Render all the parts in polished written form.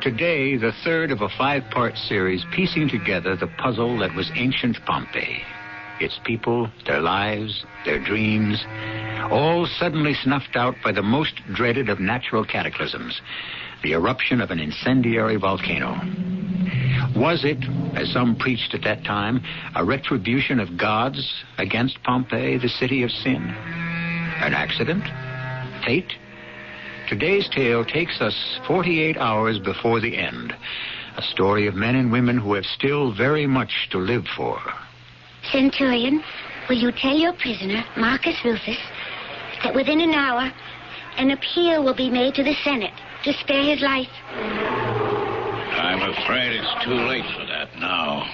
Today, the third of a 5-part series piecing together the puzzle that was ancient Pompeii. Its people, their lives, their dreams, all suddenly snuffed out by the most dreaded of natural cataclysms, the eruption of an incendiary volcano. Was it, as some preached at that time, a retribution of gods against Pompeii, the city of sin? An accident? Fate? Today's tale takes us 48 hours before the end. A story of men and women who have still very much to live for. Centurion, will you tell your prisoner, Marcus Rufus, that within an hour, an appeal will be made to the Senate to spare his life? I'm afraid it's too late for that now.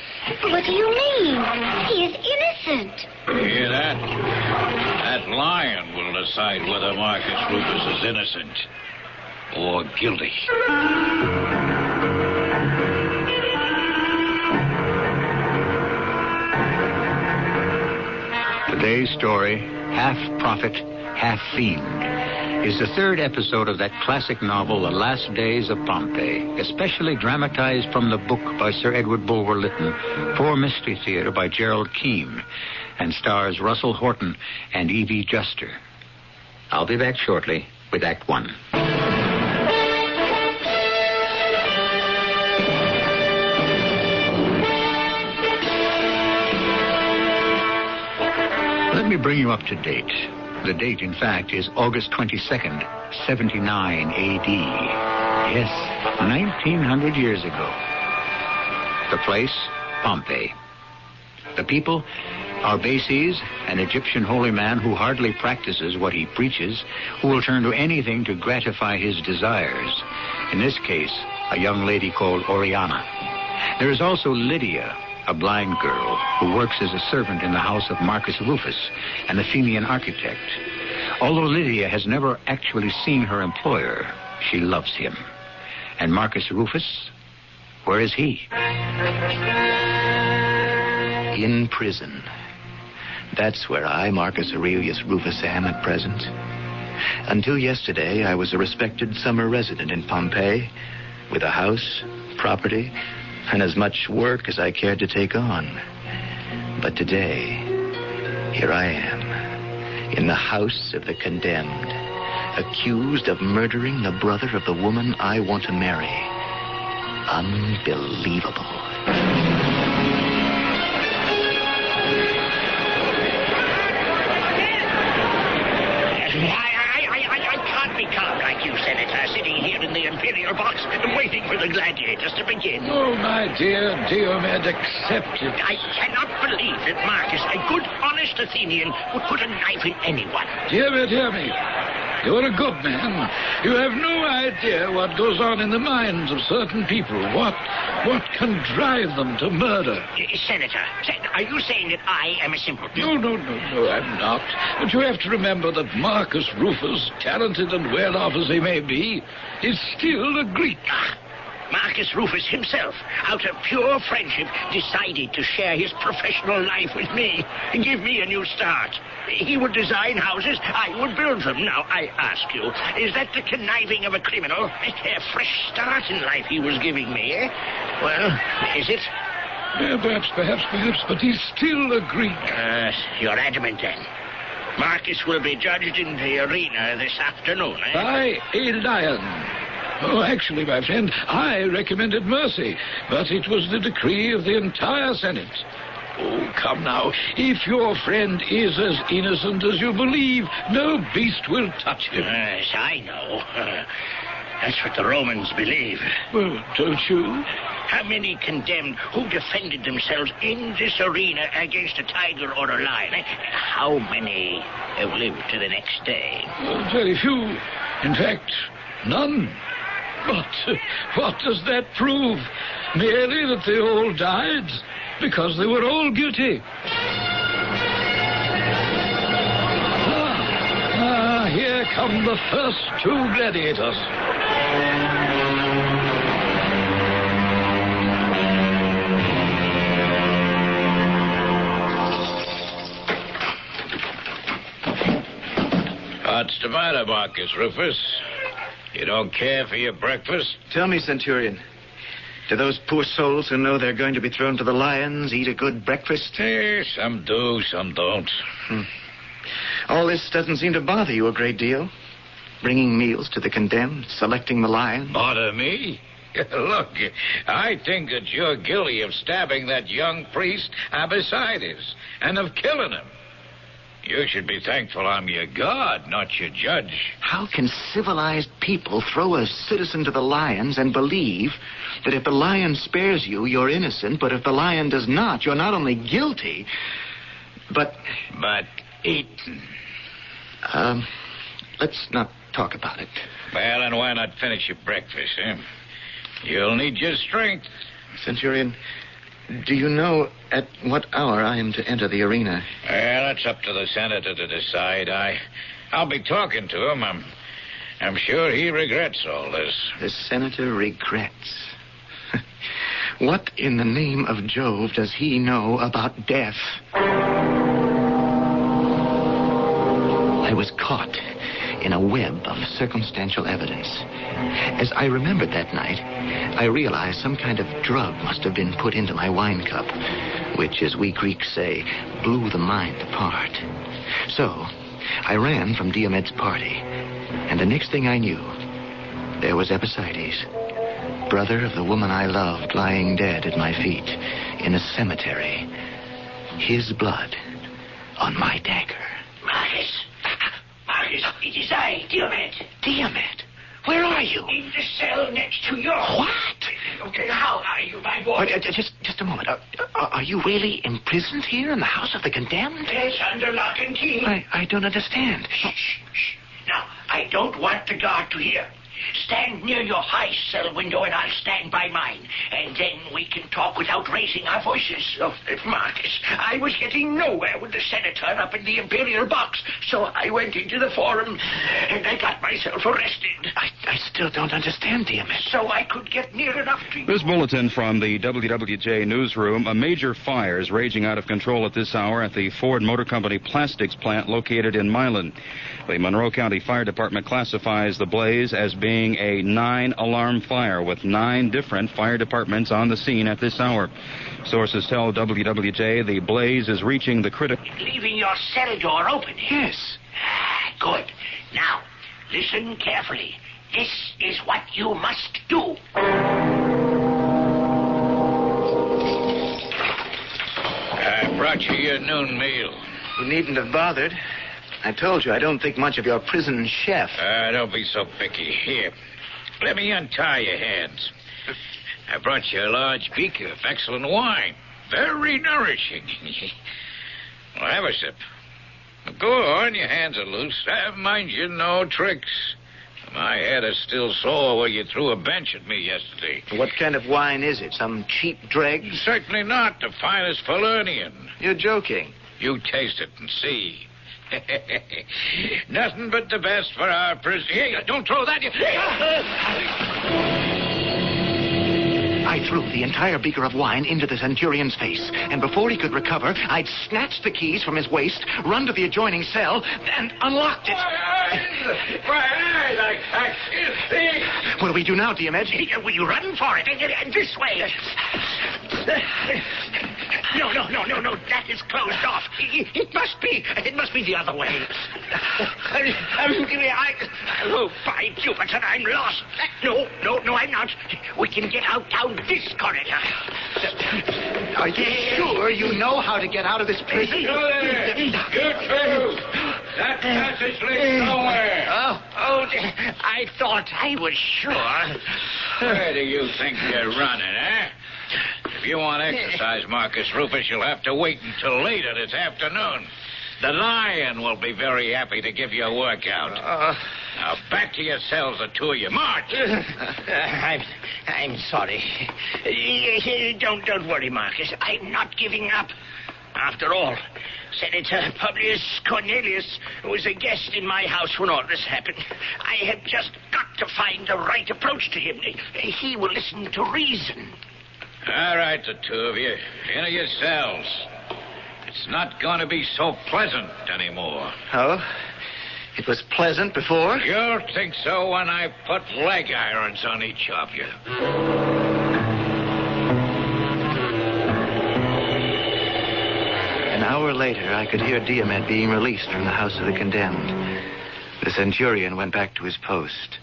What do you mean? He is innocent. Hear that? That lion will decide whether Marcus Rufus is innocent or guilty. Today's story, Half Prophet, Half Fiend, is the third episode of that classic novel, The Last Days of Pompeii, especially dramatized from the book by Sir Edward Bulwer-Lytton for Mystery Theater by Gerald Keane, and stars Russell Horton and Evie Juster. I'll be back shortly with Act One. Let me bring you up to date. The date, in fact, is August 22nd, 79 A.D. Yes, 1900 years ago. The place, Pompeii. The people, Arbaces, an Egyptian holy man who hardly practices what he preaches, who will turn to anything to gratify his desires. In this case, a young lady called Oriana. There is also Lydia, a blind girl who works as a servant in the house of Marcus Rufus, an Athenian architect. Although Lydia has never actually seen her employer, she loves him. And Marcus Rufus, where is he? In prison. That's where I, Marcus Aurelius Rufus, am at present. Until yesterday, I was a respected summer resident in Pompeii, with a house, property, and as much work as I cared to take on. But today, here I am, in the house of the condemned, accused of murdering the brother of the woman I want to marry. Unbelievable. I can't be calm like you, Senator, sitting here in the Imperial box and waiting for the gladiators to begin. Oh, my dear Diomed, accept it. I cannot believe that Marcus, a good, honest Athenian, would put a knife in anyone. Dear me. You're a good man. You have no idea what goes on in the minds of certain people. What can drive them to murder? Senator, are you saying that I am a simpleton? No, I'm not. But you have to remember that Marcus Rufus, talented and well-off as he may be, is still a Greek. Marcus Rufus himself, out of pure friendship, decided to share his professional life with me and give me a new start. He would design houses, I would build them. Now, I ask you, is that the conniving of a criminal? A fresh start in life he was giving me, eh? Well, is it? Yeah, perhaps, but he's still a Greek. You're adamant, then. Marcus will be judged in the arena this afternoon, eh? By a lion. Oh, actually, my friend, I recommended mercy, but it was the decree of the entire Senate. Oh, come now. If your friend is as innocent as you believe, no beast will touch him. Yes, I know. That's what the Romans believe. Well, don't you? How many condemned who defended themselves in this arena against a tiger or a lion? How many have lived to the next day? Very few. In fact, none. But what does that prove? Merely that they all died because they were all guilty. Here come the first two gladiators. What's the matter, Marcus Rufus? You don't care for your breakfast? Tell me, Centurion, do those poor souls who know they're going to be thrown to the lions eat a good breakfast? Some do, some don't. All this doesn't seem to bother you a great deal. Bringing meals to the condemned, selecting the lions. Bother me? Look, I think that you're guilty of stabbing that young priest Abbacides and of killing him. You should be thankful I'm your God, not your judge. How can civilized people throw a citizen to the lions and believe that if the lion spares you, you're innocent, but if the lion does not, you're not only guilty, but eaten. Let's not talk about it. Well, and why not finish your breakfast, eh? You'll need your strength. Centurion, do you know at what hour I am to enter the arena? Well, it's up to the senator to decide. I'll be talking to him. I'm sure he regrets all this. The senator regrets. What in the name of Jove does he know about death? I was caught in a web of circumstantial evidence. As I remembered that night, I realized some kind of drug must have been put into my wine cup, which, as we Greeks say, blew the mind apart. So, I ran from Diomed's party, and the next thing I knew, there was Abbacides, brother of the woman I loved, lying dead at my feet in a cemetery. His blood on my dagger. Marcus, it is I, Diomed. Diomed? Where are you? In the cell next to yours. What? Okay, how are you, my boy? Just a moment. Are you really imprisoned here in the house of the condemned? Yes, under lock and key. I don't understand. Shh. Now, I don't want the guard to hear. Stand near your high cell window and I'll stand by mine. And then we can talk without raising our voices. Oh, Marcus, I was getting nowhere with the senator up in the imperial box. So I went into the forum and I got myself arrested. I still don't understand, Diomed. So I could get near enough to you. This bulletin from the WWJ newsroom. A major fire is raging out of control at this hour at the Ford Motor Company plastics plant located in Milan. The Monroe County Fire Department classifies the blaze as being a 9-alarm fire with 9 different fire departments on the scene at this hour. Sources tell WWJ the blaze is reaching the critical... Leaving your cell door open. Yes. Good. Now, listen carefully. This is what you must do. I brought you your noon meal. You needn't have bothered. I told you I don't think much of your prison chef. Don't be so picky. Here, let me untie your hands. I brought you a large beaker of excellent wine. Very nourishing. Well, have a sip. Go on, your hands are loose. Mind you, no tricks. My head is still sore where you threw a bench at me yesterday. What kind of wine is it? Some cheap dregs? Certainly not. The finest Falernian. You're joking. You taste it and see. Nothing but the best for our prison. Here, don't throw that. I threw the entire beaker of wine into the centurion's face, and before he could recover, I'd snatched the keys from his waist, run to the adjoining cell, and unlocked it. My eyes, I can't see. What do we do now, Diomed? Will you run for it? This way. No. That is closed off. It must be the other way. Oh, by Jupiter, I'm lost. No, I'm not. We can get out down this corridor. Are you sure you know how to get out of this prison? You there! You too! That passage leads nowhere. Oh, I thought I was sure. Where do you think you're running, eh? If you want exercise, Marcus Rufus, you'll have to wait until later this afternoon. The lion will be very happy to give you a workout. Now, back to your cells, the two of you. March! I'm sorry. Don't worry, Marcus. I'm not giving up. After all, Senator Publius Cornelius was a guest in my house when all this happened. I have just got to find the right approach to him. He will listen to reason. All right, the two of you. Into your cells. It's not going to be so pleasant anymore. Oh? It was pleasant before. You'll think so when I put leg irons on each of you. An hour later, I could hear Diomed being released from the house of the condemned. The centurion went back to his post.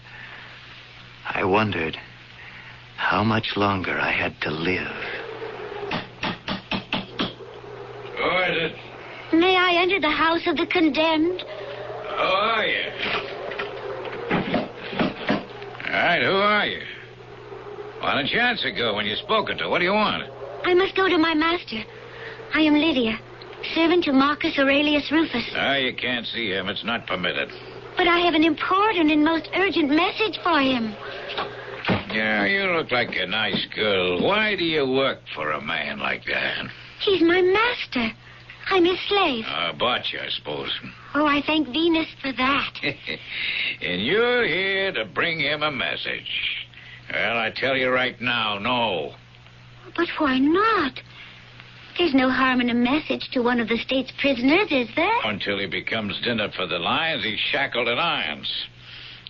I wondered how much longer I had to live. Who is it? May I enter the house of the condemned? Who are you? All right, who are you? Why don't you answer, girl, when you're spoken to? What do you want? I must go to my master. I am Lydia, servant to Marcus Aurelius Rufus. You can't see him. It's not permitted. But I have an important and most urgent message for him. Yeah, you look like a nice girl. Why do you work for a man like that? He's my master. I'm his slave. Bought you, I suppose. Oh, I thank Venus for that. And you're here to bring him a message. Well, I tell you right now, no. But why not? There's no harm in a message to one of the state's prisoners, is there? Until he becomes dinner for the lions, he's shackled in irons.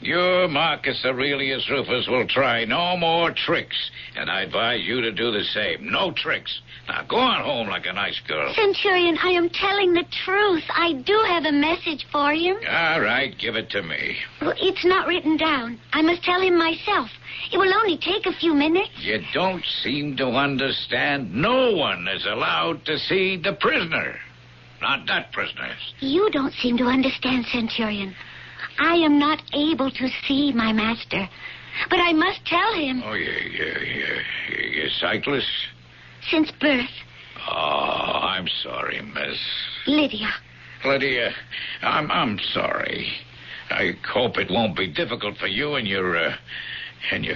You, Marcus Aurelius Rufus, will try no more tricks, and I advise you to do the same. No tricks. Now, go on home like a nice girl. Centurion, I am telling the truth. I do have a message for him. All right, give it to me. Well, it's not written down. I must tell him myself. It will only take a few minutes. You don't seem to understand. No one is allowed to see the prisoner. Not that prisoner. You don't seem to understand, Centurion. I am not able to see my master. But I must tell him. Oh, you're sightless? Since birth. Oh, I'm sorry, miss. Lydia. Lydia, I'm sorry. I hope it won't be difficult for you in your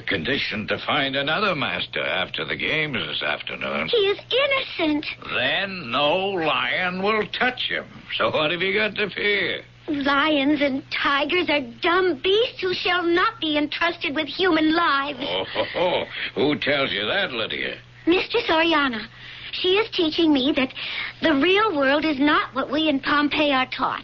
condition to find another master after the games this afternoon. He is innocent. Then no lion will touch him. So what have you got to fear? Lions and tigers are dumb beasts who shall not be entrusted with human lives. Oh, who tells you that, Lydia? Mistress Oriana. She is teaching me that the real world is not what we in Pompeii are taught.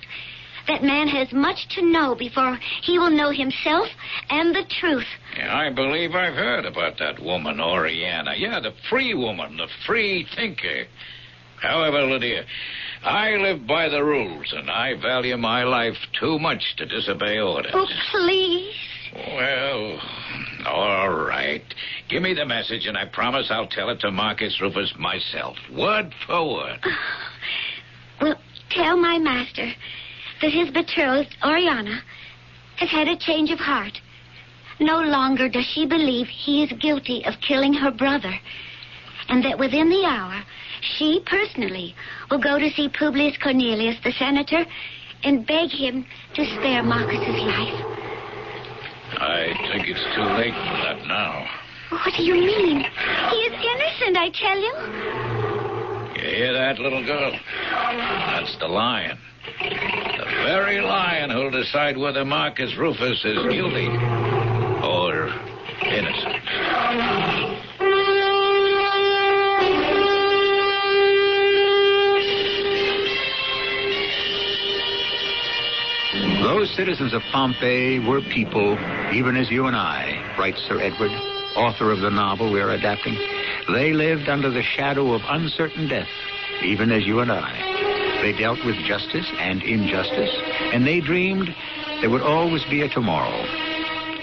That man has much to know before he will know himself and the truth. Yeah, I believe I've heard about that woman, Oriana. Yeah, the free woman, the free thinker. However, Lydia, I live by the rules, and I value my life too much to disobey orders. Oh, please. Well, all right. Give me the message, and I promise I'll tell it to Marcus Rufus myself, word for word. Well, tell my master that his betrothed, Oriana, has had a change of heart. No longer does she believe he is guilty of killing her brother, and that within the hour, she personally will go to see Publius Cornelius, the senator, and beg him to spare Marcus's life. I think it's too late for that now. What do you mean? He is innocent, I tell you. You hear that, little girl? That's the lion. The very lion who'll decide whether Marcus Rufus is guilty or innocent. Those citizens of Pompeii were people, even as you and I, writes Sir Edward, author of the novel we're adapting. They lived under the shadow of uncertain death, even as you and I. They dealt with justice and injustice, and they dreamed there would always be a tomorrow,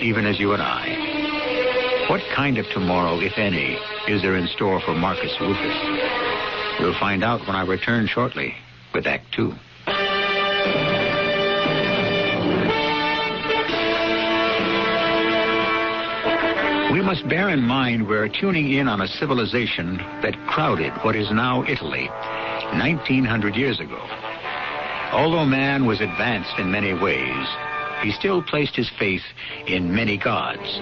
even as you and I. What kind of tomorrow, if any, is there in store for Marcus Rufus? We'll find out when I return shortly with Act 2. We must bear in mind we're tuning in on a civilization that crowded what is now Italy 1,900 years ago. Although man was advanced in many ways, he still placed his faith in many gods.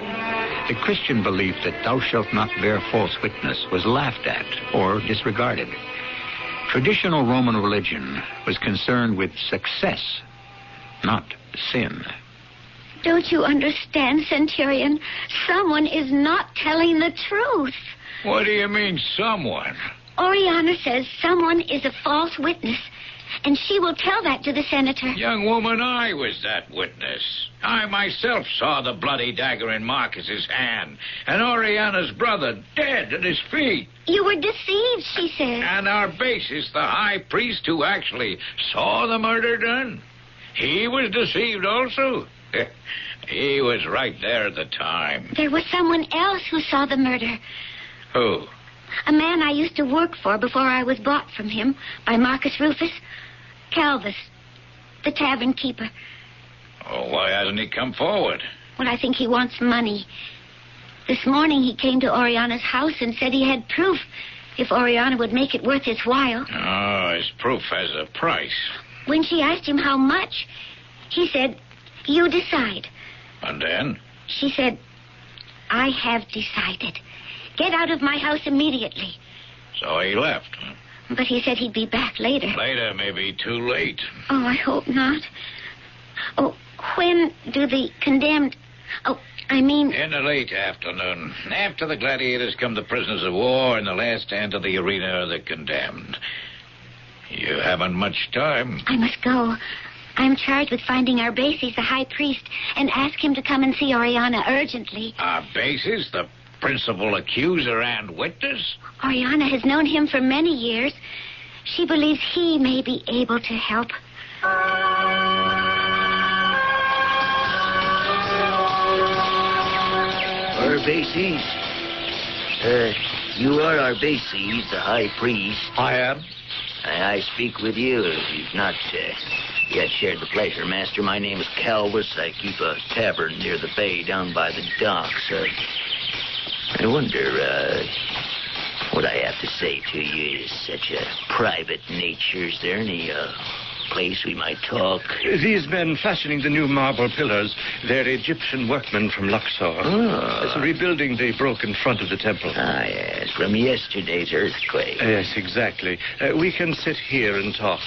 The Christian belief that thou shalt not bear false witness was laughed at or disregarded. Traditional Roman religion was concerned with success, not sin. Don't you understand, Centurion? Someone is not telling the truth. What do you mean, someone? Oriana says someone is a false witness, and she will tell that to the senator. Young woman, I was that witness. I myself saw the bloody dagger in Marcus's hand, and Oriana's brother dead at his feet. You were deceived, she said. And Arbaces, the high priest who actually saw the murder done, he was deceived also. He was right there at the time. There was someone else who saw the murder. Who? A man I used to work for before I was bought from him by Marcus Rufus. Calvus, the tavern keeper. Oh, why hasn't he come forward? Well, I think he wants money. This morning he came to Oriana's house and said he had proof if Oriana would make it worth his while. Oh, his proof has a price. When she asked him how much, he said, "You decide." And then? She said, "I have decided. Get out of my house immediately." So he left, huh? But he said he'd be back later. Later may be too late. Oh, I hope not. Oh, when do the condemned... Oh, I mean... In the late afternoon. After the gladiators come the prisoners of war, and the last to enter the arena are the condemned. You haven't much time. I must go. I'm charged with finding Arbaces, the high priest, and ask him to come and see Oriana urgently. Arbaces, the principal accuser and witness? Oriana has known him for many years. She believes he may be able to help. Arbaces? You are Arbaces, the high priest. I am. I speak with you. You've not yet shared the pleasure, Master. My name is Calvus. I keep a tavern near the bay down by the docks. I wonder, what I have to say to you is such a private nature. Is there any place we might talk? These men fashioning the new marble pillars, they're Egyptian workmen from Luxor. Oh. It's rebuilding the broken front of the temple. Ah, yes, from yesterday's earthquake. Yes, exactly. We can sit here and talk.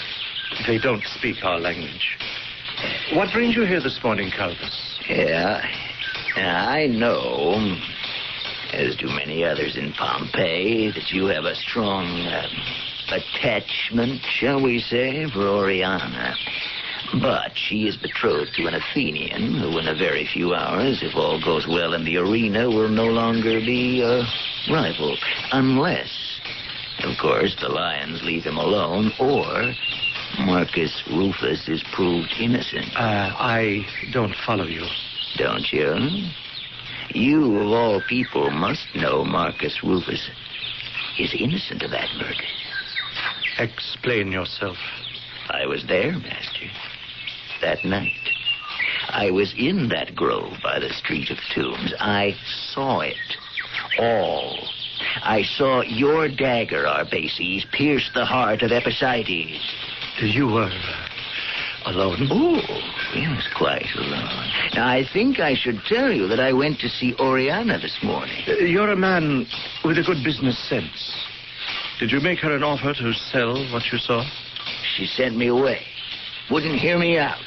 They don't speak our language. What brings you here this morning, Calvus? Yeah, I know, as do many others in Pompeii, that you have a strong attachment, shall we say, for Oriana. But she is betrothed to an Athenian who in a very few hours, if all goes well in the arena, will no longer be a rival. Unless, of course, the lions leave him alone, or Marcus Rufus is proved innocent. I don't follow you. Don't you? You, of all people, must know Marcus Rufus is innocent of that murder. Explain yourself. I was there, Master, that night. I was in that grove by the Street of Tombs. I saw it all. I saw your dagger, Arbaces, pierce the heart of Epicydes. You were alone? Oh, yes, quite alone. Now, I think I should tell you that I went to see Oriana this morning. You're a man with a good business sense. Did you make her an offer to sell what you saw? She sent me away. Wouldn't hear me out.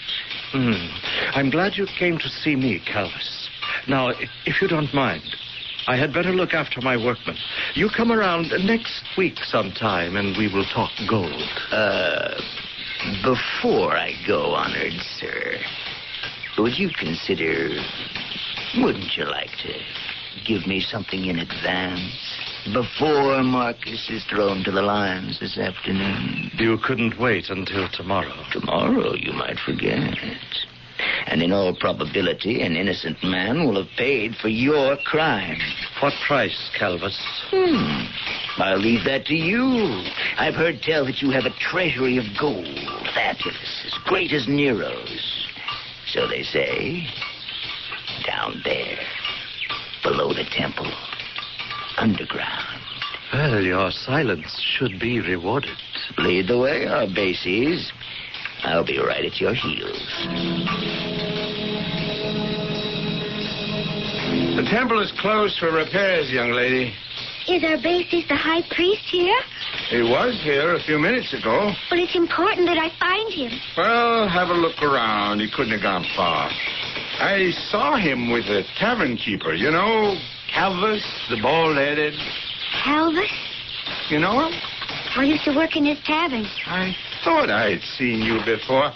I'm glad you came to see me, Calvus. Now, if you don't mind, I had better look after my workmen. You come around next week sometime, and we will talk gold. Before I go, honored sir, would you consider... Wouldn't you like to give me something in advance before Marcus is thrown to the lions this afternoon? You couldn't wait until tomorrow. Tomorrow, you might forget. And in all probability, an innocent man will have paid for your crime. What price, Calvus? I'll leave that to you. I've heard tell that you have a treasury of gold. That is as great as Nero's. So they say. Down there. Below the temple. Underground. Well, your silence should be rewarded. Lead the way, Arbaces. I'll be right at your heels. The temple is closed for repairs, young lady. Is Arbaces the high priest here? He was here a few minutes ago. Well, it's important that I find him. Well, have a look around. He couldn't have gone far. I saw him with a tavern keeper. You know, Calvus, the bald-headed. Calvus? You know him? I used to work in his tavern. I thought I'd seen you before.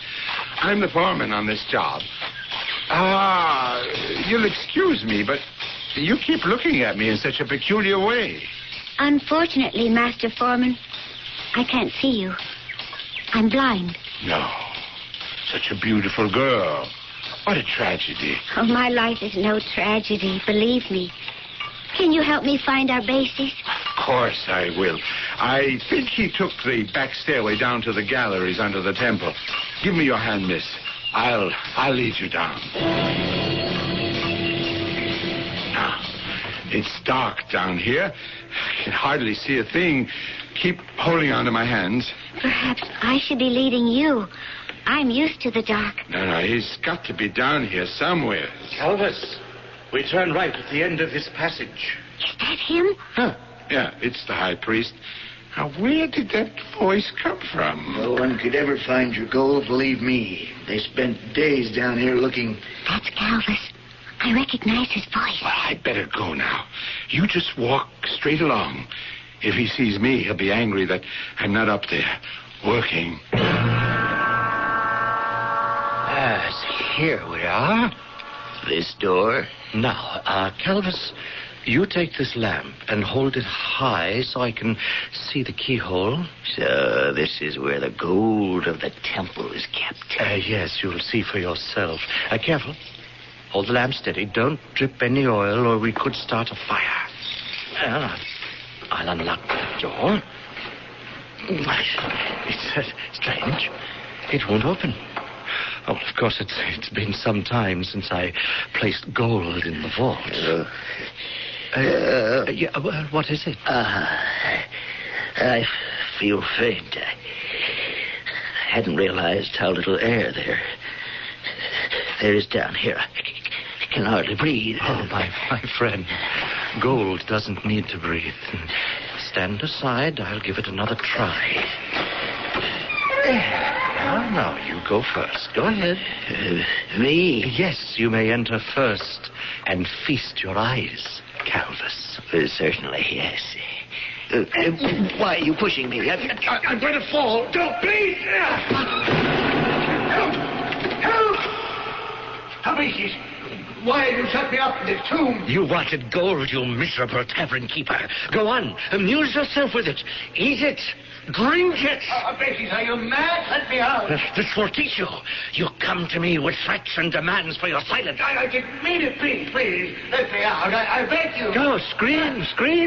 I'm the foreman on this job. You'll excuse me, but you keep looking at me in such a peculiar way. Unfortunately, Master Foreman, I can't see you. I'm blind. No. Such a beautiful girl. What a tragedy. Oh, my life is no tragedy, believe me. Can you help me find our bases? Of course I will. I think he took the back stairway down to the galleries under the temple. Give me your hand, miss. I'll lead you down. Now, it's dark down here. I can hardly see a thing. Keep holding on to my hands. Perhaps I should be leading you. I'm used to the dark. No, he's got to be down here somewhere. Calvus, we turn right at the end of this passage. Is that him? Huh. Yeah, it's the high priest. Now, where did that voice come from? No one could ever find your gold, believe me. They spent days down here looking. That's Calvus. I recognize his voice. Well, I'd better go now. You just walk straight along. If he sees me, he'll be angry that I'm not up there working. Here we are. This door. Now, Calvus, you take this lamp and hold it high so I can see the keyhole. So this is where the gold of the temple is kept. Yes, you'll see for yourself. Careful. Hold the lamp steady. Don't drip any oil or we could start a fire. I'll unlock the door. It's strange. It won't open. Oh, of course, it's been some time since I placed gold in the vault. What is it? I feel faint. I hadn't realized how little air there is down here. I can hardly breathe. Oh, my friend, gold doesn't need to breathe. Stand aside. I'll give it another try. Now, you go first. Go ahead. Me? Yes, you may enter first and feast your eyes, Calvus. Certainly, yes. Why are you pushing me? I'm going to fall. Don't, please. Help! Help me. Why have you shut me up in this tomb? You wanted gold, you miserable tavern keeper. Go on. Amuse yourself with it. Eat it. Drink it. Basis, are you mad? Let me out. This will teach you. You come to me with threats and demands for your silence. I didn't mean it. Please. Let me out. I beg you. Go, scream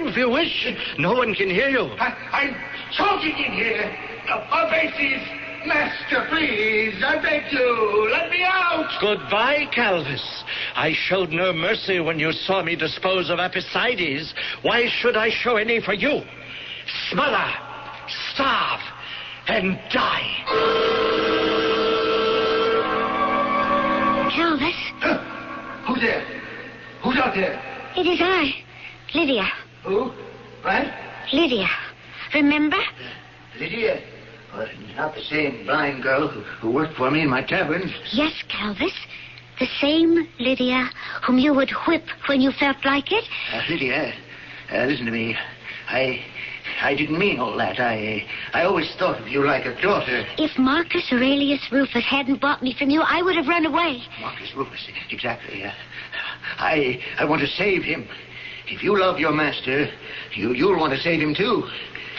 if you wish. No one can hear you. I'm choking in here. Basis, master, please. I beg you. Let me out. Goodbye, Calvus. I showed no mercy when you saw me dispose of Apicides. Why should I show any for you? Smother, starve, and die. Calvus? Who's there? Who's out there? It is I, Lydia. Who? What? Lydia. Remember? Lydia? Well, not the same blind girl who worked for me in my tavern. Yes, Calvus. The same Lydia whom you would whip when you felt like it. Lydia, listen to me. I didn't mean all that. I always thought of you like a daughter. If Marcus Aurelius Rufus hadn't bought me from you, I would have run away. Marcus Rufus, exactly. I want to save him. If you love your master, you'll want to save him too.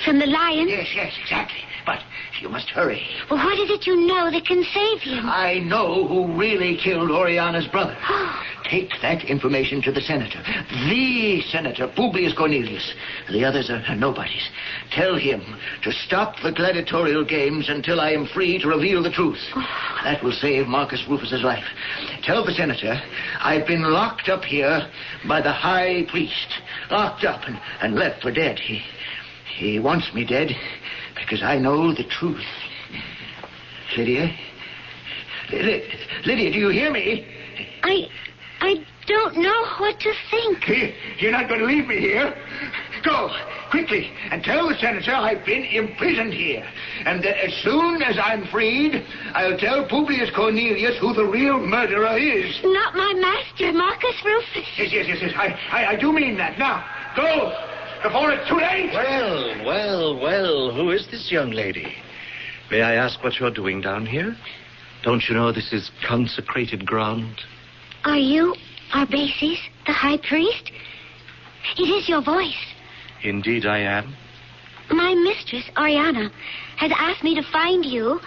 From the lion? Yes, exactly. But you must hurry. Well, what is it you know that can save him? I know who really killed Oriana's brother. Take that information to the senator. The senator, Publius Cornelius. The others are nobodies. Tell him to stop the gladiatorial games until I am free to reveal the truth. That will save Marcus Rufus's life. Tell the senator I've been locked up here by the high priest. Locked up and left for dead. He wants me dead because I know the truth. Lydia? Lydia, do you hear me? I don't know what to think. You're not going to leave me here. Go, quickly, and tell the senator I've been imprisoned here. And that as soon as I'm freed, I'll tell Publius Cornelius who the real murderer is. Not my master, Marcus Rufus. Yes. I do mean that. Now, go, before it's too late. Well, who is this young lady? May I ask what you're doing down here? Don't you know this is consecrated ground? Are you Arbaces, the high priest? It is your voice. Indeed I am. My mistress, Oriana, has asked me to find you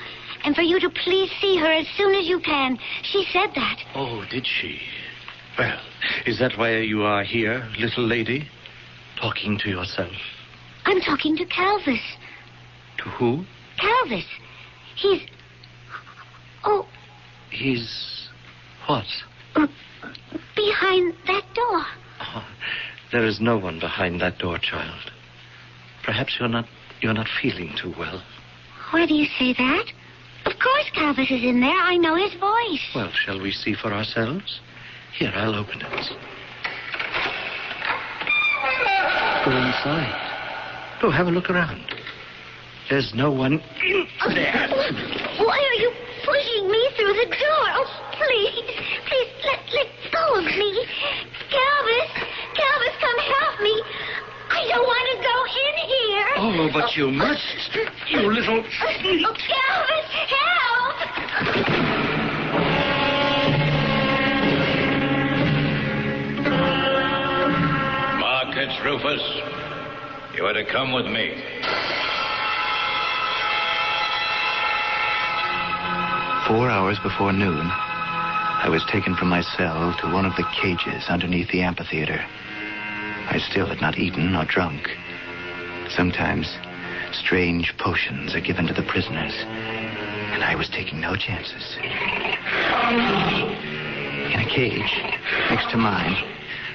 and for you to please see her as soon as you can. She said that. Oh, did she? Well, is that why you are here, little lady? Talking to yourself? I'm talking to Calvis. To who? Calvis. He's... Oh... He's... what? Behind that door. Oh, there is no one behind that door, child. Perhaps you're not feeling too well. Why do you say that? Of course Calvis is in there. I know his voice. Well, shall we see for ourselves? Here, I'll open it. Go inside. Go have a look around. There's no one in there. Why are you pushing me through the door? Oh, please. Please, let go of me. Calvis, come help me. I don't want to go in here. Oh, but you must. You little... Oh, Calvis, help! Marcus Rufus, you are to come with me. 4 hours before noon, I was taken from my cell to one of the cages underneath the amphitheater. I still had not eaten or drunk. Sometimes strange potions are given to the prisoners, and I was taking no chances. In a cage next to mine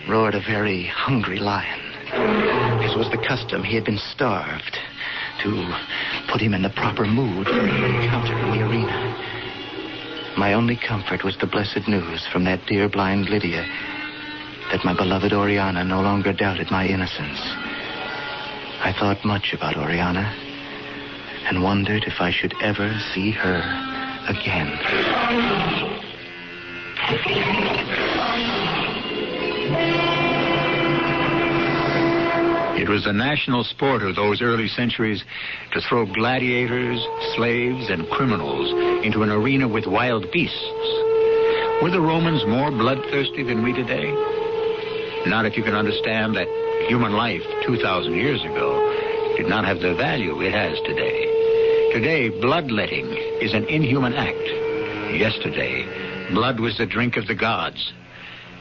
roared a very hungry lion. As was the custom, he had been starved to put him in the proper mood for an encounter in the arena. My only comfort was the blessed news from that dear blind Lydia that my beloved Oriana no longer doubted my innocence. I thought much about Oriana and wondered if I should ever see her again. It was the national sport of those early centuries to throw gladiators, slaves, and criminals into an arena with wild beasts. Were the Romans more bloodthirsty than we today? Not if you can understand that human life 2,000 years ago did not have the value it has today. Today, bloodletting is an inhuman act. Yesterday, blood was the drink of the gods.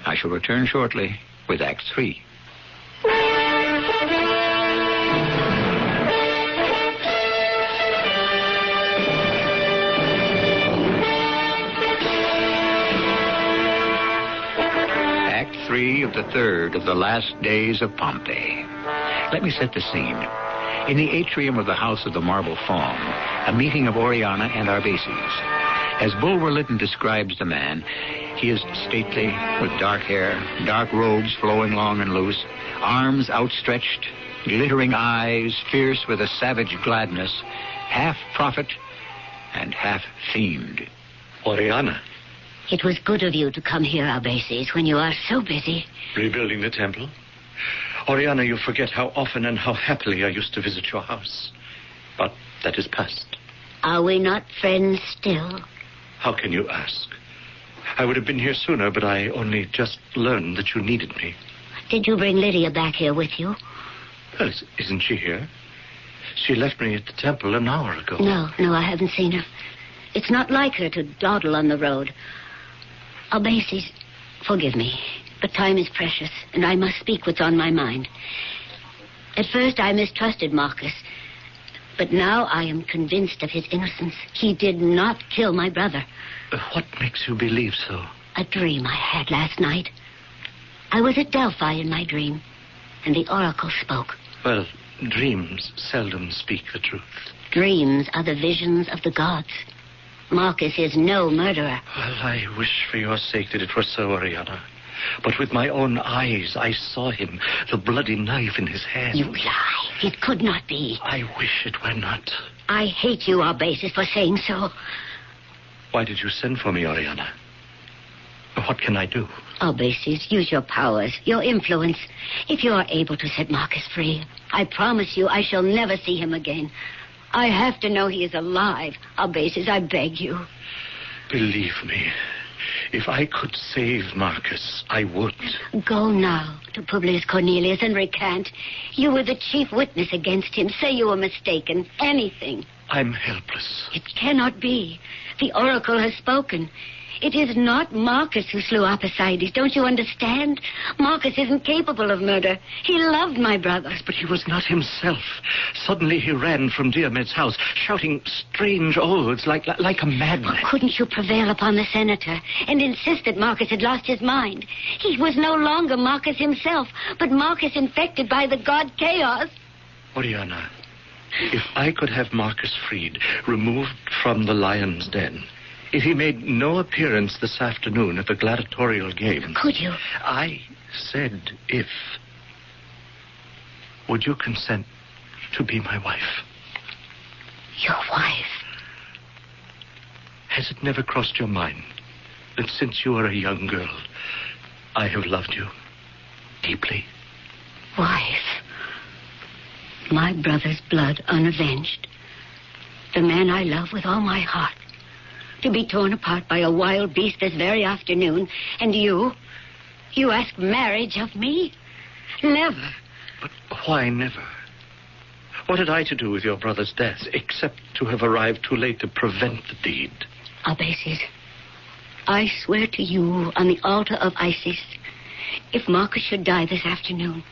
I shall return shortly with Act 3. Act 3 of the third of the Last Days of Pompeii. Let me set the scene. In the atrium of the House of the Marble Faun, a meeting of Oriana and Arbaces. As Bulwer-Lytton describes the man, he is stately, with dark hair, dark robes flowing long and loose, arms outstretched, glittering eyes, fierce with a savage gladness, half prophet and half fiend. Oriana. It was good of you to come here, Arbaces, when you are so busy. Rebuilding the temple? Oriana, you forget how often and how happily I used to visit your house. But that is past. Are we not friends still? How can you ask? I would have been here sooner, but I only just learned that you needed me. Did you bring Lydia back here with you? Well, isn't she here? She left me at the temple an hour ago. No, I haven't seen her. It's not like her to dawdle on the road. Arbaces, forgive me, but time is precious, and I must speak what's on my mind. At first, I mistrusted Marcus, but now I am convinced of his innocence. He did not kill my brother. What makes you believe so? A dream I had last night. I was at Delphi in my dream, and the oracle spoke. Well, dreams seldom speak the truth. Dreams are the visions of the gods. Marcus is no murderer. Well, I wish for your sake that it were so, Oriana. But with my own eyes, I saw him, the bloody knife in his hand. You lie. It could not be. I wish it were not. I hate you, Arbaces, for saying so. Why did you send for me, Oriana? What can I do? Arbaces, use your powers, your influence. If you are able to set Marcus free, I promise you I shall never see him again. I have to know he is alive. Albaces, I beg you. Believe me, if I could save Marcus, I would. Go now to Publius Cornelius and recant. You were the chief witness against him. Say you were mistaken. Anything. I'm helpless. It cannot be. The oracle has spoken. It is not Marcus who slew Apicides. Don't you understand? Marcus isn't capable of murder. He loved my brother. But he was not himself. Suddenly he ran from Diomed's house, shouting strange oaths like a madman. Couldn't you prevail upon the senator and insist that Marcus had lost his mind? He was no longer Marcus himself, but Marcus infected by the god Chaos. Oriana, if I could have Marcus freed, removed from the lion's den, if he made no appearance this afternoon at the gladiatorial games... Could you? I said if. Would you consent to be my wife? Your wife? Has it never crossed your mind that since you are a young girl, I have loved you deeply? Wife? My brother's blood unavenged. The man I love with all my heart. To be torn apart by a wild beast this very afternoon. And you ask marriage of me? Never. But why never? What had I to do with your brother's death, except to have arrived too late to prevent the deed? Albaces, I swear to you on the altar of Isis, if Marcus should die this afternoon,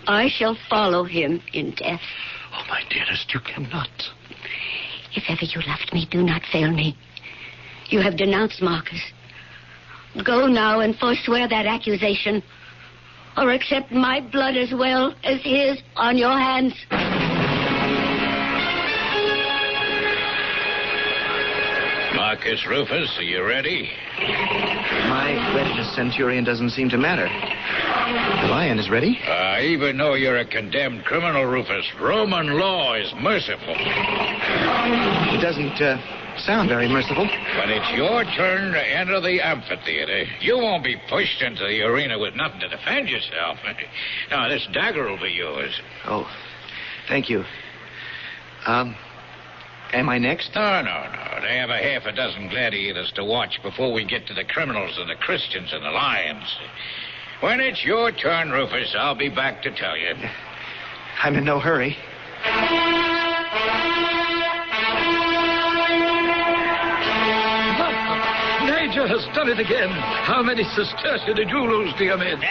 I shall follow him in death. Oh, my dearest, you cannot. If ever you loved me, do not fail me. You have denounced Marcus. Go now and forswear that accusation, or accept my blood as well as his on your hands. Marcus Rufus, are you ready? My readiness, Centurion, doesn't seem to matter. The lion is ready. Even though you're a condemned criminal, Rufus, Roman law is merciful. It doesn't sound very merciful. When it's your turn to enter the amphitheater, you won't be pushed into the arena with nothing to defend yourself. Now, this dagger will be yours. Oh, thank you. Am I next? No. They have a half a dozen gladiators to watch before we get to the criminals and the Christians and the lions. When it's your turn, Rufus, I'll be back to tell you. I'm in no hurry. Niger has done it again. How many sesterces did you lose, Diomed?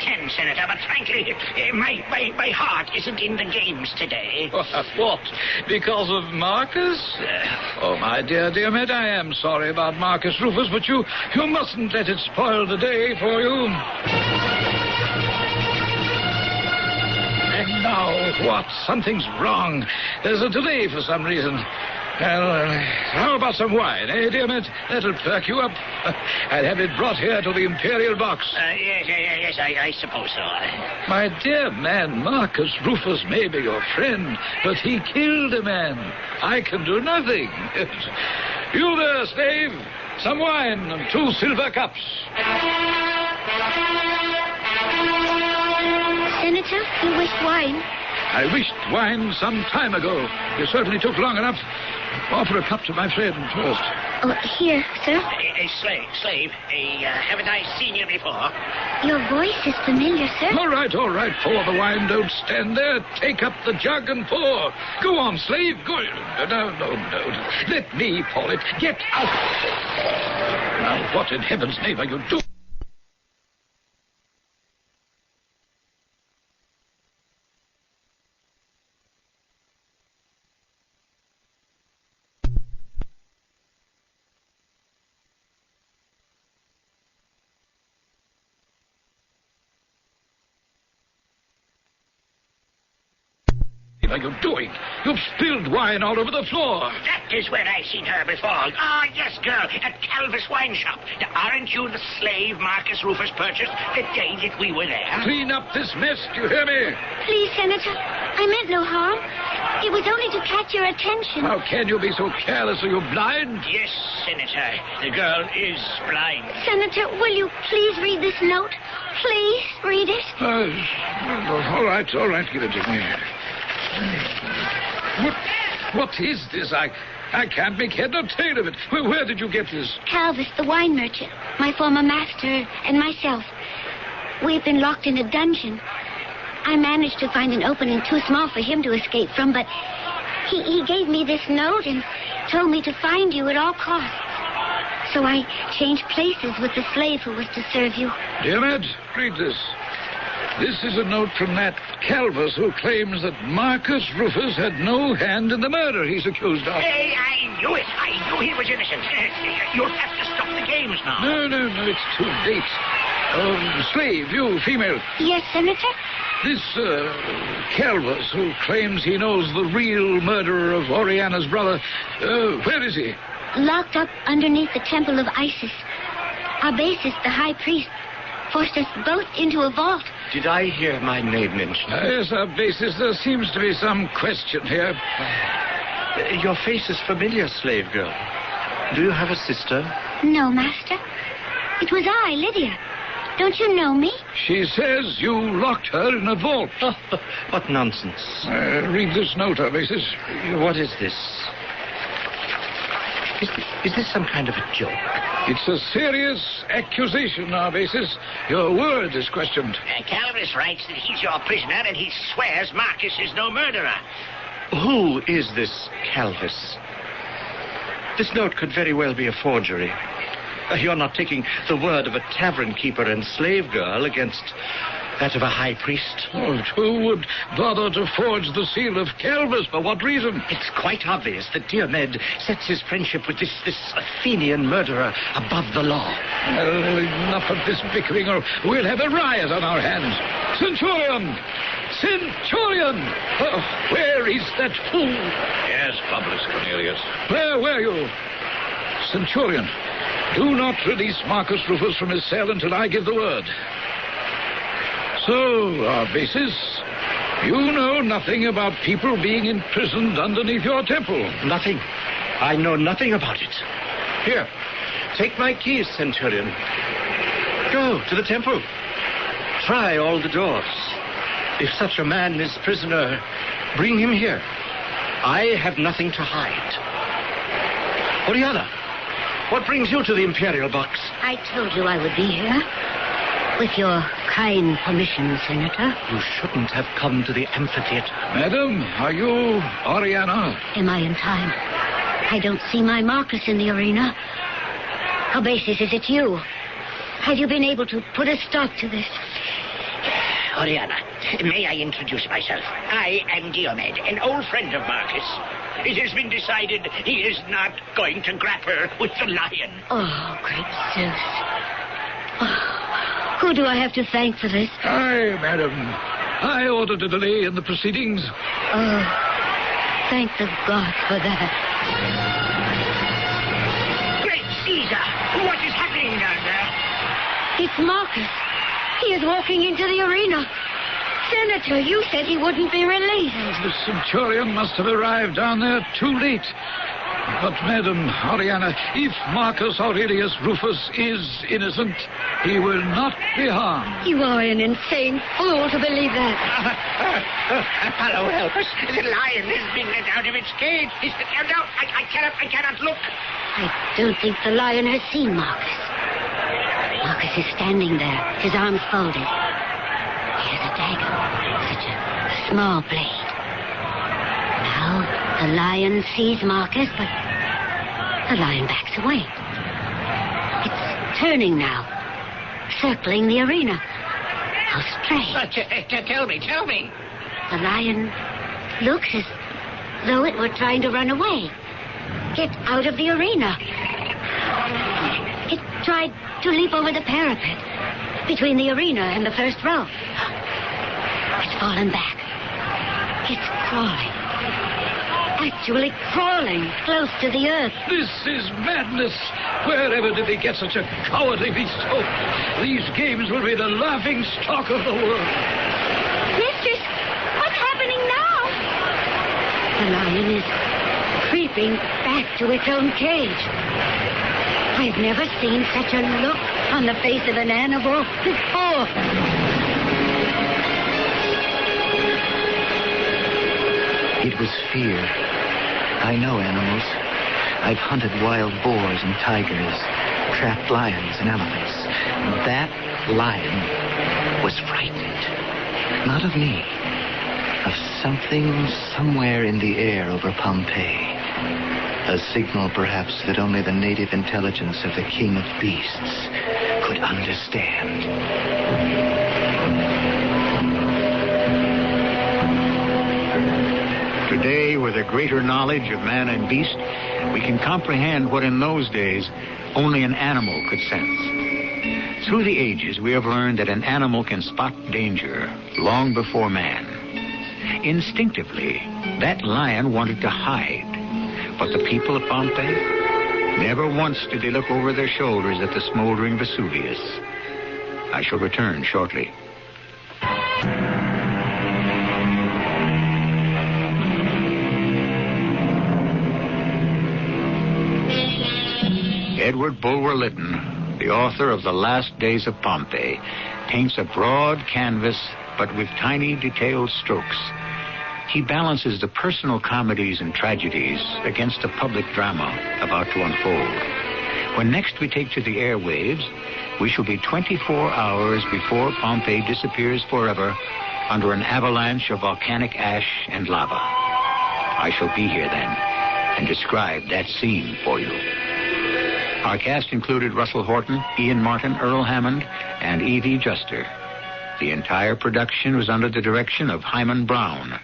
10, Senator, but frankly, my heart isn't in the games today. What? Because of Marcus? Oh, my dear Diomed, I am sorry about Marcus Rufus, but you mustn't let it spoil the day for you. And now, what? Something's wrong. There's a delay for some reason. Well, how about some wine, eh, Diomed? That'll perk you up. I'll have it brought here to the imperial box. Yes, I suppose so. My dear man, Marcus Rufus may be your friend, but he killed a man. I can do nothing. You there, slave. Some wine and 2 silver cups. Senator, you wished wine? I wished wine some time ago. You certainly took long enough. Offer a cup to my friend first. Oh, here, sir. Slave, haven't I seen you before? Your voice is familiar, sir. All right. Pour the wine. Don't stand there. Take up the jug and pour. Go on, slave. Go. No. Let me pour it. Get out. Now, what in heaven's name are you doing? What are you doing? You've spilled wine all over the floor. That is where I've seen her before. Ah, yes, girl, at Calvis Wine Shop. Aren't you the slave Marcus Rufus purchased the day that we were there? Clean up this mess, do you hear me? Please, Senator, I meant no harm. It was only to catch your attention. How can you be so careless? Are you blind? Yes, Senator, the girl is blind. Senator, will you please read this note? Please read it. All right, give it to me. What is this? I can't make head or tail of it. Where did you get this? Calvis, the wine merchant, my former master, and myself. We've been locked in a dungeon. I managed to find an opening too small for him to escape from, but he gave me this note and told me to find you at all costs. So I changed places with the slave who was to serve you. Dear Ned, read this. This is a note from that Calvis who claims that Marcus Rufus had no hand in the murder he's accused of. Hey, I knew it. I knew he was innocent. You'll have to stop the games now. No, it's too late. Slave, you, female. Yes, Senator? This, Calvis, who claims he knows the real murderer of Oriana's brother, where is he? Locked up underneath the temple of Isis. Arbaces, the high priest, forced us both into a vault. Did I hear my name mentioned? Yes, Arbaces, there seems to be some question here. Your face is familiar, slave girl. Do you have a sister? No, master. It was I, Lydia. Don't you know me? She says you locked her in a vault. What nonsense. Read this note, Arbaces. What is this? Is this some kind of a joke? It's a serious accusation, Arbaces. Your word is questioned. Calvis writes that he's your prisoner and he swears Marcus is no murderer. Who is this Calvis? This note could very well be a forgery. You're not taking the word of a tavern keeper and slave girl against that of a high priest. Oh, who would bother to forge the seal of Calvis? For what reason? It's quite obvious that dear Ned sets his friendship with this Athenian murderer above the law. Well, enough of this bickering, or we'll have a riot on our hands. Centurion! Centurion! Where is that fool? Yes, Publius Cornelius. Where were you? Centurion, do not release Marcus Rufus from his cell until I give the word. So, Arbaces, you know nothing about people being imprisoned underneath your temple? Nothing. I know nothing about it. Here, take my keys, Centurion. Go to the temple. Try all the doors. If such a man is prisoner, bring him here. I have nothing to hide. Oriana, what brings you to the Imperial box? I told you I would be here. With your kind permission, Senator. You shouldn't have come to the amphitheater. Madam, are you Oriana? Am I in time? I don't see my Marcus in the arena. Arbaces, is it you? Have you been able to put a stop to this? Oriana, may I introduce myself? I am Diomed, an old friend of Marcus. It has been decided he is not going to grapple with the lion. Oh, great Zeus. Oh, who do I have to thank for this? Aye, madam. I ordered a delay in the proceedings. Oh, thank the gods for that. Great Caesar! What is happening down there? It's Marcus. He is walking into the arena. Senator, you said he wouldn't be released. The Centurion must have arrived down there too late. But, Madam Oriana, if Marcus Aurelius Rufus is innocent, he will not be harmed. You are an insane fool to believe that. Apollo, help us. The lion has been let out of its cage. No, I cannot look. I don't think the lion has seen Marcus. Marcus is standing there, his arms folded. He has a dagger, such a small blade. Now, the lion sees Marcus, but the lion backs away. It's turning now, circling the arena. How strange. Tell me. The lion looks as though it were trying to run away. Get out of the arena. It tried to leap over the parapet between the arena and the first row. It's fallen back. It's crawling. Actually crawling close to the earth. This is madness. Wherever did they get such a cowardly beast? Oh, these games will be the laughing stock of the world. Mistress, what's happening now? The lion is creeping back to its own cage. I've never seen such a look on the face of an animal before. It was fear, I know animals. I've hunted wild boars and tigers, trapped lions and elephants. That lion was frightened. Not of me. Of something somewhere in the air over Pompeii. A signal, perhaps, that only the native intelligence of the king of beasts could understand. Today, with a greater knowledge of man and beast, we can comprehend what in those days only an animal could sense. Through the ages, we have learned that an animal can spot danger long before man. Instinctively, that lion wanted to hide. But the people of Pompeii, never once did they look over their shoulders at the smoldering Vesuvius. I shall return shortly. Edward Bulwer-Lytton, the author of The Last Days of Pompeii, paints a broad canvas, but with tiny, detailed strokes. He balances the personal comedies and tragedies against the public drama about to unfold. When next we take to the airwaves, we shall be 24 hours before Pompeii disappears forever under an avalanche of volcanic ash and lava. I shall be here then and describe that scene for you. Our cast included Russell Horton, Ian Martin, Earl Hammond, and E.V. Juster. The entire production was under the direction of Hyman Brown.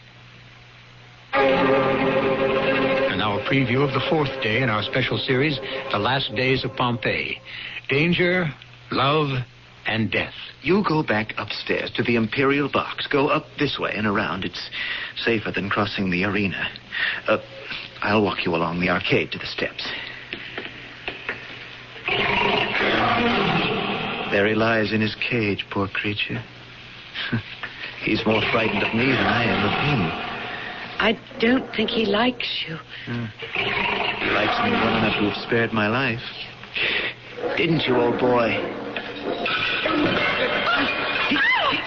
And now a preview of the fourth day in our special series, The Last Days of Pompeii. Danger, love, and death. You go back upstairs to the Imperial Box. Go up this way and around. It's safer than crossing the arena. I'll walk you along the arcade to the steps. There he lies in his cage, poor creature. He's more frightened of me than I am of him. I don't think he likes you. He likes me well enough to have spared my life. Didn't you, old boy?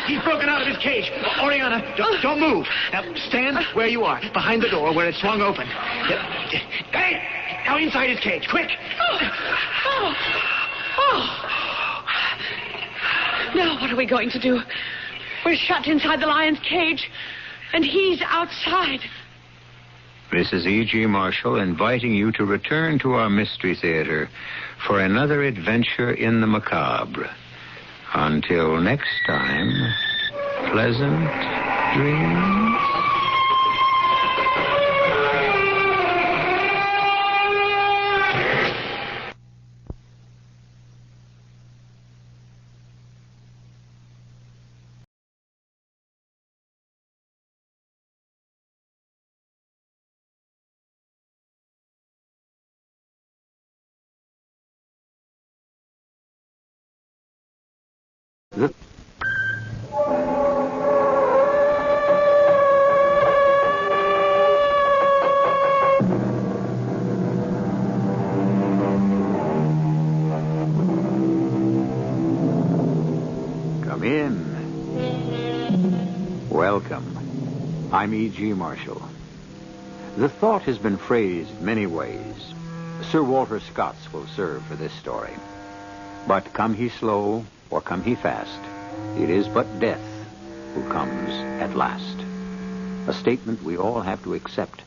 He's broken out of his cage. Oriana, don't move. Now, stand where you are, behind the door where it swung open. Hey! Now inside his cage, quick! Now what are we going to do? We're shut inside the lion's cage. And he's outside. This is E.G. Marshall inviting you to return to our Mystery Theater for another adventure in the macabre. Until next time, pleasant dreams. Come in. Welcome. I'm E.G. Marshall. The thought has been phrased many ways. Sir Walter Scott's will serve for this story. But come he slow, or come he fast, it is but death who comes at last. A statement we all have to accept,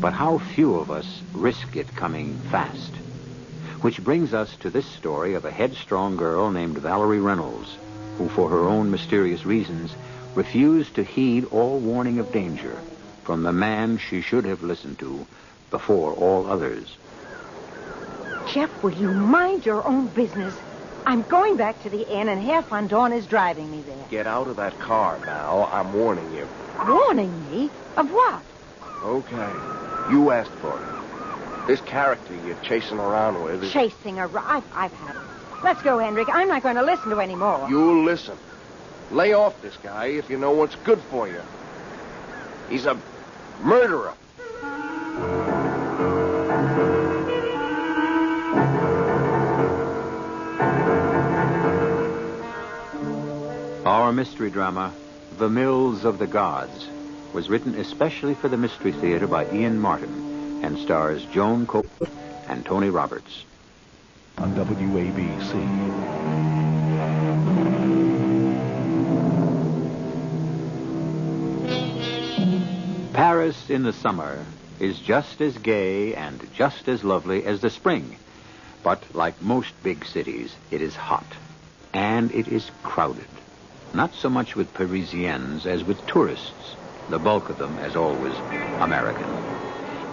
but how few of us risk it coming fast. Which brings us to this story of a headstrong girl named Valerie Reynolds, who for her own mysterious reasons refused to heed all warning of danger from the man she should have listened to before all others. Jeff, will you mind your own business? I'm going back to the inn, and Herr von Dorn is driving me there. Get out of that car, Val. I'm warning you. Warning me? Of what? Okay. You asked for it. This character you're chasing around with is... Chasing around? I've had it. Let's go, Hendrik. I'm not going to listen to any more. You'll listen. Lay off this guy if you know what's good for you. He's a murderer. Our mystery drama, The Mills of the Gods, was written especially for the Mystery Theater by Ian Martin and stars Joan Copeland and Tony Roberts. On WABC. Paris in the summer is just as gay and just as lovely as the spring. But like most big cities, it is hot. And it is crowded. Not so much with Parisians as with tourists. The bulk of them, as always, American.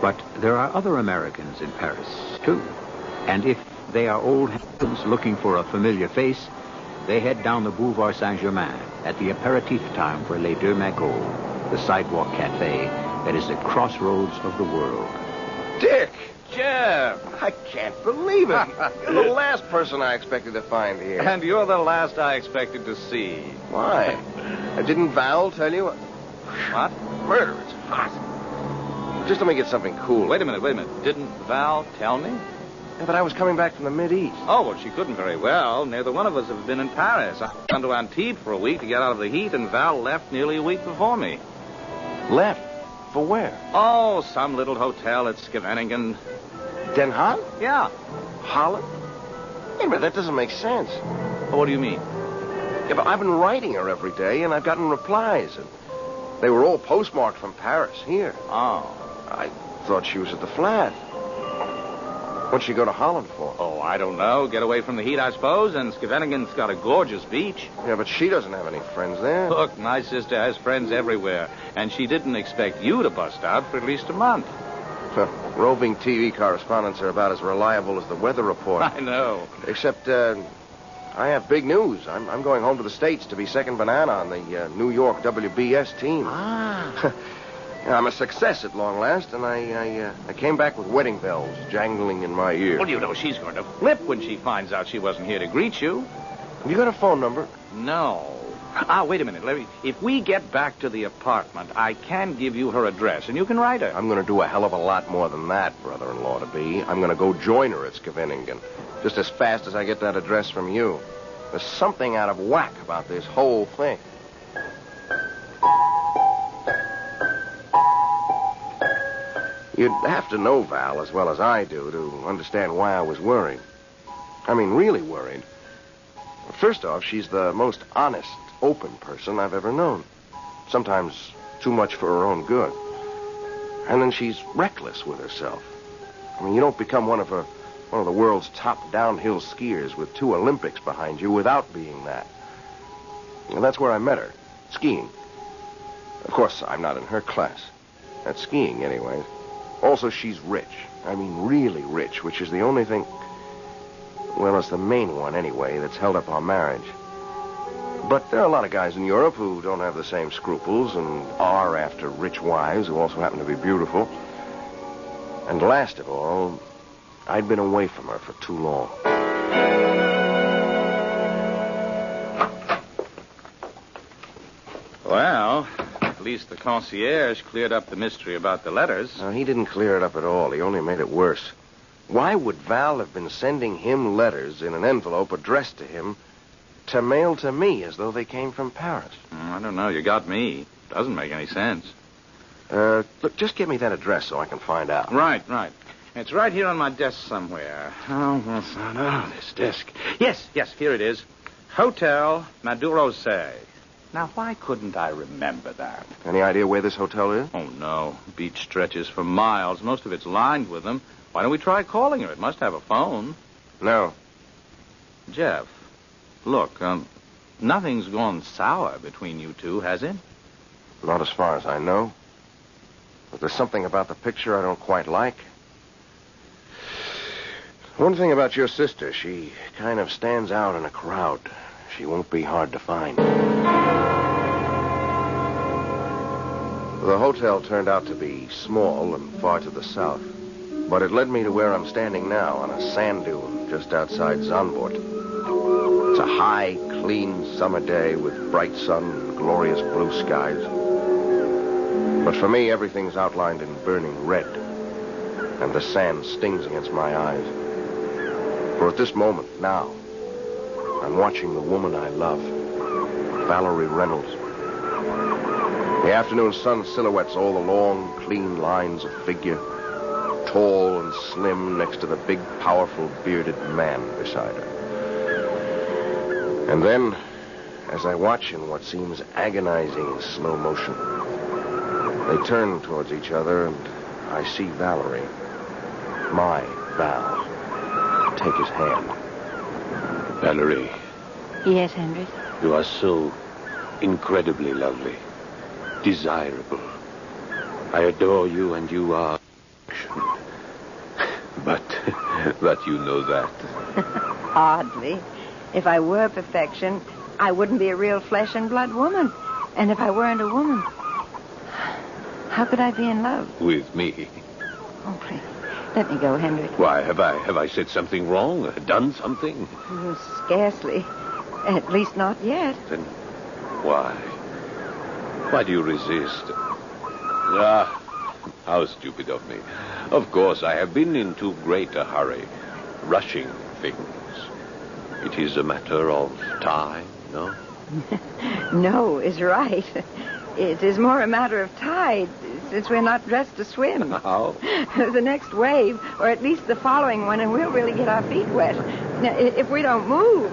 But there are other Americans in Paris, too. And if they are old hands looking for a familiar face, they head down the Boulevard Saint-Germain at the aperitif time for Les Deux Magots, the sidewalk cafe that is the crossroads of the world. Dick! Jeff! I can't believe it. You're the last person I expected to find here. And you're the last I expected to see. Why? Didn't Val tell you? What? Murder, it's hot. Just let me get something cool. Wait a minute. Didn't Val tell me? Yeah, but I was coming back from the Mideast. Oh, well, she couldn't very well. Neither one of us have been in Paris. I went to Antibes for a week to get out of the heat, and Val left nearly a week before me. Left? For where? Oh, some little hotel at Scheveningen. Den Haag? Yeah. Holland? Wait a minute, that doesn't make sense. Oh, what do you mean? Yeah, but I've been writing her every day, and I've gotten replies, and they were all postmarked from Paris, here. Oh. I thought she was at the flat. What'd she go to Holland for? Oh, I don't know. Get away from the heat, I suppose, and Scheveningen's got a gorgeous beach. Yeah, but she doesn't have any friends there. Look, my sister has friends everywhere, and she didn't expect you to bust out for at least a month. Roving TV correspondents are about as reliable as the weather report. I know. Except, I have big news. I'm going home to the States to be second banana on the New York WBS team. Ah. I'm a success at long last, and I came back with wedding bells jangling in my ear. Well, you know she's going to flip when she finds out she wasn't here to greet you. Have you got a phone number? No. Wait a minute, Larry. If we get back to the apartment, I can give you her address, and you can write her. I'm going to do a hell of a lot more than that, brother-in-law-to-be. I'm going to go join her at Scheveningen, just as fast as I get that address from you. There's something out of whack about this whole thing. You'd have to know Val as well as I do to understand why I was worried. I mean, really worried. First off, she's the most honest, open person I've ever known. Sometimes too much for her own good. And then she's reckless with herself. I mean, you don't become one of the world's top downhill skiers with 2 Olympics behind you without being that. And that's where I met her, skiing. Of course, I'm not in her class. At skiing, anyways. Also, she's rich. I mean, really rich, which is the only thing... Well, it's the main one, anyway, that's held up our marriage. But there are a lot of guys in Europe who don't have the same scruples and are after rich wives who also happen to be beautiful. And last of all, I'd been away from her for too long. Well... At least the concierge cleared up the mystery about the letters. No, he didn't clear it up at all. He only made it worse. Why would Val have been sending him letters in an envelope addressed to him to mail to me as though they came from Paris? I don't know. You got me. Doesn't make any sense. Look, just give me that address so I can find out. Right. It's right here on my desk somewhere. Oh, this desk. Yes, here it is. Hotel Madurose. Now, why couldn't I remember that? Any idea where this hotel is? Oh, no. Beach stretches for miles. Most of it's lined with them. Why don't we try calling her? It must have a phone. No. Jeff, look, nothing's gone sour between you two, has it? Not as far as I know. But there's something about the picture I don't quite like. One thing about your sister, she kind of stands out in a crowd. She won't be hard to find. The hotel turned out to be small and far to the south, but it led me to where I'm standing now on a sand dune just outside Zandvoort. It's a high, clean summer day with bright sun and glorious blue skies. But for me, everything's outlined in burning red, and the sand stings against my eyes. For at this moment, now, I'm watching the woman I love, Valerie Reynolds. The afternoon sun silhouettes all the long, clean lines of figure, tall and slim next to the big, powerful, bearded man beside her. And then, as I watch in what seems agonizing slow motion, they turn towards each other, and I see Valerie, my Val, take his hand. Valerie. Yes, Henry? You are so incredibly lovely, desirable. I adore you, and you are... But you know that. Hardly. If I were perfection, I wouldn't be a real flesh and blood woman. And if I weren't a woman, how could I be in love? With me. Oh, please. Let me go, Henry. Why, have I said something wrong? Done something? Scarcely. At least not yet. Then why? Why do you resist? Ah, how stupid of me. Of course, I have been in too great a hurry, rushing things. It is a matter of time, no? No is right. It is more a matter of tide, since we're not dressed to swim. How? The next wave, or at least the following one, and we'll really get our feet wet. Now, if we don't move,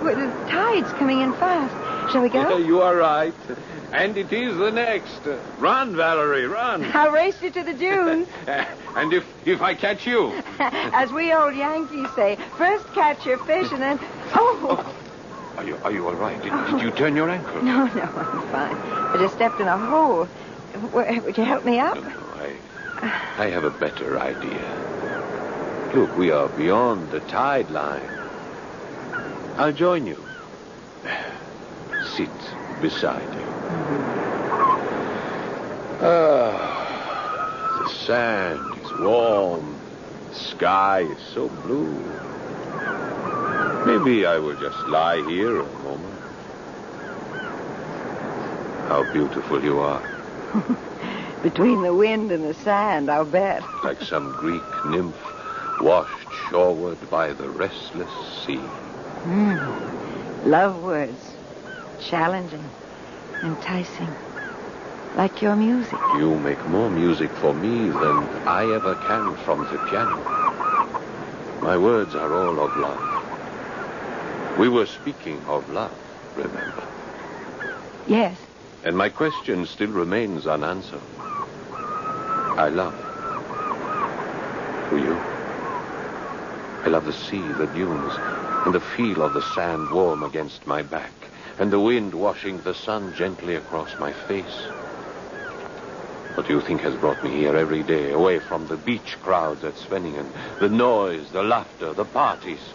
the tide's coming in fast. Shall we go? You are right. And it is the next. Run, Valerie, run. I'll race you to the dunes. And if I catch you? As we old Yankees say, first catch your fish and then... Oh! Are you all right? Did you turn your ankle? No, I'm fine. I just stepped in a hole. Would you help me up? No, I have a better idea. Look, we are beyond the tide line. I'll join you. Sit beside you. The sand is warm. The sky is so blue. Maybe I will just lie here a moment. How beautiful you are. Between the wind and the sand, I'll bet. Like some Greek nymph washed shoreward by the restless sea. Love words. Challenging. Enticing. Like your music. You make more music for me than I ever can from the piano. My words are all of love. We were speaking of love, remember? Yes. And my question still remains unanswered. I love. Do you? I love the sea, the dunes, and the feel of the sand warm against my back, and the wind washing the sun gently across my face. What do you think has brought me here every day, away from the beach crowds at Svenningen, the noise, the laughter, the parties?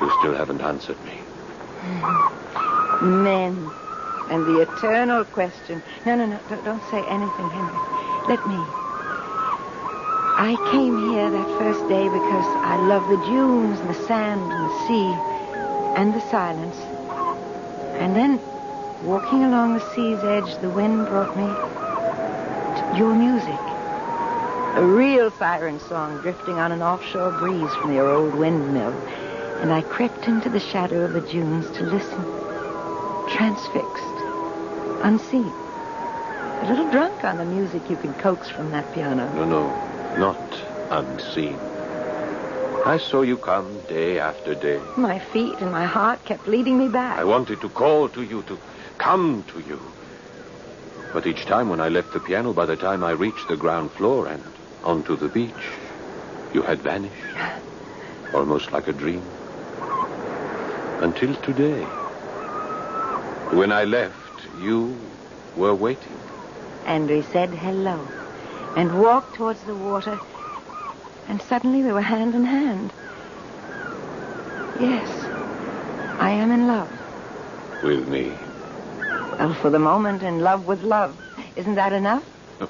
You still haven't answered me. Men. And the eternal question. No. Don't say anything, Henry. Let me. I came here that first day because I love the dunes and the sand and the sea and the silence. And then, walking along the sea's edge, the wind brought me to your music. A real siren song drifting on an offshore breeze from your old windmill. And I crept into the shadow of the dunes to listen, transfixed, unseen. A little drunk on the music you can coax from that piano. No, not unseen. I saw you come day after day. My feet and my heart kept leading me back. I wanted to call to you, to come to you. But each time when I left the piano, by the time I reached the ground floor and onto the beach, you had vanished. Almost like a dream. Until today. When I left, you were waiting. And we said hello and walked towards the water, and suddenly we were hand in hand. Yes, I am in love. With me? Well, for the moment, in love with love. Isn't that enough?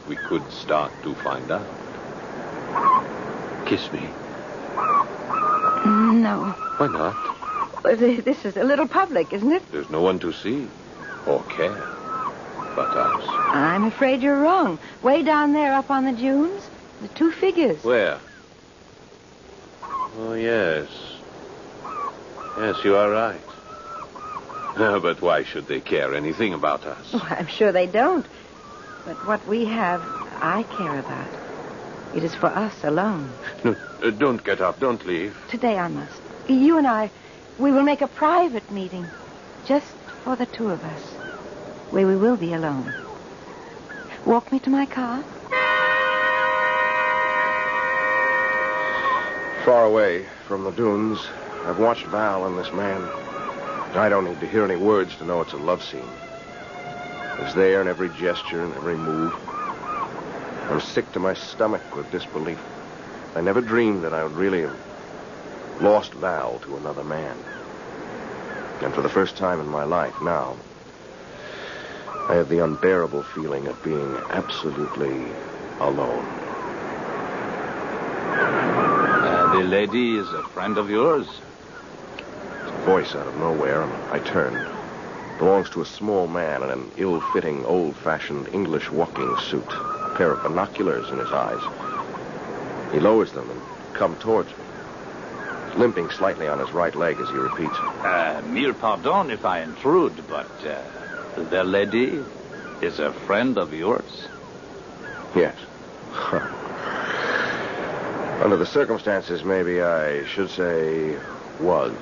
We could start to find out. Kiss me. No. Why not? This is a little public, isn't it? There's no one to see or care but us. I'm afraid you're wrong. Way down there up on the dunes, the two figures. Where? Oh, yes. Yes, you are right. But why should they care anything about us? Oh, I'm sure they don't. But what we have, I care about. It is for us alone. No, don't get up. Don't leave. Today I must. You and I, we will make a private meeting. Just for the two of us. Where we will be alone. Walk me to my car. Far away from the dunes, I've watched Val and this man. I don't need to hear any words to know it's a love scene. It's there in every gesture and every move. I'm sick to my stomach with disbelief. I never dreamed that I would really have lost Val to another man. And for the first time in my life now, I have the unbearable feeling of being absolutely alone. The lady is a friend of yours? It's a voice out of nowhere, and I turn. It belongs to a small man in an ill-fitting, old-fashioned English walking suit. A pair of binoculars in his eyes. He lowers them and comes towards me. Limping slightly on his right leg as he repeats. Mille pardon if I intrude, but the lady is a friend of yours? Yes. Under the circumstances, maybe I should say was.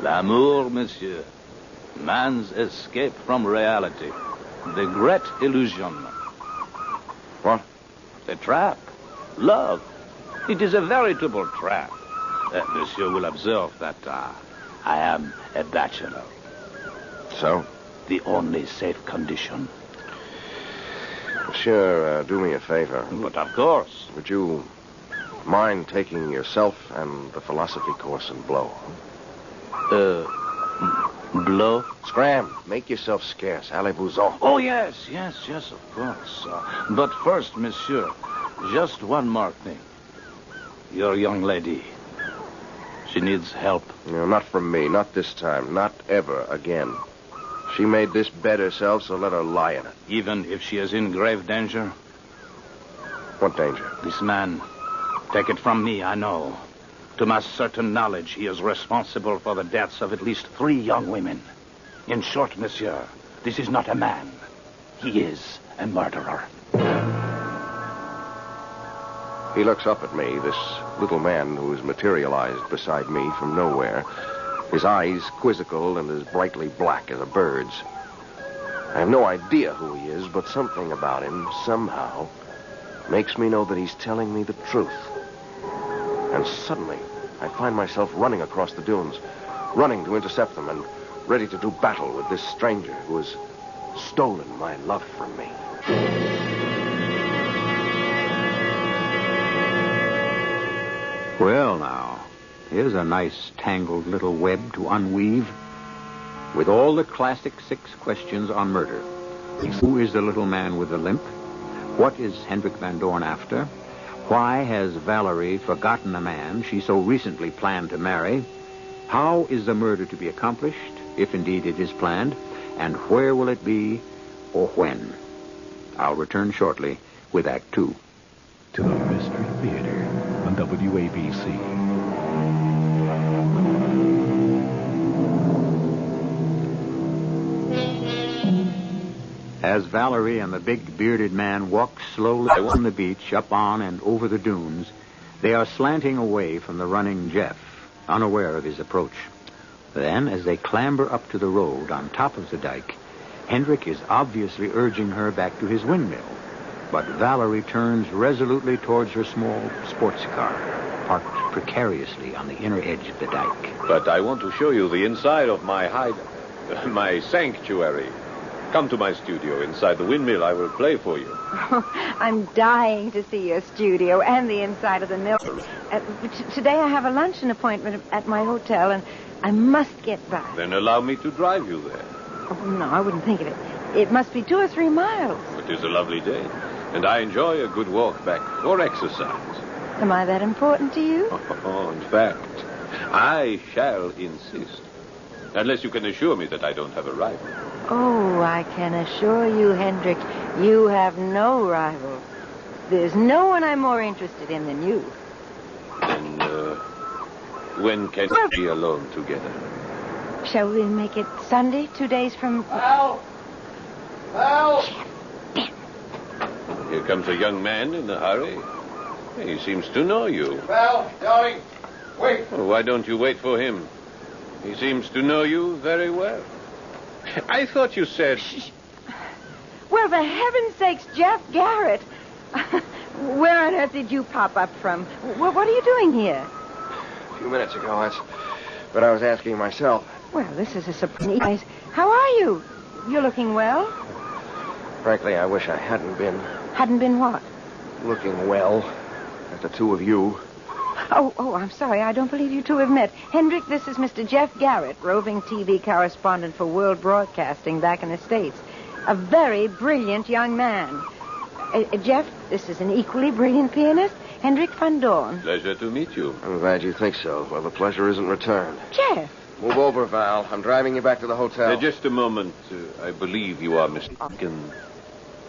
L'amour, monsieur. Man's escape from reality. The great illusion. What? The trap. Love. It is a veritable trap. Monsieur will observe that I am a bachelor. So? The only safe condition. Monsieur, do me a favor. But of course. Would you mind taking yourself and the philosophy course in Blow? Blow? Scram. Make yourself scarce. Allez-vous-en. Oh, yes, of course. But first, monsieur, just one more thing. Your young lady. She needs help. No, not from me. Not this time. Not ever again. She made this bed herself, so let her lie in it. Even if she is in grave danger? What danger? This man. Take it from me, I know. To my certain knowledge, he is responsible for the deaths of at least 3 young women. In short, monsieur, this is not a man. He is a murderer. He looks up at me, this little man who is materialized beside me from nowhere, his eyes quizzical and as brightly black as a bird's. I have no idea who he is, but something about him, somehow, makes me know that he's telling me the truth. And suddenly, I find myself running across the dunes, running to intercept them and ready to do battle with this stranger who has stolen my love from me. Well, now, here's a nice tangled little web to unweave with all the classic 6 questions on murder. Who is the little man with the limp? What is Hendrik Van Dorn after? Why has Valerie forgotten a man she so recently planned to marry? How is the murder to be accomplished, if indeed it is planned? And where will it be, or when? I'll return shortly with Act 2. To the Mystery Theater on WABC. As Valerie and the big bearded man walk slowly on the beach, up on and over the dunes, they are slanting away from the running Jeff, unaware of his approach. Then, as they clamber up to the road on top of the dike, Hendrik is obviously urging her back to his windmill. But Valerie turns resolutely towards her small sports car, parked precariously on the inner edge of the dike. But I want to show you the inside of my my sanctuary. Come to my studio inside the windmill. I will play for you. Oh, I'm dying to see your studio and the inside of the mill. Today I have a luncheon appointment at my hotel, and I must get back. Then allow me to drive you there. Oh, no, I wouldn't think of it. It must be 2 or 3 miles. It is a lovely day, and I enjoy a good walk back for exercise. Am I that important to you? Oh, in fact, I shall insist. Unless you can assure me that I don't have a rival. Oh, I can assure you, Hendrik, you have no rival. There's no one I'm more interested in than you. Then, when can we be alone together? Shall we make it Sunday, 2 days from... Val! Val! Here comes a young man in a hurry. He seems to know you. Val, darling, wait. Well, why don't you wait for him? He seems to know you very well. I thought you said... Well, for heaven's sakes, Jeff Garrett. Where on earth did you pop up from? What are you doing here? A few minutes ago, that's what I was asking myself. Well, this is a surprise. How are you? You're looking well. Frankly, I wish I hadn't been. Hadn't been what? Looking well at the two of you. Oh, I'm sorry. I don't believe you two have met. Hendrik, this is Mr. Jeff Garrett, roving TV correspondent for World Broadcasting back in the States. A very brilliant young man. Jeff, this is an equally brilliant pianist, Hendrik van Doorn. Pleasure to meet you. I'm glad you think so. Well, the pleasure isn't returned. Jeff! Move over, Val. I'm driving you back to the hotel. Just a moment. I believe you are mistaken.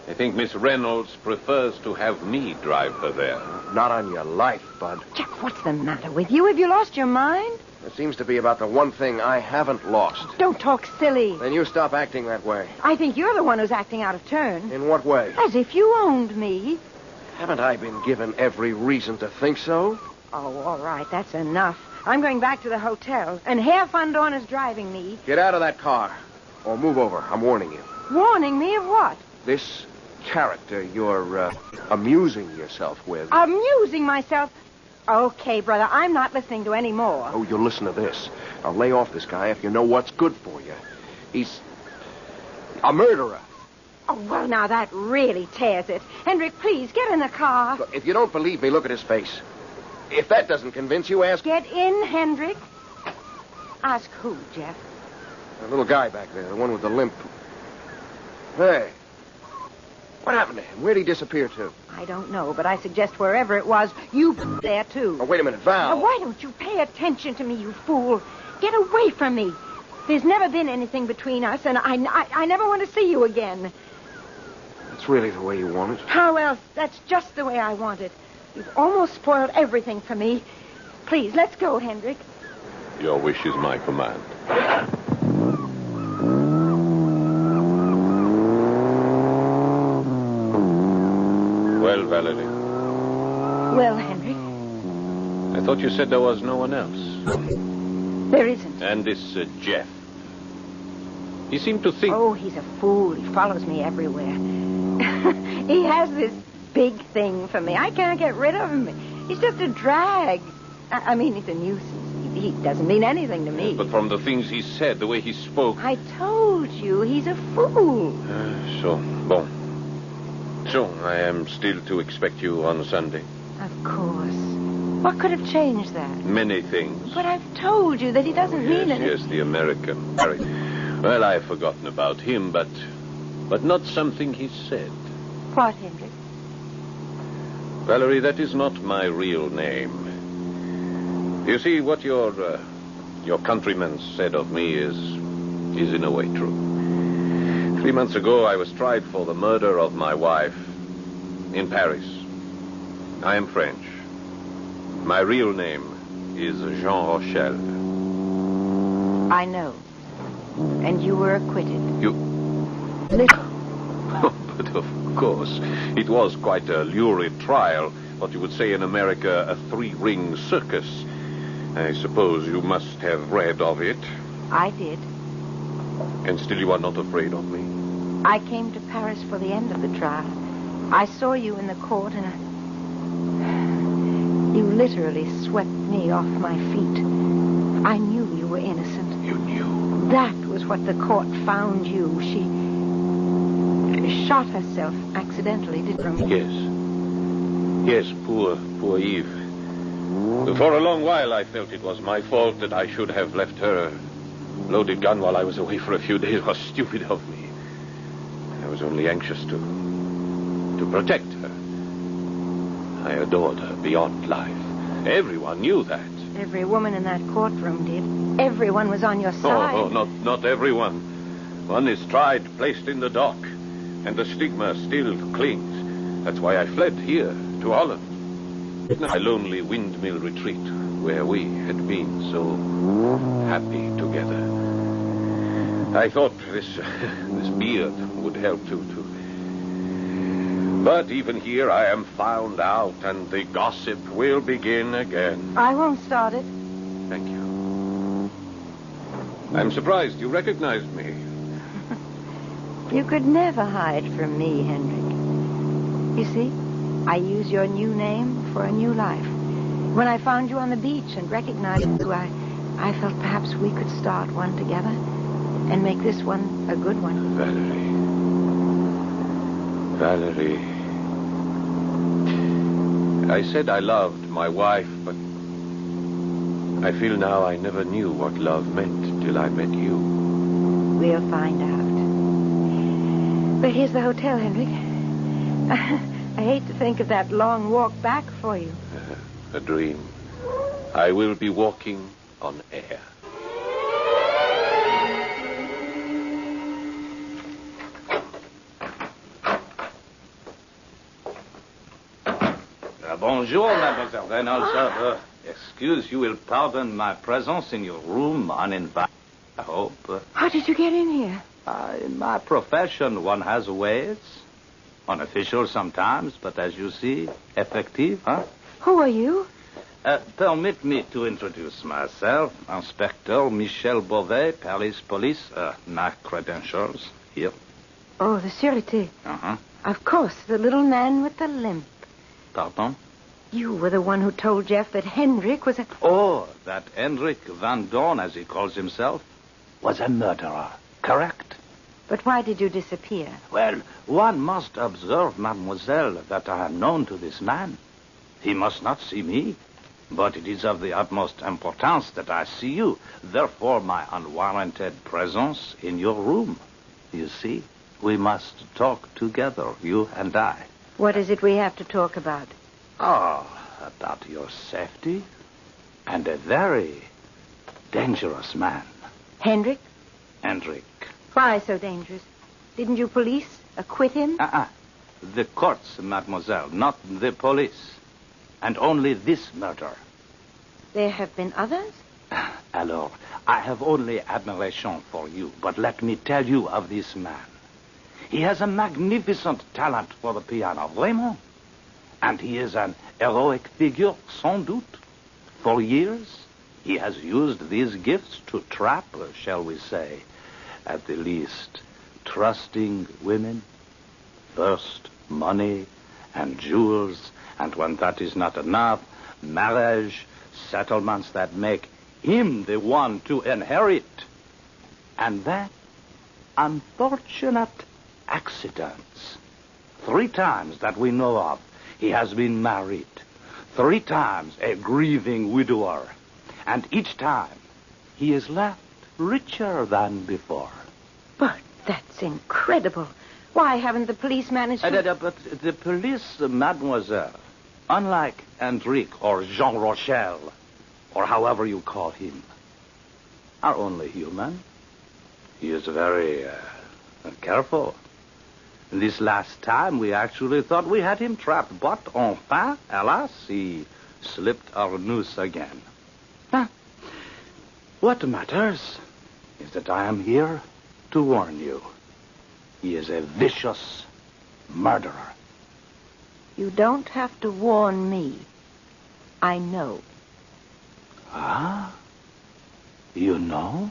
I think Miss Reynolds prefers to have me drive her there. Not on your life, Bud. Jeff, what's the matter with you? Have you lost your mind? It seems to be about the one thing I haven't lost. Don't talk silly. Then you stop acting that way. I think you're the one who's acting out of turn. In what way? As if you owned me. Haven't I been given every reason to think so? Oh, all right. That's enough. I'm going back to the hotel, and Herr van Doorn is driving me. Get out of that car. Or move over. I'm warning you. Warning me of what? This character you're amusing yourself with. Amusing myself? Okay, brother, I'm not listening to any more. Oh, you'll listen to this. I'll lay off this guy if you know what's good for you. He's a murderer. Oh, well, now that really tears it. Hendrik, please, get in the car. Look, if you don't believe me, look at his face. If that doesn't convince you, ask... Get in, Hendrik. Ask who, Jeff? The little guy back there, the one with the limp. Hey. What happened to him? Where'd he disappear to? I don't know, but I suggest wherever it was, you there, too. Oh, wait a minute, Val. Now, why don't you pay attention to me, you fool? Get away from me. There's never been anything between us, and I never want to see you again. That's really the way you want it? How else? That's just the way I want it. You've almost spoiled everything for me. Please, let's go, Hendrik. Your wish is my command. Well, Valerie. Well, Hendrik. I thought you said there was no one else. There isn't. And this Jeff. He seemed to think... Oh, he's a fool. He follows me everywhere. He has this big thing for me. I can't get rid of him. He's just a drag. I mean, he's a nuisance. He doesn't mean anything to me. But from the things he said, the way he spoke... I told you, he's a fool. Bon. So, I am still to expect you on Sunday? Of course. What could have changed that? Many things. But I've told you that he doesn't mean anything. Yes, the American. Well, I've forgotten about him, but not something he said. What, Hendrik? Valerie, that is not my real name. You see, what your countrymen said of me is in a way true. 3 months ago, I was tried for the murder of my wife in Paris. I am French. My real name is Jean Rochelle. I know. And you were acquitted. You... But of course, it was quite a lurid trial. What you would say in America, a three-ring circus. I suppose you must have read of it. I did. And still you are not afraid of me? I came to Paris for the end of the trial. I saw you in the court, and you literally swept me off my feet. I knew you were innocent. You knew? That was what the court found you. She shot herself accidentally, didn't she? Yes, poor Eve. For a long while, I felt it was my fault that I should have left her loaded gun while I was away for a few days. It was stupid of me. I was only anxious to protect her. I adored her beyond life. Everyone knew that. Every woman in that courtroom did. Everyone was on your side. Oh, not everyone. One is tried, placed in the dock, and the stigma still clings. That's why I fled here to Holland. A lonely windmill retreat where we had been so happy together. I thought this beard would help to But even here I am found out, and the gossip will begin again. I won't start it. Thank you. I'm surprised you recognized me. You could never hide from me, Henrik. You see, I use your new name for a new life. When I found you on the beach and recognized you, I felt perhaps we could start one together and make this one a good one. Valerie. I said I loved my wife, but I feel now I never knew what love meant till I met you. We'll find out. But here's the hotel, Henrik. I hate to think of that long walk back for you. A dream. I will be walking on air. Bonjour, mademoiselle. Then also, excuse, you will pardon my presence in your room uninvited, I hope. How did you get in here? In my profession, one has ways. Unofficial sometimes, but as you see, effective, huh? Who are you? Permit me to introduce myself. Inspector Michel Beauvais, Paris Police. My credentials, here. Oh, the Sûreté. Uh-huh. Of course, the little man with the limp. Pardon? You were the one who told Jeff that Henrik was a... Oh, that Henrik Van Dorn, as he calls himself, was a murderer, correct? But why did you disappear? Well, one must observe, mademoiselle, that I am known to this man. He must not see me, but it is of the utmost importance that I see you. Therefore, my unwarranted presence in your room. You see, we must talk together, you and I. What is it we have to talk about? Oh, about your safety and a very dangerous man. Henrik? Henrik. Why so dangerous? Didn't you police acquit him? The courts, mademoiselle, not the police. And only this murder. There have been others? Alors, I have only admiration for you, but let me tell you of this man. He has a magnificent talent for the piano, vraiment. And he is an heroic figure, sans doute. For years, he has used these gifts to trap, shall we say, at the least, trusting women. First, money and jewels, and when that is not enough, marriage, settlements that make him the one to inherit. And then, unfortunate accidents. 3 times that we know of, he has been married. 3 times a grieving widower. And each time, he is left richer than before. But that's incredible. Why haven't the police managed to... But the police, mademoiselle, unlike Henrik or Jean Rochelle, or however you call him, are only human. He is very careful. This last time, we actually thought we had him trapped, but enfin, alas, he slipped our noose again. What matters is that I am here to warn you. He is a vicious murderer. You don't have to warn me. I know. Ah? You know?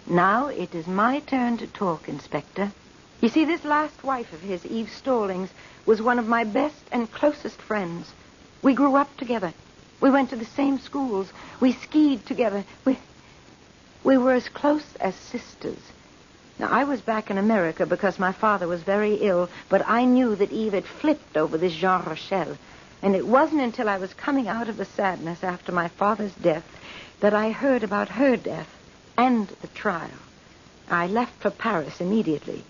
Now it is my turn to talk, Inspector. You see, this last wife of his, Eve Stallings, was one of my best and closest friends. We grew up together. We went to the same schools. We skied together. We were as close as sisters. Now, I was back in America because my father was very ill, but I knew that Eve had flipped over this Jean Rochelle. And it wasn't until I was coming out of the sadness after my father's death that I heard about her death and the trial. I left for Paris immediately.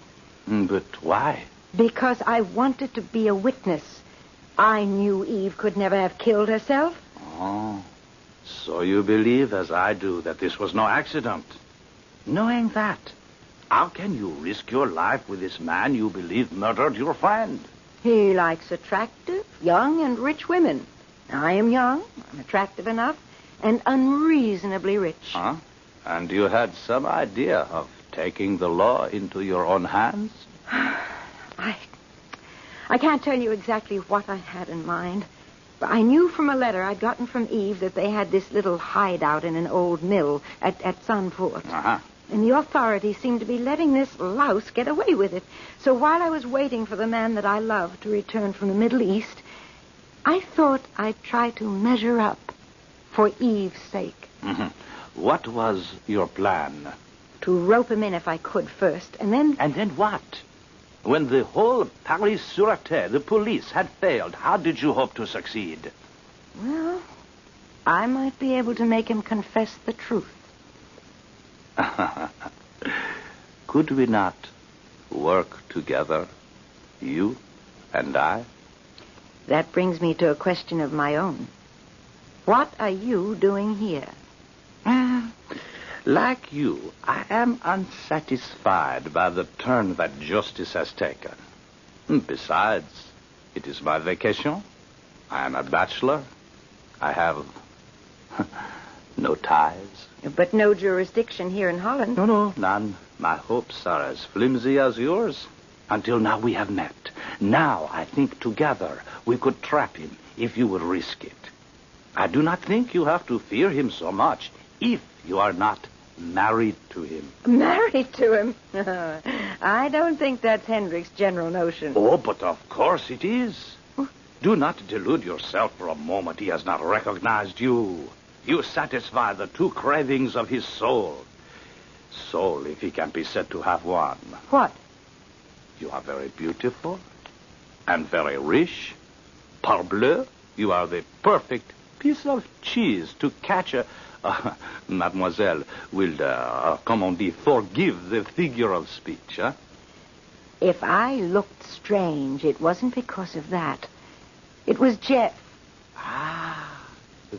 But why? Because I wanted to be a witness. I knew Eve could never have killed herself. Oh, so you believe, as I do, that this was no accident. Knowing that, how can you risk your life with this man you believe murdered your friend? He likes attractive, young, and rich women. I am young, I'm attractive enough, and unreasonably rich. Huh? And you had some idea of taking the law into your own hands? I can't tell you exactly what I had in mind. But I knew from a letter I'd gotten from Eve that they had this little hideout in an old mill at Sanford. Uh-huh. And the authorities seemed to be letting this louse get away with it. So while I was waiting for the man that I loved to return from the Middle East, I thought I'd try to measure up for Eve's sake. Mm-hmm. What was your plan? To rope him in if I could first, and then... And then what? When the whole Paris Sûreté, the police, had failed, how did you hope to succeed? Well, I might be able to make him confess the truth. Could we not work together, you and I? That brings me to a question of my own. What are you doing here? Like you, I am unsatisfied by the turn that justice has taken. Besides, it is my vacation. I am a bachelor. I have no ties. But no jurisdiction here in Holland. No, none. My hopes are as flimsy as yours. Until now we have met. Now I think together we could trap him if you would risk it. I do not think you have to fear him so much if you are not married to him. Married to him? I don't think that's Hendrik's general notion. Oh, but of course it is. Do not delude yourself for a moment. He has not recognized you. You satisfy the two cravings of his soul. Soul, if he can be said to have one. What? You are very beautiful and very rich. Parbleu, you are the perfect piece of cheese to catch a... Mademoiselle will, comme on dit, forgive the figure of speech, huh? If I looked strange, it wasn't because of that. It was Jeff.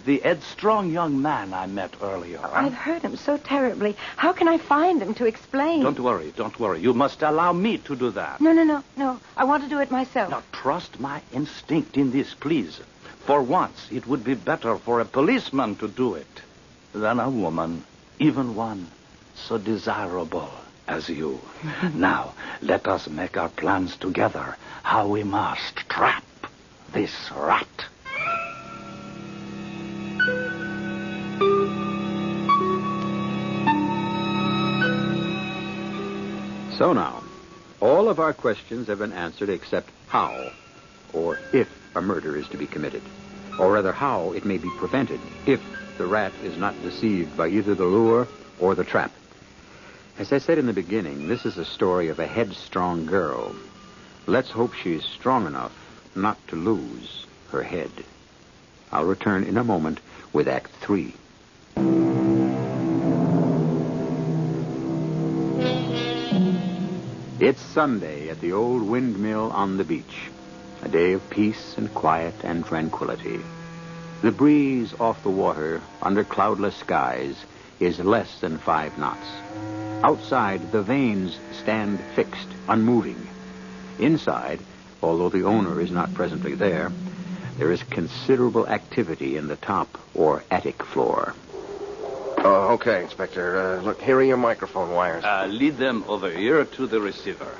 The headstrong young man I met earlier. Huh? I've hurt him so terribly. How can I find him to explain? Don't worry. You must allow me to do that. No. I want to do it myself. Now, trust my instinct in this, please. For once, it would be better for a policeman to do it than a woman, even one so desirable as you. Now, let us make our plans together, how we must trap this rat. So now, all of our questions have been answered except how, or if, a murder is to be committed. Or rather, how it may be prevented if the rat is not deceived by either the lure or the trap. As I said in the beginning, this is a story of a headstrong girl. Let's hope she's strong enough not to lose her head. I'll return in a moment with Act 3. It's Sunday at the old windmill on the beach. A day of peace and quiet and tranquility. The breeze off the water under cloudless skies is less than 5 knots. Outside, the vanes stand fixed, unmoving. Inside, although the owner is not presently there is considerable activity in the top or attic floor. Okay, Inspector. Look, here are your microphone wires. Lead them over here to the receiver.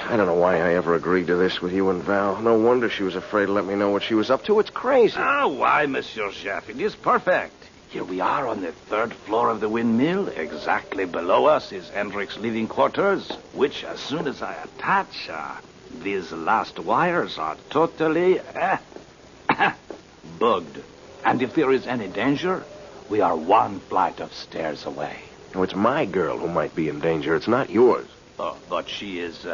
I don't know why I ever agreed to this with you and Val. No wonder she was afraid to let me know what she was up to. It's crazy. Why, Monsieur Chef? It is perfect. Here we are on the 3rd floor of the windmill. Exactly below us is Hendrik's living quarters, which, as soon as I attach, these last wires are totally bugged. And if there is any danger, we are 1 flight of stairs away. Oh, it's my girl who might be in danger. It's not yours. Oh, but she is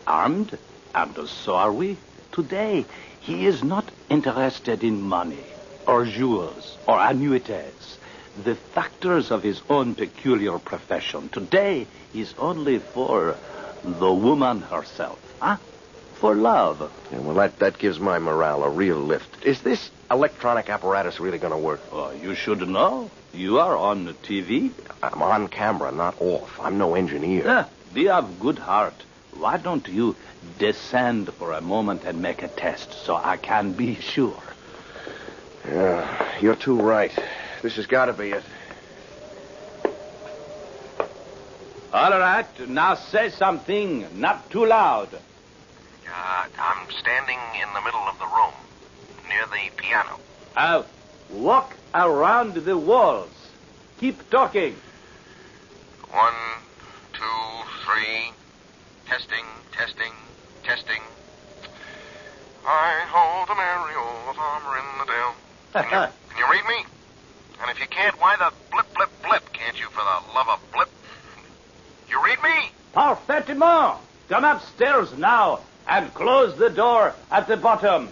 armed, and so are we. Today, he is not interested in money, or jewels, or annuities, the factors of his own peculiar profession. Today, he's only for the woman herself, for love. Yeah, well, that gives my morale a real lift. Is this electronic apparatus really going to work? Oh, you should know. You are on TV. I'm on camera, not off. I'm no engineer. Be of good heart. Why don't you descend for a moment and make a test so I can be sure? Yeah, you're too right. This has got to be it. All right, now say something, not too loud. I'm standing in the middle of the room, near the piano. Walk around the walls. Keep talking. 1, 2, 3. Testing, testing, testing. I hold the Mary of armor in the dale. Can you read me? And if you can't, why the blip, blip, blip? Can't you, for the love of blip? You read me? Parfaitement. Come upstairs now and close the door at the bottom.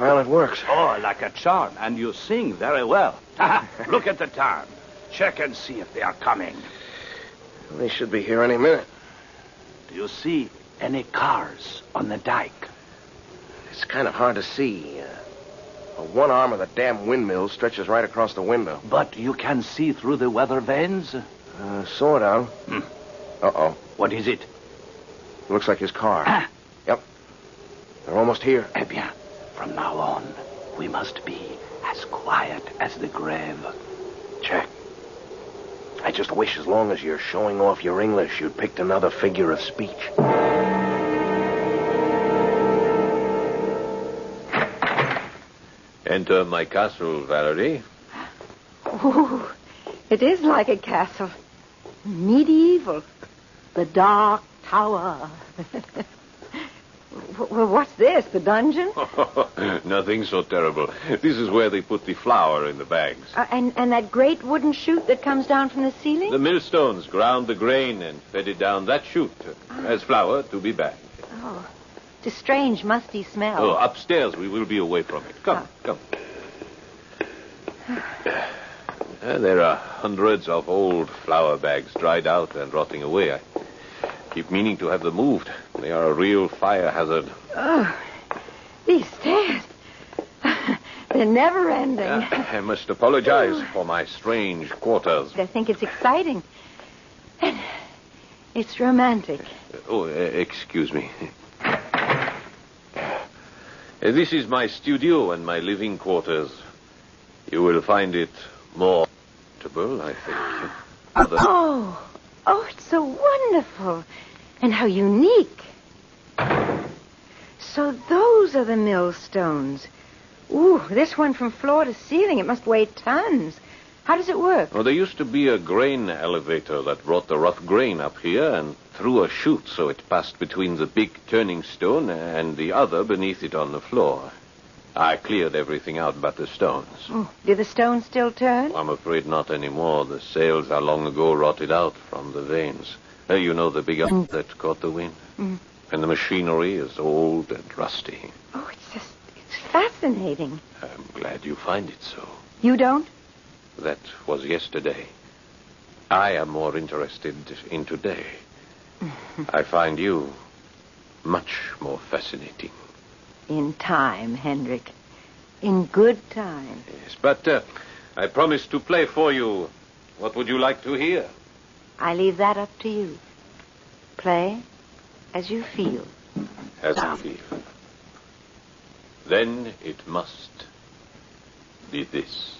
Well, it works. Oh, like a charm. And you sing very well. Look at the time. Check and see if they are coming. They should be here any minute. Do you see any cars on the dike? It's kind of hard to see. One arm of the damn windmill stretches right across the window. But you can see through the weather vanes? Sort of. Uh-oh. What is it? Looks like his car. Yep. They're almost here. Eh bien, from now on, we must be as quiet as the grave. Check. I just wish as long as you're showing off your English, you'd picked another figure of speech. Enter my castle, Valerie. Ooh, it is like a castle. Medieval. The Dark Tower. Well, what's this, the dungeon? Nothing so terrible. This is where they put the flour in the bags. And that great wooden chute that comes down from the ceiling? The millstones ground the grain and fed it down that chute as flour to be bagged. Oh, it's a strange, musty smell. Oh, upstairs we will be away from it. Come. There are hundreds of old flour bags dried out and rotting away. I keep meaning to have them moved. They are a real fire hazard. Oh, these stairs. They're never ending. I must apologize for my strange quarters. I think it's exciting. And it's romantic. Excuse me. This is my studio and my living quarters. You will find it more comfortable, I think. Oh, it's so wonderful. And how unique. So those are the millstones. Ooh, this one from floor to ceiling. It must weigh tons. How does it work? Well, there used to be a grain elevator that brought the rough grain up here and through a chute so it passed between the big turning stone and the other beneath it on the floor. I cleared everything out but the stones. Oh, do the stones still turn? I'm afraid not anymore. The sails are long ago rotted out from the vanes. You know the big iron that caught the wind? Mm. And the machinery is old and rusty. Oh, it's fascinating. I'm glad you find it so. You don't? That was yesterday. I am more interested in today. I find you much more fascinating. In time, Hendrik. In good time. Yes, but I promised to play for you. What would you like to hear? I leave that up to you. Play as you feel. As I feel. Then it must be this.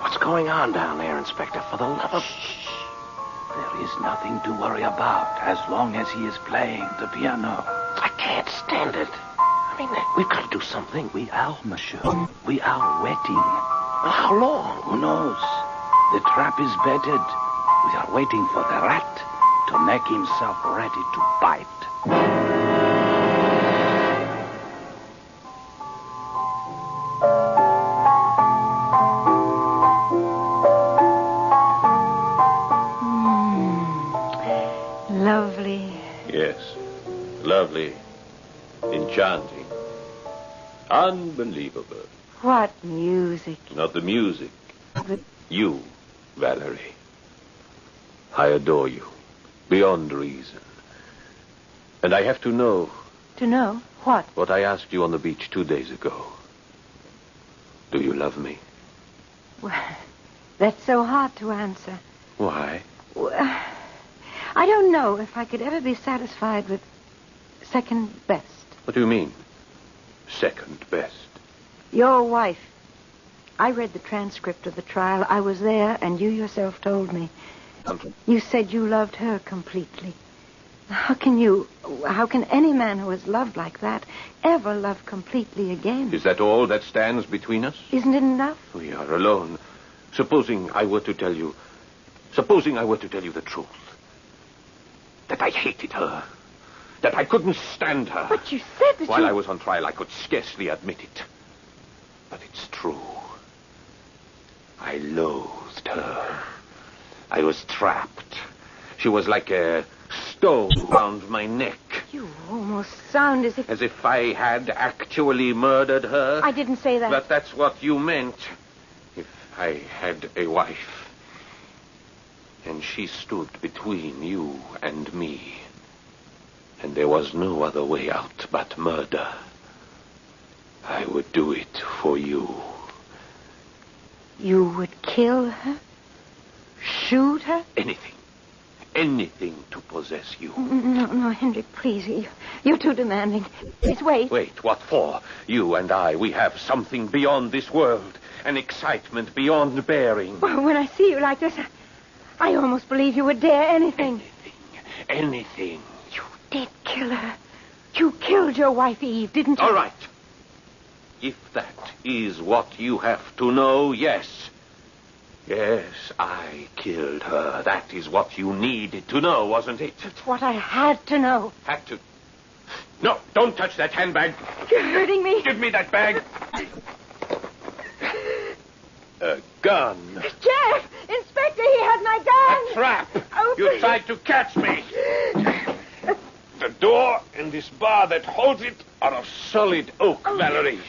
What's going on down there, Inspector? For the love of... There is nothing to worry about as long as he is playing the piano. I can't stand it. I mean, we've got to do something. We are, monsieur. We are waiting. Well, how long? Who knows? The trap is bedded. We are waiting for the rat to make himself ready to bite. Lovely. Yes, lovely, enchanting, unbelievable. What music. Not the music. You, Valerie. I adore you, beyond reason. And I have to know... To know what? What I asked you on the beach 2 days ago. Do you love me? Well, that's so hard to answer. Why? Well, I don't know if I could ever be satisfied with second best. What do you mean, second best? Your wife. I read the transcript of the trial. I was there, and you yourself told me. You said you loved her completely. How can any man who has loved like that ever love completely again? Is that all that stands between us? Isn't it enough? We are alone. Supposing I were to tell you the truth. That I hated her. That I couldn't stand her. But you said that While I was on trial, I could scarcely admit it. But it's true. I loathed her. I was trapped. She was like a stone around my neck. You almost sound as if... As if I had actually murdered her. I didn't say that. But that's what you meant. If I had a wife. And she stood between you and me. And there was no other way out but murder. I would do it for you. You would kill her? Shoot her? Anything. Anything to possess you. No, Henry, please. You're too demanding. Please wait. Wait, what for? You and I, we have something beyond this world. An excitement beyond bearing. Well, when I see you like this, I almost believe you would dare anything. Anything. You did kill her. You killed your wife, Eve, didn't you? All right. If that is what you have to know, yes. Yes, I killed her. That is what you needed to know, wasn't it? It's what I had to know. Had to? No, don't touch that handbag. You're hurting me. Give me that bag. A gun. Jeff! Inspector, he has my gun! A trap! Oh, You please. tried to catch me. The door and this bar that holds it are of solid oak, Valerie.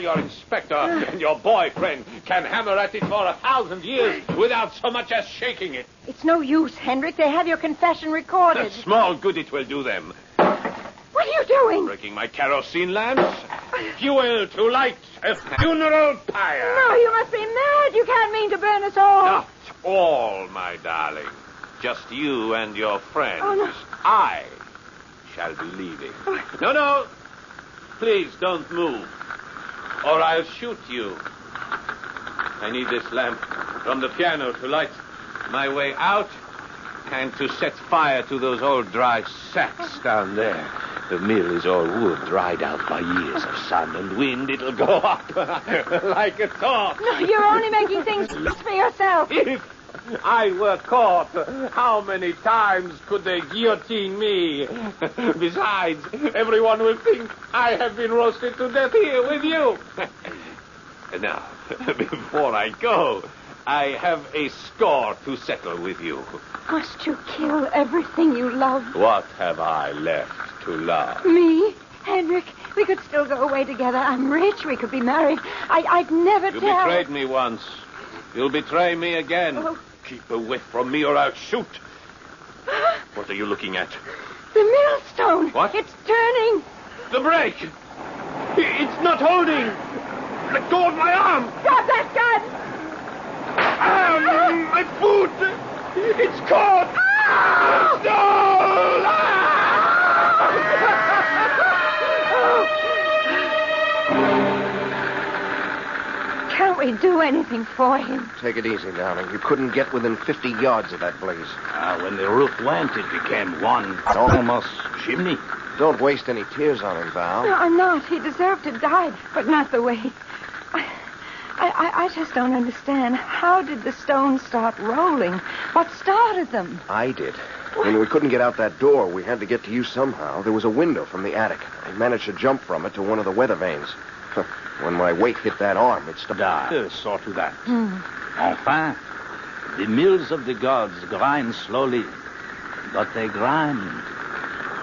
Your inspector and your boyfriend can hammer at it for 1,000 years without so much as shaking it. It's no use, Hendrik. They have your confession recorded. The small good it will do them. What are you doing? Breaking my kerosene lamps. Fuel to light a funeral pyre. No, you must be mad. You can't mean to burn us all. Not all, my darling. Just you and your friends. Oh, no. I shall be leaving. No. Please don't move, or I'll shoot you. I need this lamp from the piano to light my way out and to set fire to those old dry sacks down there. The mill is all wood, dried out by years of sun and wind. It'll go up like a torch. No, you're only making things worse for yourself. If I were caught, how many times could they guillotine me? Besides, everyone will think I have been roasted to death here with you. Now, before I go, I have a score to settle with you. Must you kill everything you love? What have I left to love? Me? Henrik, we could still go away together. I'm rich. We could be married. I'd never You tell. betrayed me once. You'll betray me again. Oh. Keep away from me or I'll shoot. What are you looking at? The millstone. What? It's turning. The brake. It's not holding. Let go of my arm. Drop that gun. My foot. It's caught. No! Can't we do anything for him? Take it easy, darling. You couldn't get within 50 yards of that blaze. When the roof went, it became one almost chimney. Don't waste any tears on him, Val. No, I'm not. He deserved to die, but not the way. I just don't understand. How did the stones start rolling? What started them? I did. When we couldn't get out that door, we had to get to you somehow. There was a window from the attic. I managed to jump from it to one of the weather vanes. When my weight hit that arm, it stopped. Saw to that. Enfin, the mills of the gods grind slowly, but they grind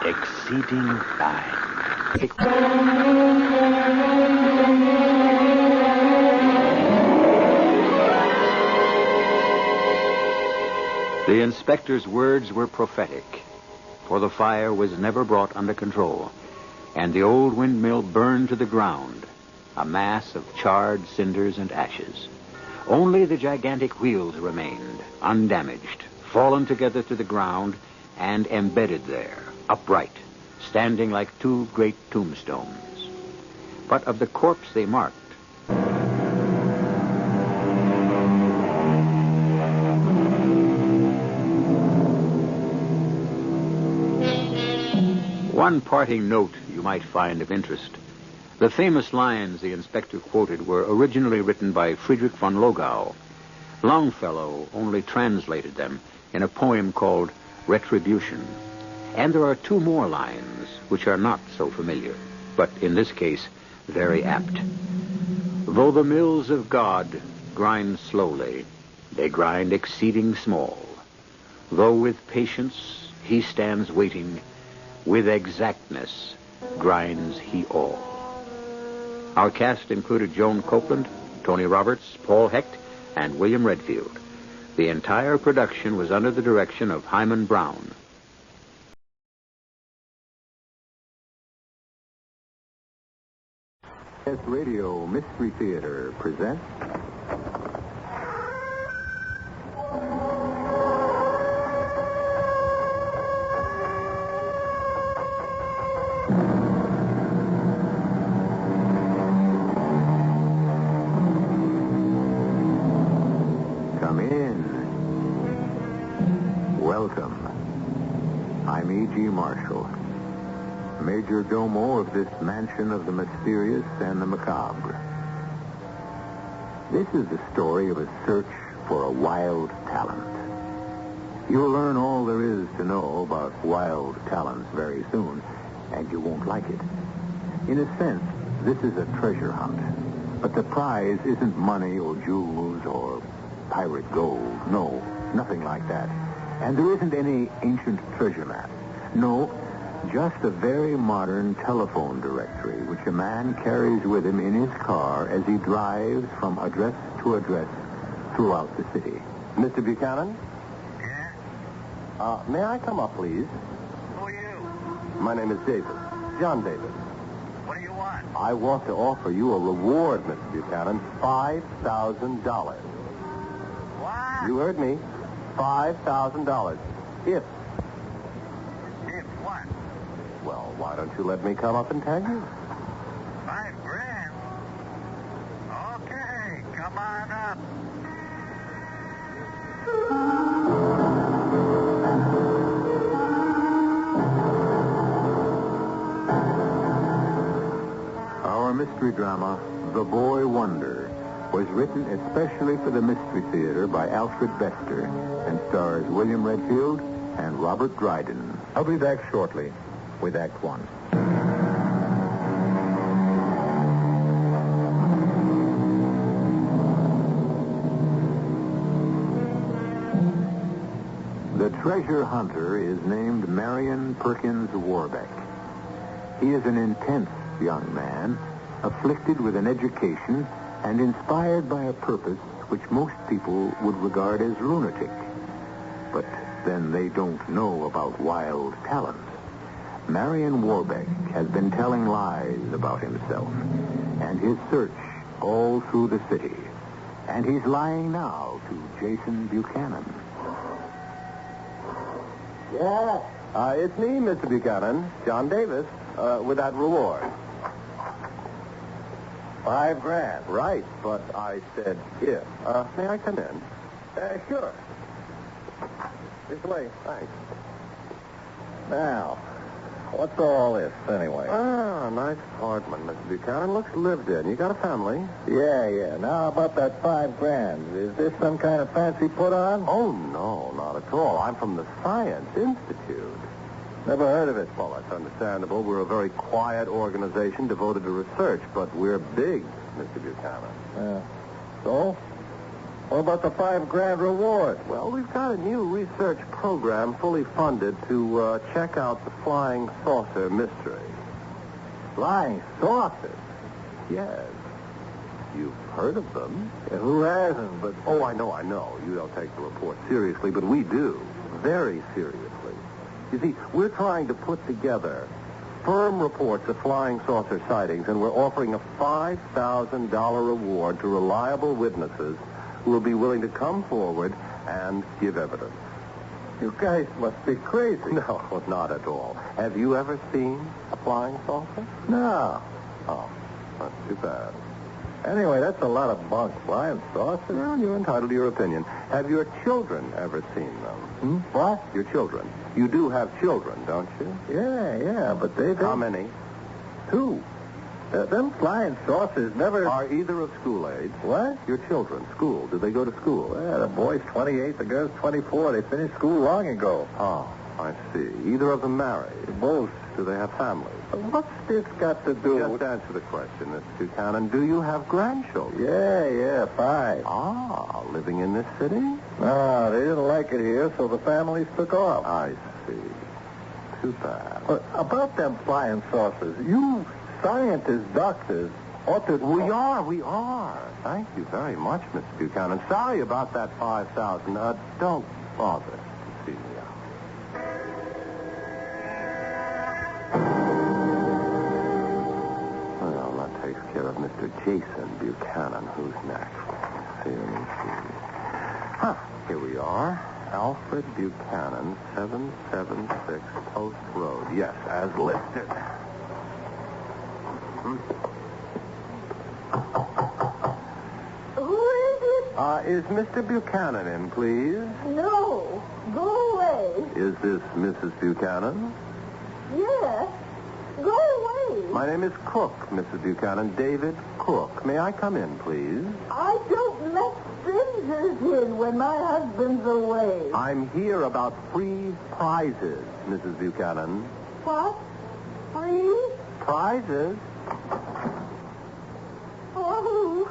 exceeding fine. The inspector's words were prophetic, for the fire was never brought under control, and the old windmill burned to the ground, a mass of charred cinders and ashes. Only the gigantic wheels remained, undamaged, fallen together to the ground, and embedded there, upright, standing like two great tombstones. But of the corpse they marked, one parting note you might find of interest. The famous lines the inspector quoted were originally written by Friedrich von Logau. Longfellow only translated them in a poem called Retribution. And there are two more lines which are not so familiar, but in this case, very apt. Though the mills of God grind slowly, they grind exceeding small. Though with patience he stands waiting, with exactness grinds he all. Our cast included Joan Copeland, Tony Roberts, Paul Hecht, and William Redfield. The entire production was under the direction of Hyman Brown. Radio Mystery Theater presents Come in. Welcome. I'm E.G. Marshall, Major Domo of this mansion of the mysterious and the macabre. This is the story of a search for a wild talent. You'll learn all there is to know about wild talents very soon, and you won't like it. In a sense, this is a treasure hunt. But the prize isn't money or jewels or pirate gold. No, nothing like that. And there isn't any ancient treasure map. No, just a very modern telephone directory which a man carries with him in his car as he drives from address to address throughout the city. Mr. Buchanan? Yeah? May I come up, please? Who are you? My name is Davis. John Davis. What do you want? I want to offer you a reward, Mr. Buchanan. $5,000. What? You heard me. $5,000. If what? Well, why don't you let me come up and tell you? $5,000? Okay, come on up. Our mystery drama, The Boy Wonder, was written especially for the Mystery Theater by Alfred Bester and stars William Redfield and Robert Dryden. I'll be back shortly with Act One. The treasure hunter is named Marion Perkins Warbeck. He is an intense young man, afflicted with an education and inspired by a purpose which most people would regard as lunatic. But then they don't know about wild talents. Marion Warbeck has been telling lies about himself and his search all through the city. And he's lying now to Jason Buchanan. Yeah, it's me, Mr. Buchanan, John Davis, with that reward. $5,000. Right, but I said if. May I come in? Sure. This way, thanks. Now, what's all this, anyway? Nice apartment, Mr. Buchanan. Looks lived in. You got a family? Yeah. Now, about that $5,000. Is this some kind of fancy put-on? Oh, no, not at all. I'm from the Science Institute. Never heard of it. Well, that's understandable. We're a very quiet organization devoted to research, but we're big, Mr. Buchanan. So? What about the $5,000 reward? Well, we've got a new research program fully funded to check out the flying saucer mystery. Flying saucers? Yes. You've heard of them. Yeah, who hasn't, but... Oh, I know. You don't take the report seriously, but we do. Very seriously. You see, we're trying to put together firm reports of flying saucer sightings, and we're offering a $5,000 reward to reliable witnesses who will be willing to come forward and give evidence. You guys must be crazy. No, not at all. Have you ever seen a flying saucer? No. Oh, that's too bad. Anyway, that's a lot of bunk. Flying saucers? Well, you're entitled to your opinion. Have your children ever seen them? What? Your children. You do have children, don't you? Yeah, but they... How many? 2. Them flying saucers never... Are either of school age? What? Your children, school. Do they go to school? Yeah, the boy's 28, the girl's 24. They finished school long ago. Oh, I see. Either of them married? Both. Do they have families? What's this got to do Just with... answer the question, Mr. Buchanan. Do you have grandchildren? Yeah, 5. Ah, living in this city? No, they didn't like it here, so the families took off. I see. Too bad. About them flying saucers, you scientists, doctors, ought to... We are. Thank you very much, Mr. Buchanan. Sorry about that 5,000. Don't bother to see me out. Well, that takes care of Mr. Jason Buchanan. Who's next? Let me see. Here we are. Alfred Buchanan, 776 Post Road. Yes, as listed. Who is it? Is Mr. Buchanan in, please? No. Go away. Is this Mrs. Buchanan? Yes. Go away. My name is Cook, Mrs. Buchanan. David Cook. May I come in, please? I don't let strangers in when my husband's away. I'm here about free prizes, Mrs. Buchanan. What? Free? Prizes? For who?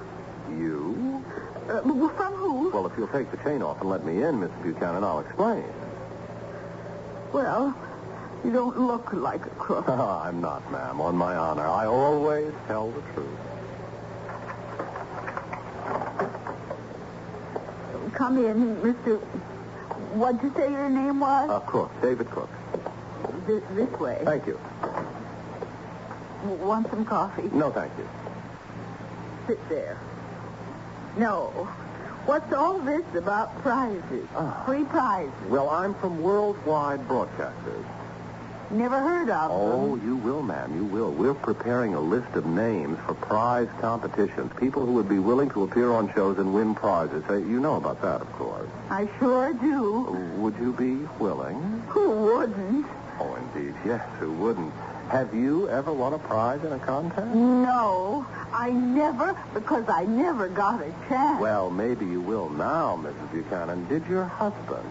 You? From who? Well, if you'll take the chain off and let me in, Mrs. Buchanan, I'll explain. Well, you don't look like a crook. I'm not, ma'am, on my honor. I always tell the truth. Come in, Mr. What'd you say your name was? Cook, David Cook. This way. Thank you. Want some coffee? No, thank you. Sit there. No. What's all this about prizes? Free prizes. Well, I'm from Worldwide Broadcasters. Never heard of them. Oh, you will, ma'am, you will. We're preparing a list of names for prize competitions. People who would be willing to appear on shows and win prizes. You know about that, of course. I sure do. Would you be willing? Who wouldn't? Oh, indeed, yes, who wouldn't? Have you ever won a prize in a contest? No, I never, because I never got a chance. Well, maybe you will now, Mrs. Buchanan. Did your husband...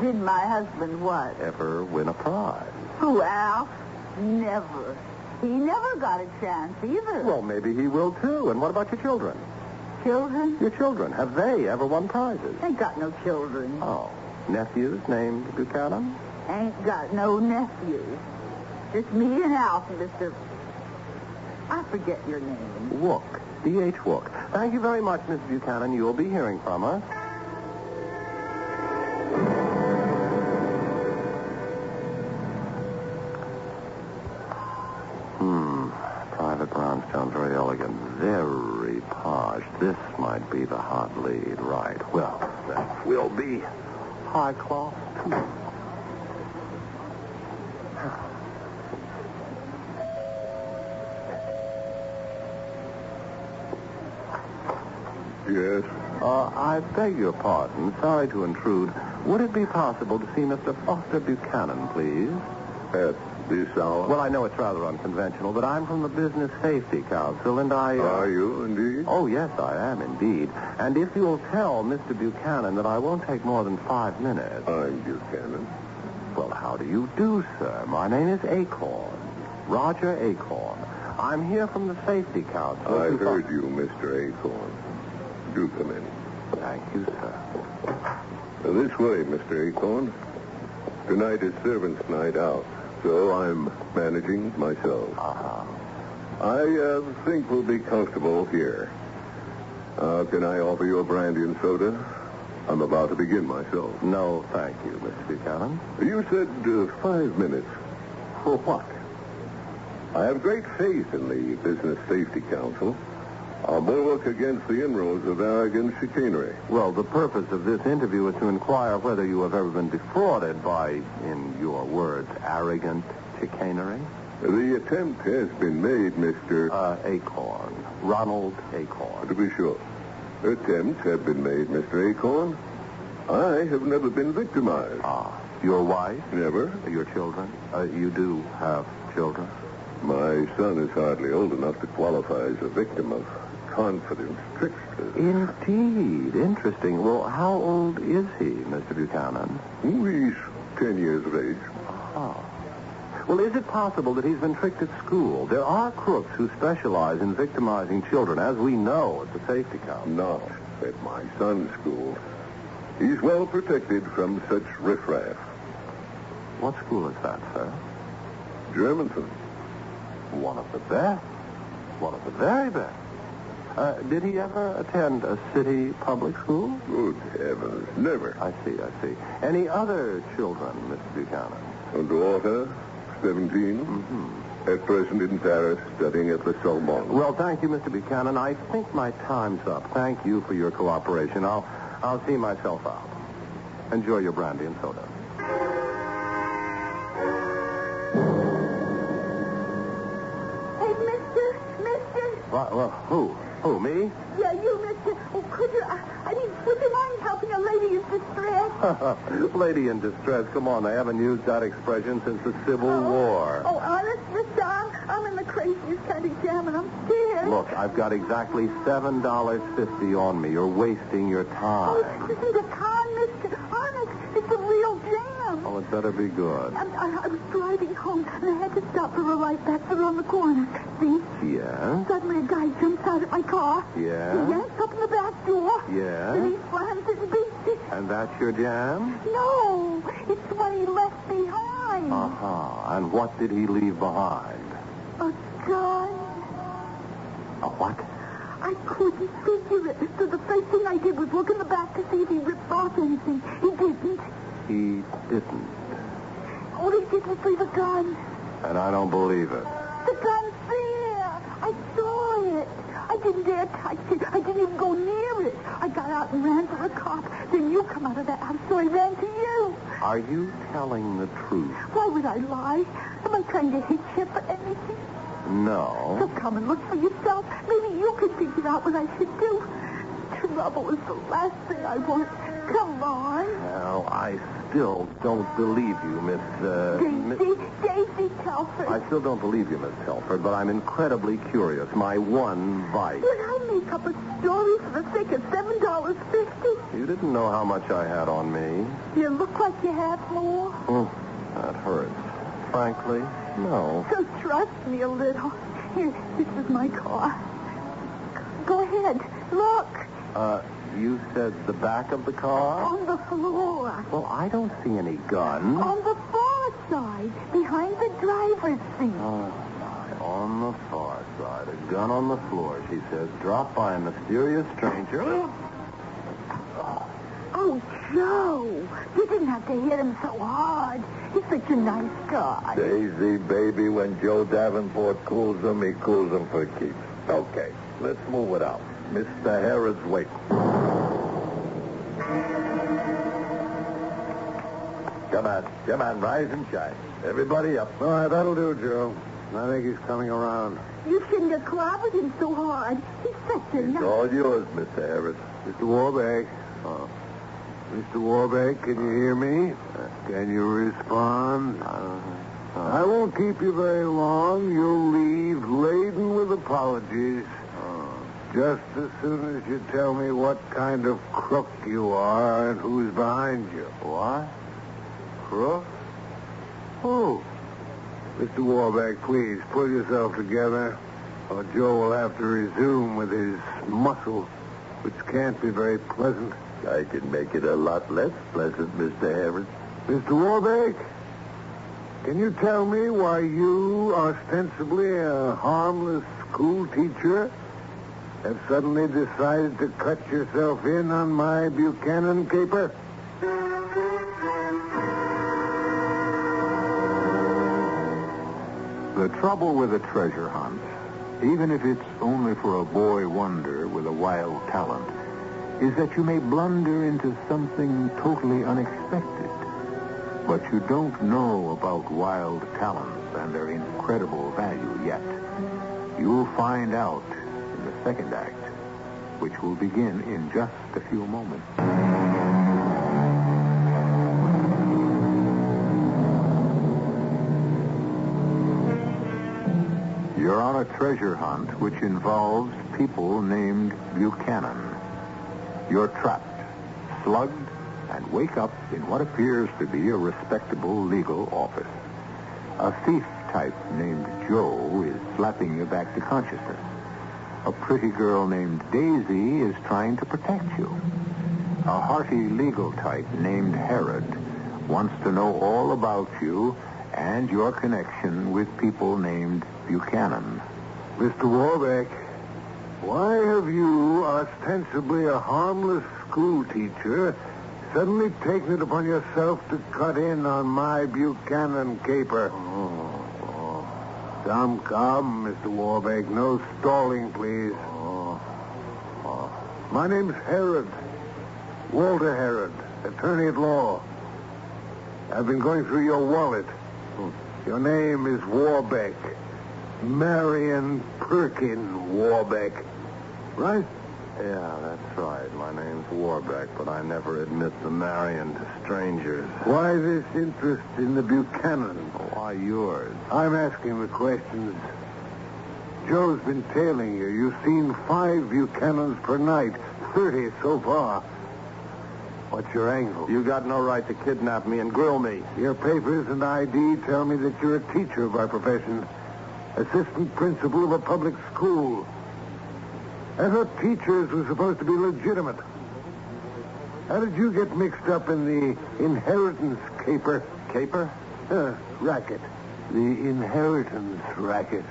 Did my husband what? Ever win a prize? Who, Al? Never. He never got a chance either. Well, maybe he will, too. And what about your children? Children? Your children. Have they ever won prizes? Ain't got no children. Oh. Nephews named Buchanan? Ain't got no nephews. Just me and Alf, Mr. I forget your name. Wook. D.H. Wook. Thank you very much, Mrs. Buchanan. You'll be hearing from us. Private brownstone, very elegant, very posh. This might be the hot lead, right? Well, that will be high class, too. Yes? I beg your pardon. Sorry to intrude. Would it be possible to see Mr. Foster Buchanan, please? At this hour? Well, I know it's rather unconventional, but I'm from the Business Safety Council, and I... Are you, indeed? Oh, yes, I am, indeed. And if you'll tell Mr. Buchanan that I won't take more than 5 minutes... I'm Buchanan. Well, how do you do, sir? My name is Acorn. Roger Acorn. I'm here from the Safety Council. I heard you, Mr. Acorn. Do come in. Thank you, sir. This way, Mr. Acorn. Tonight is servants' night out, so I'm managing myself. I think we'll be comfortable here. Can I offer you a brandy and soda? I'm about to begin myself. No, thank you, Mr. Buchanan. You said 5 minutes. For what? I have great faith in the Business Safety Council. A bulwark against the inroads of arrogant chicanery. Well, the purpose of this interview is to inquire whether you have ever been defrauded by, in your words, arrogant chicanery. The attempt has been made, Mr. Acorn. Ronald Acorn. To be sure. Attempts have been made, Mr. Acorn. I have never been victimized. Your wife? Never. Your children? You do have children? My son is hardly old enough to qualify as a victim of confidence tricksters. Indeed. Interesting. Well, how old is he, Mr. Buchanan? He's 10 years of age. Well, is it possible that he's been tricked at school? There are crooks who specialize in victimizing children, as we know at the safety council. Not at my son's school. He's well protected from such riffraff. What school is that, sir? Germantown. One of the best. One of the very best. Did he ever attend a city public school? Good heavens, never. I see. Any other children, Mr. Buchanan? A daughter, 17. At present in Paris, studying at the Sorbonne. Well, thank you, Mr. Buchanan. I think my time's up. Thank you for your cooperation. I'll see myself out. Enjoy your brandy and soda. Hey, mister. Well, who? Who, me? Yeah, you, mister. Oh, could you, would you mind helping a lady in distress? Lady in distress. Come on, they haven't used that expression since the Civil War. Oh, honest, mister, I'm in the craziest kind of jam, and I'm scared. Look, I've got exactly $7.50 on me. You're wasting your time. Oh, this isn't a con, mister. Honest, it's a real jam. Oh, it better be good. I was driving home, and I had to stop for a light back there on the corner. See? Yeah? Suddenly a guy jumps out at my car. Yeah? He yanks up in the back door. Yeah? And he slams it and beats it. And that's your jam? No, it's what he left behind. And what did he leave behind? A gun. A what? I couldn't figure it. So the first thing I did was look in the back to see if he ripped off anything. He didn't. He didn't. All he did was leave a gun. And I don't believe it. The gun's there. I saw it. I didn't dare touch it. I didn't even go near it. I got out and ran for a cop. Then you come out of that house, so I ran to you. Are you telling the truth? Why would I lie? Am I trying to hitch you for anything? No. So come and look for yourself. Maybe you can figure out what I should do. Trouble is the last thing I want. Come on. Well, I still don't believe you, Miss... Daisy Telford. I still don't believe you, Miss Telford, but I'm incredibly curious. My one vice. Would I make up a story for the sake of $7.50? You didn't know how much I had on me. You look like you have more. That hurts. Frankly, no. So trust me a little. Here, this is my car. Go ahead. Look. You said the back of the car? On the floor. Well, I don't see any gun. On the far side, behind the driver's seat. On the far side. A gun on the floor, she says. Dropped by a mysterious stranger. Oh, Joe. You didn't have to hit him so hard. He's such a nice guy. Daisy, baby, when Joe Davenport cools him, he cools him for keeps. Okay, let's move it out. Mr. Harrod's waiting. Come on, rise and shine. Everybody up. All right, that'll do, Joe. I think he's coming around. You shouldn't have clobbered him so hard. He's such a It's nice... all yours, Mr. Harris. Mr. Warbeck. Mr. Warbeck, can you hear me? Can you respond? I won't keep you very long. You'll leave laden with apologies. Just as soon as you tell me what kind of crook you are and who's behind you. What? Crook? Who? Mr. Warbeck, please, pull yourself together, or Joe will have to resume with his muscle, which can't be very pleasant. I can make it a lot less pleasant, Mr. Harris. Mr. Warbeck, can you tell me why you, ostensibly a harmless school teacher, have suddenly decided to cut yourself in on my Buchanan caper? The trouble with a treasure hunt even if it's only for a boy wonder with a wild talent, is that you may blunder into something totally unexpected. But you don't know about wild talents and their incredible value yet. You'll find out in the second act, which will begin in just a few moments. You're on a treasure hunt which involves people named Buchanan. You're trapped, slugged, and wake up in what appears to be a respectable legal office. A thief type named Joe is slapping you back to consciousness. A pretty girl named Daisy is trying to protect you. A hearty legal type named Herod wants to know all about you and your connection with people named Buchanan. Mr. Warbeck, why have you, ostensibly a harmless school teacher, suddenly taken it upon yourself to cut in on my Buchanan caper? Come, Mr. Warbeck. No stalling, please. My name's Herod. Walter Herod, attorney at law. I've been going through your wallet. Your name is Warbeck. Marion Perkin Warbeck. Right? Yeah, that's right. My name's Warbeck, but I never admit the Marion to strangers. Why this interest in the Buchanan? Why yours? I'm asking the questions. Joe's been tailing you. You've seen 5 Buchanans per night. 30 so far. What's your angle? You got no right to kidnap me and grill me. Your papers and ID tell me that you're a teacher by profession. Assistant principal of a public school. I thought teachers were supposed to be legitimate. How did you get mixed up in the inheritance caper? Caper? Racket. The inheritance racket.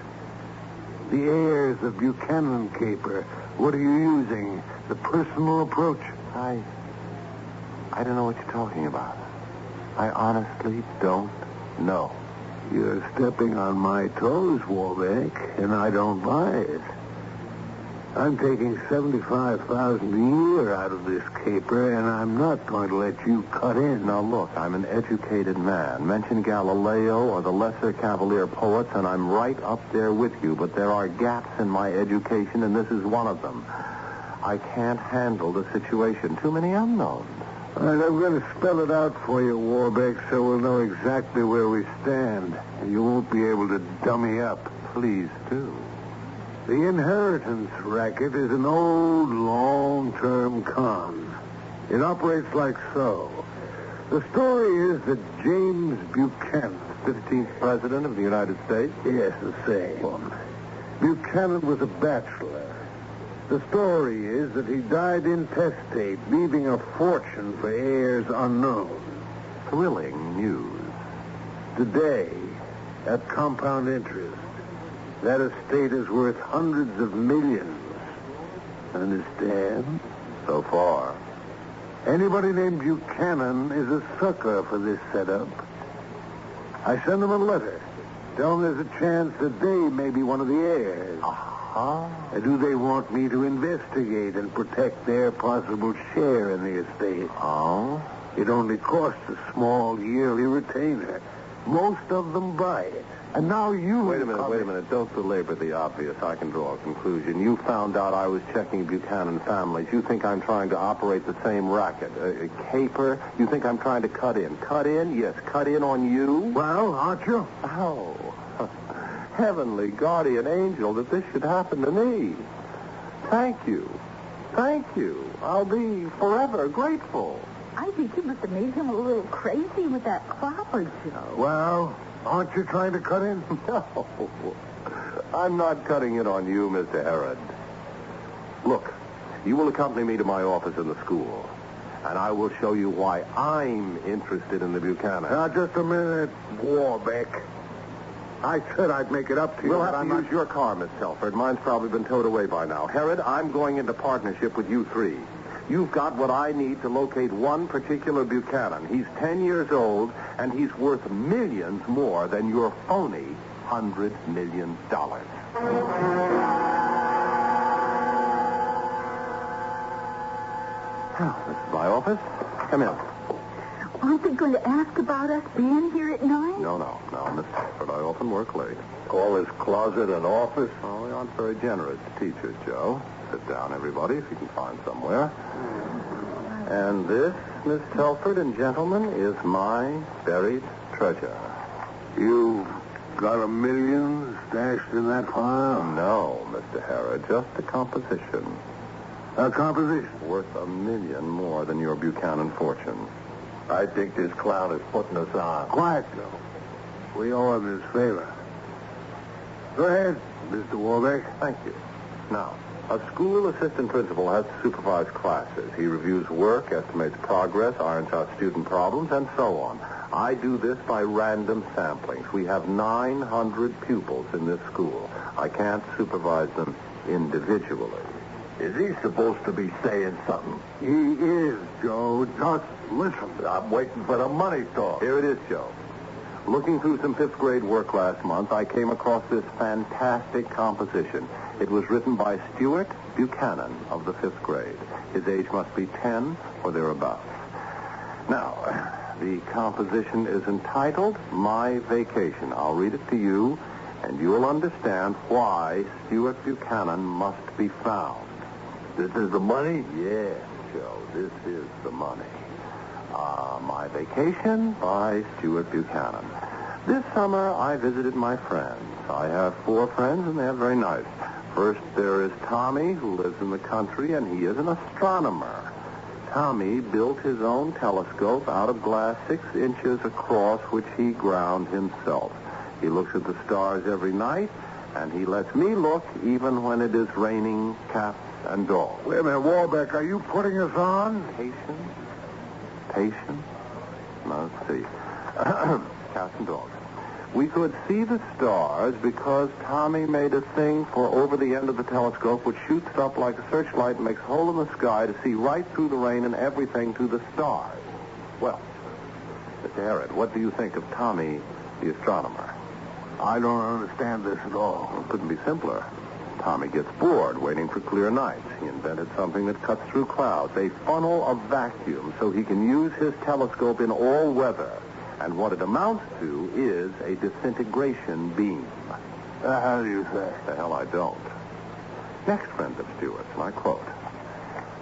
The heirs of Buchanan caper. What are you using? The personal approach? I don't know what you're talking about. I honestly don't know. You're stepping on my toes, Warbeck, and I don't buy it. I'm taking $75,000 a year out of this caper, and I'm not going to let you cut in. Now, look, I'm an educated man. Mention Galileo or the lesser Cavalier poets, and I'm right up there with you. But there are gaps in my education, and this is one of them. I can't handle the situation. Too many unknowns. All right, I'm going to spell it out for you, Warbeck, so we'll know exactly where we stand. And you won't be able to dummy up. Please do. The inheritance racket is an old, long-term con. It operates like so. The story is that James Buchanan, 15th President of the United States? Yes, the same one. Buchanan was a bachelor. The story is that he died intestate, leaving a fortune for heirs unknown. Thrilling news. Today, at compound interest, that estate is worth hundreds of millions. Understand? So far. Anybody named Buchanan is a sucker for this setup. I send them a letter. Tell them there's a chance that they may be one of the heirs. Do they want me to investigate and protect their possible share in the estate? It only costs a small yearly retainer. Most of them buy it. And now you... Wait a minute. Don't belabor the obvious. I can draw a conclusion. You found out I was checking Buchanan families. You think I'm trying to operate the same racket? A caper? You think I'm trying to cut in? Cut in? Yes, cut in on you? Well, aren't you? Oh, heavenly guardian angel, that this should happen to me. Thank you. I'll be forever grateful. I think you must have made him a little crazy with that clapper, Joe. Well, aren't you trying to cut in? No. I'm not cutting in on you, Mr. Herod. Look, you will accompany me to my office in the school, and I will show you why I'm interested in the Buchanan. Now, just a minute, Warbeck. I said I'd make it up to you. We'll have to use your car, Miss Telford. Mine's probably been towed away by now. Herod, I'm going into partnership with you three. You've got what I need to locate one particular Buchanan. He's 10 years old, and he's worth millions more than your phony $100 million. This is my office. Come in. Aren't they going to ask about us being here at 9? No, Miss Telford. I often work late. Call this closet an office? Oh, we aren't very generous teachers, Joe. Sit down, everybody, if you can find somewhere. And this, Miss Telford and gentlemen, is my buried treasure. You got $1 million stashed in that file? No, Mr. Harrod, just a composition. A composition? Worth $1 million more than your Buchanan fortune. I think this clown is putting us on. Quiet, Joe. We owe him his favor. Go ahead, Mr. Warbeck. Thank you. Now, a school assistant principal has to supervise classes. He reviews work, estimates progress, irons out student problems, and so on. I do this by random samplings. We have 900 pupils in this school. I can't supervise them individually. Is he supposed to be saying something? He is, Joe. Just listen. I'm waiting for the money talk. Here it is, Joe. Looking through some fifth grade work last month, I came across this fantastic composition. It was written by Stuart Buchanan of the fifth grade. His age must be 10 or thereabouts. Now, the composition is entitled My Vacation. I'll read it to you, and you'll understand why Stuart Buchanan must be found. This is the money? Yes, Joe, this is the money. My Vacation by Stuart Buchanan. This summer, I visited my friends. I have 4 friends, and they're very nice. First, there is Tommy, who lives in the country, and he is an astronomer. Tommy built his own telescope out of glass 6 inches across, which he ground himself. He looks at the stars every night, and he lets me look even when it is raining cats and dogs. Wait a minute, Warbeck, are you putting us on? Patience? Now, let's see. Cats and dogs. We could see the stars because Tommy made a thing for over the end of the telescope which shoots up like a searchlight and makes a hole in the sky to see right through the rain and everything to the stars. Well, Mr. Harrod, what do you think of Tommy, the astronomer? I don't understand this at all. Well, it couldn't be simpler. Tommy gets bored waiting for clear nights. He invented something that cuts through clouds, a funnel of vacuum, so he can use his telescope in all weather. And what it amounts to is a disintegration beam. How do you say? The hell I don't. Next friend of Stuart's, and I quote,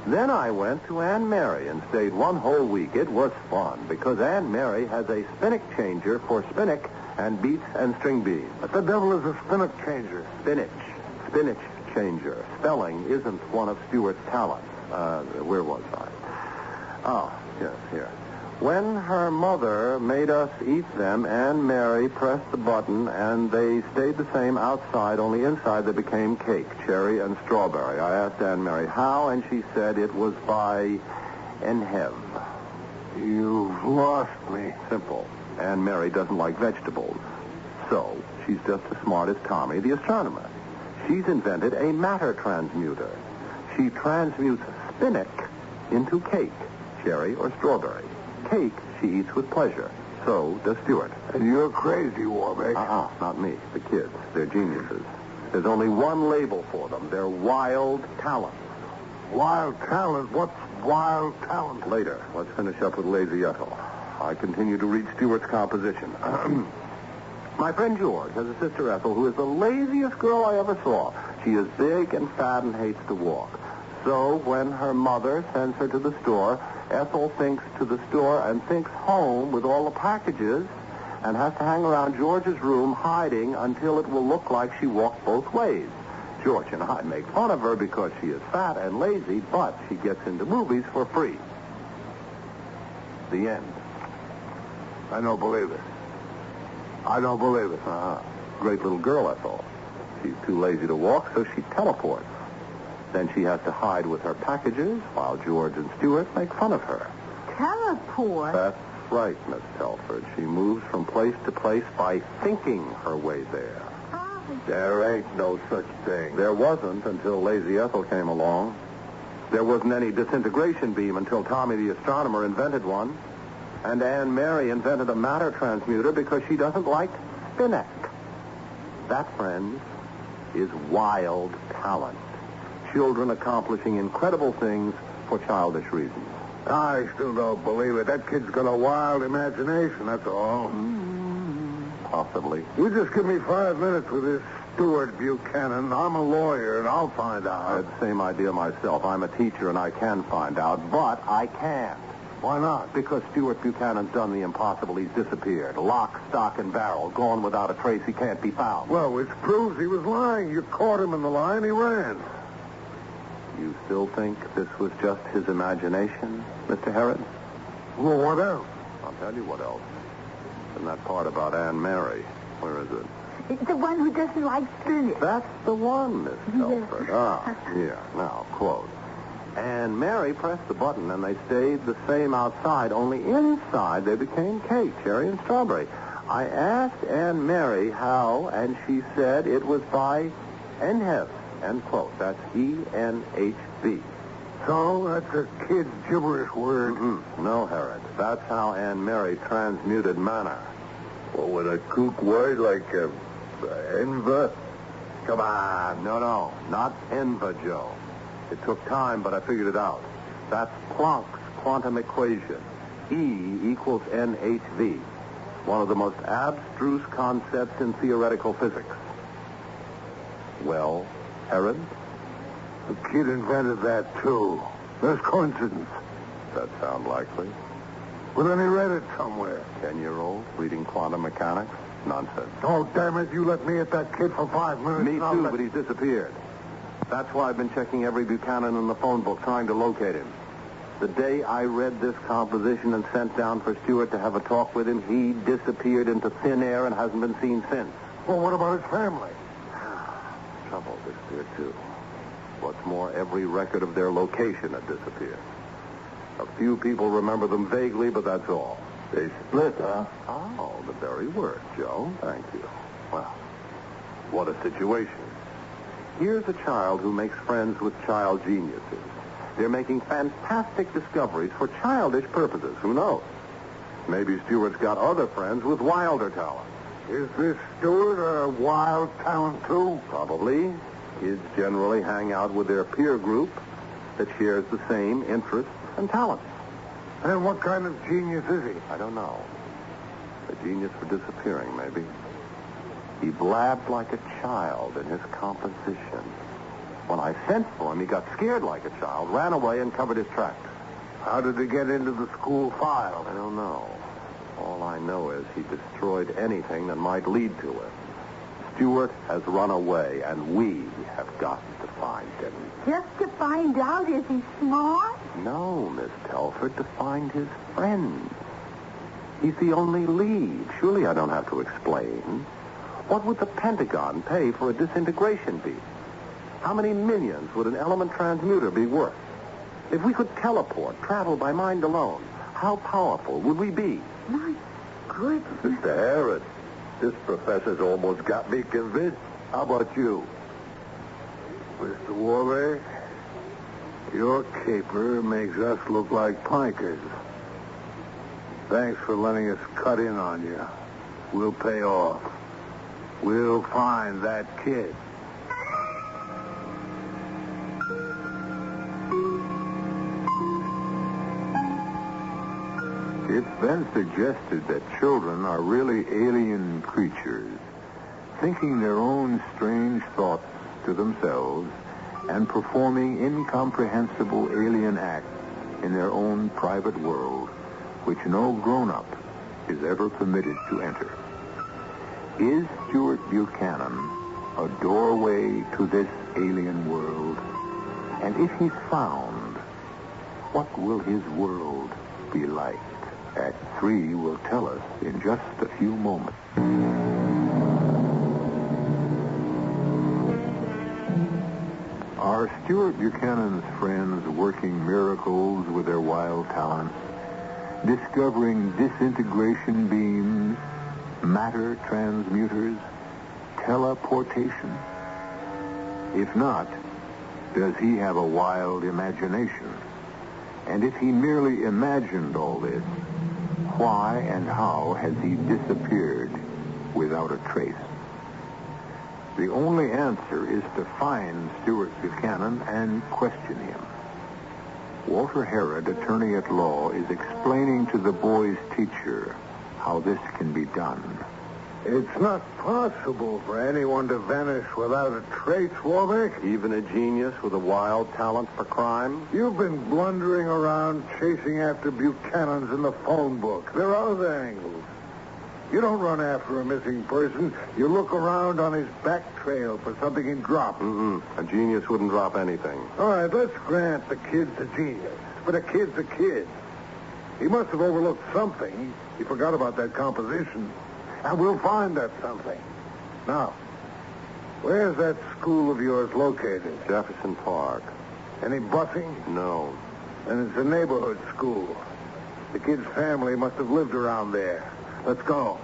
Then I went to Anne Mary and stayed 1 whole week. It was fun because Anne Mary has a spinach changer for spinach and beets and string beans. What the devil is a spinach changer? Spinach changer. Spelling isn't one of Stuart's talents. Where was I? Oh, yes, here. When her mother made us eat them, Anne Mary pressed the button, and they stayed the same outside, only inside they became cake, cherry and strawberry. I asked Anne Mary how, and she said it was by Enhev. You've lost me. Simple. Anne Mary doesn't like vegetables. So, she's just as smart as Tommy, the astronomer. She's invented a matter transmuter. She transmutes spinach into cake, cherry or strawberry. Cake she eats with pleasure. So does Stuart. And you're crazy, Warbeck. Not me. The kids. They're geniuses. There's only one label for them. They're wild talent. Wild talent? What's wild talent? Later. Let's finish up with Lazy Ethel. I continue to read Stuart's composition. My friend George has a sister Ethel who is the laziest girl I ever saw. She is big and fat and hates to walk. So when her mother sends her to the store, Ethel thinks to the store and thinks home with all the packages and has to hang around George's room hiding until it will look like she walked both ways. George and I make fun of her because she is fat and lazy, but she gets into movies for free. The end. I don't believe it. I don't believe it. Great little girl, Ethel. She's too lazy to walk, so she teleports. Then she has to hide with her packages while George and Stuart make fun of her. Teleport? That's right, Miss Telford. She moves from place to place by thinking her way there. There ain't no such thing. There wasn't until Lazy Ethel came along. There wasn't any disintegration beam until Tommy the astronomer invented one. And Anne Mary invented a matter transmuter because she doesn't like spinach. That, friends, is wild talent. Children accomplishing incredible things for childish reasons. I still don't believe it. That kid's got a wild imagination, that's all. Possibly. You just give me 5 minutes with this Stuart Buchanan. I'm a lawyer, and I'll find out. I had the same idea myself. I'm a teacher, and I can find out, but I can't. Why not? Because Stuart Buchanan's done the impossible. He's disappeared. Lock, stock, and barrel. Gone without a trace. He can't be found. Well, which proves he was lying. You caught him in the lie, and he ran. You still think this was just his imagination, Mr. Herod? Well, what else? I'll tell you what else. And that part about Anne Mary. Where is it? It's the one who doesn't like spinach. That's the one, Miss Telford. Yes. Ah, here. Now, quote. And Mary pressed the button, and they stayed the same outside, only inside they became cake, cherry, and strawberry. I asked Anne Mary how, and she said it was by Enhef, end quote. That's E-N-H-V. So, that's a kid's gibberish word. No, Herod. That's how Anne Mary transmuted manna. Well, with a kook word like enva? Come on. No. Not enva, Joe. It took time, but I figured it out. That's Planck's quantum equation. E equals NHV. One of the most abstruse concepts in theoretical physics. Well, Herod? The kid invented that, too. There's coincidence. That sound likely? Well, then he read it somewhere. 10-year-old reading quantum mechanics? Nonsense. Oh, damn it. You let me at that kid for 5 minutes. Me too, but he's disappeared. That's why I've been checking every Buchanan in the phone book, trying to locate him. The day I read this composition and sent down for Stuart to have a talk with him, he disappeared into thin air and hasn't been seen since. Well, what about his family? Trouble disappeared, too. What's more, every record of their location had disappeared. A few people remember them vaguely, but that's all. They split, huh? Oh, the very word, Joe. Thank you. Well, what a situation. Here's a child who makes friends with child geniuses. They're making fantastic discoveries for childish purposes. Who knows? Maybe Stuart's got other friends with wilder talent. Is this Stuart a wild talent, too? Probably. Kids generally hang out with their peer group that shares the same interests and talents. And what kind of genius is he? I don't know. A genius for disappearing, maybe. He blabbed like a child in his composition. When I sent for him, he got scared like a child, ran away, and covered his tracks. How did he get into the school file? I don't know. All I know is he destroyed anything that might lead to it. Stuart has run away, and we have got to find him. Just to find out, is he smart? No, Miss Telford, to find his friends. He's the only lead. Surely I don't have to explain. What would the Pentagon pay for a disintegration beam? How many millions would an element transmuter be worth? If we could teleport, travel by mind alone, how powerful would we be? My goodness. Mr. Harris, this professor's almost got me convinced. How about you? Mr. Warley, your caper makes us look like pikers. Thanks for letting us cut in on you. We'll pay off. We'll find that kid. It's been suggested that children are really alien creatures, thinking their own strange thoughts to themselves and performing incomprehensible alien acts in their own private world, which no grown-up is ever permitted to enter. Is Stuart Buchanan a doorway to this alien world? And if he's found, what will his world be like? Act 3 will tell us in just a few moments. Are Stuart Buchanan's friends working miracles with their wild talents, discovering disintegration beams, matter transmuters, teleportation? If not, does he have a wild imagination? And if he merely imagined all this, why and how has he disappeared without a trace? The only answer is to find Stuart Buchanan and question him. Walter Herod, attorney at law, is explaining to the boy's teacher how this can be done. It's not possible for anyone to vanish without a trace, Warbeck. Even a genius with a wild talent for crime? You've been blundering around chasing after Buchanan's in the phone book. There are other angles. You don't run after a missing person. You look around on his back trail for something he dropped. A genius wouldn't drop anything. All right, let's grant the kid's a genius. But a kid's a kid. He must have overlooked something. He forgot about that composition. And we'll find that something. Now, where's that school of yours located? Jefferson Park. Any busing? No. And it's a neighborhood school. The kid's family must have lived around there. Let's go.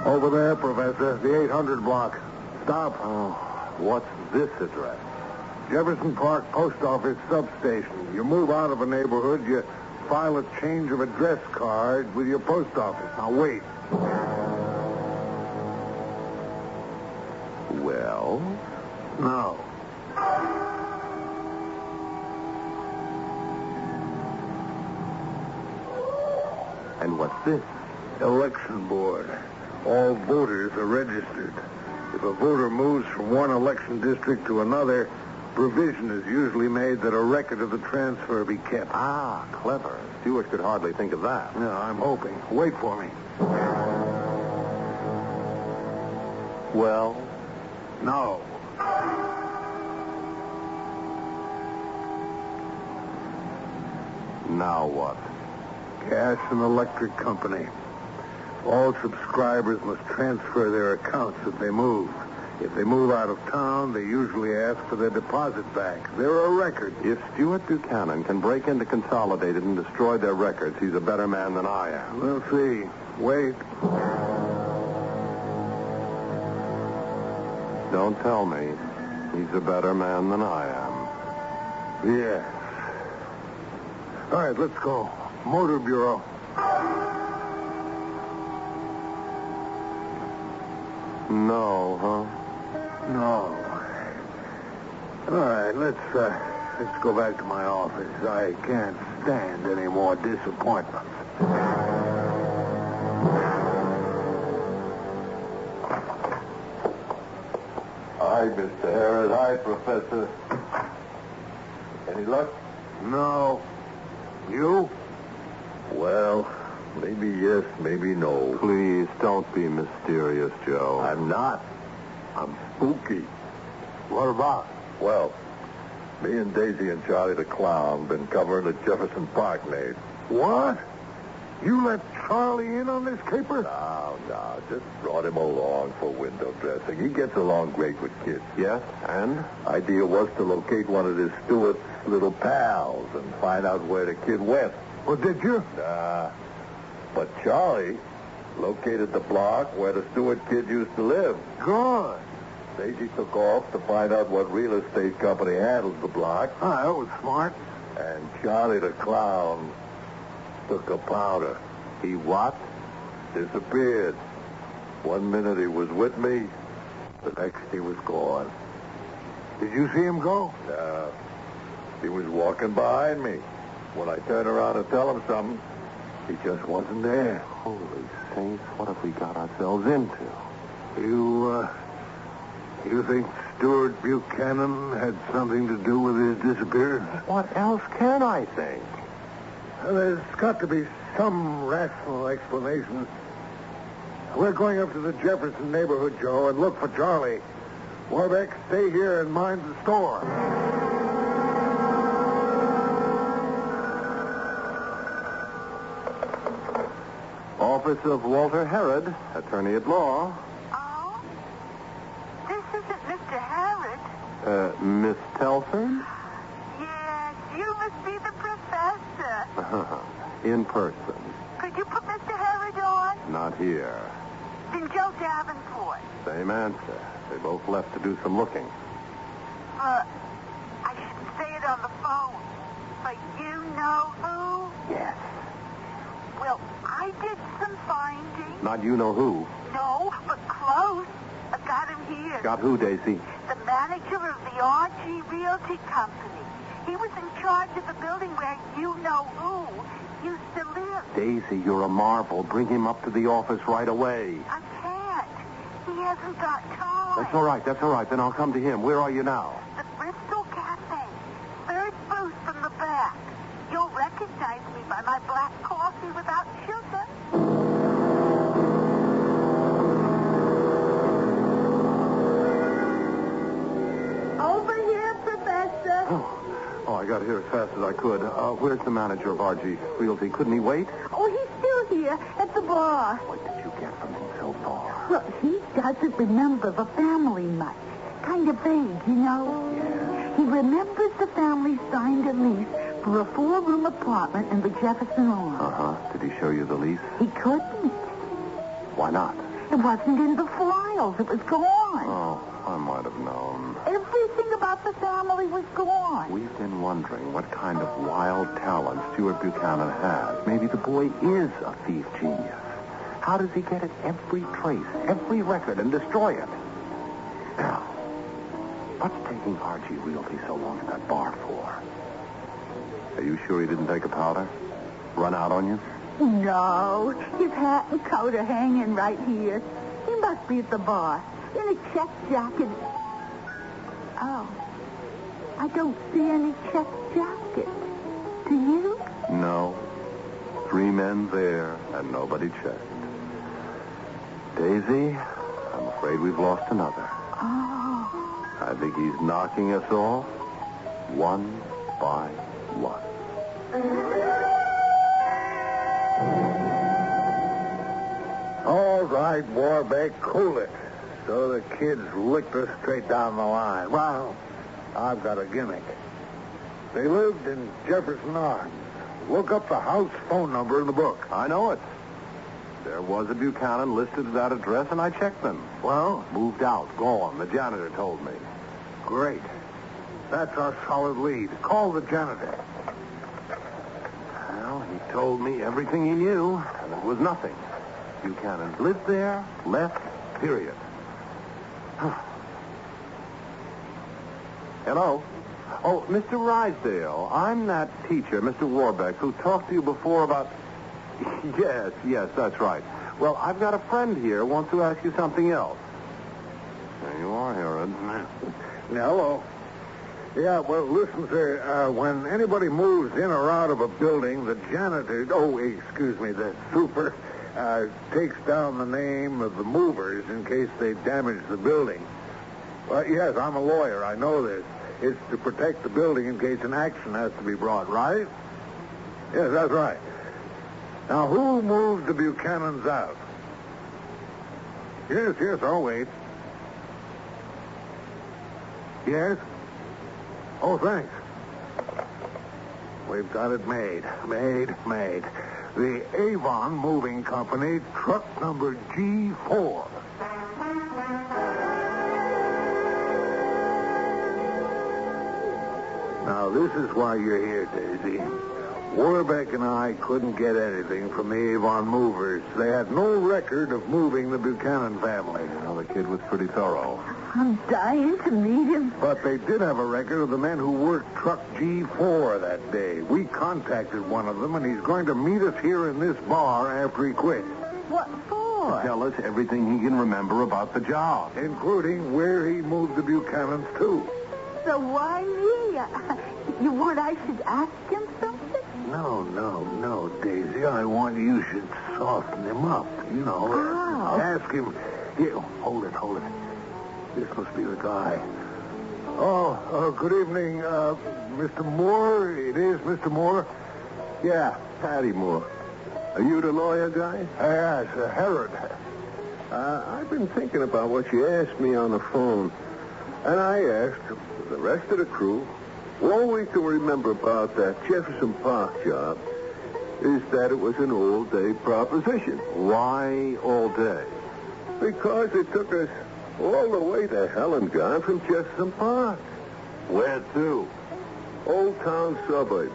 Over there, Professor. The 800 block. Stop. Oh, what's this address? Jefferson Park Post Office substation. You move out of a neighborhood, you file a change of address card with your post office. Now, wait. Well? No. And what's this? Election board. All voters are registered. If a voter moves from one election district to another, provision is usually made that a record of the transfer be kept. Ah, clever. Stewart could hardly think of that. No, I'm hoping. Wait for me. Well? No. Now what? Gas and electric company. All subscribers must transfer their accounts if they move. If they move out of town, they usually ask for their deposit back. They're a record. If Stuart Buchanan can break into Consolidated and destroy their records, he's a better man than I am. We'll see. Wait. Don't tell me he's a better man than I am. Yes. All right, let's go. Motor Bureau. No, huh? No. All right, let's go back to my office. I can't stand any more disappointments. Hi, Mr. Harris. Hi, Professor. Any luck? No. You? Well, maybe yes, maybe no. Please, don't be mysterious, Joe. I'm not. I'm spooky. What about? Well, me and Daisy and Charlie the Clown been covering the Jefferson Park maid. What? You let Charlie in on this caper? No. Just brought him along for window dressing. He gets along great with kids. Yes, and? Idea was to locate one of his Stewart's little pals and find out where the kid went. Well, did you? Nah. But Charlie located the block where the Stewart kid used to live. Good. Daisy took off to find out what real estate company handles the block. Ah, that was smart. And Charlie the Clown took a powder. He what? Disappeared. 1 minute he was with me, the next he was gone. Did you see him go? He was walking behind me. When I turned around to tell him something, he just wasn't there. Holy saints, what have we got ourselves into? You think Stuart Buchanan had something to do with his disappearance? What else can I think? Well, there's got to be some rational explanation. We're going up to the Jefferson neighborhood, Joe, and look for Charlie. Warbeck, stay here and mind the store. Office of Walter Herod, attorney at law. Oh? This isn't Mr. Herod. Miss Telford? Yes, you must be the professor. In person. Could you put Mr. Herod on? Not here. Then Joe Davenport. Same answer. They both left to do some looking. I shouldn't say it on the phone, but you know who? Yes. Well, I did some finding. Not you-know-who. No, but close. I got him here. Got who, Daisy? The manager of the RG Realty Company. He was in charge of the building where you-know-who used to live. Daisy, you're a marvel. Bring him up to the office right away. I can't. He hasn't got time. That's all right. Then I'll come to him. Where are you now? The Bristol Cafe. Third booth from the back. You'll recognize me by my black coffee without sugar. Over here, Professor. Oh, I got here as fast as I could. Where's the manager of RG Realty? Couldn't he wait? Oh, he's still here at the bar. What did you get from him so far? Well, he doesn't remember the family much. Kind of vague, you know. Yeah. He remembers the family signed a lease for a 4-room apartment in the Jefferson Lawn. Uh-huh. Did he show you the lease? He couldn't. Why not? It wasn't in the files. It was gone. Oh, I might have known. Everything about the family was gone. We've been wondering what kind of wild talent Stuart Buchanan has. Maybe the boy is a thief genius. How does he get at every trace, every record, and destroy it? Now, what's taking RG Realty so long at that bar for? Are you sure he didn't take a powder? Run out on you? No. His hat and coat are hanging right here. He must be at the bar. In a check jacket. Oh. I don't see any check jacket. Do you? No. 3 men there, and nobody checked. Daisy, I'm afraid we've lost another. Oh. I think he's knocking us off one by one. All right, Warbeck, cool it. So the kids licked us straight down the line. Well, I've got a gimmick. They lived in Jefferson Arms. Look up the house phone number in the book. I know it. There was a Buchanan listed at that address, and I checked them. Well? Moved out, gone. The janitor told me. Great. That's our solid lead. Call the janitor. Well, he told me everything he knew, and it was nothing. Buchanan lived there, left, period. Hello? Oh, Mr. Rysdale, I'm that teacher, Mr. Warbeck, who talked to you before about... Yes, that's right. Well, I've got a friend here, wants to ask you something else. There you are, Herod. Hello. Yeah, well, listen, sir. When anybody moves in or out of a building, the janitor... the super... takes down the name of the movers in case they damage the building. Well, yes, I'm a lawyer. I know this. It's to protect the building in case an action has to be brought, right? Yes, that's right. Now, who moved the Buchanans out? Yes, I'll wait. Yes? Oh, thanks. We've got it made. Made. The Avon Moving Company, truck number G4. Now, this is why you're here, Daisy. Warbeck and I couldn't get anything from the Avon Movers. They had no record of moving the Buchanan family. Well, the kid was pretty thorough. I'm dying to meet him. But they did have a record of the men who worked truck G4 that day. We contacted one of them, and he's going to meet us here in this bar after he quits. What for? Tell us everything he can remember about the job. Including where he moved the Buchanans to. So why me? You want I should ask him something? No, Daisy. I want you should soften him up. You know, ask him. Here, hold it. This must be the guy. Oh, good evening, Mr. Moore. It is Mr. Moore. Yeah, Patty Moore. Are you the lawyer guy? Yes, Herod. I've been thinking about what you asked me on the phone. And I asked the rest of the crew, all we can remember about that Jefferson Park job is that it was an all-day proposition. Why all day? Because it took us all the way to hell and gone from Jefferson Park. Where to? Old Town suburb.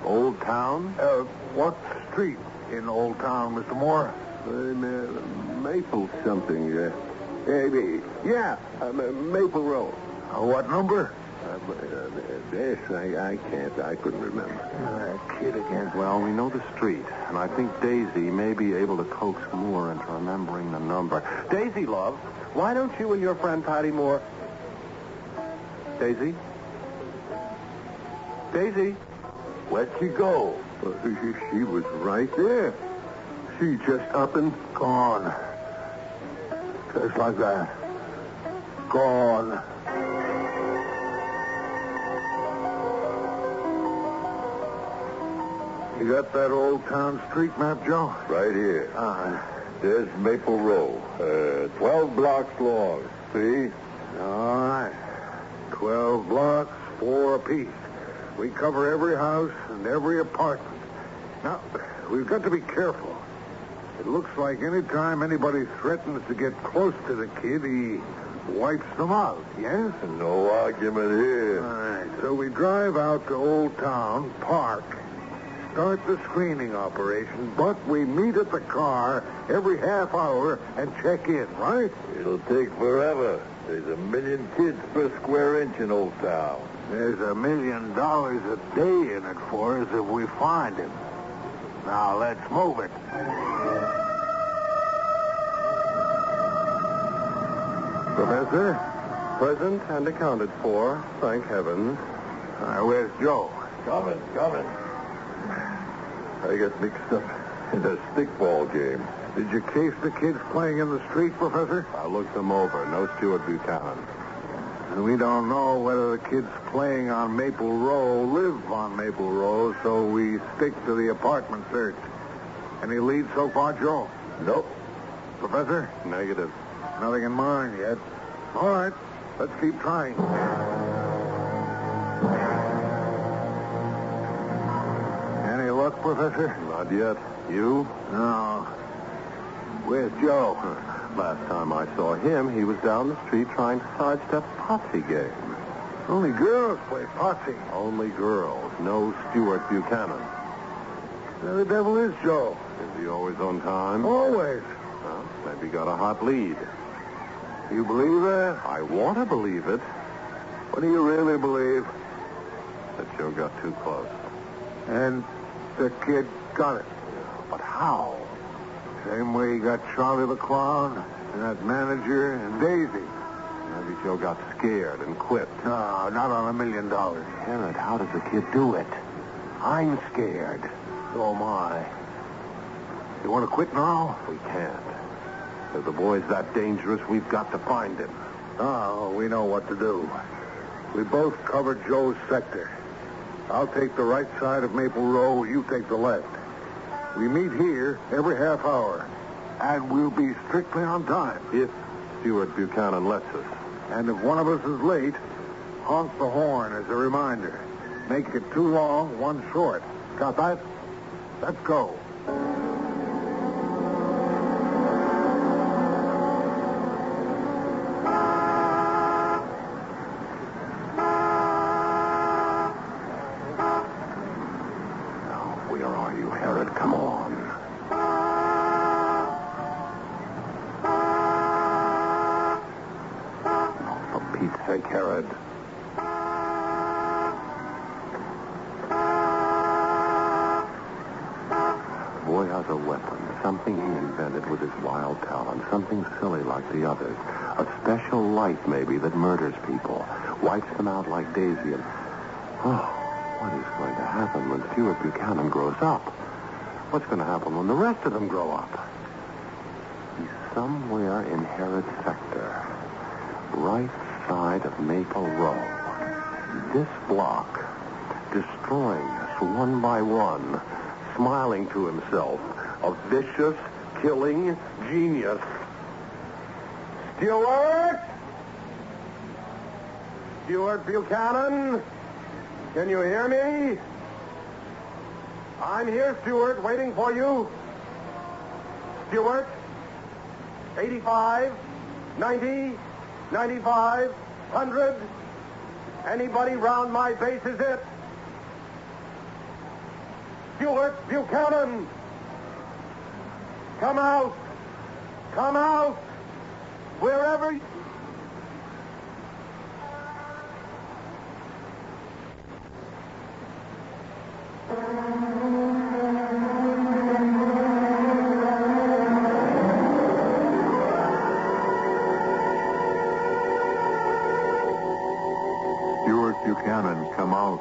Old Town? What street in Old Town, Mr. Moore? Maple something. Maple Road. What number? I can't. I couldn't remember. Kid again. Well, we know the street, and I think Daisy may be able to coax Moore into remembering the number. Daisy, love, why don't you and your friend Patty Moore... Daisy? Daisy? Where'd she go? She was right there. She just up and gone. Just like that. Gone. You got that old town street map, Joe? Right here. There's Maple Row. 12 blocks long. See? All right. 12 blocks, 4 apiece. We cover every house and every apartment. Now, we've got to be careful. It looks like any time anybody threatens to get close to the kid, he wipes them out, yes? No argument here. All right, so we drive out to Old Town, park, start the screening operation, but we meet at the car every half hour and check in, right? It'll take forever. There's 1 million kids per square inch in Old Town. There's $1 million a day in it for us if we find him. Now, let's move it. Professor? Present and accounted for, thank heaven. Where's Joe? Coming. I got mixed up in a stickball game. Did you case the kids playing in the street, Professor? I looked them over. No Stuart Buchanan. And we don't know whether the kids playing on Maple Row live on Maple Row, so we stick to the apartment search. Any leads so far, Joe? Nope. Professor? Negative. Nothing in mind yet. All right. Let's keep trying. Any luck, Professor? Not yet. You? No. Where's Joe? Last time I saw him, he was down the street trying to sidestep a potsy game. Only girls play potsy. Only girls. No Stuart Buchanan. Where the devil is Joe? Is he always on time? Always. Well, maybe got a hot lead. You believe that? I want to believe it. What do you really believe? That Joe got too close. And the kid got it. But how? Same way he got Charlie the Clown, and that manager, and Daisy. Maybe Joe got scared and quit. No, not on $1 million. Herod, how does the kid do it? I'm scared. So am I. You want to quit now? We can't. If the boy's that dangerous, we've got to find him. Oh, we know what to do. We both covered Joe's sector. I'll take the right side of Maple Row, you take the left. We meet here every half hour, and we'll be strictly on time. If Stuart Buchanan lets us. And if one of us is late, honk the horn as a reminder. Make it 2 long, 1 short. Got that? Let's go. A weapon, something he invented with his wild talent, something silly like the others. A special light, maybe, that murders people, wipes them out like Daisy and... Oh, what is going to happen when Stuart Buchanan grows up? What's going to happen when the rest of them grow up? He's somewhere in Herod's sector, right side of Maple Row. This block, destroying us one by one, smiling to himself, a vicious, killing genius. Stuart? Stuart Buchanan? Can you hear me? I'm here, Stuart, waiting for you. Stuart? 85, 90, 95, 100. Anybody round my base is it? Stuart Buchanan. Come out! Come out! Wherever you... Buchanan, come out,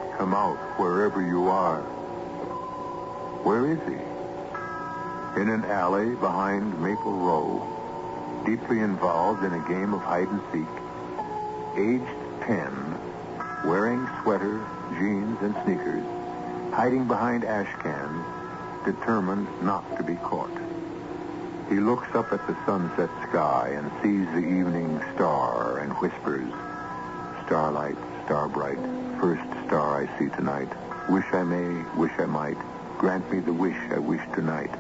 wherever you are. Where is he? In an alley behind Maple Row, deeply involved in a game of hide and seek, aged 10, wearing sweater, jeans, and sneakers, hiding behind ash cans, determined not to be caught. He looks up at the sunset sky and sees the evening star and whispers, "Starlight, star bright, first star I see tonight. Wish I may, wish I might. Grant me the wish I wish tonight.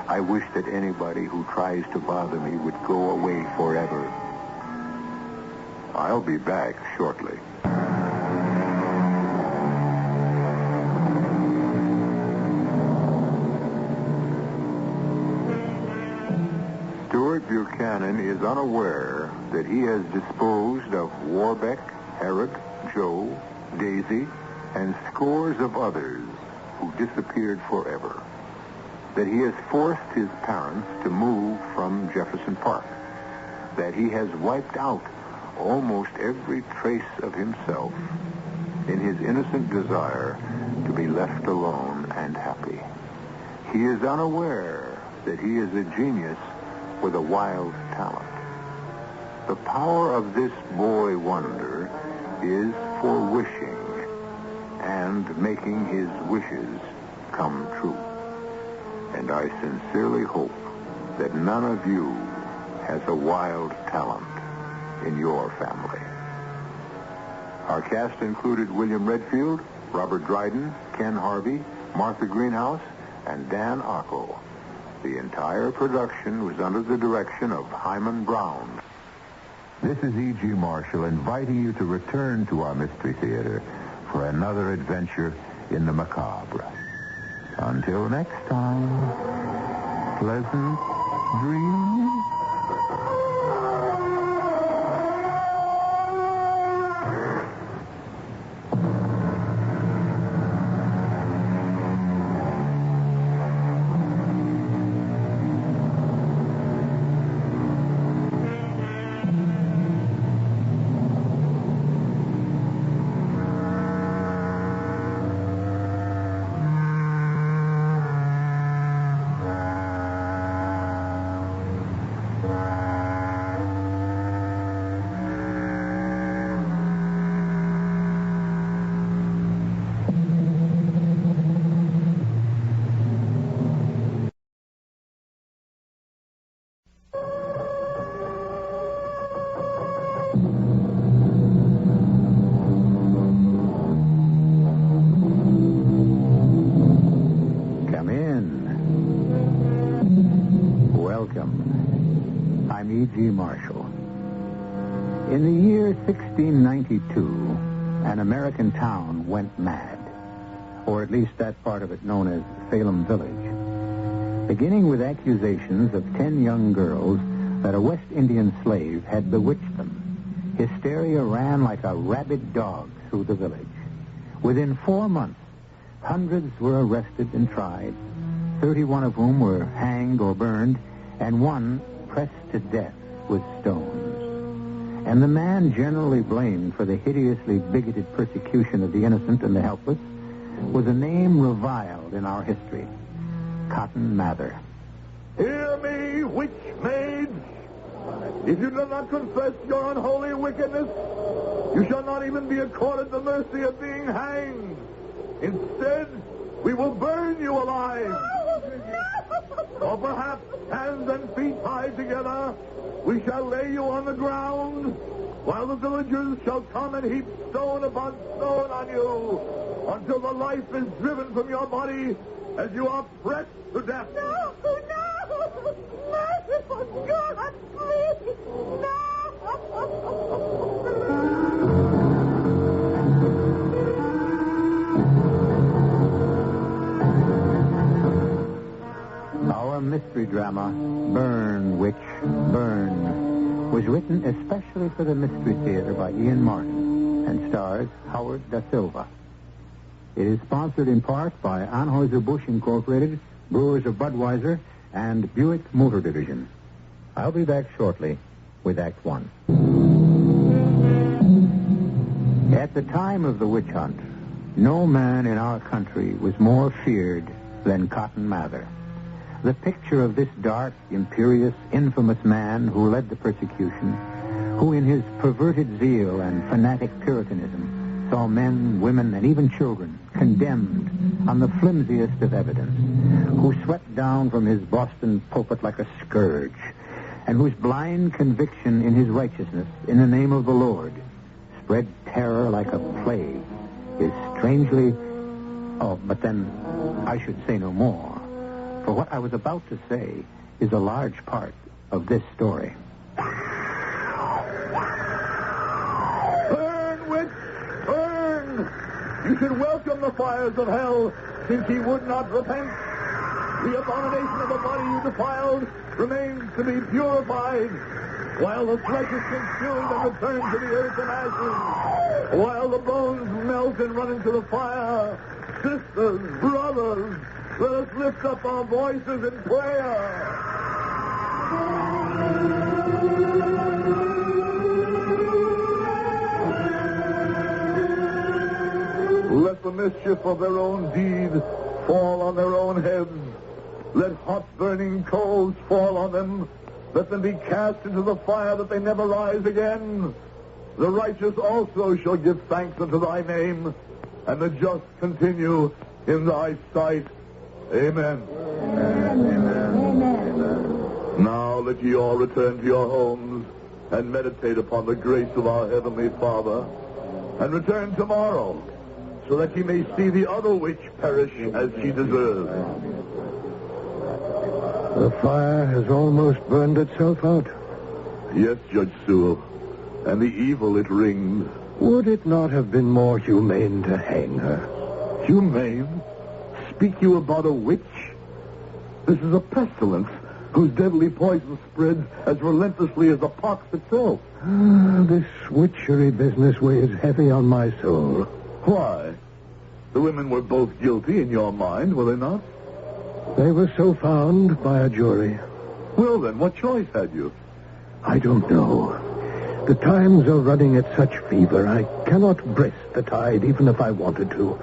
I wish that anybody who tries to bother me would go away forever." I'll be back shortly. Stuart Buchanan is unaware that he has disposed of Warbeck, Herod, Joe, Daisy, and scores of others who disappeared forever. That he has forced his parents to move from Jefferson Park. That he has wiped out almost every trace of himself in his innocent desire to be left alone and happy. He is unaware that he is a genius with a wild talent. The power of this boy wonder is for wishing and making his wishes come true. And I sincerely hope that none of you has a wild talent in your family. Our cast included William Redfield, Robert Dryden, Ken Harvey, Martha Greenhouse, and Dan Ocko. The entire production was under the direction of Hyman Brown. This is E.G. Marshall inviting you to return to our Mystery Theater for another adventure in the macabre. Until next time, pleasant dreams. Marshall. In the year 1692, an American town went mad, or at least that part of it known as Salem Village, beginning with accusations of 10 young girls that a West Indian slave had bewitched them. Hysteria ran like a rabid dog through the village. Within 4 months, hundreds were arrested and tried, 31 of whom were hanged or burned, and one pressed to death with stones. And the man generally blamed for the hideously bigoted persecution of the innocent and the helpless was a name reviled in our history, Cotton Mather. Hear me, witch maids! If you do not confess your unholy wickedness, you shall not even be accorded the mercy of being hanged. Instead, we will burn you alive. Or perhaps, hands and feet tied together, we shall lay you on the ground, while the villagers shall come and heap stone upon stone on you, until the life is driven from your body as you are pressed to death. No! Merciful God, please! Our mystery drama, Burn, Witch, Burn was written especially for the Mystery Theater by Ian Martin and stars Howard Da Silva. It is sponsored in part by Anheuser-Busch Incorporated, Brewers of Budweiser, and Buick Motor Division. I'll be back shortly with Act One. At the time of the witch hunt, no man in our country was more feared than Cotton Mather. The picture of this dark, imperious, infamous man who led the persecution, who in his perverted zeal and fanatic Puritanism saw men, women, and even children condemned on the flimsiest of evidence, who swept down from his Boston pulpit like a scourge, and whose blind conviction in his righteousness in the name of the Lord spread terror like a plague, is strangely... Oh, but then I should say no more. For what I was about to say is a large part of this story. Burn, witch, burn! You should welcome the fires of hell, since ye would not repent. The abomination of the body you defiled remains to be purified, while the flesh is consumed and returned to the earth and ashes, while the bones melt and run into the fire. Sisters, brothers, let us lift up our voices in prayer. Let the mischief of their own deed fall on their own heads. Let hot burning coals fall on them. Let them be cast into the fire that they never rise again. The righteous also shall give thanks unto thy name, and the just continue in thy sight. Amen. Amen. Now let ye all return to your homes and meditate upon the grace of our Heavenly Father, and return tomorrow, so that ye may see the other witch perish as she deserves. The fire has almost burned itself out. Yes, Judge Sewell, and the evil it wringed. Would it not have been more humane to hang her? Humane? Speak you about a witch? This is a pestilence whose deadly poison spreads as relentlessly as the pox itself. This witchery business weighs heavy on my soul. Why? The women were both guilty in your mind, were they not? They were so found by a jury. Well, then, what choice had you? I don't know. The times are running at such fever, I cannot breast the tide even if I wanted to.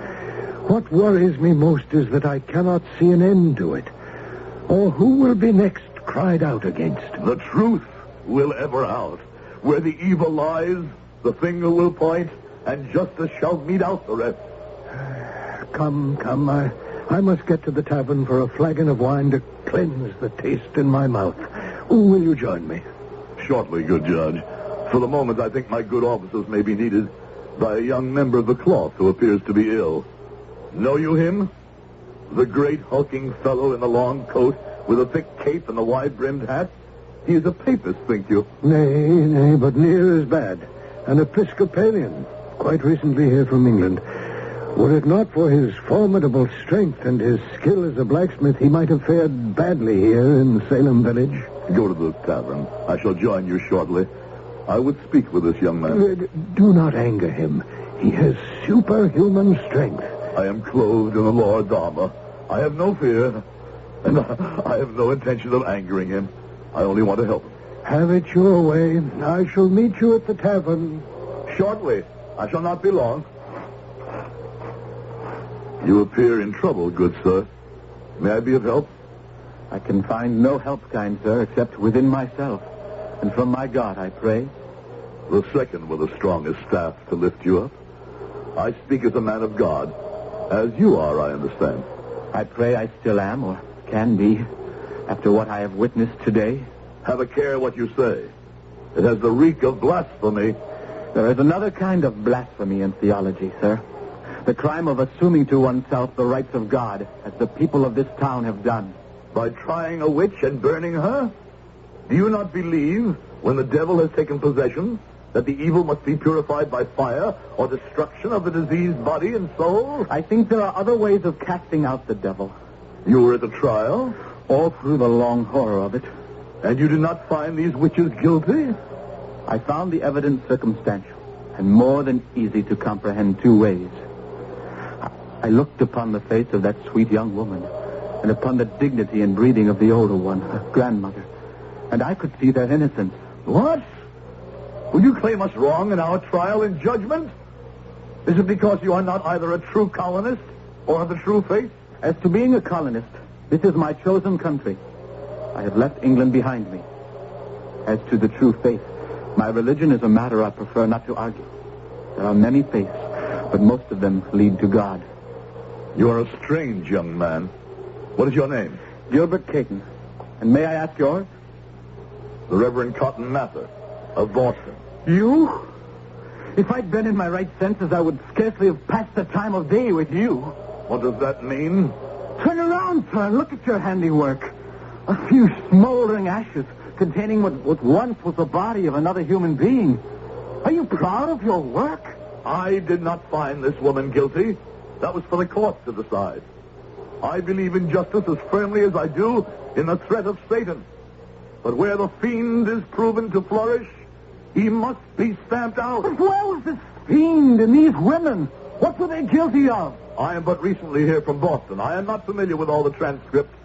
What worries me most is that I cannot see an end to it, or who will be next cried out against. The truth will ever out. Where the evil lies, the finger will point, and justice shall mete out the rest. Come, I must get to the tavern for a flagon of wine to cleanse the taste in my mouth. Will you join me? Shortly, good judge. For the moment, I think my good offices may be needed by a young member of the cloth who appears to be ill. Know you him? The great hulking fellow in the long coat with a thick cape and a wide-brimmed hat? He is a papist, think you? Nay, but near as bad. An Episcopalian, quite recently here from England. Were it not for his formidable strength and his skill as a blacksmith, he might have fared badly here in Salem village. Go to the tavern. I shall join you shortly. I would speak with this young man. Do not anger him. He has superhuman strength. I am clothed in the Lord's armor. I have no fear, and I have no intention of angering him. I only want to help him. Have it your way. I shall meet you at the tavern. Shortly. I shall not be long. You appear in trouble, good sir. May I be of help? I can find no help, kind sir, except within myself. And from my God, I pray. The second with the strongest staff to lift you up. I speak as a man of God. As you are, I understand. I pray I still am, or can be, after what I have witnessed today. Have a care what you say. It has the reek of blasphemy. There is another kind of blasphemy in theology, sir. The crime of assuming to oneself the rights of God, as the people of this town have done. By trying a witch and burning her? Do you not believe, when the devil has taken possession, that the evil must be purified by fire or destruction of the diseased body and soul? I think there are other ways of casting out the devil. You were at the trial? All through the long horror of it. And you did not find these witches guilty? I found the evidence circumstantial and more than easy to comprehend two ways. I looked upon the face of that sweet young woman and upon the dignity and breeding of the older one, her grandmother, and I could see their innocence. What? Will you claim us wrong in our trial and judgment? Is it because you are not either a true colonist or of the true faith? As to being a colonist, this is my chosen country. I have left England behind me. As to the true faith, my religion is a matter I prefer not to argue. There are many faiths, but most of them lead to God. You are a strange young man. What is your name? Gilbert Caton. And may I ask yours? The Reverend Cotton Mather of Boston. You? If I'd been in my right senses, I would scarcely have passed the time of day with you. What does that mean? Turn around, sir, and look at your handiwork. A few smoldering ashes containing what once was the body of another human being. Are you proud of your work? I did not find this woman guilty. That was for the court to decide. I believe in justice as firmly as I do in the threat of Satan. But where the fiend is proven to flourish, he must be stamped out. But where was this fiend and these women? What were they guilty of? I am but recently here from Boston. I am not familiar with all the transcripts.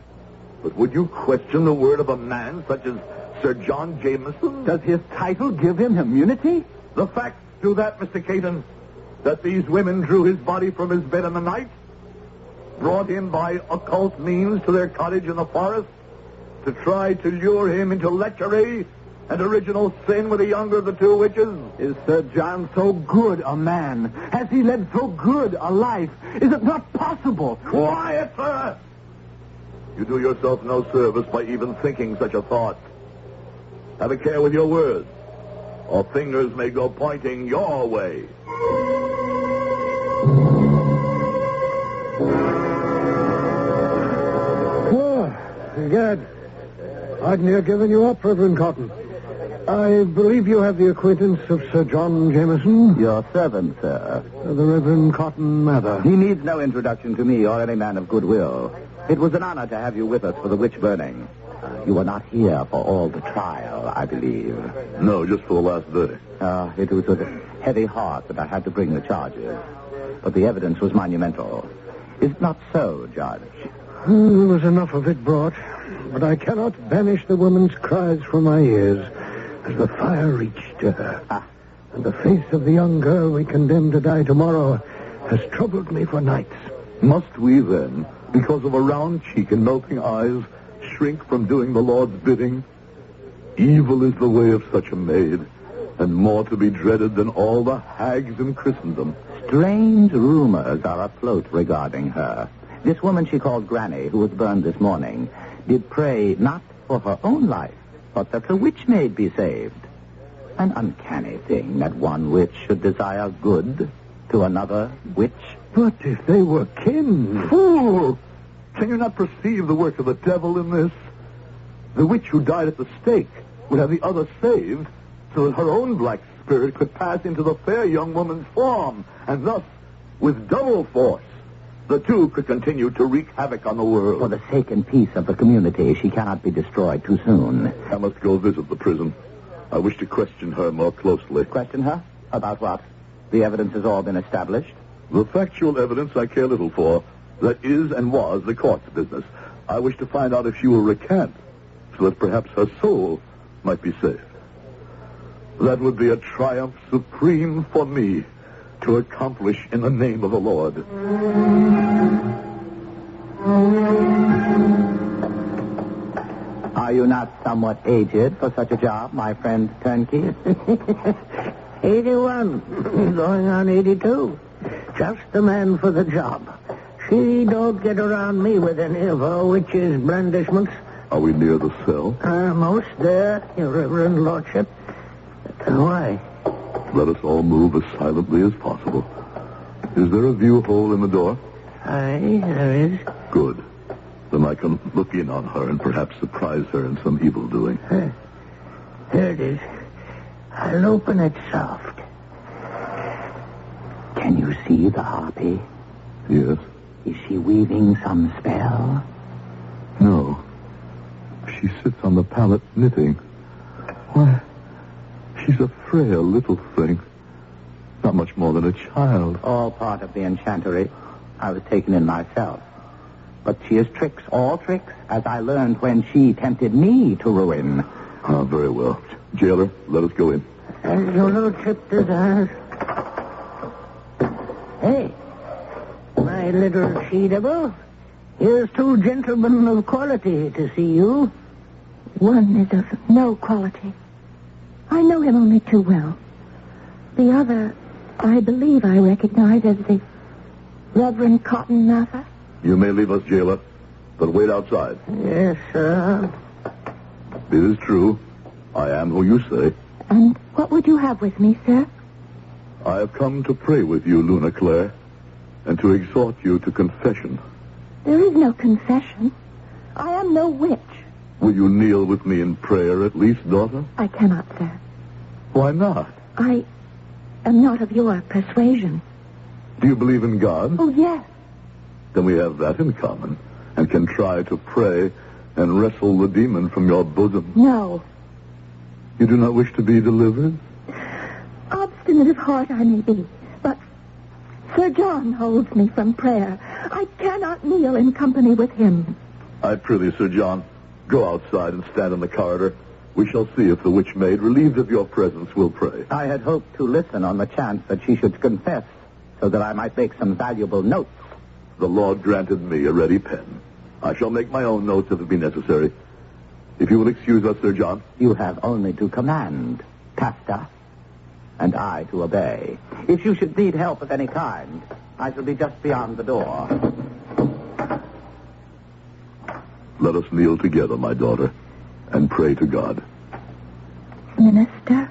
But would you question the word of a man such as Sir John Jameson? Does his title give him immunity? The facts do that, Mr. Caton. That these women drew his body from his bed in the night, brought him by occult means to their cottage in the forest to try to lure him into lechery and original sin with the younger of the two witches. Is Sir John so good a man? Has he led so good a life? Is it not possible? Quiet, sir! You do yourself no service by even thinking such a thought. Have a care with your words, or fingers may go pointing your way. Egad, I'd near given you up, Reverend Cotton. I believe you have the acquaintance of Sir John Jameson? Your servant, sir. The Reverend Cotton Mather. He needs no introduction to me or any man of goodwill. It was an honor to have you with us for the witch burning. You were not here for all the trial, I believe. No, just for the last day. It was with a heavy heart that I had to bring the charges. But the evidence was monumental. Is it not so, Judge? There was enough of it brought, but I cannot banish the woman's cries from my ears as the fire reached to her. And the face of the young girl we condemn to die tomorrow has troubled me for nights. Must we then, because of a round cheek and melting eyes, shrink from doing the Lord's bidding? Evil is the way of such a maid, and more to be dreaded than all the hags in Christendom. Strange rumors are afloat regarding her. This woman she called Granny, who was burned this morning, did pray not for her own life, but that the witch maid be saved. An uncanny thing that one witch should desire good to another witch. But if they were kin... Fool! Can you not perceive the work of the devil in this? The witch who died at the stake would have the other saved so that her own black spirit could pass into the fair young woman's form, and thus, with double force, the two could continue to wreak havoc on the world. For the sake and peace of the community, she cannot be destroyed too soon. I must go visit the prison. I wish to question her more closely. Question her? About what? The evidence has all been established. The factual evidence I care little for. That is and was the court's business. I wish to find out if she will recant, so that perhaps her soul might be saved. That would be a triumph supreme for me to accomplish in the name of the Lord. Are you not somewhat aged for such a job, my friend Turnkey? 81, going on 82. Just the man for the job. She don't get around me with any of her witch's blandishments. Are we near the cell? Almost there, Your Reverend Lordship. Why? Let us all move as silently as possible. Is there a view hole in the door? Aye, there is. Good. Then I can look in on her and perhaps surprise her in some evil doing. There it is. I'll open it soft. Can you see the harpy? Yes. Is she weaving some spell? No. she sits on the pallet knitting. Why, she's a frail little thing. Not much more than a child. All part of the enchantery. I was taken in myself. But she is tricks, all tricks, as I learned when she tempted me to ruin. Ah, very well. Jailer, let us go in. As your little trip desires. Hey, my little she-devil. Here's two gentlemen of quality to see you. One is of no quality. I know him only too well. The other, I believe I recognize as the Reverend Cotton Mather. You may leave us, jailer, but wait outside. Yes, sir. It is true. I am who you say. And what would you have with me, sir? I have come to pray with you, Luna Claire, and to exhort you to confession. There is no confession. I am no witch. Will you kneel with me in prayer at least, daughter? I cannot, sir. Why not? I am not of your persuasion. Do you believe in God? Oh, yes. Then we have that in common, and can try to pray and wrestle the demon from your bosom. No. You do not wish to be delivered? Obstinate of heart I may be, but Sir John holds me from prayer. I cannot kneel in company with him. I prithee, Sir John, go outside and stand in the corridor. We shall see if the witch maid, relieved of your presence, will pray. I had hoped to listen on the chance that she should confess, so that I might make some valuable notes. The Lord granted me a ready pen. I shall make my own notes if it be necessary. If you will excuse us, Sir John. You have only to command, Pasta, and I to obey. If you should need help of any kind, I shall be just beyond the door. Let us kneel together, my daughter, and pray to God. Minister?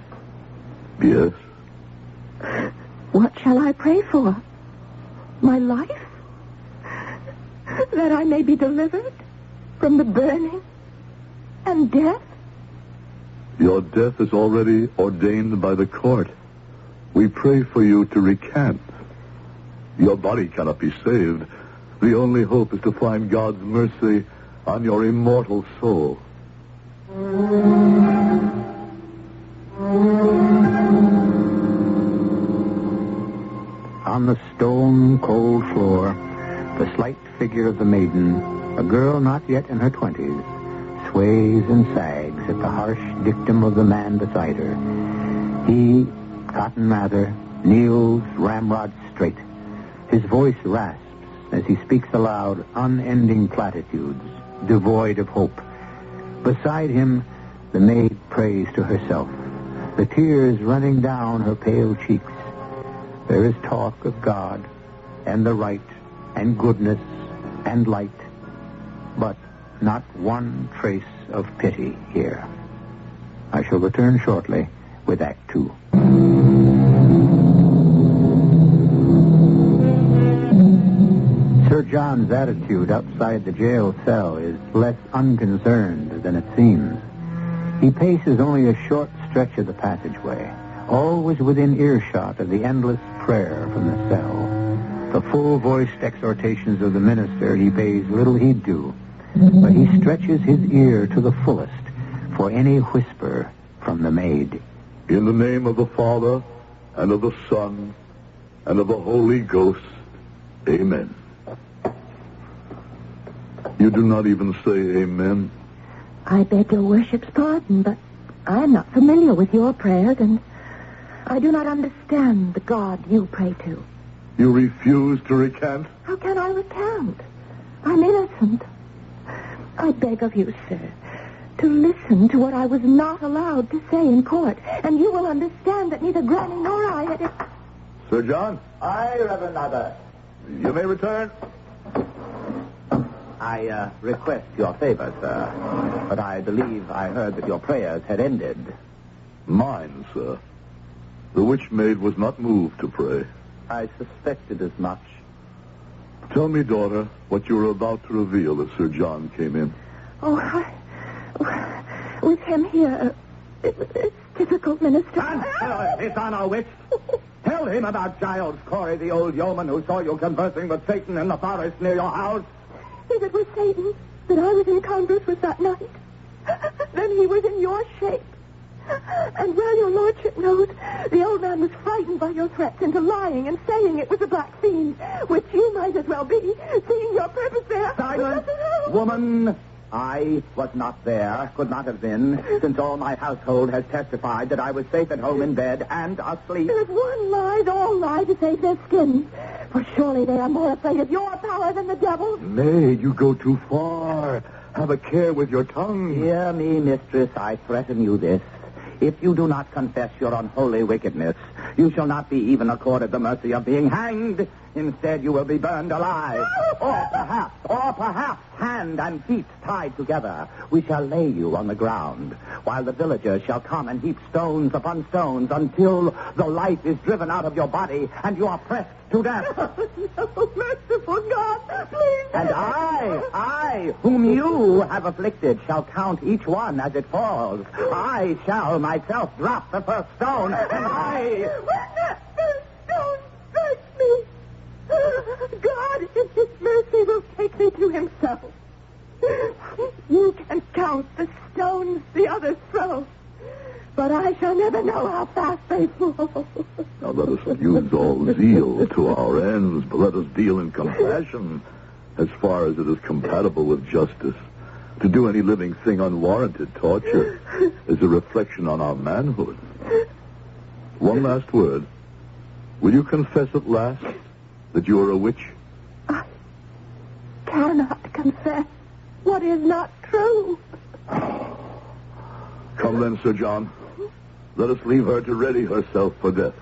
Yes? What shall I pray for? My life? That I may be delivered from the burning and death? Your death is already ordained by the court. We pray for you to recant. Your body cannot be saved. The only hope is to find God's mercy on your immortal soul. On the stone cold floor, the slight figure of the maiden, a girl not yet in her 20s, sways and sags at the harsh dictum of the man beside her. He, Cotton Mather, kneels ramrod straight. His voice rasps as he speaks aloud unending platitudes, devoid of hope. Beside him, the maid prays to herself, the tears running down her pale cheeks. There is talk of God and the right and goodness and light, but not one trace of pity here. I shall return shortly with Act 2. Sir John's attitude outside the jail cell is less unconcerned than it seems. He paces only a short stretch of the passageway, always within earshot of the endless prayer from the cell. The full-voiced exhortations of the minister he pays little heed to, but he stretches his ear to the fullest for any whisper from the maid. In the name of the Father, and of the Son, and of the Holy Ghost, amen. You do not even say amen? I beg your worship's pardon, but I am not familiar with your prayers, and I do not understand the God you pray to. You refuse to recant? How can I recant? I'm innocent. I beg of you, sir, to listen to what I was not allowed to say in court, and you will understand that neither Granny nor I had... Sir John? Aye, Reverend Mather. You may return. I request your favor, sir, but I believe I heard that your prayers had ended. Mine, sir. The witch maid was not moved to pray. I suspected as much. Tell me, daughter, what you were about to reveal as Sir John came in. With him here, it's difficult, Minister. Dishonor, witch. Tell him about Giles Corey, the old yeoman who saw you conversing with Satan in the forest near your house. If it was Satan that I was in converse with that night, Then he was in your shape. And well, your lordship knows, the old man was frightened by your threats into lying and saying it was a black fiend, which you might as well be, seeing your purpose there. Silence, woman. I was not there, could not have been, since all my household has testified that I was safe at home in bed and asleep. If one lies, all lie to save their skins. For surely they are more afraid of your power than the devil's. Maid, you go too far. Have a care with your tongue. Hear me, mistress, I threaten you this. If you do not confess your unholy wickedness, you shall not be even accorded the mercy of being hanged. Instead, you will be burned alive. Or perhaps, hand and feet tied together, we shall lay you on the ground, while the villagers shall come and heap stones upon stones until the life is driven out of your body and you are pressed to death. No, merciful God, please. And I, whom you have afflicted, shall count each one as it falls. I shall myself drop the first stone, and I... When that first stone strikes me, God in his mercy will take me to himself. You can count the stones the others throw, but I shall never know how fast they fall. Now let us use all zeal to our ends, but let us deal in compassion as far as it is compatible with justice. To do any living thing unwarranted torture is a reflection on our manhood. One last word. Will you confess at last that you are a witch? I cannot confess what is not true. Come then, Sir John. Let us leave her to ready herself for death.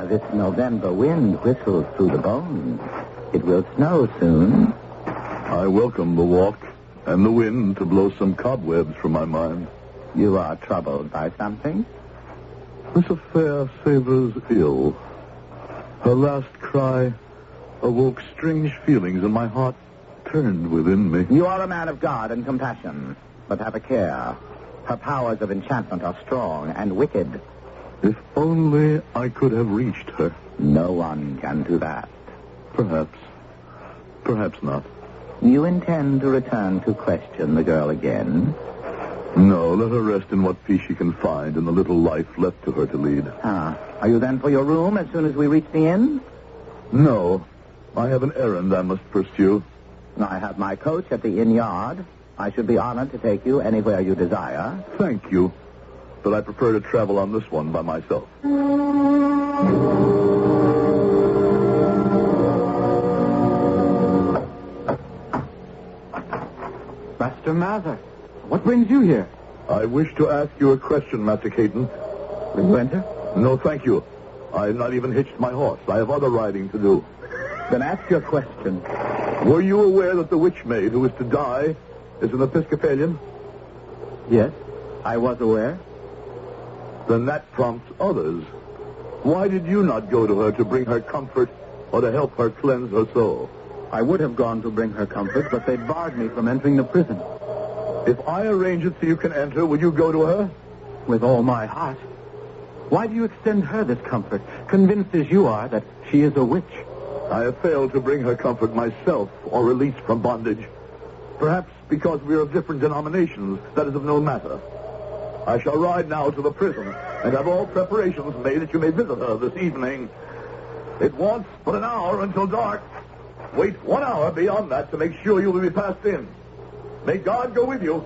This November wind whistles through the bones. It will snow soon. I welcome the walk and the wind to blow some cobwebs from my mind. You are troubled by something? This affair savors ill. Her last cry awoke strange feelings, and my heart turned within me. You are a man of God and compassion, but have a care. Her powers of enchantment are strong and wicked. If only I could have reached her. No one can do that. Perhaps. Perhaps not. You intend to return to question the girl again? No, let her rest in what peace she can find in the little life left to her to lead. Are you then for your room as soon as we reach the inn? No. I have an errand I must pursue. I have my coach at the inn yard. I should be honored to take you anywhere you desire. Thank you. But I prefer to travel on this one by myself. Master Mather, what brings you here? I wish to ask you a question, Master Caton. Will you enter? No, thank you. I have not even hitched my horse. I have other riding to do. Then ask your question. Were you aware that the witch maid who is to die is an Episcopalian? Yes, I was aware. Then that prompts others. Why did you not go to her to bring her comfort or to help her cleanse her soul? I would have gone to bring her comfort, but they barred me from entering the prison. If I arrange it so you can enter, will you go to her? With all my heart. Why do you extend her this comfort, convinced as you are that she is a witch? I have failed to bring her comfort myself or release from bondage. Perhaps because we are of different denominations, that is of no matter. I shall ride now to the prison and have all preparations made that you may visit her this evening. It wants but an hour until dark. Wait 1 hour beyond that to make sure you will be passed in. May God go with you.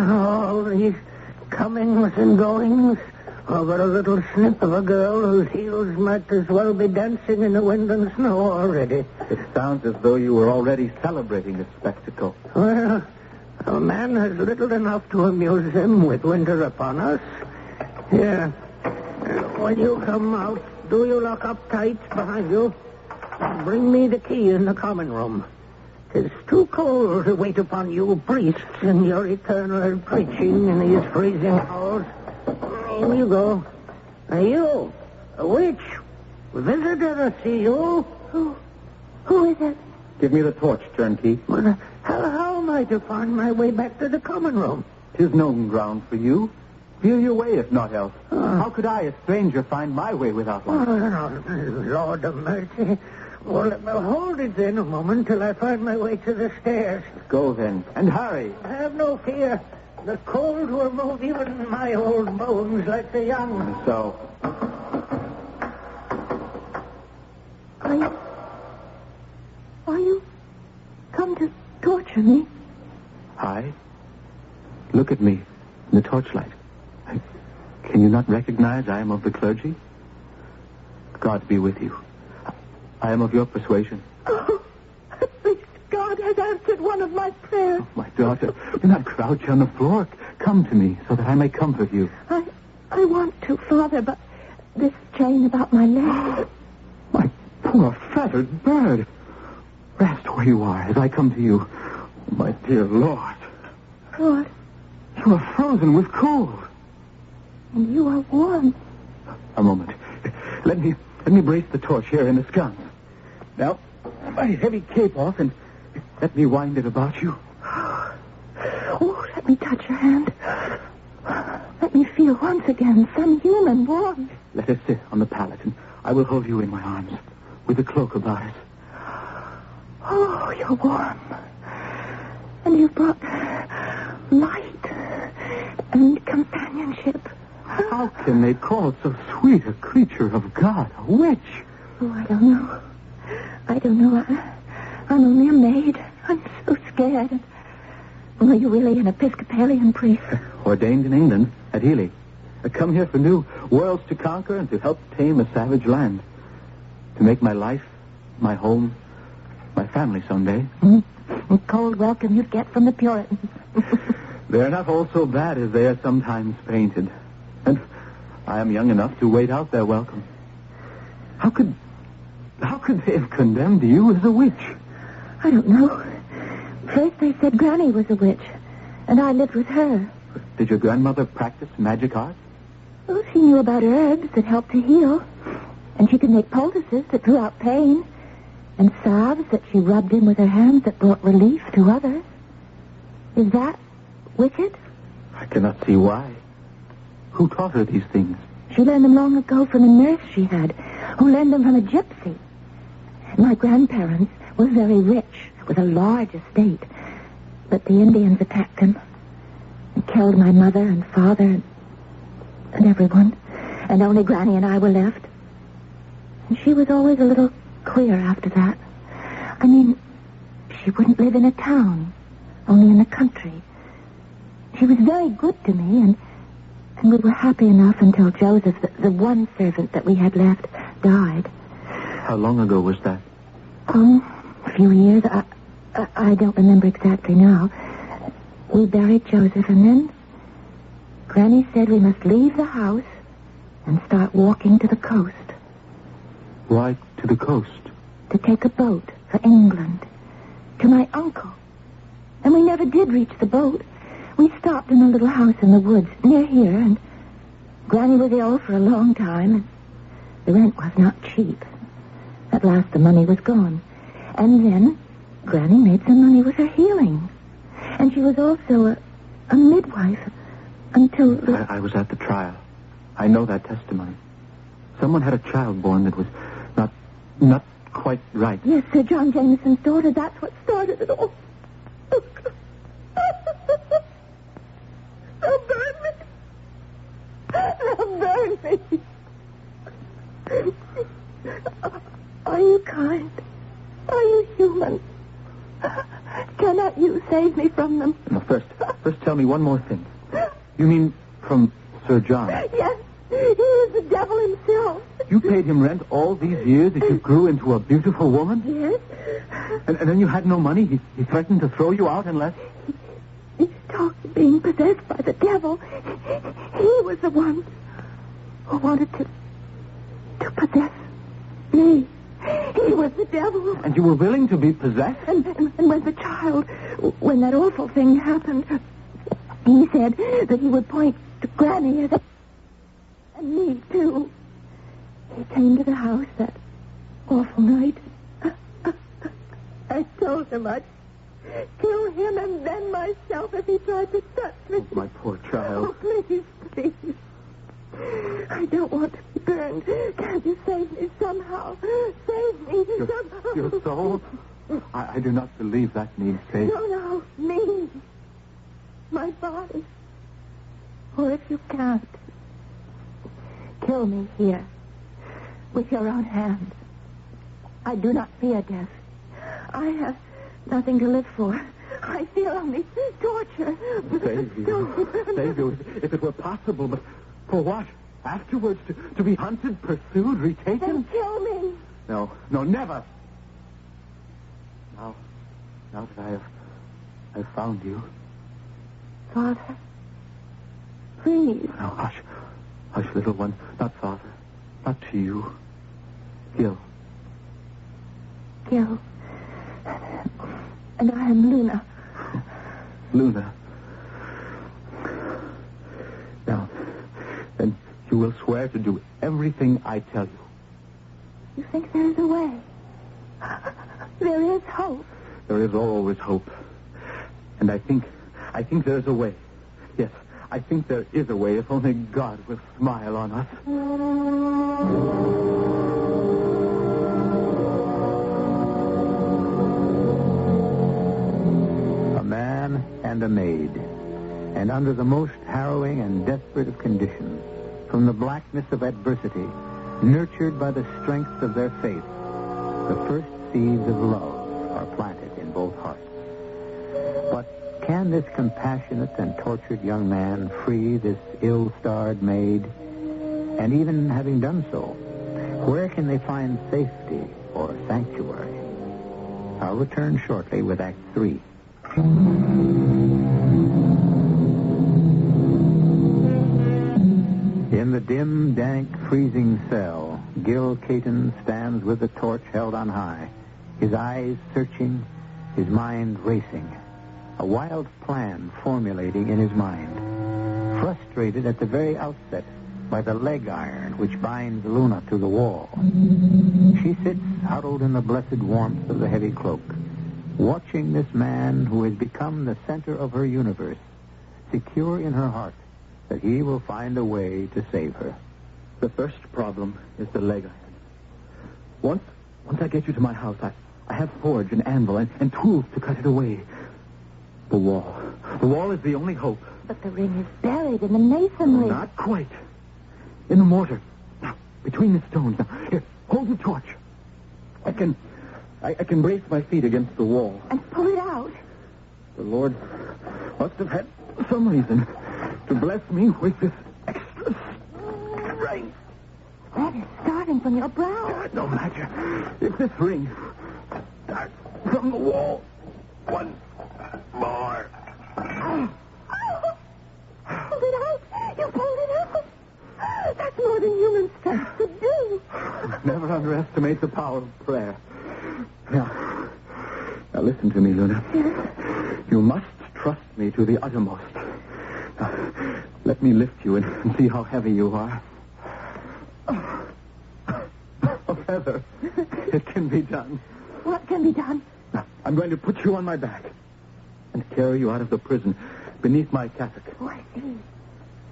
All these comings and goings over a little snip of a girl whose heels might as well be dancing in the wind and snow already. It sounds as though you were already celebrating this spectacle. Well, a man has little enough to amuse him with winter upon us. Here, when you come out, do you lock up tight behind you? Bring me the key in the common room. 'Tis too cold to wait upon you priests in your eternal preaching in these freezing hours. In you go. You, a witch, visitor, I see you. Who is it? Give me the torch, turnkey. Well, how am I to find my way back to the common room? 'Tis known ground for you. Feel your way, if not else. How could I, a stranger, find my way without one? Lord of mercy. Well, hold it then a moment till I find my way to the stairs. Go then, and hurry. Have no fear. The cold will move even my old bones like the young. And so, Are you come to torture me? I? Look at me in the torchlight. Can you not recognize I am of the clergy? God be with you. I am of your persuasion. Oh, at least God has answered one of my prayers. Oh, my daughter, do not crouch on the floor. Come to me so that I may comfort you. I want to, Father, but this chain about my leg. My poor fettered bird. Rest where you are as I come to you. My dear Lord. Lord. You are frozen with cold. And you are warm. A moment. Let me brace the torch here in the sconce. Now, my heavy cape off and let me wind it about you. Oh, let me touch your hand. Let me feel once again some human warmth. Let us sit on the pallet and I will hold you in my arms with a cloak about us. Oh, you're warm. And you've brought light and companionship. How can they call so sweet a creature of God a witch? Oh, I don't know. I'm only a maid. I'm so scared. Are you really an Episcopalian priest? Ordained in England at Ely. I come here for new worlds to conquer and to help tame a savage land. To make my life, my home, my family someday. A cold welcome you'd get from the Puritans. They're not all so bad as they are sometimes painted. And I am young enough to wait out their welcome. How could they have condemned you as a witch? I don't know. First they said Granny was a witch, and I lived with her. Did your grandmother practice magic arts? Well, she knew about herbs that helped to heal, and she could make poultices that drew out pain, and salves that she rubbed in with her hands that brought relief to others. Is that wicked? I cannot see why. Who taught her these things? She learned them long ago from a nurse she had, who learned them from a gypsy. My grandparents were very rich, with a large estate, but the Indians attacked them and killed my mother and father and everyone, and only Granny and I were left. And she was always a little queer after that. I mean, she wouldn't live in a town, only in the country. She was very good to me, and we were happy enough until Joseph, the one servant that we had left, died. How long ago was that? A few years. I don't remember exactly now. We buried Joseph, and then Granny said we must leave the house and start walking to the coast. Why to the coast? To take a boat for England. To my uncle. And we never did reach the boat. We stopped in a little house in the woods near here, and Granny was ill for a long time, and the rent was not cheap. At last the money was gone. And then Granny made some money with her healing. And she was also a midwife until... I was at the trial. I know that testimony. Someone had a child born that was not quite right. Yes, Sir John Jameson's daughter. That's what started it all. They'll burn me. They'll burn me. Are you kind? Are you human? Cannot you save me from them? No, first tell me one more thing. You mean from Sir John? Yes. He is the devil himself. You paid him rent all these years that you grew into a beautiful woman? Yes. And then you had no money? He threatened to throw you out unless... He talked of being possessed by the devil. He was the one who wanted to possess me. He was the devil. And you were willing to be possessed? And when the child, when that awful thing happened, he said that he would point to Granny as and me, too. He came to the house that awful night. I told him I'd kill him and then myself if he tried to touch me. Oh, my poor child. Oh, please, please. I don't want to be burned. Can't you save me somehow? Save me somehow. Your soul? I do not believe that needs saving. No, me. My body. Or if you can't, kill me here with your own hands. I do not fear death. I have nothing to live for. I feel only torture. Save you. Save you if it were possible, but for what? Afterwards, to be hunted, pursued, retaken? Then kill me. No, never. Now that I've found you. Father, please. Now, hush, little one. Not Father. Not to you. Gil. And I am Luna. Luna. Now, then you will swear to do everything I tell you. You think there is a way? There is hope. There is always hope. And I think there is a way. Yes, I think there is a way if only God will smile on us. A man and a maid, and under the most harrowing and desperate of conditions, from the blackness of adversity, nurtured by the strength of their faith, the first seeds of love are planted in both hearts. But can this compassionate and tortured young man free this ill-starred maid? And even having done so, where can they find safety or sanctuary? I'll return shortly with Act 3. In the dim, dank, freezing cell, Gil Caton stands with the torch held on high, his eyes searching, his mind racing, a wild plan formulating in his mind, frustrated at the very outset by the leg iron which binds Luna to the wall. She sits huddled in the blessed warmth of the heavy cloak, watching this man who has become the center of her universe, secure in her heart that he will find a way to save her. The first problem is the leg iron. Once I get you to my house, I have forge and anvil and tools to cut it away. The wall is the only hope. But the ring is buried in the masonry. Not quite. In the mortar. Now, between the stones. Now, here, hold the torch. I can brace my feet against the wall. And pull it out. The Lord must have had some reason to bless me with this extra strength. That is starting from your brow. No matter. If this ring starts from the wall, one more. Pulled it out. You pulled it out. That's more than human strength could do. Never underestimate the power of prayer. Now listen to me, Luna. Yes? You must trust me to the uttermost. Now, let me lift you and see how heavy you are. A feather. It can be done. What can be done? Now, I'm going to put you on my back and carry you out of the prison beneath my cassock. Oh, I see.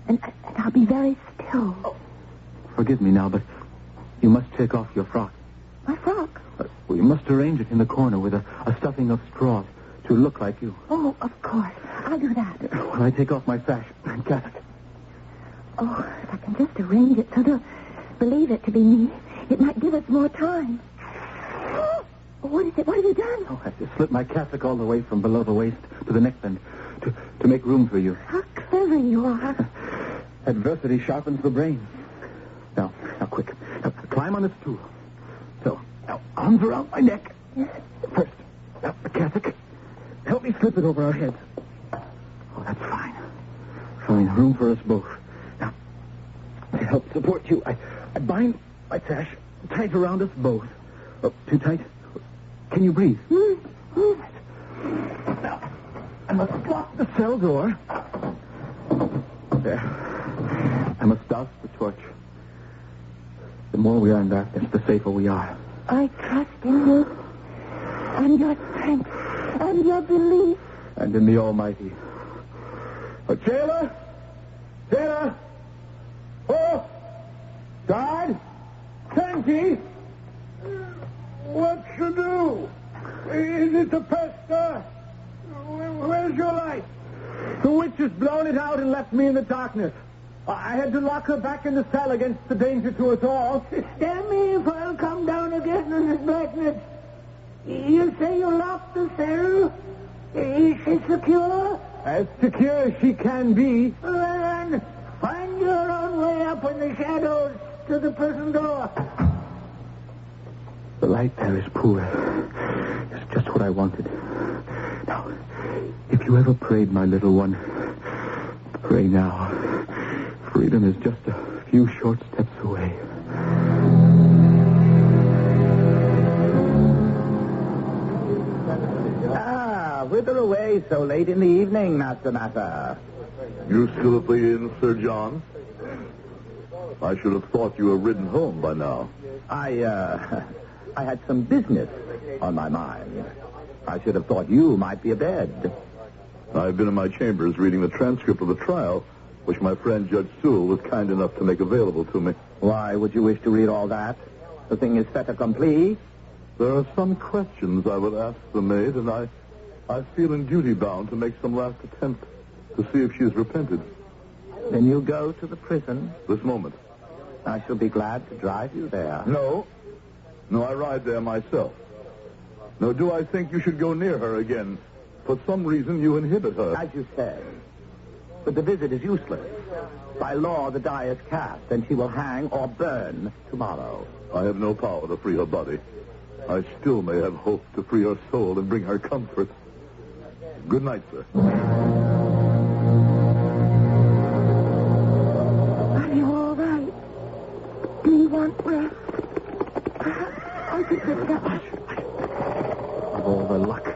And I'll be very still. Oh. Forgive me now, but you must take off your frock. My frock? Well, you must arrange it in the corner with a stuffing of straw to look like you. Oh, of course. I'll do that. When I take off my sash and cassock. Oh, if I can just arrange it so they'll believe it to be me, it might give us more time. Oh, what is it? What have you done? Oh, I just slipped my cassock all the way from below the waist to the neckband to make room for you. How clever you are. Adversity sharpens the brain. Now, quick. Now, climb on this stool. So, now, arms around my neck. Yes. First, now, the cassock. Help me slip it over our heads. Oh, that's fine. Fine. Room for us both. Now, to help support you, I bind my sash tight around us both. Oh, too tight? Can you breathe? Now, I must lock the cell door. There. I must douse the torch. The more we are in darkness, the safer we are. I trust in you and your strength. and your belief. And in the Almighty. Jailer! Jailer! Oh! Guard! Sanky! What to do? Is it the pest? Where's your light? The witch has blown it out and left me in the darkness. I had to lock her back in the cell against the danger to us all. Stand me if I'll come down again in this blackness. You say you locked the cell? Is she secure? As secure as she can be. Well, then, find your own way up in the shadows to the prison door. The light there is poor. It's just what I wanted. Now, if you ever prayed, my little one, pray now. Freedom is just a few short steps away. Whither away so late in the evening, Master Matter? You still at the inn, Sir John? I should have thought you were ridden home by now. I had some business on my mind. I should have thought you might be abed. I've been in my chambers reading the transcript of the trial, which my friend Judge Sewell was kind enough to make available to me. Why would you wish to read all that? The thing is fait accompli. There are some questions I would ask the maid, and I feel in duty bound to make some last attempt to see if she has repented. Then you go to the prison? This moment. I shall be glad to drive you there. No, I ride there myself. Nor do I think you should go near her again. For some reason, you inhibit her. As you said. But the visit is useless. By law, the die is cast, and she will hang or burn tomorrow. I have no power to free her body. I still may have hope to free her soul and bring her comfort. Good night, sir. Are you all right? Do you want rest? I could pick it up. Of all the luck.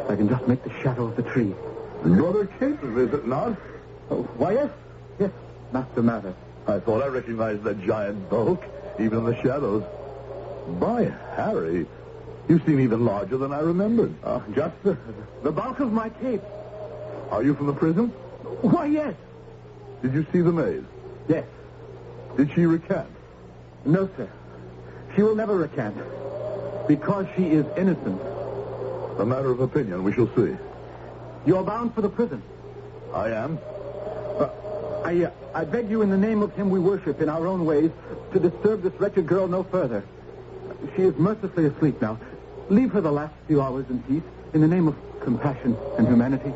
I can just make the shadow of the tree. Brother Caton, is it not? Oh, why, yes. Yes, Master Mather. I thought I recognized that giant bulk, even in the shadows. By Harry, you seem even larger than I remembered. Just the bulk of my cape. Are you from the prison? Why, yes. Did you see the maid? Yes. Did she recant? No, sir. She will never recant. Because she is innocent. A matter of opinion, we shall see. You're bound for the prison. I am. I beg you in the name of him we worship in our own ways to disturb this wretched girl no further. She is mercilessly asleep now. Leave her the last few hours in peace in the name of compassion and humanity.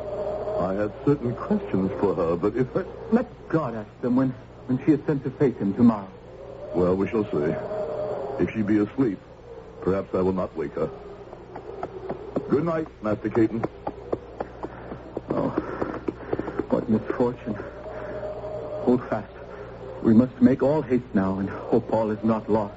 I have certain questions for her, but if... Let God ask them when she is sent to face him tomorrow. Well, we shall see. If she be asleep, perhaps I will not wake her. Good night, Master Caton. Oh, what misfortune. Hold fast. We must make all haste now and hope all is not lost.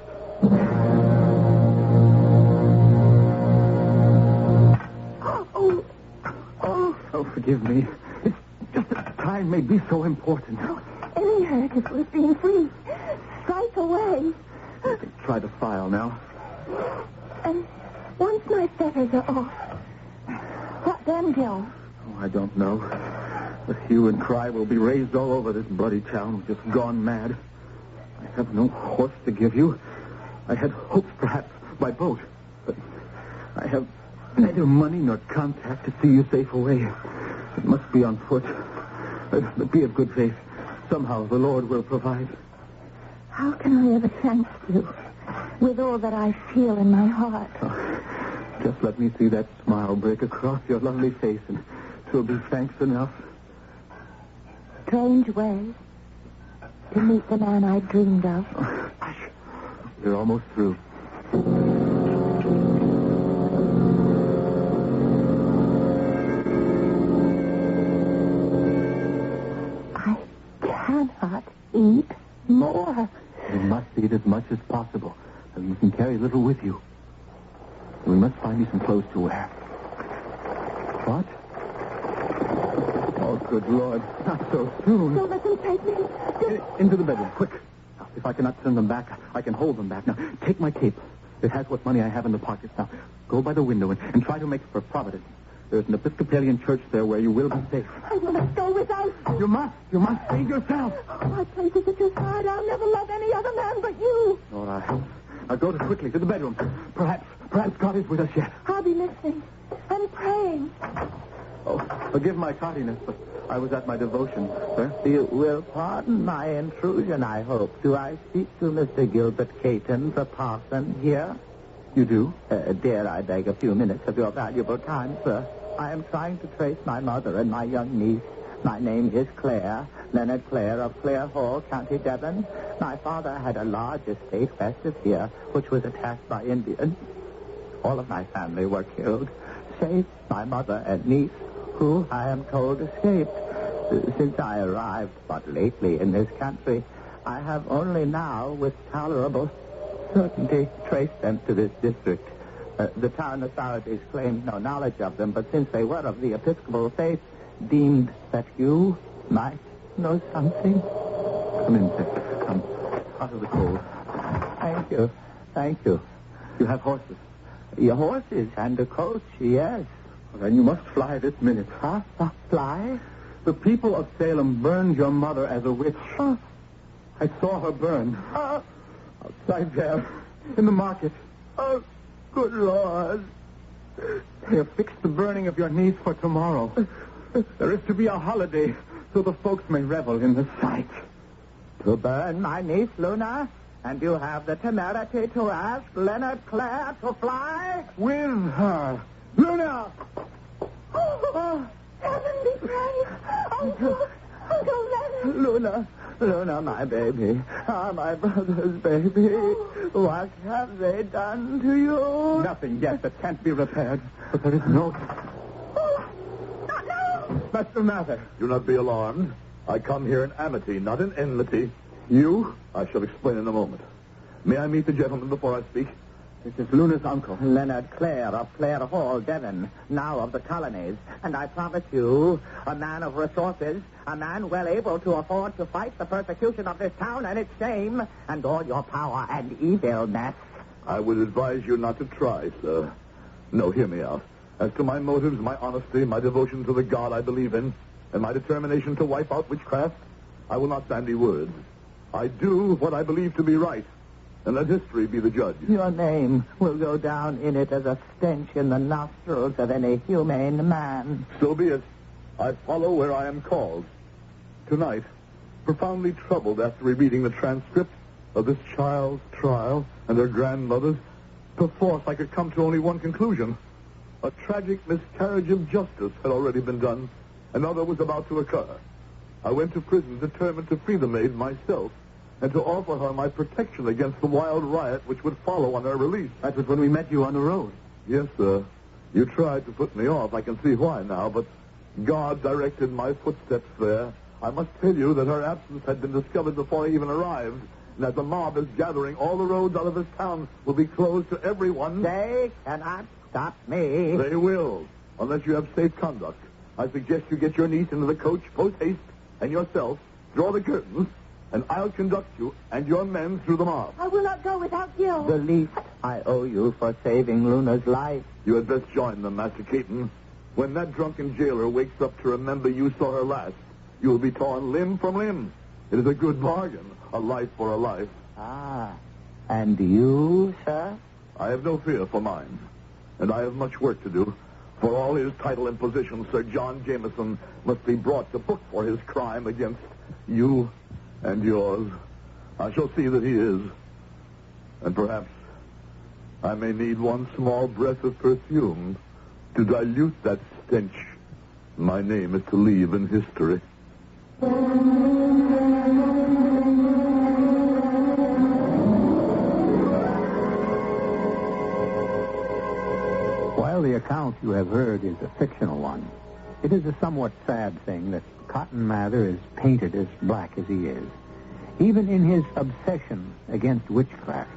Oh, forgive me. It's just that time may be so important. Oh, any hurt is worth being free. Strike away. Try the file now. And once my fetters are off, what then, Joe? Oh, I don't know. The hue and cry will be raised all over this bloody town, which has gone mad. I have no horse to give you. I had hopes, perhaps, by boat. But I have neither money nor contact to see you safe away. It must be on foot. But be of good faith. Somehow the Lord will provide. How can I ever thank you with all that I feel in my heart? Oh, just let me see that smile break across your lovely face, and 'twill be thanks enough. Strange way to meet the man I dreamed of. Hush. We're almost through. I cannot eat more. You must eat as much as possible, so you can carry little with you. And we must find you some clothes to wear. What? Oh, good Lord. Not so soon. Don't let them take me. Into the bedroom, quick. Now, if I cannot send them back, I can hold them back. Now, take my cape. It has what money I have in the pockets. Now, go by the window and try to make for Providence. There's an Episcopalian church there where you will be safe. I will not go without you. You must save yourself. Oh, my place is at your side. I'll never love any other man but you. All right. Now go quickly to the bedroom. Perhaps God is with us yet. I'll be listening and praying. Oh, forgive my tardiness, but I was at my devotion, sir. You will pardon my intrusion, I hope. Do I speak to Mr. Gilbert Caton, the parson, here? You do? Dare I beg a few minutes of your valuable time, sir? I am trying to trace my mother and my young niece. My name is Clare, Leonard Clare of Clare Hall, County Devon. My father had a large estate west of here, which was attacked by Indians. All of my family were killed, save my mother and niece, who, I am told, escaped. Since I arrived but lately in this country, I have only now, with tolerable certainty, traced them to this district. The town authorities claimed no knowledge of them, but since they were of the Episcopal faith, deemed that you might know something. Come in, sir. Come. Out of the cold. Thank you. You have horses. Your horses and a coach, yes. Well, then you must fly this minute. Huh? Fly? The people of Salem burned your mother as a witch. I saw her burn. Outside there, in the market. Oh, good Lord. They have fixed the burning of your niece for tomorrow. There is to be a holiday, so the folks may revel in the sight. To burn my niece, Luna? And you have the temerity to ask Leonard Clare to fly? With her. Luna! Oh, heaven be praised. Uncle Leonard. Luna, my baby. My brother's baby. What have they done to you? Nothing yet that can't be repaired. But there is no... Not now. What's the matter? Do not be alarmed. I come here in amity, not in enmity. You? I shall explain in a moment. May I meet the gentleman before I speak? This is Luna's uncle. Leonard Clare of Clare Hall, Devon, now of the colonies. And I promise you, a man of resources, a man well able to afford to fight the persecution of this town and its shame, and all your power and evilness. I would advise you not to try, sir. No, hear me out. As to my motives, my honesty, my devotion to the God I believe in, and my determination to wipe out witchcraft, I will not bandy words. I do what I believe to be right. And let history be the judge. Your name will go down in it as a stench in the nostrils of any humane man. So be it. I follow where I am called. Tonight, profoundly troubled after rereading the transcript of this child's trial and her grandmother's, perforce I could come to only one conclusion. A tragic miscarriage of justice had already been done. Another was about to occur. I went to prison determined to free the maid myself, and to offer her my protection against the wild riot which would follow on her release. That was when we met you on the road. Yes, sir. You tried to put me off. I can see why now, but God directed my footsteps there. I must tell you that her absence had been discovered before I even arrived, and as the mob is gathering, all the roads out of this town will be closed to everyone. They cannot stop me. They will, unless you have safe conduct. I suggest you get your niece into the coach post-haste, and yourself draw the curtains, and I'll conduct you and your men through the mob. I will not go without Gil. The least I owe you for saving Luna's life. You had best join them, Master Caton. When that drunken jailer wakes up to remember you saw her last, you will be torn limb from limb. It is a good bargain, a life for a life. And you, sir? I have no fear for mine, and I have much work to do. For all his title and position, Sir John Jameson must be brought to book for his crime against you and yours. I shall see that he is. And perhaps I may need one small breath of perfume to dilute that stench my name is to leave in history. While the account you have heard is a fictional one, it is a somewhat sad thing that Cotton Mather is painted as black as he is. Even in his obsession against witchcraft,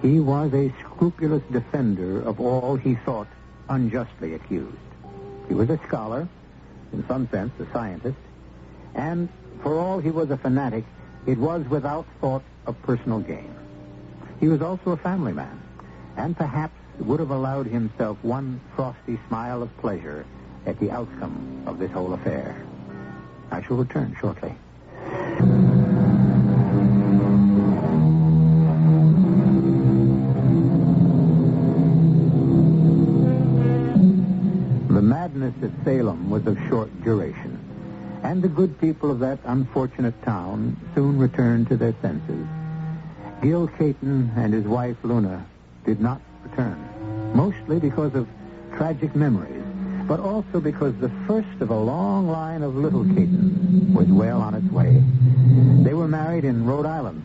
he was a scrupulous defender of all he thought unjustly accused. He was a scholar, in some sense a scientist, and for all he was a fanatic, it was without thought of personal gain. He was also a family man, and perhaps would have allowed himself one frosty smile of pleasure at the outcome of this whole affair. I shall return shortly. The madness at Salem was of short duration, and the good people of that unfortunate town soon returned to their senses. Gil Caton and his wife Luna did not return, mostly because of tragic memories, but also because the first of a long line of little Catons was well on its way. They were married in Rhode Island,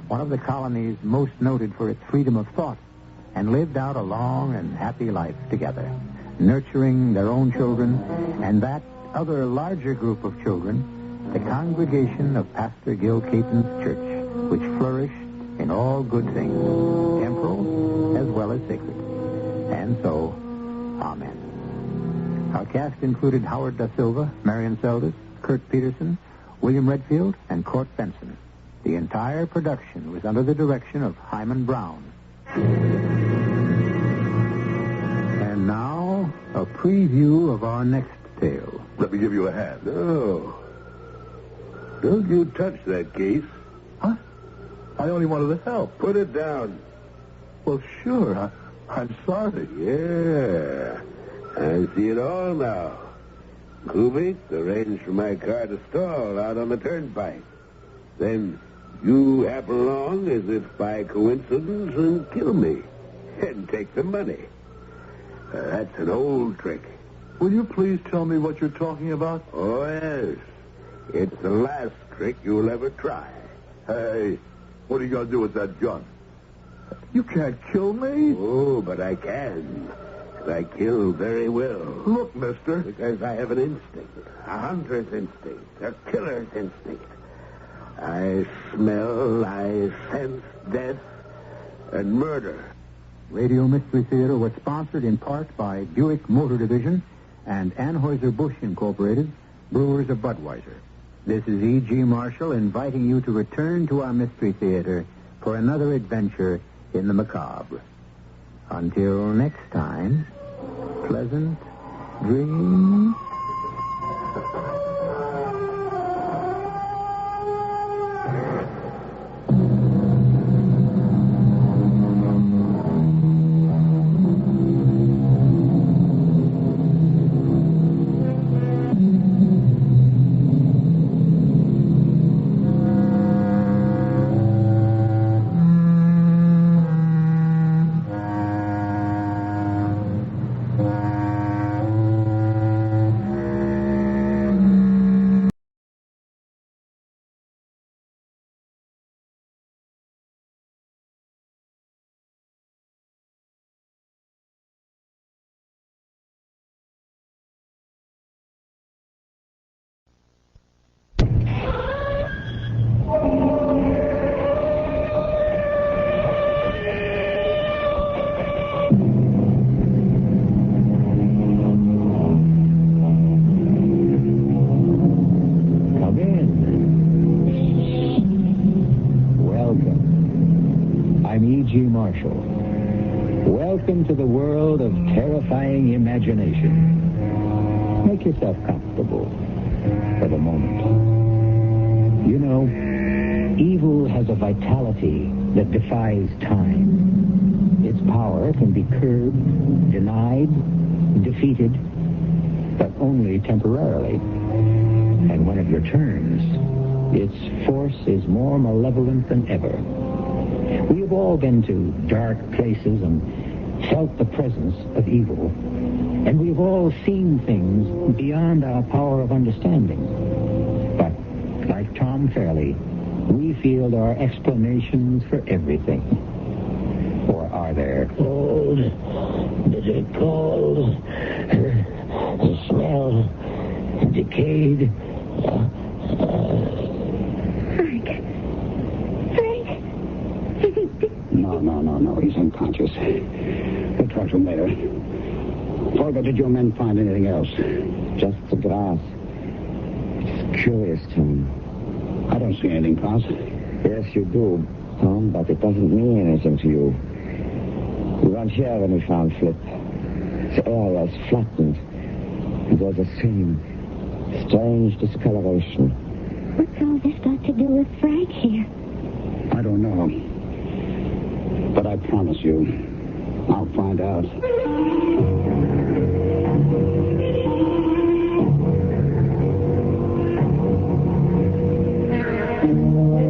one of the colonies most noted for its freedom of thought, and lived out a long and happy life together, nurturing their own children and that other larger group of children, the congregation of Pastor Gil Caton's church, which flourished in all good things, temporal as well as sacred. And so, amen. Our cast included Howard Da Silva, Marion Seldes, Kurt Peterson, William Redfield, and Court Benson. The entire production was under the direction of Hyman Brown. And now, a preview of our next tale. Let me give you a hand. No. Don't you touch that case. Huh? I only wanted to help. Put it down. Well, sure. I'm sorry. Yeah. I see it all now. Kubik arranged for my car to stall out on the turnpike. Then you happen along as if by coincidence and kill me. And take the money. That's an old trick. Will you please tell me what you're talking about? Oh, yes. It's the last trick you'll ever try. Hey, what are you going to do with that gun? You can't kill me. Oh, but I can. And I kill very well. Look, mister. Because I have an instinct. A hunter's instinct. A killer's instinct. I smell, I sense death and murder. Radio Mystery Theater was sponsored in part by Buick Motor Division and Anheuser-Busch Incorporated, Brewers of Budweiser. This is E.G. Marshall inviting you to return to our Mystery Theater for another adventure in the macabre. Until next time, pleasant dreams. Welcome to the world of terrifying imagination. Make yourself comfortable for the moment. You know, evil has a vitality that defies time. Its power can be curbed, denied, defeated, but only temporarily. And when it returns, its force is more malevolent than ever. We have all been to dark places and felt the presence of evil. And we've all seen things beyond our power of understanding. But, like Tom Fairley, we feel there are explanations for everything. Or are there? Cold. Bitter cold. The smell. Decayed. No. He's unconscious. We'll talk to him later. Volga, did your men find anything else? Just the grass. It's curious, Tom. I don't see anything, Klaus. Yes, you do, Tom, but it doesn't mean anything to you. We weren't here when we found Flip. The area is flattened. It was the same strange discoloration. What's all this got to do with Frank here? I don't know. But I promise you, I'll find out.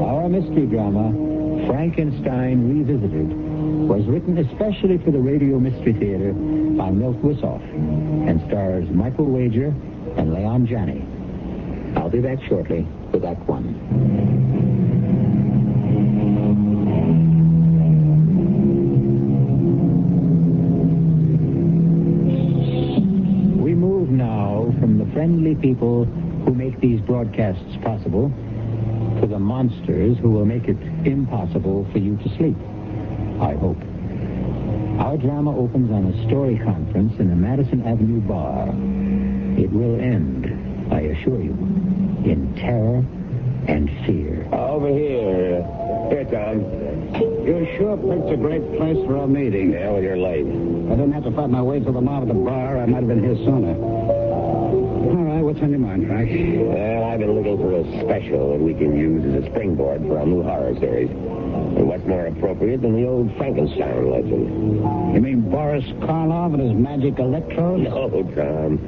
Our mystery drama, Frankenstein Revisited, was written especially for the Radio Mystery Theater by Milt Wissoff and stars Michael Wager and Leon Janney. I'll be back shortly with Act One. We move now from the friendly people who make these broadcasts possible to the monsters who will make it impossible for you to sleep, I hope. Our drama opens on a story conference in the Madison Avenue bar. It will end, I assure you, in terror and fear. Over here. Here, Tom. You sure picked a great place for a meeting. Yeah, well, you're late. I didn't have to fight my way to the mob at the bar. I might have been here sooner. All right, what's on your mind, Frank? Well, I've been looking for a special that we can use as a springboard for our new horror series. And what's more appropriate than the old Frankenstein legend? You mean Boris Karloff and his magic electrodes? No, Tom.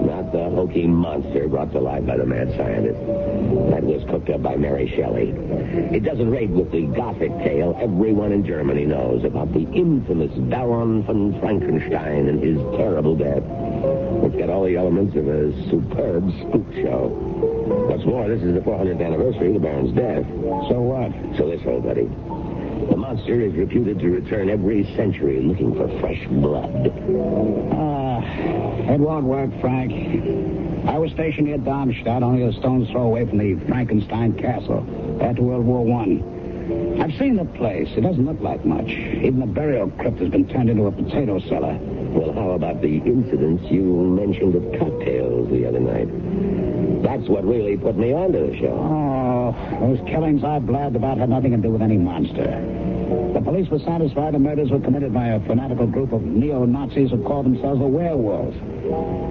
Not the hokey monster brought to life by the mad scientist. That was cooked up by Mary Shelley. It doesn't rate with the Gothic tale everyone in Germany knows about the infamous Baron von Frankenstein and his terrible death. It's got all the elements of a superb spook show. What's more, this is the 400th anniversary of the Baron's death. So what? So this, old buddy. The monster is reputed to return every century looking for fresh blood. It won't work, Frank. I was stationed near Darmstadt, only a stone's throw away from the Frankenstein castle after World War I. I've seen the place. It doesn't look like much. Even the burial crypt has been turned into a potato cellar. Well, how about the incidents you mentioned at cocktails the other night? That's what really put me onto the show. Oh, those killings I blabbed about had nothing to do with any monster. The police were satisfied the murders were committed by a fanatical group of neo-Nazis who call themselves the werewolves.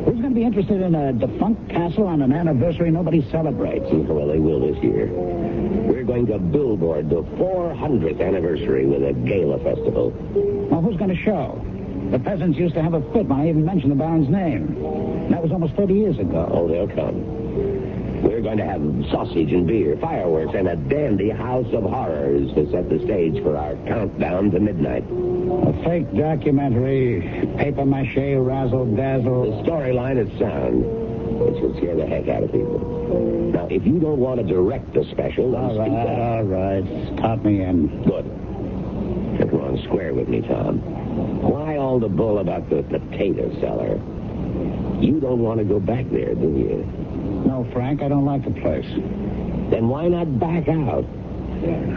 Who's going to be interested in a defunct castle on an anniversary nobody celebrates? Well, they will this year. We're going to billboard the 400th anniversary with a gala festival. Well, who's going to show? The peasants used to have a fit when I even mentioned the Baron's name. That was almost 30 years ago. Oh, they'll come. We're going to have sausage and beer, fireworks, and a dandy house of horrors to set the stage for our countdown to midnight. A fake documentary, papier-mâché, razzle-dazzle. The storyline is sound. It should scare the heck out of people. Now, if you don't want to direct the special, then speak up. All right. Count me in. Good. Come on, square with me, Tom. Why all the bull about the potato cellar? You don't want to go back there, do you? No, Frank, I don't like the place. Then why not back out?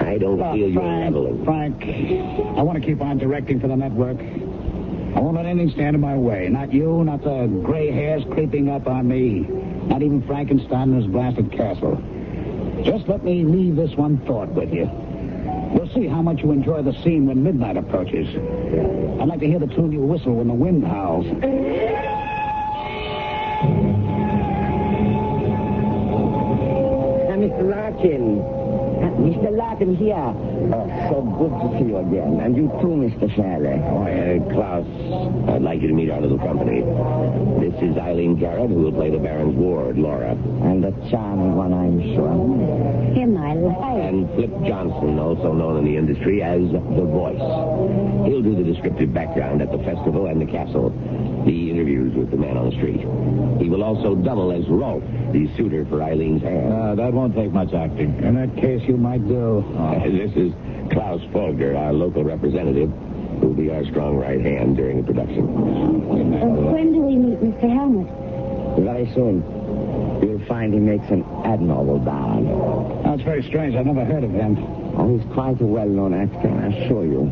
I don't feel you're leveling. Frank, I want to keep on directing for the network. I won't let anything stand in my way. Not you, not the gray hairs creeping up on me. Not even Frankenstein and his blasted castle. Just let me leave this one thought with you. We'll see how much you enjoy the scene when midnight approaches. I'd like to hear the tune you whistle when the wind howls. Mr. Larkin. Mr. Larkin here. Oh, so good to see you again. And you too, Mr. Shelley. Oh, Klaus, I'd like you to meet our little company. This is Eileen Garrett, who will play the Baron's ward, Laura. And a charming one, I'm sure. Him, I like. And Flip Johnson, also known in the industry as The Voice. He'll do the descriptive background at the festival and the castle. The interviews with the man on the street. He will also double as Rolf, the suitor for Eileen's hand. That won't take much acting. In that case, you might do. This is Klaus Folger, our local representative, who will be our strong right hand during the production. When do we meet Mr. Helmut? Very soon. You'll find he makes an admirable Baron. That's very strange. I've never heard of him. Oh, he's quite a well-known actor, I assure you.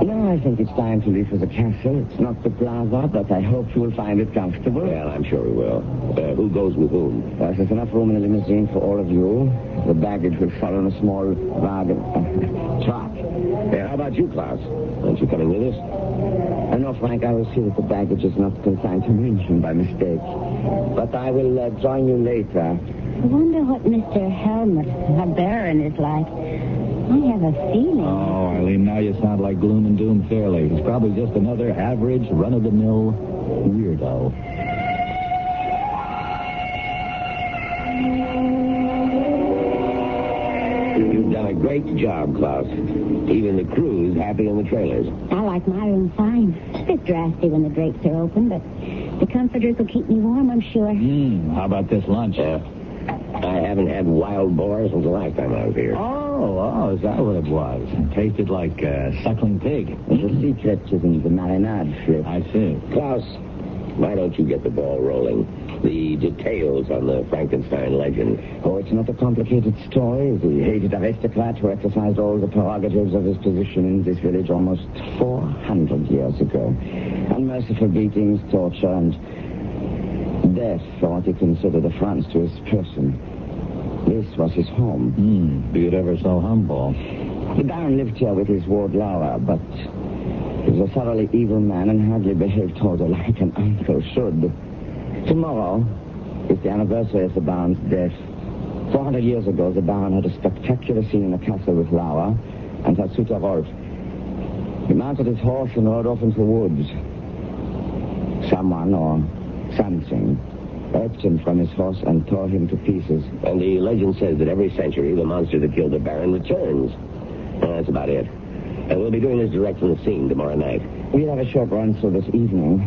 Now I think it's time to leave for the castle. It's not the plaza, but I hope you will find it comfortable. Well, I'm sure we will. Who goes with whom? There's enough room in the limousine for all of you. The baggage will follow in a small wagon. Truck. How about you, Klaus? Aren't you coming with us? No, Tomorrow, Frank, I will see that the baggage is not consigned to München by mistake. But I will join you later. I wonder what Mr. Helmut, our Baron, is like. I have a feeling. Oh, Eileen, now you sound like gloom and doom fairly. He's probably just another average, run-of-the-mill weirdo. You've done a great job, Klaus. Even the crew's happy in the trailers. I like my room fine. It's a bit drafty when the drapes are open, but the comforters will keep me warm, I'm sure. How about this lunch? I haven't had wild boar since the last time I was here. Oh, is that what it was? It tasted like suckling pig. There's a secret to the marinade trip. I see. Klaus, why don't you get the ball rolling? The details on the Frankenstein legend. Oh, it's not a complicated story. The hated aristocrat who exercised all the prerogatives of his position in this village almost 400 years ago. Unmerciful beatings, torture, and death for what he considered affronts to his person. This was his home. Be it ever so humble. The Baron lived here with his ward Laura, but he was a thoroughly evil man and hardly behaved toward her like an uncle should. Tomorrow is the anniversary of the Baron's death. 400 years ago, the Baron had a spectacular scene in the castle with Laura and her suitor Rolf. He mounted his horse and rode off into the woods. Someone or something urged him from his horse and tore him to pieces. And the legend says that every century the monster that killed the Baron returns. That's about it. And we'll be doing this direct from the scene tomorrow night. We'll have a short run through this evening.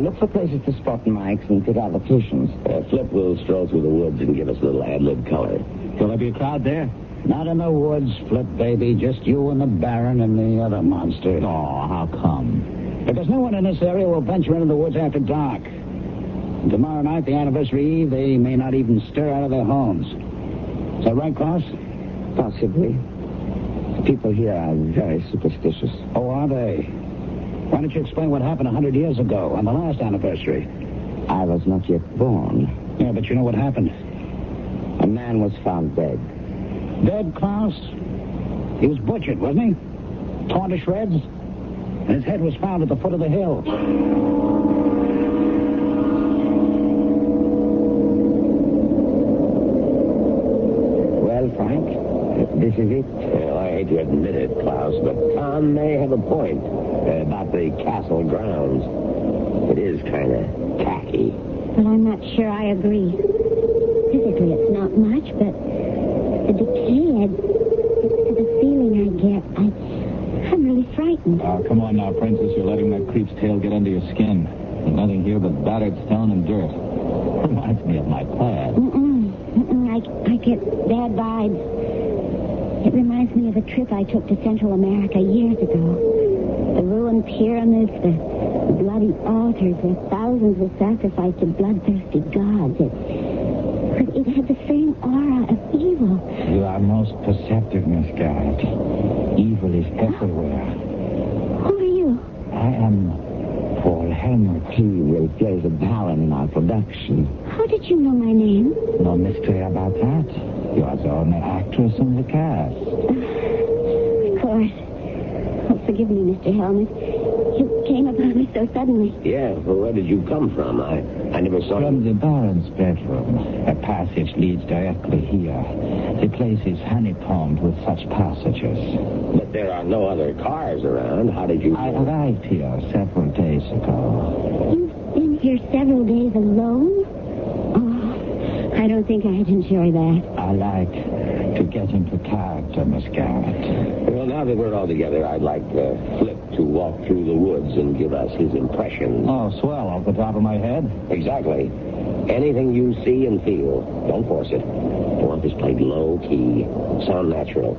Look for places to spot mics and pick out locations. Flip will stroll through the woods and give us a little ad-lib color. Will there be a crowd there? Not in the woods, Flip, baby. Just you and the Baron and the other monster. Oh, how come? Because no one in this area will venture into the woods after dark. And tomorrow night, the anniversary eve, they may not even stir out of their homes. Is that right, Klaus? Possibly. The people here are very superstitious. Oh, are they? Why don't you explain what happened 100 years ago on the last anniversary? I was not yet born. Yeah, but you know what happened. A man was found dead. Dead, Klaus? He was butchered, wasn't he? Torn to shreds? And his head was found at the foot of the hill. Well, Frank, this is it. Well, I hate to admit it, Klaus, but Tom may have a point about the castle grounds. It is kind of tacky. Well, I'm not sure I agree. Physically, it's not much, but the decay, the feeling I get, I'm really frightened. Oh, come on now, Princess. You're letting that creep's tail get under your skin. There's nothing here but battered stone and dirt. Reminds me of my past. I get bad vibes. It reminds me of a trip I took to Central America years ago. The ruined pyramids, the bloody altars where thousands were sacrificed to bloodthirsty gods. It had the same aura of evil. You are most perceptive, Miss Garrett. Evil is everywhere. Who are you? I am Paul Helmut. He will play the Baron in our production. How did you know my name? No mystery about that. You are the only actress in the cast. Of course. Oh, forgive me, Mr. Helmut. You came upon me so suddenly. Yeah, well, where did you come from? I never saw From the Baron's bedroom. A passage leads directly here. The place is honeycombed with such passages. But there are no other cars around. How did you... I arrived here several days ago. You've been here several days alone? Oh, I don't think I'd enjoy that. I like to get into character, Miss Garrett. Well, now that we're all together, I'd like Flip to walk through the woods and give us his impressions. Oh, swell, off the top of my head? Exactly. Anything you see and feel, don't force it. I want this played low-key, sound natural.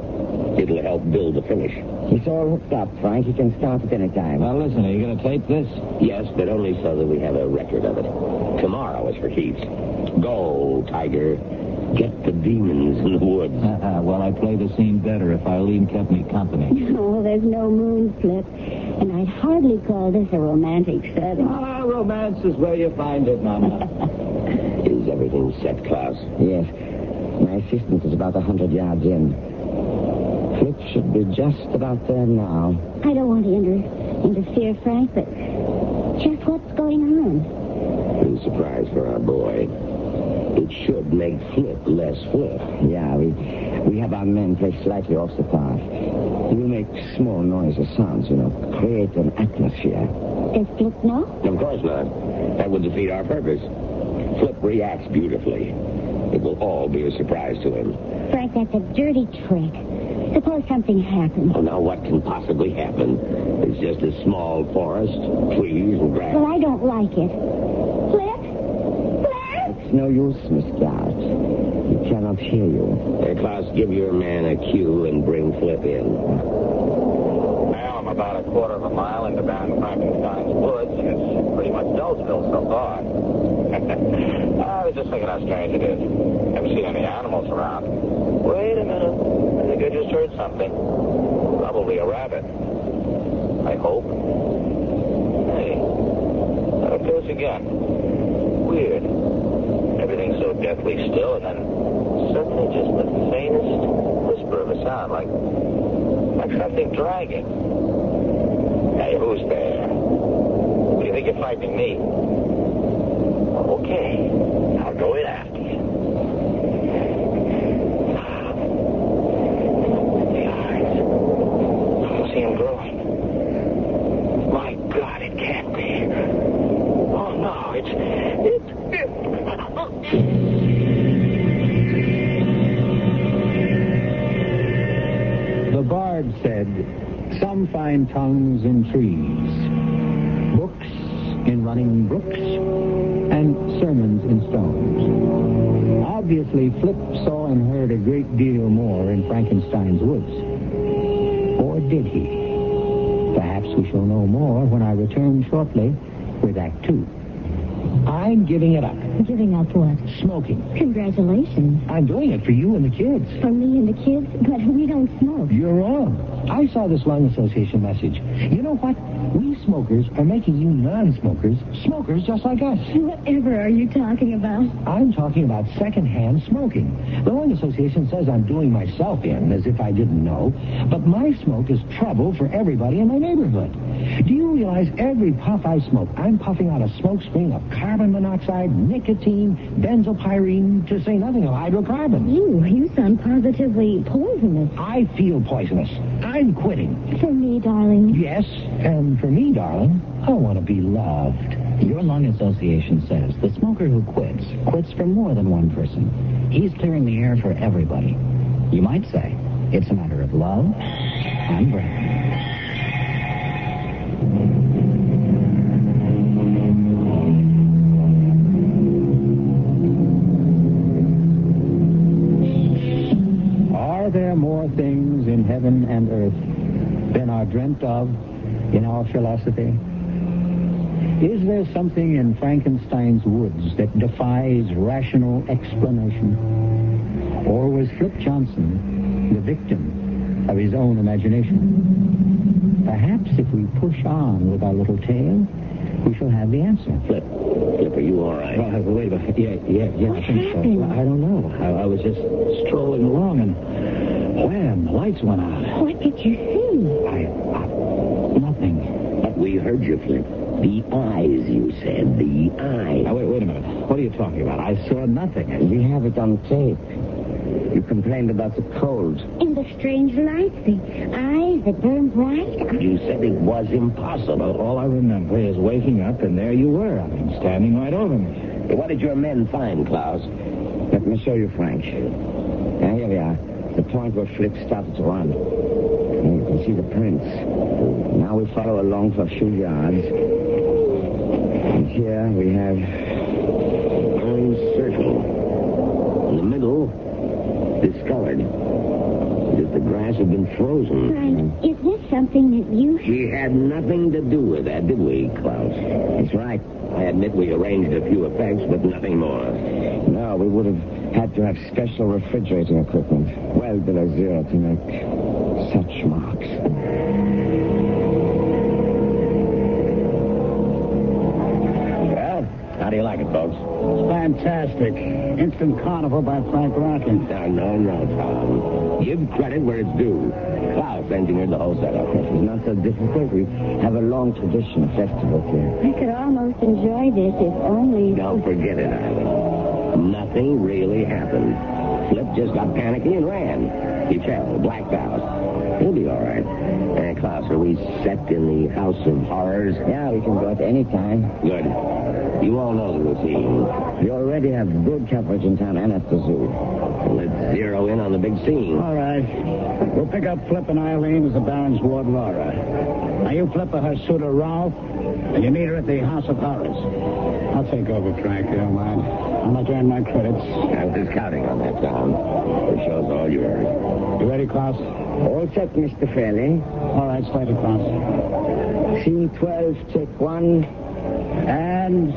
It'll help build the finish. He's all hooked up, Frank. He can start at any time. Well, listen, are you going to tape this? Yes, but only so that we have a record of it. Tomorrow is for keeps. Go, Tiger. Get the demons in the woods. Well, I'd play the scene better if Eileen kept me company. No, there's no moon, Flip. And I'd hardly call this a romantic setting. Ah, romance is where you find it, Mama. Is everything set, Klaus? Yes. My assistant is about 100 yards in. Flip should be just about there now. I don't want to interfere, Frank, but just what's going on? It's a surprise for our boy. It should make Flip less Flip. Yeah, we have our men play slightly off the path. We make small noises, sounds, create an atmosphere. Does Flip know? Of course not. That would defeat our purpose. Flip reacts beautifully. It will all be a surprise to him. Frank, that's a dirty trick. Suppose something happens. Oh, now what can possibly happen? It's just a small forest, trees and grass. Well, I don't like it. Flip? It's no use, Miss Garrett. He cannot hear you. Klaus, give your man a cue and bring Flip in. Well, I'm about a quarter of a mile into Baron Frankenstein's woods, and it's pretty much Dulceville so far. I was just thinking how strange it is. Haven't seen any animals around. Wait a minute. I think I just heard something. Probably a rabbit. I hope. Hey, there it goes again. Weird. Everything's so deathly still, and then suddenly just the faintest whisper of a sound, like something dragging. Hey, who's there? What do you think you're frightening me? Okay, I'll go in after you. The eyes. I can see them growing. My God, it can't be. Oh, no, it's... The bard said, some find tongues in trees, books in running brooks, and sermons in stones. Obviously, Flip saw and heard a great deal more in Frankenstein's woods. Or did he? Perhaps we shall know more when I return shortly with Act 2. I'm giving it up. Giving up what? Smoking. Congratulations. I'm doing it for you and the kids. For me and the kids? But we don't smoke. You're wrong. I saw this Lung Association message. You know what? We smokers are making you non-smokers smokers just like us. Whatever are you talking about? I'm talking about secondhand smoking. The Lung Association says I'm doing myself in, as if I didn't know. But my smoke is trouble for everybody in my neighborhood. Do you realize every puff I smoke, I'm puffing out a smoke screen of carbon monoxide, nicotine, benzopyrene, to say nothing of hydrocarbons. You sound positively poisonous. I feel poisonous. I'm quitting. For me, darling. Yes, and for me, darling, I want to be loved. Your Lung Association says the smoker who quits for more than one person. He's clearing the air for everybody. You might say it's a matter of love and breath. Are there more things in heaven and earth than are dreamt of in our philosophy? Is there something in Frankenstein's woods that defies rational explanation? Or was Flip Johnson the victim of his own imagination? Perhaps if we push on with our little tale, we shall have the answer. Flip, are you all right? Wait a minute. Yeah, I think so. I don't know. I was just strolling along, and wham, the lights went out. What did you see? Nothing. But we heard you, Flip. The eyes, you said. The eyes. Now, wait a minute. What are you talking about? I saw nothing. We have it on tape. You complained about the cold. And the strange lights, the eyes that burn bright. You said it was impossible. All I remember is waking up, and there you were. Standing right over me. What did your men find, Klaus? Let me show you, Frank. Now, here we are. The point where Flip started to run. And you can see the prints. Now we follow along for a few yards. And here we have orange circle. In the middle, discolored. As if the grass had been frozen. Frank, is this something that you... We had nothing to do with that, did we, Klaus? That's right. I admit we arranged a few effects, but nothing more. No, we would have had to have special refrigerating equipment well below zero to make such marks. Well, how do you like it, folks? It's fantastic. Instant carnival by Frank Rockin. No, Tom. Give credit where it's due. Klaus, engineered the whole setup. It's not so difficult. We have a long tradition of festivals here. I could almost enjoy this if only... Don't forget it, Ivan. Nothing really happened. Flip just got panicky and ran. He fell, blacked out. He'll be all right. Klaus, are we set in the House of Horrors? Yeah, we can go at any time. Good. You all know the routine. We already have good coverage in town and at the zoo. Let's zero in on the big scene. All right. We'll pick up Flip and Eileen as the Baron's ward Laura. Now, you Flip her suitor Ralph, and you meet her at the House of Horrors. I'll take over, Frank. You don't mind. I'll not earn my credits. I was just counting on that, Tom. The show's all yours. You ready, Klaus? All set, Mr. Fairley. All right, slated, Klaus. Scene 12, take 1. And...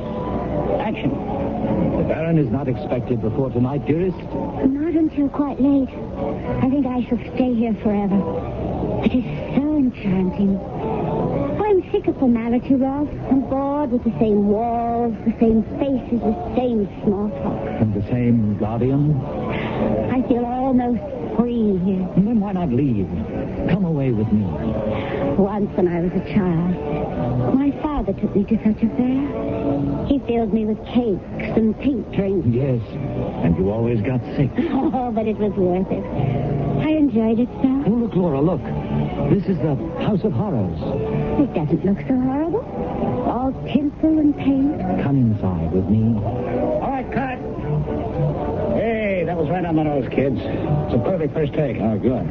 action. The Baron is not expected before tonight, dearest? Not until quite late. I think I shall stay here forever. It is so enchanting. I'm sick of formality, Ralph. I'm bored with the same walls, the same faces, the same small talk. And the same guardian? I feel almost free here. And then why not leave? Come away with me. Once when I was a child, my father took me to such a fair. He filled me with cakes and pink drinks. Yes, and you always got sick. Oh, but it was worth it. I enjoyed it so. Oh, look, Laura, look. This is the House of Horrors. It doesn't look so horrible. All tinsel and paint. Come inside with me. All right, cut. Hey, that was right on the nose, kids. It's a perfect first take. Oh, good.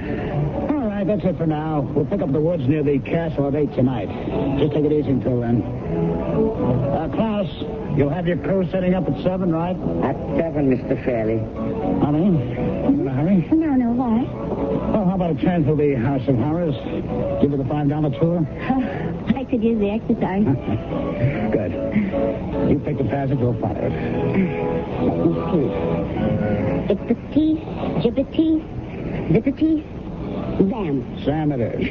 All right, that's it for now. We'll pick up the woods near the castle at 8 tonight. Just take it easy until then. Klaus, you'll have your crew setting up at 7, right? At 7, Mr. Fairley. Honey, you in a hurry? No, why? Well, how about a turn through the House of Horrors? Give her the $5 tour? I could use the exercise. Good. You pick the passage, we'll follow it. Let me see. It's the teeth, jibbity, zippity, Sam. Sam it is.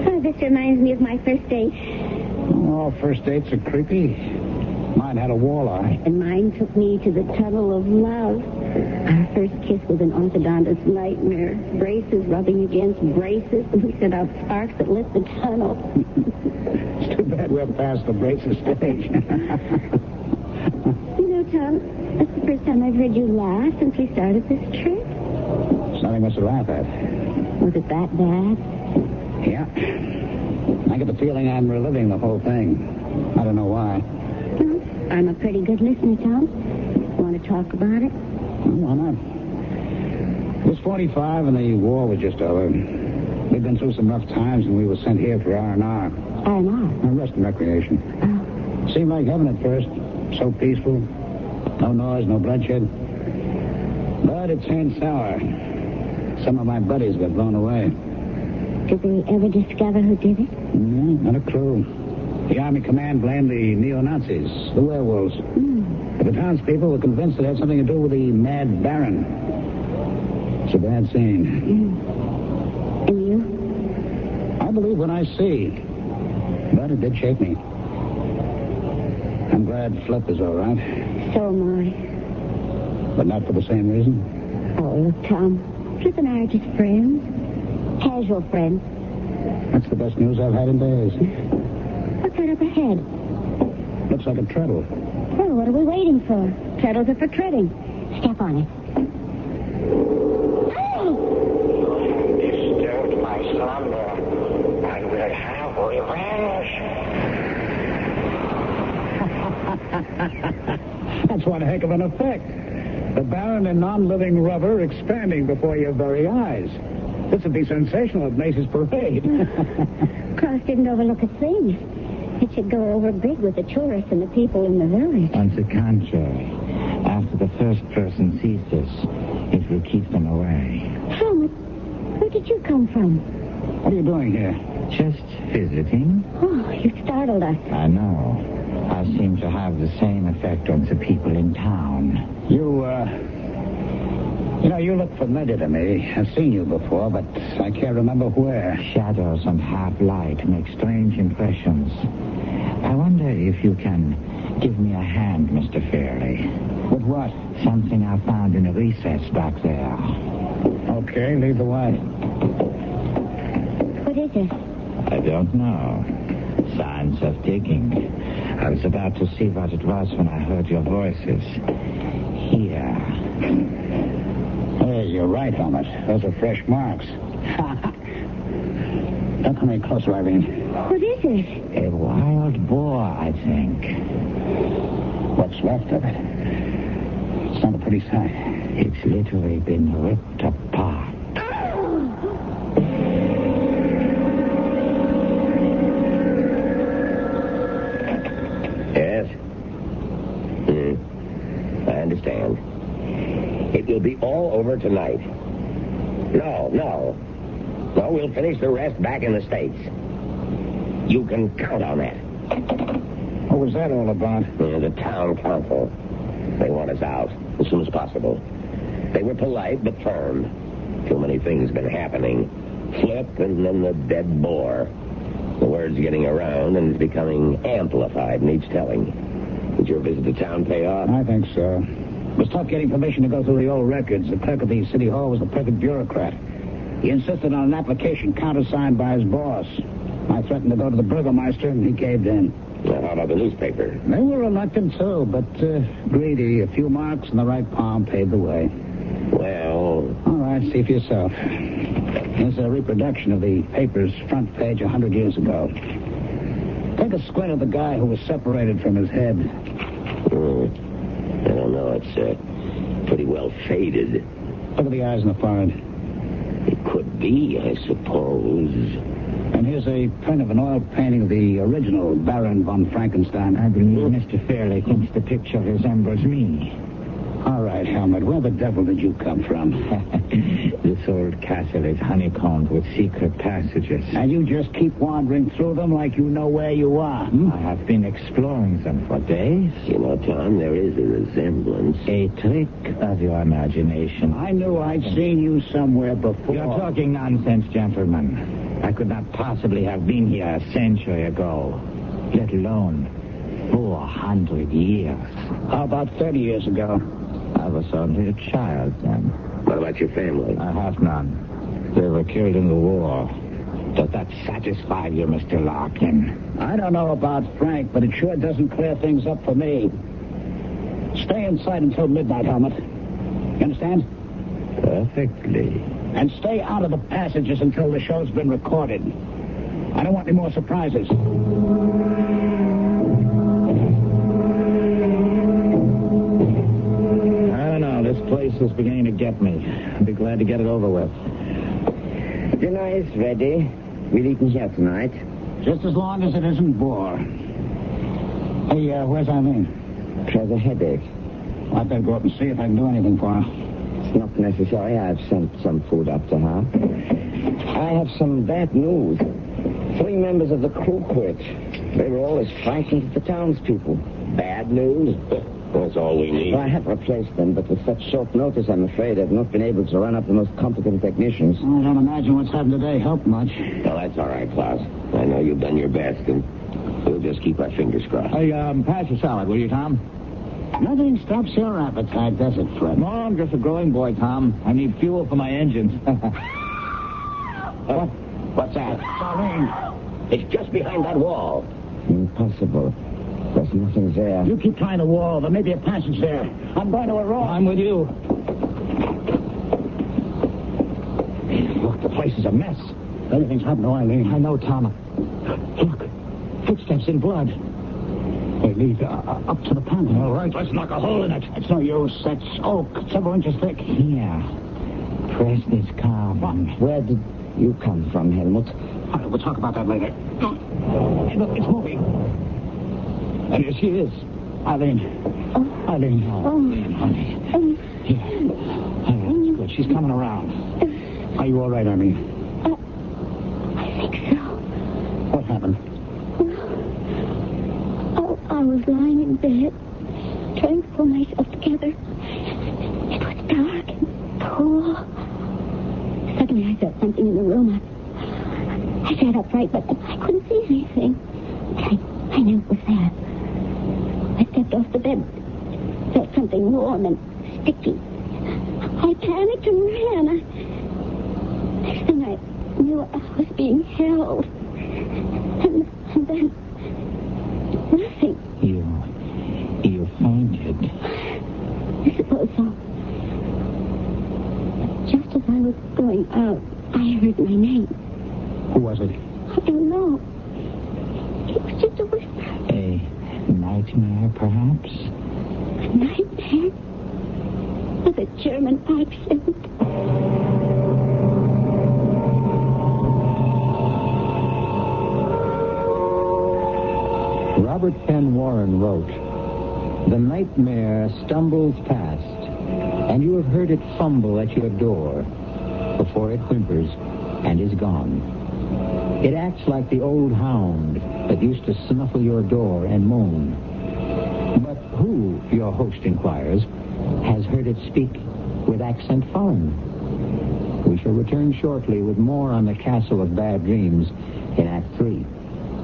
Oh, this reminds me of my first date. All first dates are creepy. Mine had a walleye. And mine took me to the tunnel of love. Our first kiss was an orthodontist's nightmare. Braces rubbing against braces. We sent out sparks that lit the tunnel. It's too bad we're past the braces stage. You know, Tom, that's the first time I've heard you laugh since we started this trip. There's nothing much to laugh at. Was it that bad? Yeah. I get the feeling I'm reliving the whole thing. I don't know why. Well, I'm a pretty good listener, Tom. Want to talk about it? Why not? It was 45 and the war was just over. We'd been through some rough times and we were sent here for R&R. R&R? Rest and recreation. Seemed like heaven at first. So peaceful. No noise, no bloodshed. But it turned sour. Some of my buddies got blown away. Did they ever discover who did it? No, not a clue. The Army Command blamed the neo-Nazis, the werewolves. But the townspeople were convinced it had something to do with the Mad Baron. It's a bad scene. And you? I believe what I see. But it did shake me. I'm glad Flip is all right. So am I. But not for the same reason? Oh, look, Tom. Flip and I are just friends. Casual friends. That's the best news I've had in days. What's that up ahead? Looks like a treadle. Well, what are we waiting for? Treadles are for treading. Step on it. Disturbed my slumber. I will have revenge. That's one heck of an effect. The Baron in non-living rubber expanding before your very eyes. This would be sensational at Macy's parade. Cross didn't overlook a thing. It should go over big with the tourists and the people in the village. On the contrary, after the first person sees this, it will keep them away. Helmut, where did you come from? What are you doing here? Just visiting. Oh, you startled us. I know. I seem to have the same effect on the people in town. You look familiar to me. I've seen you before, but I can't remember where. Shadows and half-light make strange impressions. I wonder if you can give me a hand, Mr. Fairley. With what? Something I found in a recess back there. Okay, lead the way. is it? I don't know. Signs of digging. I was about to see what it was when I heard your voices. Here. Hey, you're right, Helmut. Those are fresh marks. Don't come any closer, Irene. What is it? A wild boar, I think. What's left of it? It's not a pretty sight. It's literally been ripped apart. Yes? I understand. It will be all over tonight. No, we'll finish the rest back in the States. You can count on that. What was that all about? The town council. They want us out as soon as possible. They were polite but firm. Too many things been happening. Flip and then the dead boar. The word's getting around and is becoming amplified in each telling. Did your visit to town pay off? I think so. It was tough getting permission to go through the old records. The clerk of the city hall was a perfect bureaucrat. He insisted on an application countersigned by his boss. I threatened to go to the burgomaster, and he caved in. Now, how about the newspaper? They were reluctant, too, but greedy. A few marks in the right palm paved the way. Well... All right, see for yourself. Here's a reproduction of the paper's front page 100 years ago. Take a squint at the guy who was separated from his head. I don't know. It's pretty well faded. Look at the eyes and the forehead. It could be, I suppose. And here's a print of an oil painting of the original Baron von Frankenstein. I believe Mr. Fairley thinks the picture resembles me. All right, Helmut, where the devil did you come from? This old castle is honeycombed with secret passages. And you just keep wandering through them like you know where you are. I have been exploring them for days. You know, Tom, there is a resemblance. A trick of your imagination. I knew I'd seen you somewhere before. You're talking nonsense, gentlemen. I could not possibly have been here a century ago, let alone 400 years. How about 30 years ago? I was only a child then. What about your family? I have none. They were killed in the war. Does that satisfy you, Mr. Larkin? I don't know about Frank, but it sure doesn't clear things up for me. Stay inside until midnight, Helmut. You understand? Perfectly. And stay out of the passages until the show's been recorded. I don't want any more surprises. This place is beginning to get me. I'd be glad to get it over with. Dinner is ready. We'll eat in here tonight. Just as long as it isn't boar. Hey, where's Eileen? She has a headache. Well, I'd better go up and see if I can do anything for her. It's not necessary. I've sent some food up to her. I have some bad news. 3 members of the crew quit. They were all as frightened as the townspeople. Bad news? That's all we need. Well, I have replaced them, but with such short notice, I'm afraid I've not been able to run up the most competent technicians. I don't imagine what's happened today helped much. Well, that's all right, Klaus. I know you've done your best, and we'll just keep our fingers crossed. Hey, pass the salad, will you, Tom? Nothing stops your appetite, does it, Fred? No, I'm just a growing boy, Tom. I need fuel for my engines. What's that? Eileen. It's just behind that wall. Impossible. There's nothing there. You keep trying the wall. There may be a passage there. I'm going to a row. I'm with you. Look, the place is a mess. Everything's happened to Eileen. I know, Tom. Look, footsteps in blood. They lead up to the panel. All right, let's knock a hole in it. It's no use. That's oak, several inches thick. Here. Press this carving. Where did you come from, Helmut? All right, we'll talk about that later. Hey, look, it's moving. And here she is. Eileen. Oh. Eileen. Honey. Here. That's good. She's coming around. Are you all right, Eileen? I think so. What happened? I was lying in bed, trying to pull myself together. It was dark and cool. Suddenly I felt something in the room. I sat upright, but I couldn't see anything. I knew it was there. I stepped off the bed, felt something warm and sticky. I panicked and ran. Next thing I knew, I was being held. Who was it? I don't know. It was just a whisper. A nightmare, perhaps? A nightmare? With a German accent. Robert Penn Warren wrote, "The nightmare stumbles past, and you have heard it fumble at your door before it whimpers and is gone. It acts like the old hound that used to snuffle your door and moan. But who, your host inquires, has heard it speak with accent foreign?" We shall return shortly with more on the Castle of Bad Dreams in Act 3.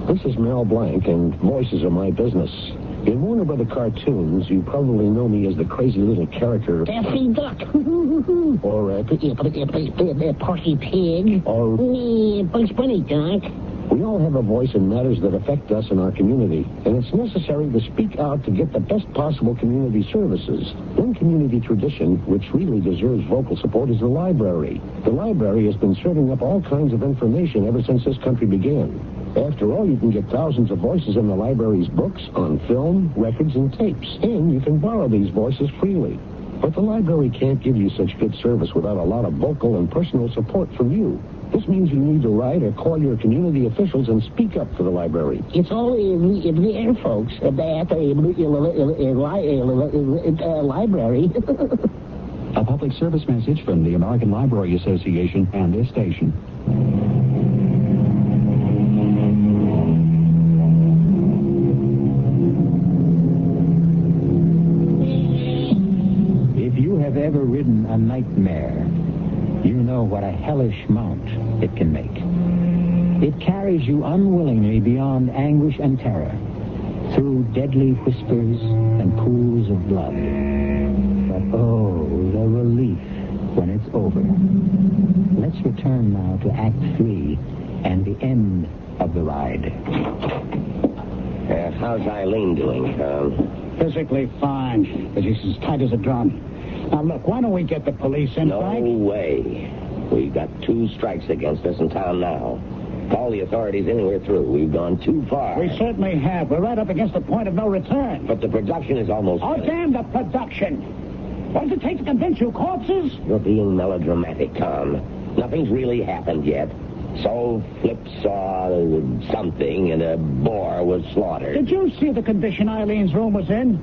This is Mel Blanc, and voices are my business. In Warner Brother cartoons, you probably know me as the crazy little character... Daffy Duck. or, Porky Pig. or... Bugs Bunny, Doc. We all have a voice in matters that affect us in our community, and it's necessary to speak out to get the best possible community services. One community tradition, which really deserves vocal support, is the library. The library has been serving up all kinds of information ever since this country began. After all, you can get thousands of voices in the library's books, on film, records, and tapes, and you can borrow these voices freely. But the library can't give you such good service without a lot of vocal and personal support from you. This means you need to write or call your community officials and speak up for the library. It's all in the air, folks. At the library. A public service message from the American Library Association and this station. If you have ever ridden a nightmare, you know what a hellish mount it can make. It carries you unwillingly beyond anguish and terror, through deadly whispers and pools of blood. But oh, the relief when it's over. Let's return now to Act 3 and the end of the ride. How's Eileen doing, Tom? Physically fine, but she's as tight as a drum. Now, look, why don't we get the police in, Frank? No way. We've got 2 strikes against us in town now. Call the authorities in and we're through. We've gone too far. We certainly have. We're right up against the point of no return. But the production is almost Oh, finished. damn the production. What does it take to convince you? Corpses? You're being melodramatic, Tom. Nothing's really happened yet. So Flip saw something and a boar was slaughtered. Did you see the condition Eileen's room was in?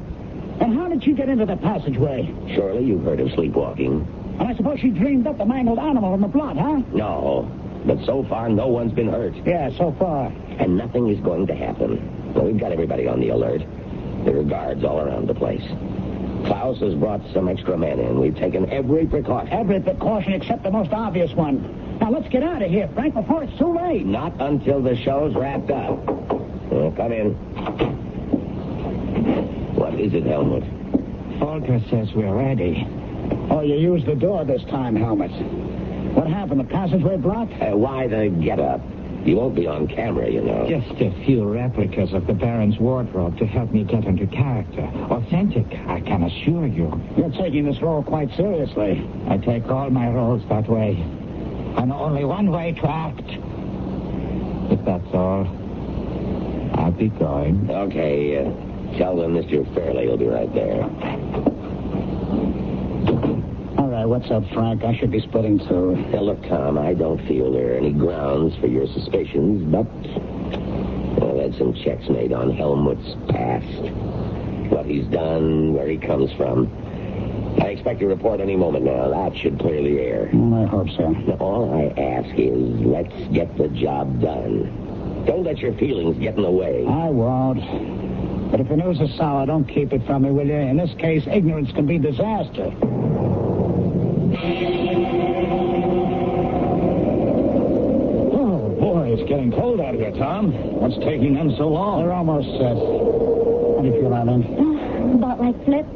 And how did she get into the passageway? Surely you've heard of sleepwalking. And I suppose she dreamed up the mangled animal in the blood, huh? No. But so far, no one's been hurt. Yeah, so far. And nothing is going to happen. Well, we've got everybody on the alert. There are guards all around the place. Klaus has brought some extra men in. We've taken every precaution. Every precaution except the most obvious one. Now, let's get out of here, Frank, before it's too late. Not until the show's wrapped up. Come in. What is it, Helmut? Volker says we're ready. Oh, you used the door this time, Helmut. What happened? The passageway blocked? Why the get-up? You won't be on camera, you know. Just a few replicas of the Baron's wardrobe to help me get into character. Authentic, I can assure you. You're taking this role quite seriously. I take all my roles that way. And only one way to act. If that's all, I'll be going. Okay, tell them Mr. Fairley will be right there. All right, what's up, Frank? I should be splitting too. Now, look, Tom, I don't feel there are any grounds for your suspicions, but I've had some checks made on Helmut's past. What he's done, where he comes from. I expect a report any moment now. That should clear the air. I hope so. Now, all I ask is let's get the job done. Don't let your feelings get in the way. I won't. But if the news is sour, don't keep it from me, will you? In this case, ignorance can be disaster. Oh, boy, it's getting cold out here, Tom. What's taking them so long? They're almost set. How do you feel, Eileen? About like Flip.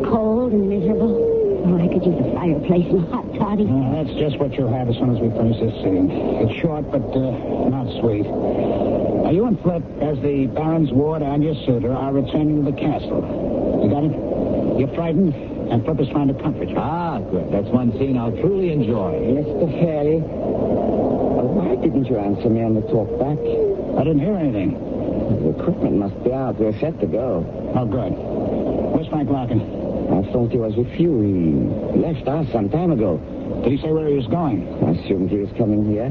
Cold and miserable. Oh, I could use a fireplace and a hot toddy. That's just what you'll have as soon as we finish this scene. It's short, but not sweet. Now, you and Flip, as the Baron's ward and your suitor, are returning to the castle. You got it? You're frightened, and Flip is trying to comfort you. Ah, good. That's one scene I'll truly enjoy. Mr. Fairley, why didn't didn't you answer me on the talk back? I didn't hear anything. The equipment must be out. We're set to go. Oh, good. Where's Frank Larkin? I thought he was with you. He left us some time ago. Did he say where he was going? I assumed he was coming here.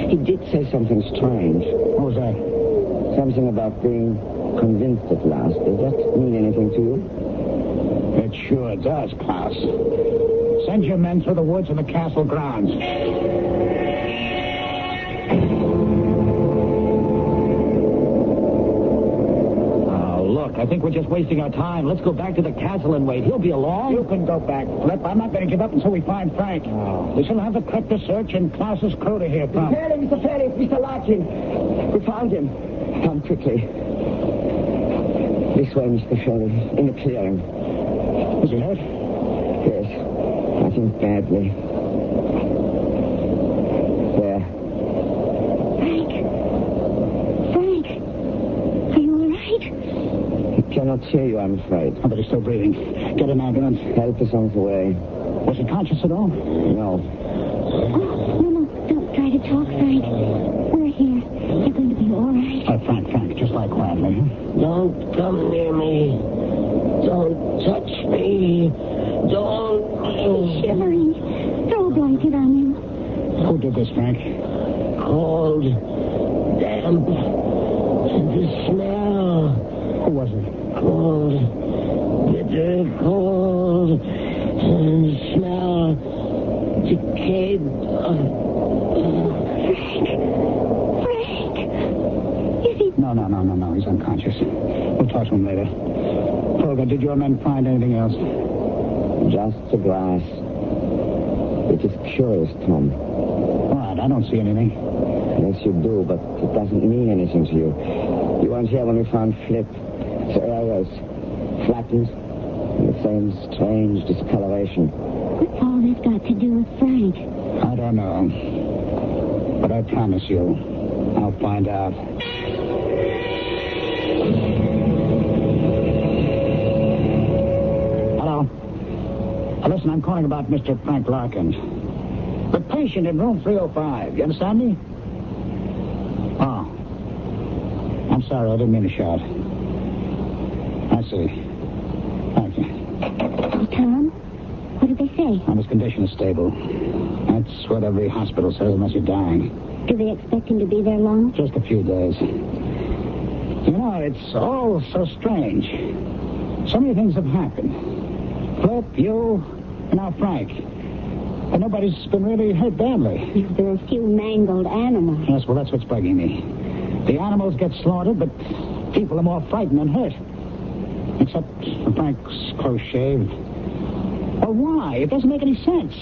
He did say something strange. What was that? Something about being convinced at last. Does that mean anything to you? It sure does, Klaus. Send your men through the woods and the castle grounds. I think we're just wasting our time. Let's go back to the castle and wait. He'll be along. You can go back, Flip. I'm not going to give up until we find Frank. Oh. We shall have the Krypta search and Klaus's crew to hear from. Mr. Ferry, Mr. Larkin. We found him. Come quickly. This way, Mr. Ferry. In the clearing. Is he hurt? Yes. I think badly. There. Frank, are you all right? I cannot hear you, I'm afraid. Oh, but he's still breathing. Get an ambulance. Help us on the way. Was he conscious at all? No. Oh, no, don't try to talk, Frank. We're here. You're going to be all right. Frank, just lie quietly. Don't come near me. Don't touch me. Don't. He's shivering. Throw a blanket on him. Who did this, Frank? Cold. Damp. And the smell. Who was it? Cold. Bitter cold. And smell. Decayed. Frank. Is he... No. He's unconscious. We'll talk to him later. Olga, did your men find anything else? Just the grass. It is curious, Tom. What? I don't see anything. Yes, you do, but it doesn't mean anything to you. You weren't here when we found Flip. The area is flattened. The same strange discoloration. What's all this got to do with Frank? I don't know. But I promise you, I'll find out. Hello? Listen, I'm calling about Mr. Frank Larkin. The patient in room 305. You understand me? Oh. I'm sorry, I didn't mean to shout. I see. Thank you. Tom, what did they say? His condition is stable. That's what every hospital says unless you're dying. Do they expect him to be there long? Just a few days. You know, it's all so strange. So many things have happened. Flip, you, and now Frank. And nobody's been really hurt badly. There are a few mangled animals. Yes, well, that's what's bugging me. The animals get slaughtered, but people are more frightened than hurt. Except for Frank's close shaved. Well, why? It doesn't make any sense.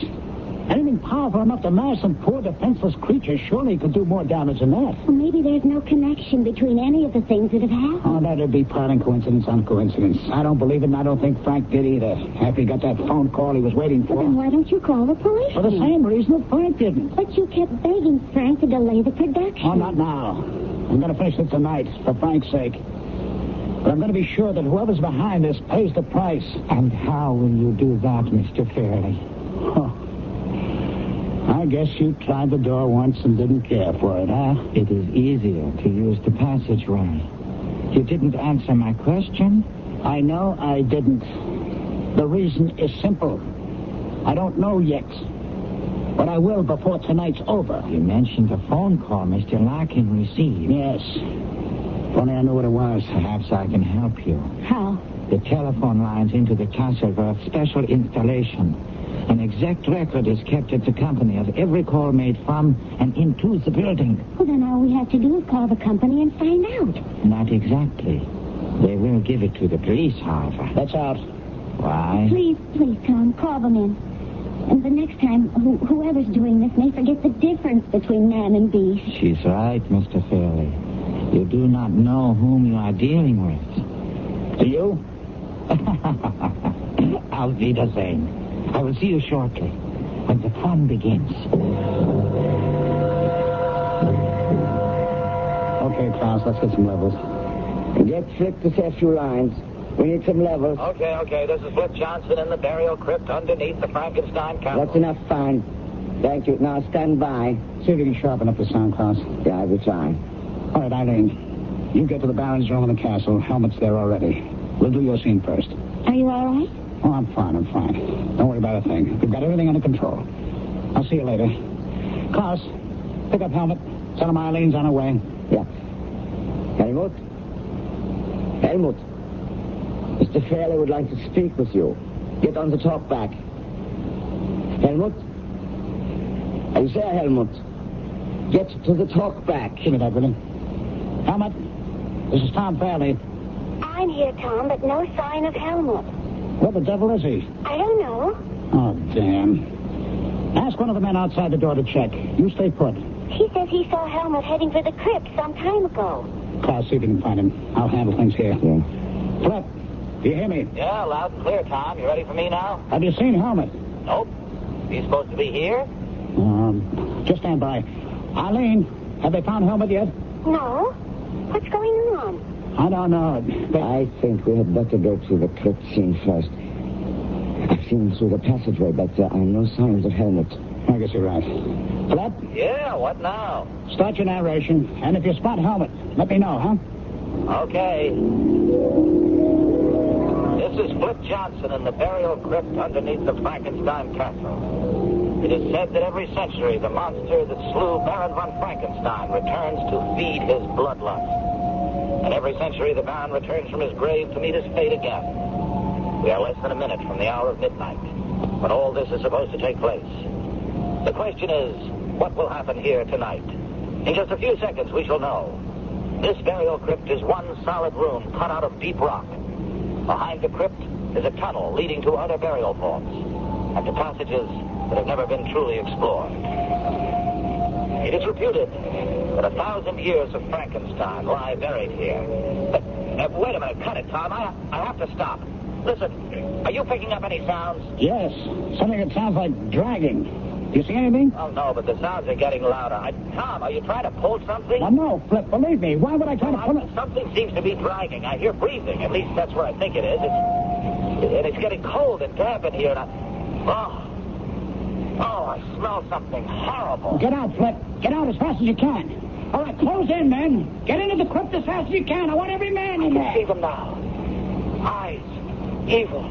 Anything powerful enough to mash some poor defenseless creature surely could do more damage than that. Well, maybe there's no connection between any of the things that have happened. Oh, that'd be plotting coincidence on coincidence. I don't believe it, and I don't think Frank did either. After he got that phone call he was waiting for. Well, then why don't you call the police? For the same reason that Frank didn't. But you kept begging Frank to delay the production. Oh, not now. I'm going to finish it tonight, for Frank's sake. But I'm going to be sure that whoever's behind this pays the price. And how will you do that, Mr. Fairley? Oh. I guess you tried the door once and didn't care for it, huh? It is easier to use the passageway. You didn't answer my question? I know I didn't. The reason is simple. I don't know yet. But I will before tonight's over. You mentioned a phone call Mr. Larkin received. Yes. If only I knew what it was. Perhaps I can help you. How? The telephone lines into the castle were of special installation. An exact record is kept at the company of every call made from and into the building. Well, then all we have to do is call the company and find out. Not exactly. They will give it to the police, however. That's out. Why? Please, Tom, call them in. And the next time, whoever's doing this may forget the difference between man and beast. She's right, Mr. Fairley. You do not know whom you are dealing with. Do you? I'll be the same. I will see you shortly, when the fun begins. Okay, Klaus, let's get some levels. Get Flip to say a few lines. We need some levels. Okay. This is Flip Johnson in the burial crypt underneath the Frankenstein castle. That's enough, fine. Thank you. Now stand by. See if you can sharpen up the sound, Klaus. Yeah, I will try. All right, Eileen. You get to the Baron's room in the castle. Helmet's there already. We'll do your scene first. Are you all right? Oh, I'm fine. Don't worry about a thing. We've got everything under control. I'll see you later. Klaus, pick up Helmet. Tell him Eileen's on her way. Yeah. Helmut? Helmut. Mr. Fairley would like to speak with you. Get on the talk back. Helmut? Are you there, Helmut? Get to the talk back. Give me that, will you? Helmut, this is Tom Fairley. I'm here, Tom, but no sign of Helmut. Where the devil is he? I don't know. Oh, damn. Ask one of the men outside the door to check. You stay put. He says he saw Helmut heading for the crypt some time ago. Klaus, see if you can find him. I'll handle things here. Yeah. Flip, do you hear me? Yeah, loud and clear, Tom. You ready for me now? Have you seen Helmut? Nope. He's supposed to be here? Just stand by. Eileen, have they found Helmut yet? No. What's going on? I don't know. I think we had better go to the crypt scene first. I've seen him through the passageway, but there are no signs of Helmut. I guess you're right. Flip? Yeah, what now? Start your narration, and if you spot Helmut, let me know, huh? Okay. This is Flip Johnson in the burial crypt underneath the Frankenstein castle. It is said that every century the monster that slew Baron von Frankenstein returns to feed his bloodlust. And every century the Baron returns from his grave to meet his fate again. We are less than a minute from the hour of midnight, when all this is supposed to take place. The question is, what will happen here tonight? In just a few seconds we shall know. This burial crypt is one solid room cut out of deep rock. Behind the crypt is a tunnel leading to other burial vaults and to passages that have never been truly explored. It is reputed that 1,000 years of Frankenstein lie buried here. But, wait a minute, cut it, Tom. I have to stop. Listen, are you picking up any sounds? Yes, something that sounds like dragging. Do you see anything? Oh, no, but the sounds are getting louder. Tom, are you trying to pull something? Well, no, Flip, believe me. Why would I try to pull it? Something seems to be dragging. I hear breathing. At least that's what I think it is. It's getting cold and damp in here, and I smell something horrible. Get out, Flip. Get out as fast as you can. All right, close in, men. Get into the crypt as fast as you can. I want every man in there. I can see them now. Eyes. Evil.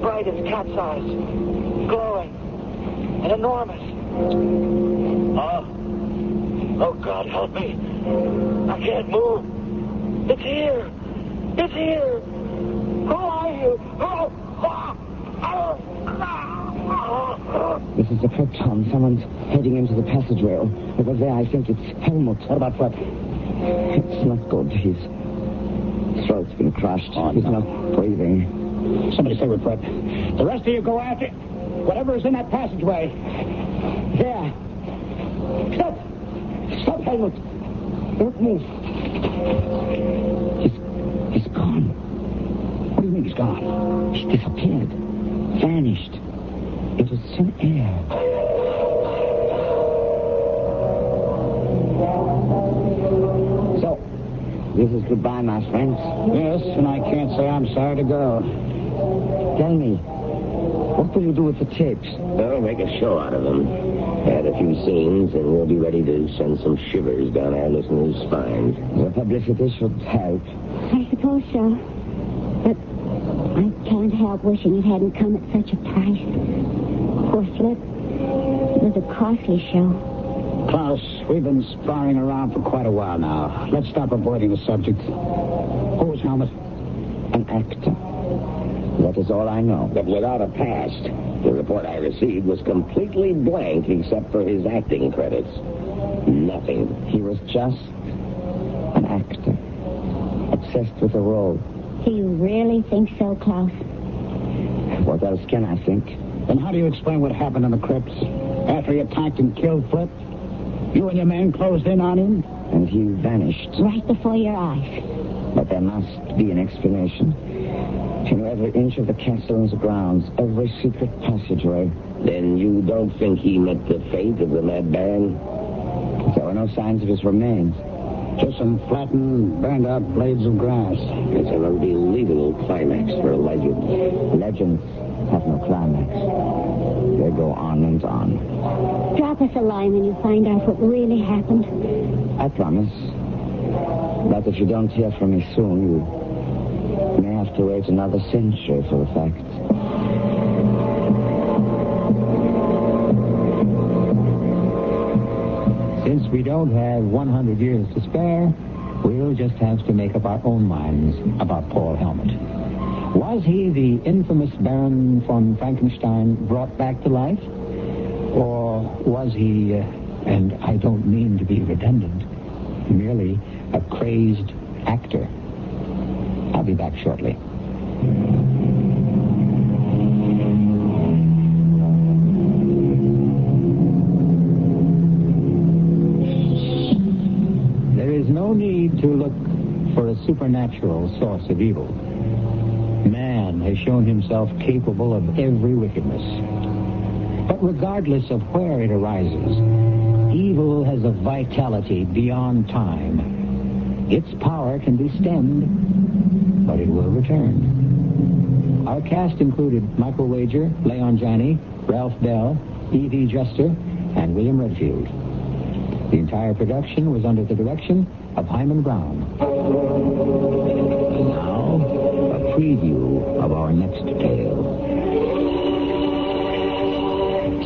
Bright as cat's eyes. Glowing. And enormous. Oh, God, help me. I can't move. It's here. It's here. Who are you? This is the crypt, Tom. Someone's heading into the passageway. Over there, I think it's Helmut. What about Flip? It's not good. His throat's been crushed. He's not breathing. Somebody stay with Flip. The rest of you go after whatever is in that passageway. There. Stop! Stop, Helmut! Don't move. He's gone. What do you mean he's gone? He's disappeared. Vanished. Into thin air. So, this is goodbye, my friends. Yes, and I can't say I'm sorry to go. Tell me, what will you do with the tapes? We'll make a show out of them. Add a few scenes, and we'll be ready to send some shivers down our listeners' spines. The publicity should help. I suppose so. But I can't help wishing it hadn't come at such a price. Poor Flip. It was a costly show. Klaus, we've been sparring around for quite a while now. Let's stop avoiding the subject. Who was Helmut? An actor. That is all I know. But without a past. The report I received was completely blank except for his acting credits. Nothing. He was just an actor. Obsessed with a role. Do you really think so, Klaus? What else can I think? Then how do you explain what happened in the crypt? After he attacked and killed Flip, you and your men closed in on him? And he vanished. Right before your eyes. But there must be an explanation. You know every inch of the castle and the grounds, every secret passageway. Then you don't think he met the fate of the Mad Baron? There were no signs of his remains. Just some flattened, burned-out blades of grass. It's an unbelievable climax for a legend. Legends have no climax. They go on and on. Drop us a line when you find out what really happened. I promise. But if you don't hear from me soon, you may have to wait another century for the facts. Since we don't have 100 years to spare, we'll just have to make up our own minds about Paul Helmut. Was he the infamous Baron von Frankenstein brought back to life? Or was he, and I don't mean to be redundant, merely a crazed actor? I'll be back shortly. There is no need to look for a supernatural source of evil. Man has shown himself capable of every wickedness. But regardless of where it arises, evil has a vitality beyond time. Its power can be stemmed, but it will return. Our cast included Michael Wager, Leon Janney, Ralph Bell, E.V. Juster, and William Redfield. The entire production was under the direction of Hyman Brown. Now, a preview of our next tale.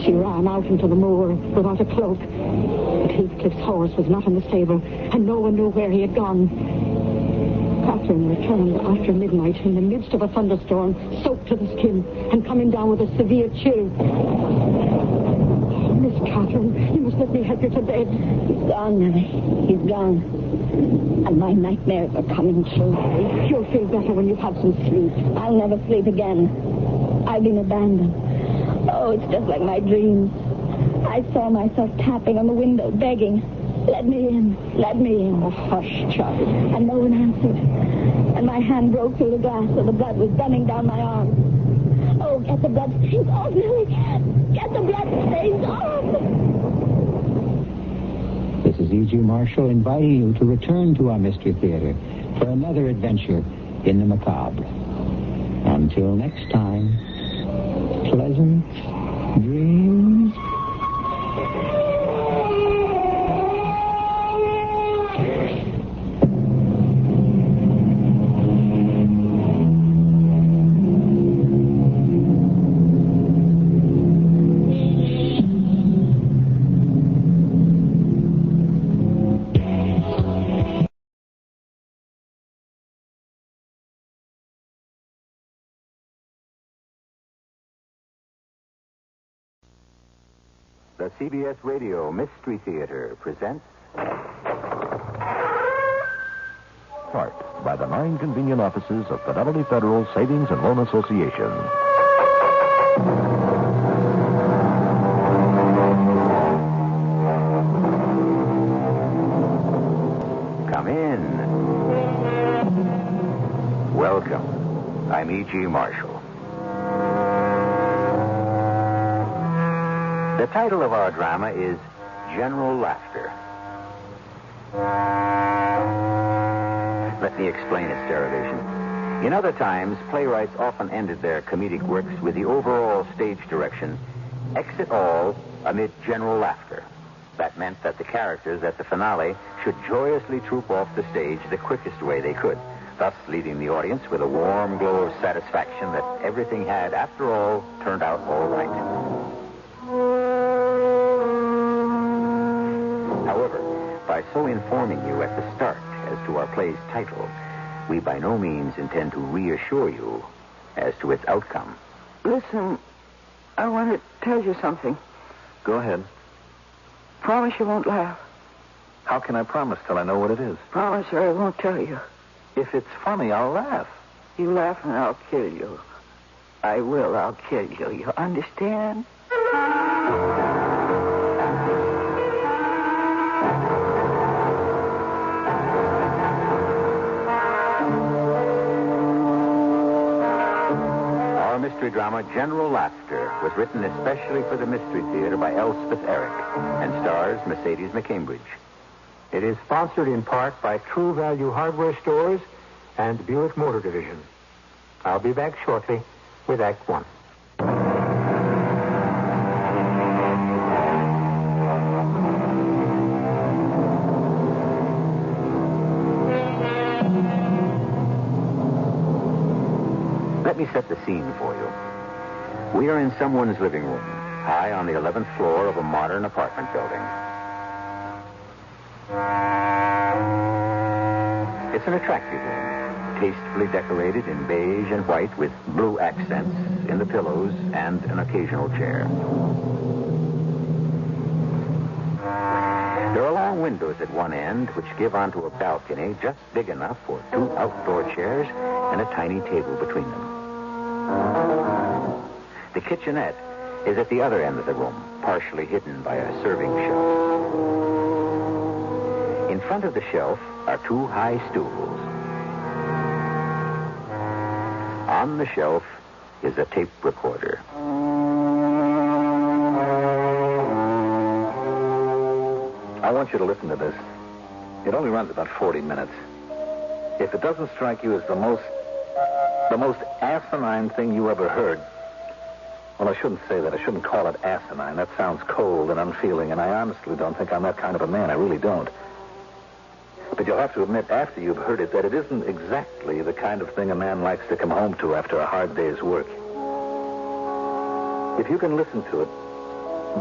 She ran out into the moor without a cloak. But Heathcliff's horse was not in the stable, and no one knew where he had gone. Catherine returned after midnight in the midst of a thunderstorm, soaked to the skin, and coming down with a severe chill. Oh, Miss Catherine, you must let me help you to bed. He's gone, Nellie. He's gone. And my nightmares are coming true. You'll feel better when you've had some sleep. I'll never sleep again. I've been abandoned. Oh, it's just like my dreams. I saw myself tapping on the window, begging, "Let me in, let me in." Oh, hush, child. And no one answered. And my hand broke through the glass, so the blood was running down my arm. Oh, get the blood stains off, Nellie. Get the blood stains off. This is E.G. Marshall inviting you to return to our Mystery Theater for another adventure in the macabre. Until next time, pleasant dreams. The CBS Radio Mystery Theater presents Part by the 9 convenient offices of Fidelity Federal Savings and Loan Association. Come in. Welcome. I'm E.G. Marshall. The title of our drama is General Laughter. Let me explain its derivation. In other times, playwrights often ended their comedic works with the overall stage direction, exit all amid general laughter. That meant that the characters at the finale should joyously troop off the stage the quickest way they could, thus leaving the audience with a warm glow of satisfaction that everything had, after all, turned out all right. However, by so informing you at the start as to our play's title, we by no means intend to reassure you as to its outcome. Listen, I want to tell you something. Go ahead. Promise you won't laugh. How can I promise till I know what it is? Promise or I won't tell you. If it's funny, I'll laugh. You laugh and I'll kill you. I will, I'll kill you. You understand? Mystery drama General Laughter was written especially for the Mystery Theater by Elspeth Eric and stars Mercedes McCambridge. It is sponsored in part by True Value Hardware Stores and Buick Motor Division. I'll be back shortly with Act One. Let me set the scene for you. We are in someone's living room, high on the 11th floor of a modern apartment building. It's an attractive room, tastefully decorated in beige and white with blue accents in the pillows and an occasional chair. There are long windows at one end which give onto a balcony just big enough for 2 outdoor chairs and a tiny table between them. The kitchenette is at the other end of the room, partially hidden by a serving shelf. In front of the shelf are 2 high stools. On the shelf is a tape recorder. I want you to listen to this. It only runs about 40 minutes. If it doesn't strike you as the most asinine thing you ever heard, well, I shouldn't say that. I shouldn't call it asinine. That sounds cold and unfeeling, and I honestly don't think I'm that kind of a man. I really don't. But you'll have to admit, after you've heard it, that it isn't exactly the kind of thing a man likes to come home to after a hard day's work. If you can listen to it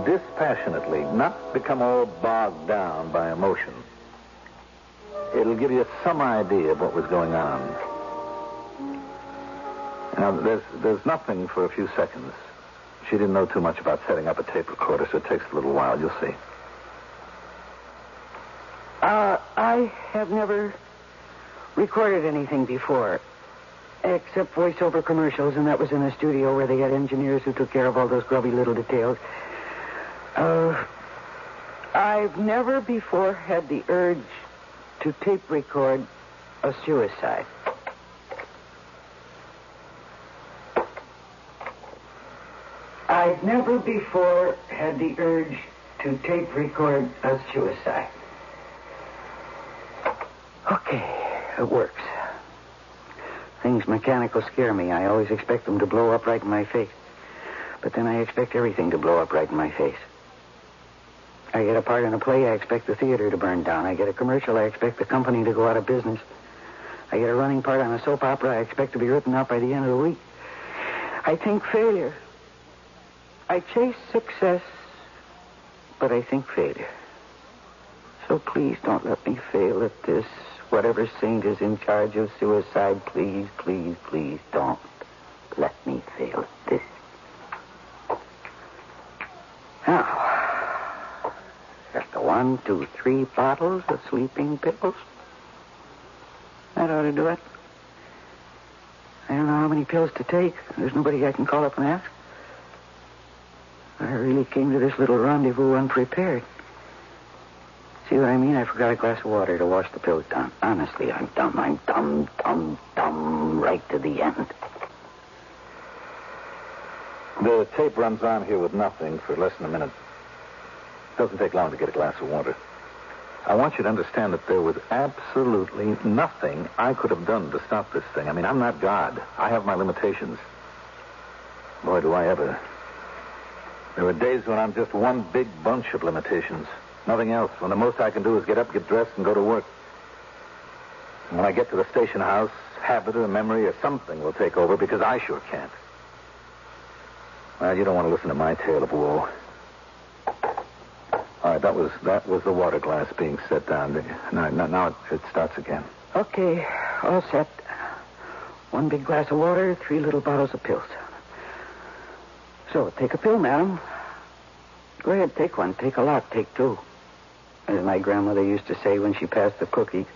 dispassionately, not become all bogged down by emotion, it'll give you some idea of what was going on. Now, there's nothing for a few seconds. She didn't know too much about setting up a tape recorder, so it takes a little while. You'll see. I have never recorded anything before, except voiceover commercials, and that was in a studio where they had engineers who took care of all those grubby little details. I've never before had the urge to tape record a suicide. I've never before had the urge to tape record a suicide. Okay, it works. Things mechanical scare me. I always expect them to blow up right in my face. But then I expect everything to blow up right in my face. I get a part in a play, I expect the theater to burn down. I get a commercial, I expect the company to go out of business. I get a running part on a soap opera, I expect to be written out by the end of the week. I think failure. I chase success, but I think failure. So please don't let me fail at this. Whatever saint is in charge of suicide, please, please, please don't let me fail at this. Now, got the 1, 2, 3 bottles of sleeping pills. That ought to do it. I don't know how many pills to take. There's nobody I can call up and ask. I really came to this little rendezvous unprepared. See what I mean? I forgot a glass of water to wash the pills down. Honestly, I'm dumb. I'm dumb, right to the end. The tape runs on here with nothing for less than a minute. It doesn't take long to get a glass of water. I want you to understand that there was absolutely nothing I could have done to stop this thing. I mean, I'm not God. I have my limitations. Boy, do I ever. There are days when I'm just one big bunch of limitations. Nothing else. When the most I can do is get up, get dressed, and go to work. And when I get to the station house, habit or memory or something will take over because I sure can't. Well, you don't want to listen to my tale of woe. All right, that was the water glass being set down. Now it starts again. Okay, all set. 1 big glass of water, 3 little bottles of pills. So, take a pill, madam. Go ahead, take one. Take a lot. Take 2. As my grandmother used to say when she passed the cookies.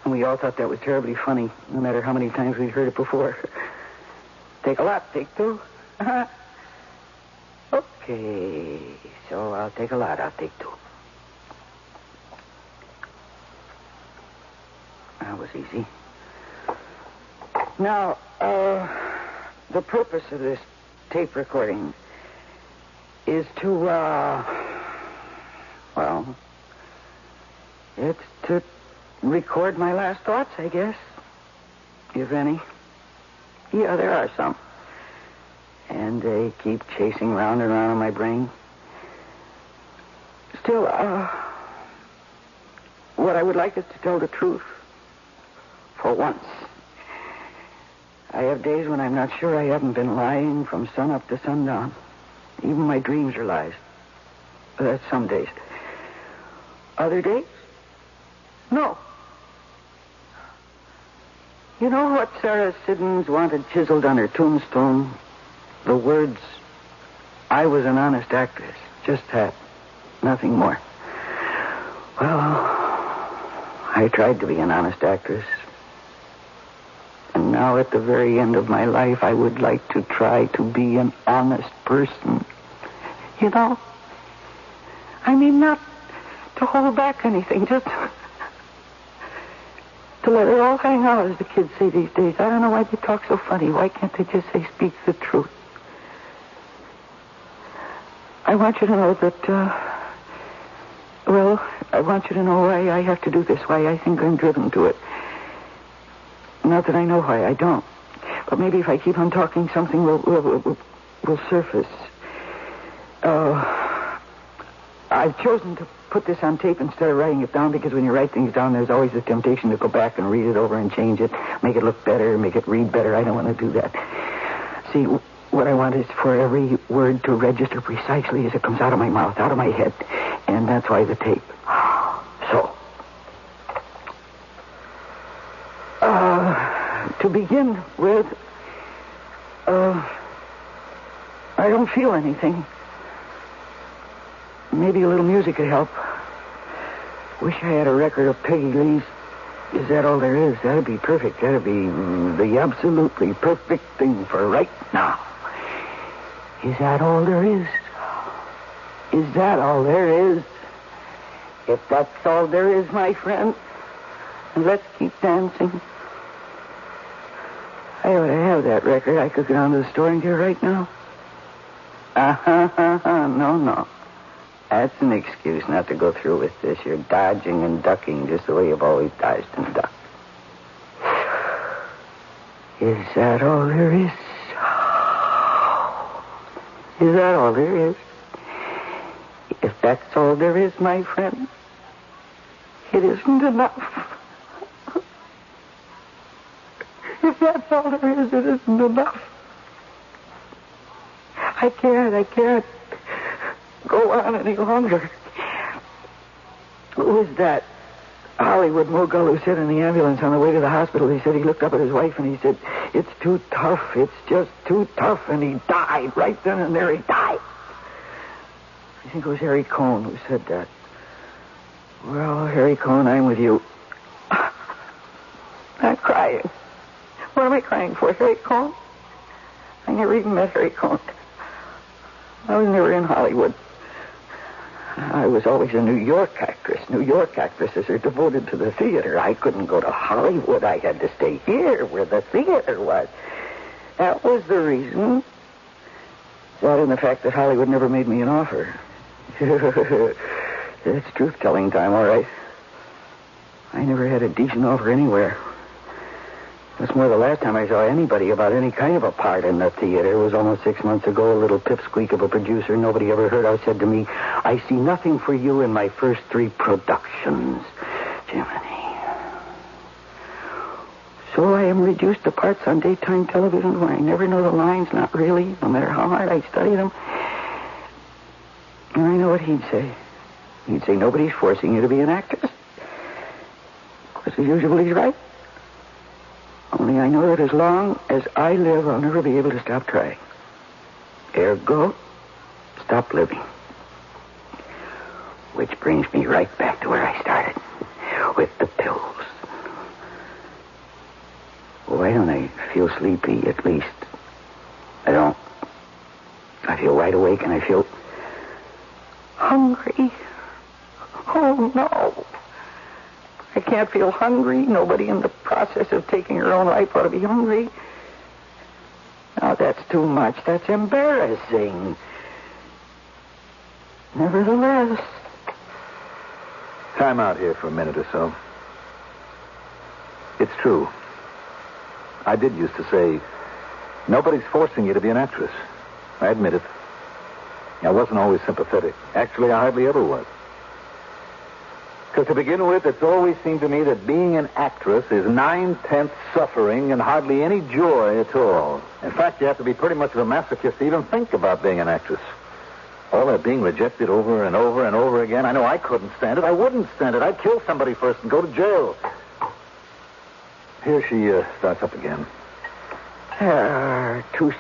And we all thought that was terribly funny, no matter how many times we'd heard it before. Take a lot. Take 2. Okay, so I'll take a lot. I'll take 2. That was easy. Now, the purpose of this tape recording is to, it's to record my last thoughts, I guess. If any. Yeah, there are some. And they keep chasing round and round in my brain. Still, what I would like is to tell the truth. For once. I have days when I'm not sure I haven't been lying from sunup to sundown. Even my dreams are lies. That's some days. Other days? No. You know what Sarah Siddons wanted chiseled on her tombstone? The words, I was an honest actress. Just that. Nothing more. Well, I tried to be an honest actress. And now at the very end of my life, I would like to try to be an honest person. You know? I mean, not to hold back anything, just to let it all hang out, as the kids say these days. I don't know why they talk so funny. Why can't they just say, speak the truth? I want you to know that, I want you to know why I have to do this, why I think I'm driven to it. Not that I know why I don't. But maybe if I keep on talking, something will surface. I've chosen to put this on tape instead of writing it down because when you write things down, there's always the temptation to go back and read it over and change it, make it look better, make it read better. I don't want to do that. See, what I want is for every word to register precisely as it comes out of my mouth, out of my head. And that's why the tape. So, to begin with, I don't feel anything. Maybe a little music could help. Wish I had a record of Peggy Lee's Is That All There Is? That'd be perfect. That'd be the absolutely perfect thing for right now. Is that all there is? Is that all there is? If that's all there is, my friend, let's keep dancing. I ought to have that record. I could go down to the store and get it right now. No. That's an excuse not to go through with this. You're dodging and ducking just the way you've always dodged and ducked. Is that all there is? Is that all there is? If that's all there is, my friend, it isn't enough. If that's all there is, it isn't enough. I can't go on any longer. Who was that Hollywood mogul who said in the ambulance on the way to the hospital, he said he looked up at his wife and he said, it's too tough, it's just too tough, and he died. Right then and there he died. I think it was Harry Cohn who said that. Well, Harry Cohn, I'm with you. I'm crying. What am I crying for, Harry Cohn? I never even met Harry Cohn. I was never in Hollywood. I was always a New York actress. New York actresses are devoted to the theater. I couldn't go to Hollywood. I had to stay here where the theater was. That was the reason. That and the fact that Hollywood never made me an offer. It's truth-telling time, all right. I never had a decent offer anywhere. What's more, the last time I saw anybody about any kind of a part in the theater was almost 6 months ago. A little pipsqueak of a producer nobody ever heard of said to me, I see nothing for you in my first 3 productions. Jiminy. So I am reduced to parts on daytime television where I never know the lines, not really, no matter how hard I study them. And I know what he'd say. He'd say, nobody's forcing you to be an actress. Of course, as usual, he's right. Only I know that as long as I live, I'll never be able to stop trying. Ergo, stop living. Which brings me right back to where I started, with the pills. Why don't I feel sleepy, at least? I don't. I feel wide awake and I feel hungry. Oh, no. I can't feel hungry. Nobody in the process of taking her own life ought to be hungry. Now, that's too much. That's embarrassing. Nevertheless. Time out here for a minute or so. It's true. I did used to say, nobody's forcing you to be an actress. I admit it. I wasn't always sympathetic. Actually, I hardly ever was. Because to begin with, it's always seemed to me that being an actress is 9/10 suffering and hardly any joy at all. In fact, you have to be pretty much of a masochist to even think about being an actress. All that being rejected over and over and over again. I know I couldn't stand it. I wouldn't stand it. I'd kill somebody first and go to jail. Here she starts up again. 2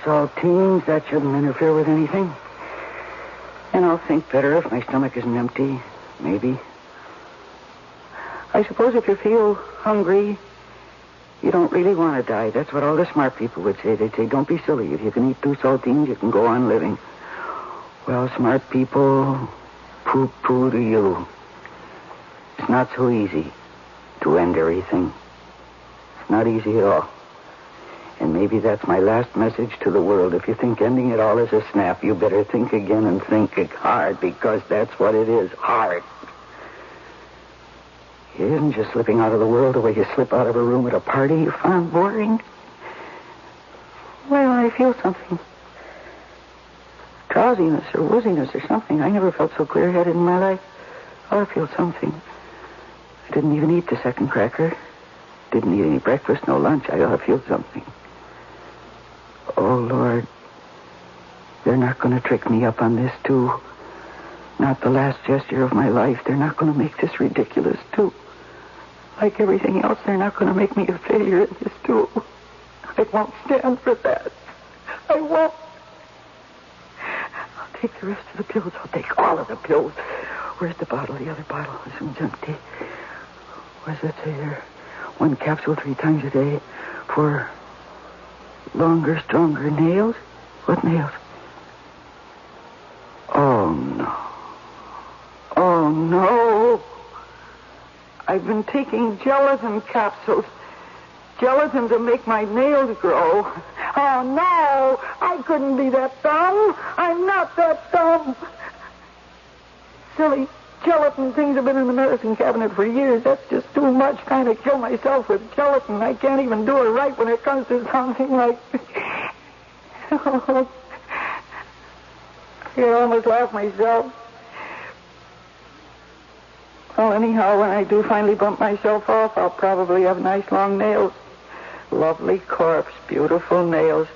saltines. That shouldn't interfere with anything. And I'll think better if my stomach isn't empty. Maybe. I suppose if you feel hungry, you don't really want to die. That's what all the smart people would say. They'd say, don't be silly. If you can eat 2 saltines, you can go on living. Well, smart people, poo-poo to you. It's not so easy to end everything. It's not easy at all. And maybe that's my last message to the world. If you think ending it all is a snap, you better think again and think hard, because that's what it is, hard. It isn't just slipping out of the world the way you slip out of a room at a party you found boring. Well, I feel something. Drowsiness or wooziness or something. I never felt so clear-headed in my life. Oh, I feel something. I didn't even eat the second cracker. Didn't eat any breakfast, no lunch. I ought to feel something. Oh, Lord. They're not going to trick me up on this, too. Not the last gesture of my life. They're not going to make this ridiculous, too. Like everything else, they're not going to make me a failure in this, too. I won't stand for that. I won't. I'll take the rest of the pills. I'll take all of the pills. Where's the bottle? The other bottle. This one's empty. What does that say there? 1 capsule 3 times a day for longer, stronger nails? What nails? Oh, no. Oh, no. I've been taking gelatin capsules. Gelatin to make my nails grow. Oh, no. I couldn't be that dumb. I'm not that dumb. Silly gelatin things have been in the medicine cabinet for years. That's just too much trying to kill myself with gelatin. I can't even do it right when it comes to something like... I almost laugh myself. Well, anyhow, when I do finally bump myself off, I'll probably have nice long nails. Lovely corpse, beautiful nails.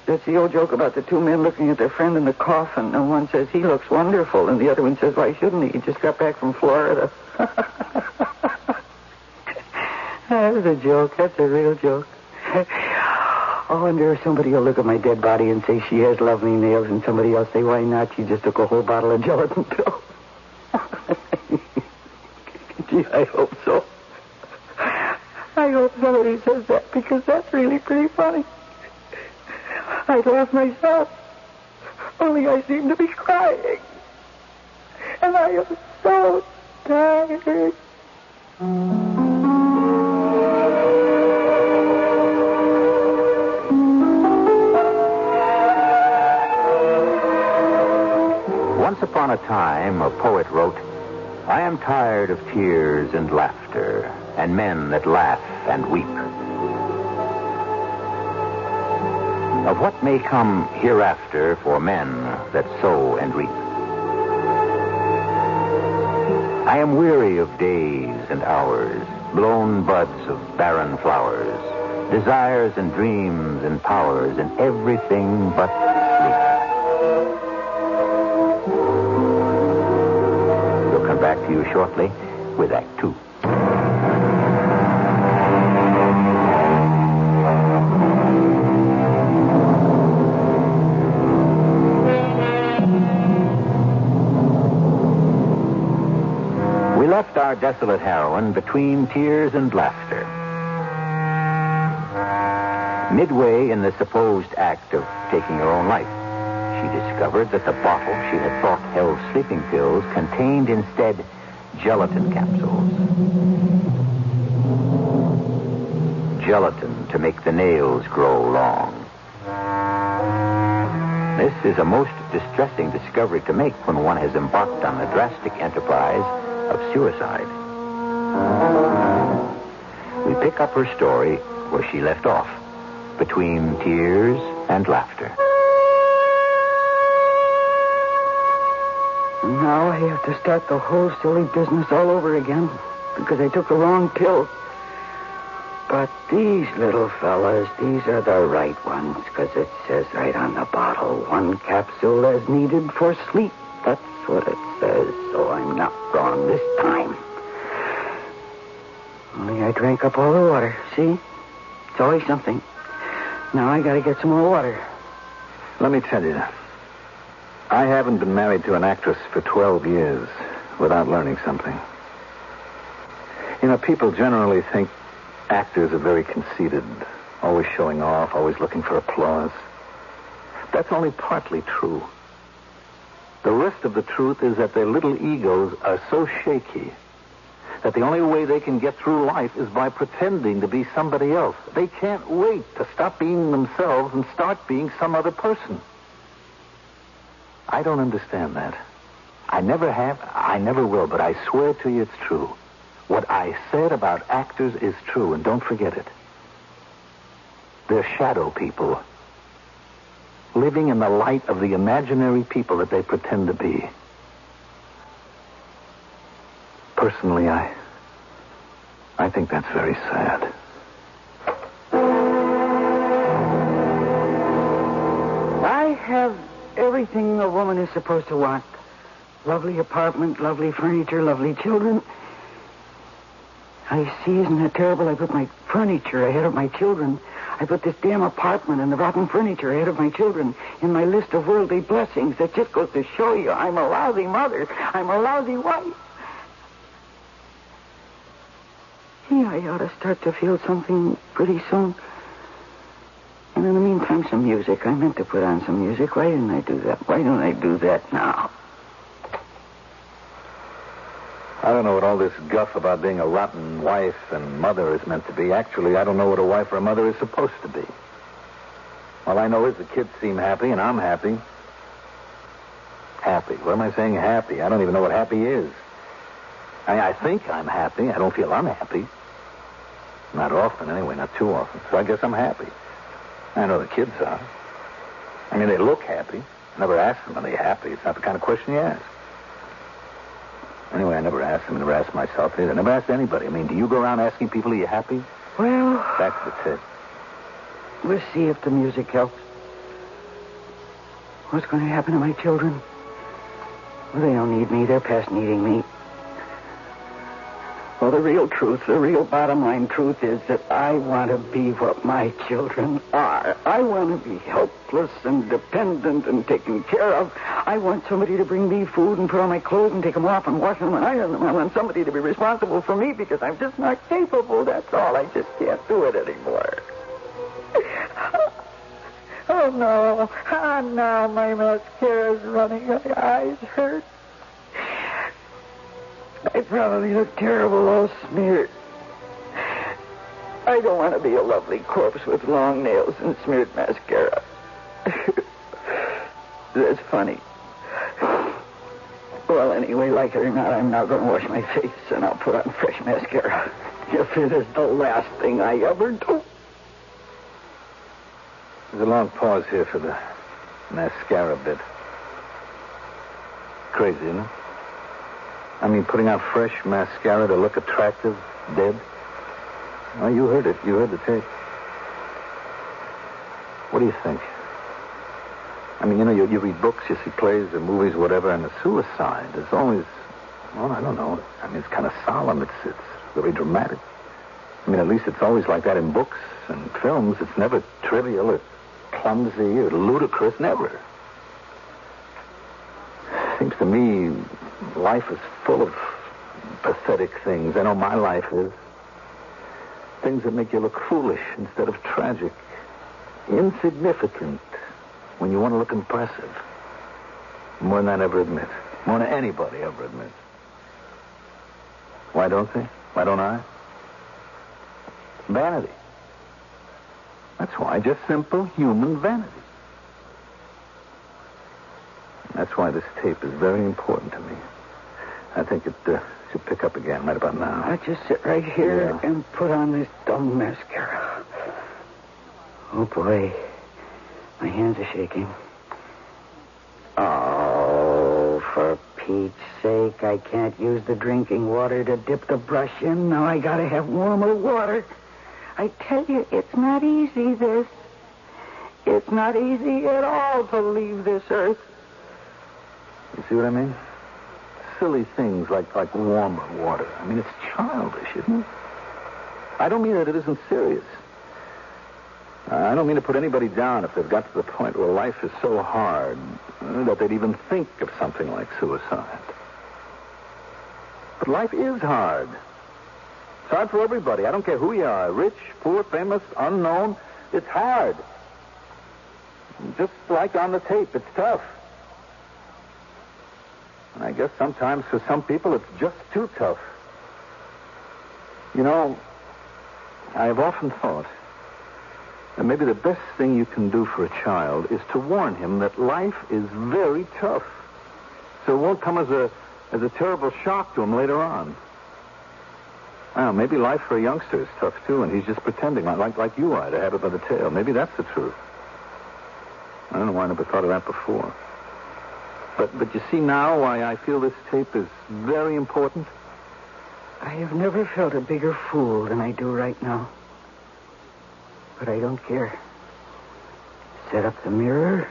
That's the old joke about the 2 men looking at their friend in the coffin, and one says, he looks wonderful, and the other one says, why shouldn't he? He just got back from Florida. That was a joke. That's a real joke. I wonder if somebody will look at my dead body and say she has lovely nails, and somebody else say, why not? She just took a whole bottle of gelatin pills. Gee, I hope so. I hope somebody says that, because that's really pretty funny. I'd laugh myself, only I seem to be crying. And I am so tired. Once upon a time, a poet wrote, I am tired of tears and laughter, and men that laugh and weep. Of what may come hereafter for men that sow and reap. I am weary of days and hours, blown buds of barren flowers, desires and dreams and powers, and everything but sleep. We'll come back to you shortly with Act 2. Left our desolate heroine between tears and laughter. Midway in the supposed act of taking her own life, she discovered that the bottle she had thought held sleeping pills contained instead gelatin capsules. Gelatin to make the nails grow long. This is a most distressing discovery to make when one has embarked on the drastic enterprise of suicide. We pick up her story where she left off, between tears and laughter. And now I have to start the whole silly business all over again because I took the wrong pill. But these little fellas, these are the right ones because it says right on the bottle, 1 capsule as needed for sleep. That's what it says, so I'm not wrong this time. Only I drank up all the water. See? It's always something. Now I gotta get some more water. Let me tell you, I haven't been married to an actress for 12 years without learning something. You know, people generally think actors are very conceited, always showing off, always looking for applause. That's only partly true. The rest of the truth is that their little egos are so shaky that the only way they can get through life is by pretending to be somebody else. They can't wait to stop being themselves and start being some other person. I don't understand that. I never have, I never will, but I swear to you it's true. What I said about actors is true, and don't forget it. They're shadow people, living in the light of the imaginary people that they pretend to be. Personally, I think that's very sad. I have everything a woman is supposed to want. Lovely apartment, lovely furniture, lovely children. I see, isn't that terrible? I put my furniture ahead of my children. I put this damn apartment and the rotten furniture ahead of my children in my list of worldly blessings. That just goes to show you I'm a lousy mother. I'm a lousy wife. Gee, I ought to start to feel something pretty soon. And in the meantime, some music. I meant to put on some music. Why didn't I do that? Why don't I do that now? I don't know what all this guff about being a rotten wife and mother is meant to be. Actually, I don't know what a wife or a mother is supposed to be. All I know is the kids seem happy and I'm happy. Happy. What am I saying? Happy. I don't even know what happy is. I think I'm happy. I don't feel unhappy. Not often, anyway. Not too often. So I guess I'm happy. I know the kids are. I mean, they look happy. I never ask them, are they happy? It's not the kind of question you ask. Anyway, I never asked them. I never asked myself either. I never asked anybody. I mean, do you go around asking people, are you happy? Well, That's the tip. We'll see if the music helps. What's going to happen to my children? Well, they don't need me. They're past needing me. Well, the real truth, the real bottom line truth is that I want to be what my children are. I want to be helpless and dependent and taken care of. I want somebody to bring me food and put on my clothes and take them off and wash them and iron them. I want somebody to be responsible for me because I'm just not capable. That's all. I just can't do it anymore. Oh, no. Ah, now my mascara's running. My eyes hurt. I probably look terrible, all smeared. I don't want to be a lovely corpse with long nails and smeared mascara. That's funny. Well, anyway, like it or not, I'm now going to wash my face and I'll put on fresh mascara. If it is the last thing I ever do. There's a long pause here for the mascara bit. Crazy, isn't it? I mean, putting on fresh mascara to look attractive, dead. Well, you heard it. You heard the tape. What do you think? I mean, you know, you read books, you see plays or movies, whatever, and the suicide is always, well, I don't know. I mean, it's kind of solemn. It's very dramatic. I mean, at least it's always like that in books and films. It's never trivial or clumsy or ludicrous, never. Seems to me life is full of pathetic things. I know my life is. Things that make you look foolish instead of tragic. Insignificant when you want to look impressive. More than I ever admit. More than anybody ever admits. Why don't they? Why don't I? Vanity. That's why. Just simple human vanity. That's why this tape is very important to me. I think it should pick up again right about now. I'll just sit right here and put on this dumb mascara. Oh, boy. My hands are shaking. Oh, for Pete's sake, I can't use the drinking water to dip the brush in. Now I gotta have warmer water. I tell you, it's not easy, this. It's not easy at all to leave this earth. You see what I mean? Silly things like warmer water. I mean, it's childish, isn't it? I don't mean that it isn't serious. I don't mean to put anybody down if they've got to the point where life is so hard that they'd even think of something like suicide. But life is hard. It's hard for everybody. I don't care who you are, rich, poor, famous, unknown. It's hard. Just like on the tape, it's tough. And I guess sometimes for some people it's just too tough. You know, I have often thought that maybe the best thing you can do for a child is to warn him that life is very tough. So it won't come as a terrible shock to him later on. Well, maybe life for a youngster is tough, too, and he's just pretending like you are to have it by the tail. Maybe that's the truth. I don't know why I never thought of that before. But you see now why I feel this tape is very important? I have never felt a bigger fool than I do right now. But I don't care. Set up the mirror.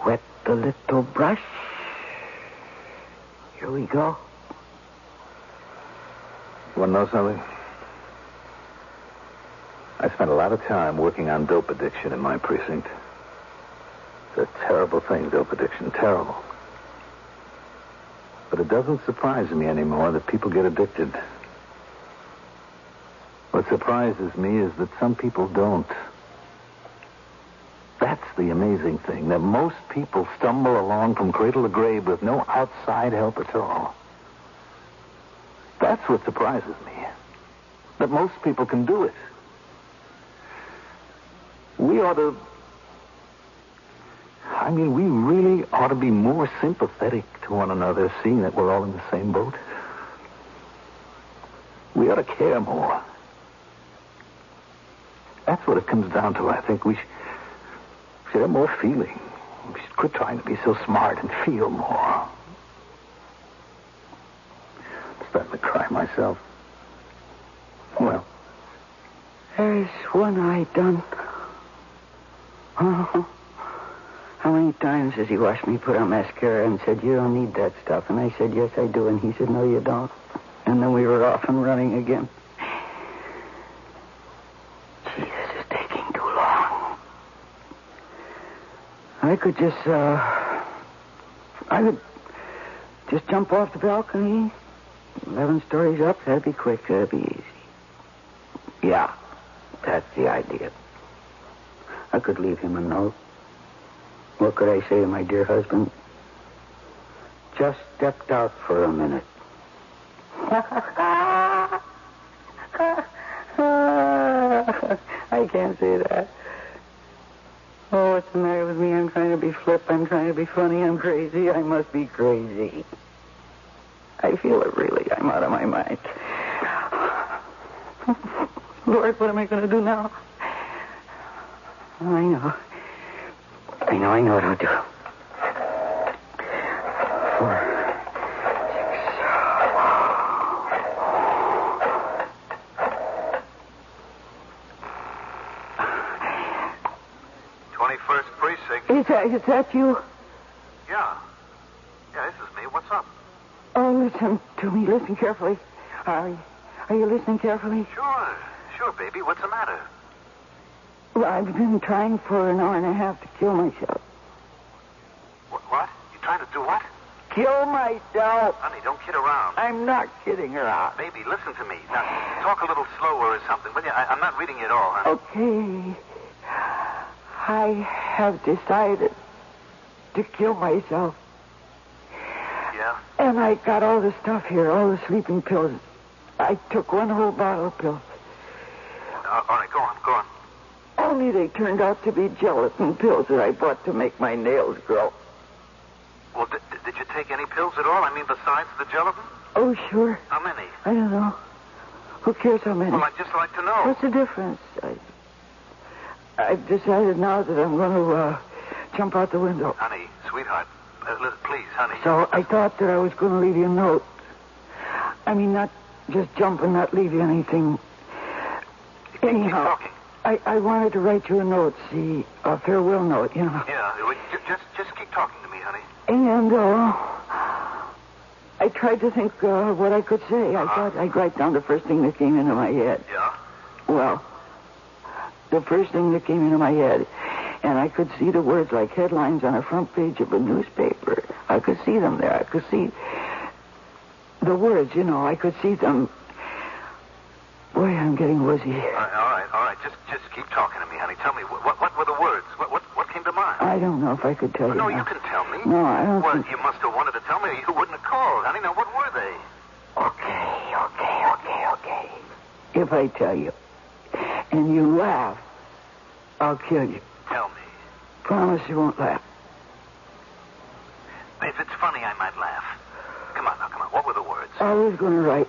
Wet the little brush. Here we go. You want to know something? I spent a lot of time working on dope addiction in my precinct. It's a terrible thing, dope addiction. Terrible. But it doesn't surprise me anymore that people get addicted. What surprises me is that some people don't. That's the amazing thing, that most people stumble along from cradle to grave with no outside help at all. That's what surprises me. That most people can do it. We really ought to be more sympathetic to one another, seeing that we're all in the same boat. We ought to care more. That's what it comes down to, I think. We should have more feeling. We should quit trying to be so smart and feel more. I'm starting to cry myself. Well. There's one eye done. Oh. How many times has he watched me put on mascara and said, "You don't need that stuff"? And I said, "Yes, I do." And he said, "No, you don't." And then we were off and running again. Jesus, it's taking too long. I could just jump off the balcony, 11 stories up. That'd be quick. That'd be easy. Yeah, that's the idea. I could leave him a note. What could I say to my dear husband? Just stepped out for a minute. I can't say that. Oh, what's the matter with me? I'm trying to be flip. I'm trying to be funny. I'm crazy. I must be crazy. I feel it, really. I'm out of my mind. Lord, what am I going to do now? I know what I'll do. 4, 21st Precinct. Is that you? Yeah, this is me. What's up? Oh, listen to me. Listen carefully. Are you listening carefully? Sure, baby. What's the matter? Well, I've been trying for an hour and a half to kill myself. What? You trying to do what? Kill myself. Honey, don't kid around. I'm not kidding around. Baby, listen to me. Now, talk a little slower or something, will you? I'm not reading it all, honey. Okay. I have decided to kill myself. Yeah? And I got all the stuff here, all the sleeping pills. I took one whole bottle of pills. All right, go on. Only they turned out to be gelatin pills that I bought to make my nails grow. Well, did you take any pills at all? I mean, besides the gelatin? Oh, sure. How many? I don't know. Who cares how many? Well, I'd just like to know. What's the difference? I've decided now that I'm going to jump out the window. Honey, sweetheart, Please, honey. So I thought that I was going to leave you a note. I mean, not just jump and not leave you anything. Anyhow, I wanted to write you a note, see, a farewell note, you know. Yeah, just keep talking to me, honey. And I tried to think what I could say. I thought I'd write down the first thing that came into my head. Yeah? Well, the first thing that came into my head, and I could see the words like headlines on a front page of a newspaper. I could see them there. I could see the words, you know. I could see them. Boy, I'm getting woozy. All right. Just keep talking to me, honey. Tell me, what were the words? What came to mind? I don't know if I could tell you. No, now. you can tell me. No, I don't Well, think... you must have wanted to tell me or you wouldn't have called. Honey, now, what were they? Okay. If I tell you, and you laugh, I'll kill you. Tell me. Promise you won't laugh. If it's funny, I might laugh. Come on. What were the words? I was going to write,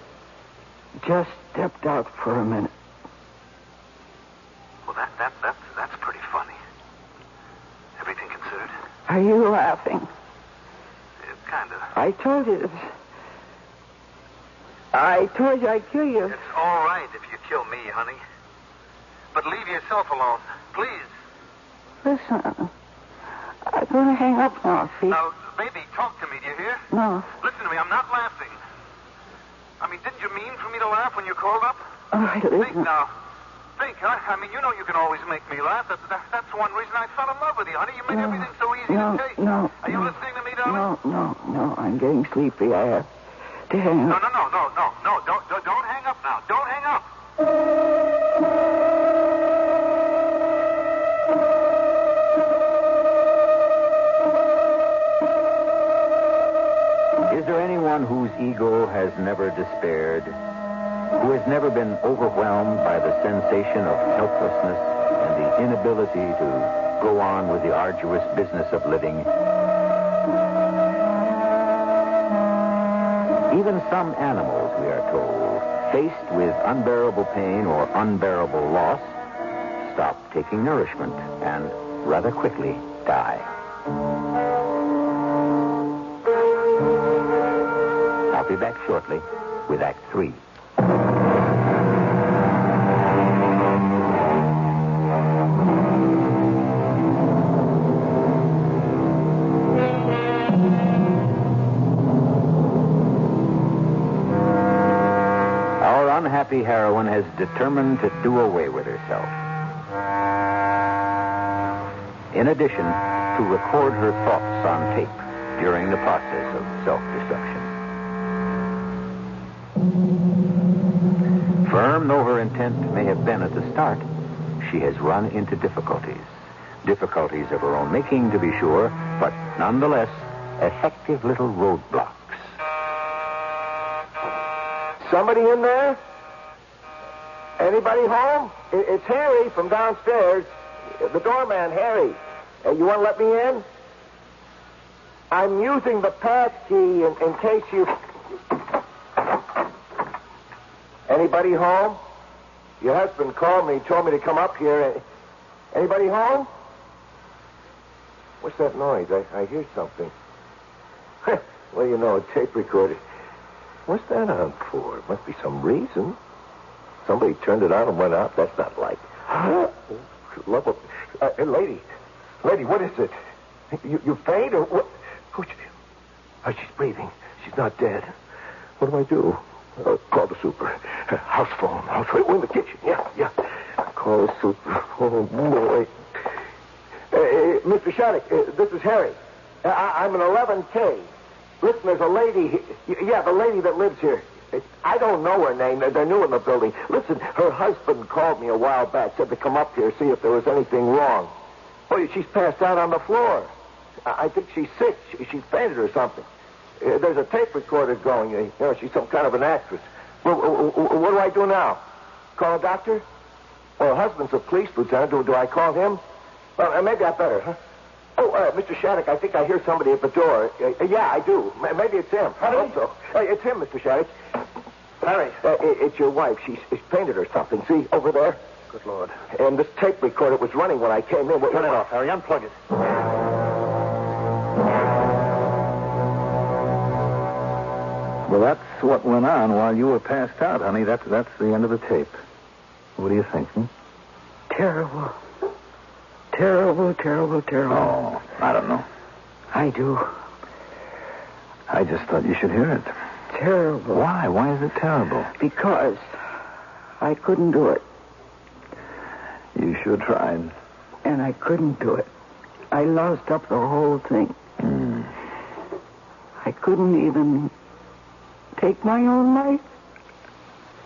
just stepped out for a minute. Well, that's pretty funny. Everything considered? Are you laughing? Kind of. I told you I'd kill you. It's all right if you kill me, honey. But leave yourself alone, please. Listen, I'm going to hang up now, see? Now, baby, talk to me, do you hear? No. Listen to me, I'm not laughing. I mean, didn't you mean for me to laugh when you called up? All right, listen. Think now. Think, huh? I mean, you know you can always make me laugh. That's one reason I fell in love with you, honey. You made everything so easy to take. No. Are you listening to me, darling? No. I'm getting sleepy. I have to hang up. No. Don't hang up now. Don't hang up. Is there anyone whose ego has never despaired, who has never been overwhelmed by the sensation of helplessness and the inability to go on with the arduous business of living? Even some animals, we are told, faced with unbearable pain or unbearable loss, stop taking nourishment and rather quickly die. I'll be back shortly with Act 3. Our unhappy heroine has determined to do away with herself. In addition, to record her thoughts on tape during the process of self-destruction. Firm though her intent may have been at the start, she has run into difficulties. Difficulties of her own making, to be sure, but nonetheless, effective little roadblocks. Somebody in there? Anybody home? It's Harry from downstairs. The doorman, Harry. You want to let me in? I'm using the pass key in case you... Anybody home? Your husband called me, told me to come up here. Anybody home? What's that noise? I hear something. Well, you know, a tape recorder. What's that on for? Must be some reason. Somebody turned it on and went out. That's not like... Love of... Lady, what is it? You faint or what? Oh, she's breathing. She's not dead. What do I do? Call the super. House phone. We're in the kitchen. Yeah. Call the super. Oh, boy. Mr. Shattuck, this is Harry. I'm an 11K. Listen, there's a lady... Yeah, the lady that lives here. I don't know her name. They're new in the building. Listen, her husband called me a while back, said to come up here, see if there was anything wrong. Oh, she's passed out on the floor. I think she's sick. She fainted or something. There's a tape recorder going. You know, she's some kind of an actress. What do I do now? Call a doctor? Well, her husband's a police lieutenant. Do I call him? Well, maybe I better, huh? Oh, Mr. Shattuck, I think I hear somebody at the door. Yeah, I do. Maybe it's him. I hope so. It's him, Mr. Shattuck. Harry. It's your wife. She's fainted or something. See, over there? Good Lord. And this tape recorder was running when I came in. Turn it off, Harry. Unplug it. Well, that's what went on while you were passed out, honey. That's the end of the tape. What do you think, Terrible. Terrible, terrible, terrible. Oh, I don't know. I do. I just thought you should hear it. Terrible. Why? Why is it terrible? Because I couldn't do it. You sure tried. And I couldn't do it. I loused up the whole thing. I couldn't even take my own life.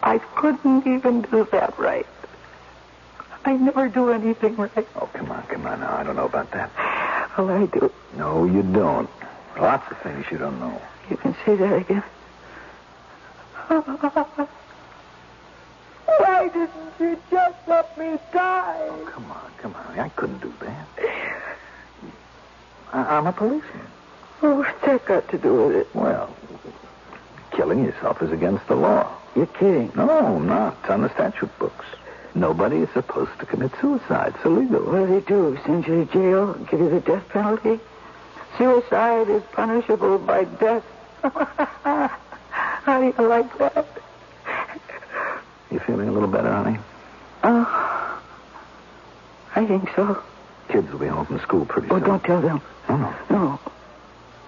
I couldn't even do that right. I never do anything right. Oh, come on now. I don't know about that. Well, I do. No, you don't. Lots of things you don't know. You can say that again. Why didn't you just let me die? Oh, come on. I couldn't do that. I'm a policeman. Oh, what's that got to do with it? Well, killing yourself is against the law. You're kidding. No, not. It's on the statute books. Nobody is supposed to commit suicide. It's illegal. What do they do? Send you to jail? Give you the death penalty? Suicide is punishable by death. How do you like that? You feeling a little better, honey? Oh, I think so. Kids will be home from school pretty soon. Oh, don't tell them. No.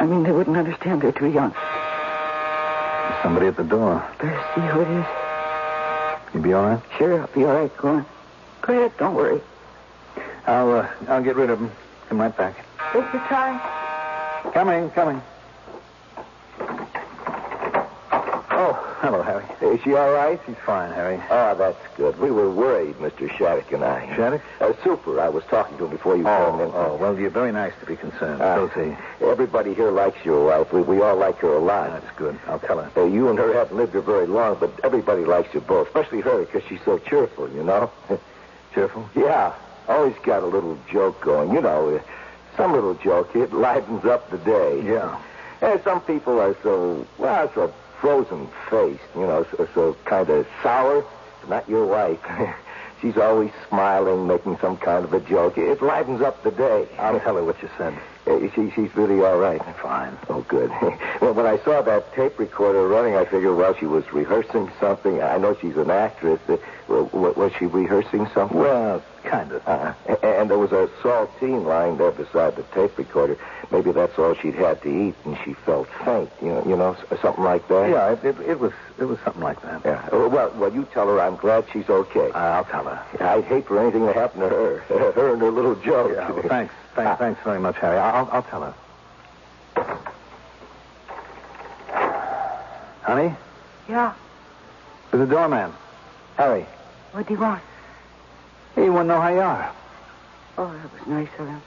I mean, they wouldn't understand. They're too young. There's somebody at the door. Better see who it is. You be all right? Sure, I'll be all right. Go on. Go ahead. Don't worry. I'll get rid of him. Come right back. Take your time. Coming. Oh, hello, Harry. Is she all right? She's fine, Harry. Oh, that's good. We were worried, Mr. Shattuck and I. Shattuck? Super. I was talking to him before you came in. Oh, well, you're very nice to be concerned. So see. Everybody here likes your wife. We all like her a lot. That's good. I'll tell her. You and her haven't lived here very long, but everybody likes you both, especially her, because she's so cheerful, you know? Cheerful? Yeah. Always got a little joke going. You know, some little joke. It lightens up the day. Yeah. And some people are so frozen-faced, you know, so kind of sour. Not your wife. She's always smiling, making some kind of a joke. It lightens up the day. I'll tell her what you said. She's really all right. Fine. Oh, good. Well, when I saw that tape recorder running, I figured, well, she was rehearsing something. I know she's an actress. Was she rehearsing something? Well, kind of. And there was a saltine lying there beside the tape recorder. Maybe that's all she'd had to eat, and she felt faint. You know, something like that. Yeah, it was something like that. Yeah. Well, you tell her I'm glad she's okay. I'll tell her. I'd hate for anything to happen to her. Her and her little joke. Yeah. Well, thanks. Thanks very much, Harry. I'll tell her. Honey? Yeah. There's a doorman. Harry. What do you want? He wouldn't know how you are. Oh, that was nice of him.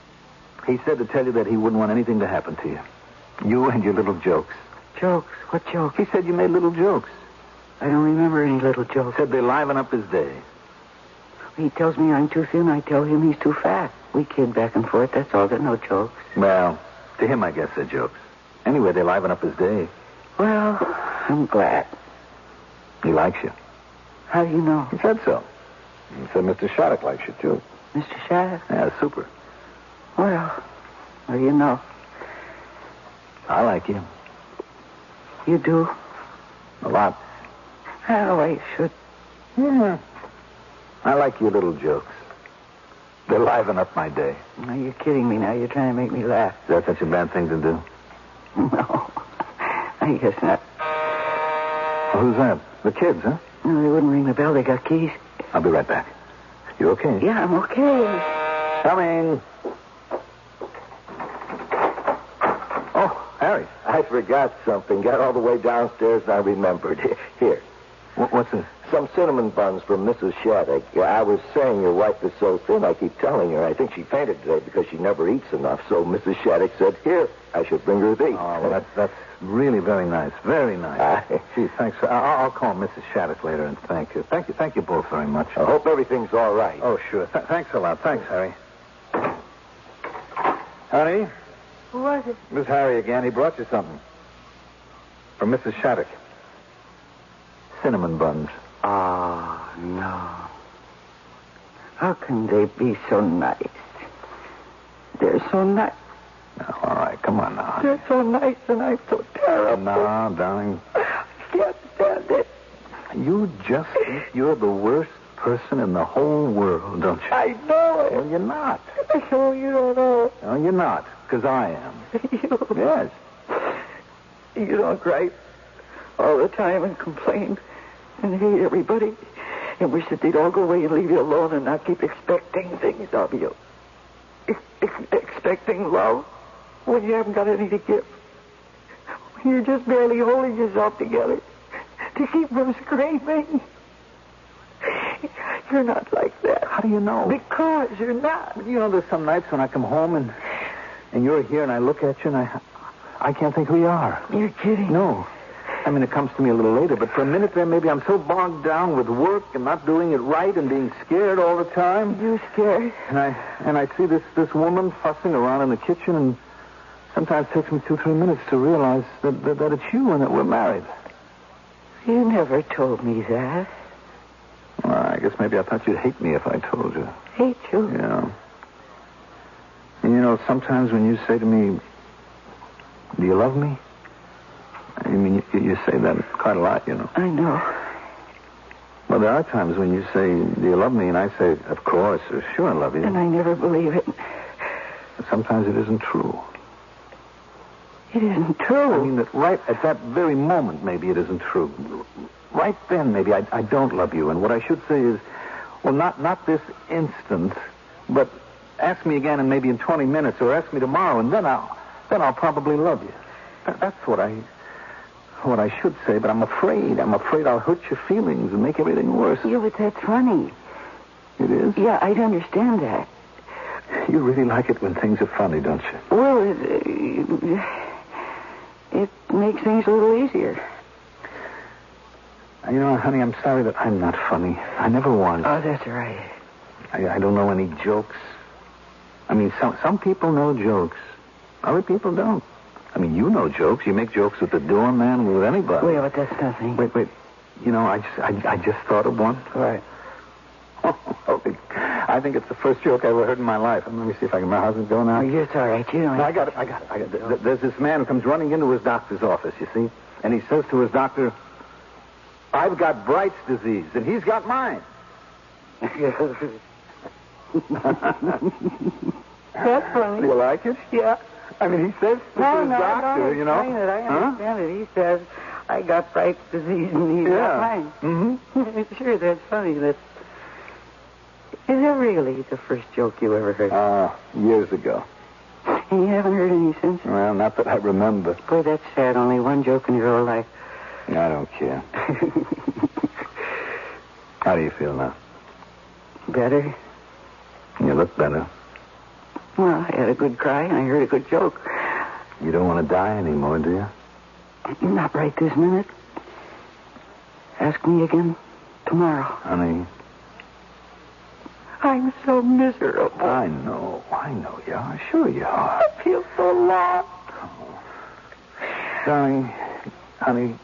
He said to tell you that he wouldn't want anything to happen to you. You and your little jokes. Jokes? What jokes? He said you made little jokes. I don't remember any little jokes. Said they liven up his day. He tells me I'm too thin. I tell him he's too fat. We kid back and forth. That's all. They're no jokes. Well, to him, I guess they're jokes. Anyway, they liven up his day. Well, I'm glad. He likes you. How do you know? He said so. He said Mr. Shattuck likes you, too. Mr. Shattuck? Yeah, super. Well, you know. I like you. You do? A lot. Oh, I should. Yeah. I like your little jokes. They liven up my day. Now, you're kidding me now. You're trying to make me laugh. Is that such a bad thing to do? No. I guess not. Well, who's that? The kids, huh? No, they wouldn't ring the bell. They got keys. I'll be right back. You okay? Yeah, I'm okay. Coming. Oh, Harry. I forgot something. Got all the way downstairs and I remembered. Here. What's this? Some cinnamon buns from Mrs. Shattuck. I was saying your wife is so thin, I keep telling her. I think she fainted today because she never eats enough. So Mrs. Shattuck said, here, I should bring her these. Oh, well, that's really very nice. Very nice. Gee, thanks. I'll call Mrs. Shattuck later and thank you. Thank you both very much. I hope everything's all right. Oh, sure. Thanks a lot. Thanks, Harry. Honey? Who was it? Miss Harry again. He brought you something. From Mrs. Shattuck. Cinnamon buns. Oh, no. How can they be so nice? They're so nice. No, all right, come on now. They're so nice and I'm so terrible. No, darling. You just think you're the worst person in the whole world, don't you? I know it. Well, you're not. No, you don't know. No, you're not, because I am. Yes. You don't cry all the time and complain and hate everybody and wish that they'd all go away and leave you alone and not keep expecting things of you. Expecting love when you haven't got any to give. When you're just barely holding yourself together to keep from screaming. You're not like that. How do you know? Because you're not. You know, there's some nights when I come home and you're here and I look at you and I can't think who you are. You're kidding. No. I mean, it comes to me a little later, but for a minute there, maybe I'm so bogged down with work and not doing it right and being scared all the time. You're scared? And I see this woman fussing around in the kitchen, and sometimes it takes me 2-3 minutes to realize that it's you and that we're married. You never told me that. Well, I guess maybe I thought you'd hate me if I told you. Hate you? Yeah. And you know, sometimes when you say to me, do you love me? I mean, you say that quite a lot, you know. I know. Well, there are times when you say, do you love me? And I say, of course, or sure I love you. And I never believe it. But sometimes it isn't true. It isn't true. I mean, that right at that very moment, maybe it isn't true. Right then, maybe I don't love you. And what I should say is, well, not this instant, but ask me again and maybe in 20 minutes, or ask me tomorrow, and then I'll probably love you. That's what I should say, but I'm afraid. I'm afraid I'll hurt your feelings and make everything worse. Yeah, but that's funny. It is? Yeah, I'd understand that. You really like it when things are funny, don't you? Well, it makes things a little easier. You know, honey, I'm sorry that I'm not funny. I never was. Oh, that's right. I don't know any jokes. I mean, some people know jokes. Other people don't. I mean, you know jokes. You make jokes with the doorman, with anybody. Wait, but that's nothing. Wait. You know, I just thought of one. Right. I think it's the first joke I ever heard in my life. Let me see if I can. My husband's going now. Oh, it's all right. You know. No, I got it. There's this man who comes running into his doctor's office, you see, and he says to his doctor, I've got Bright's disease, and he's got mine. That's funny. Do you like it? Yeah. I mean, he says to his doctor, you know. I understand it. He says, I got Bright's disease and he's got mine. Mm-hmm. Sure, that's funny. Is that really the first joke you ever heard? Years ago. And you haven't heard any since? Well, not that I remember. Boy, that's sad. Only one joke in your whole life. I don't care. How do you feel now? Better. You look better. Well, I had a good cry and I heard a good joke. You don't want to die anymore, do you? Not right this minute. Ask me again tomorrow. Honey. I'm so miserable. I know you are. Sure you are. I feel so lost. Oh. Darling, honey,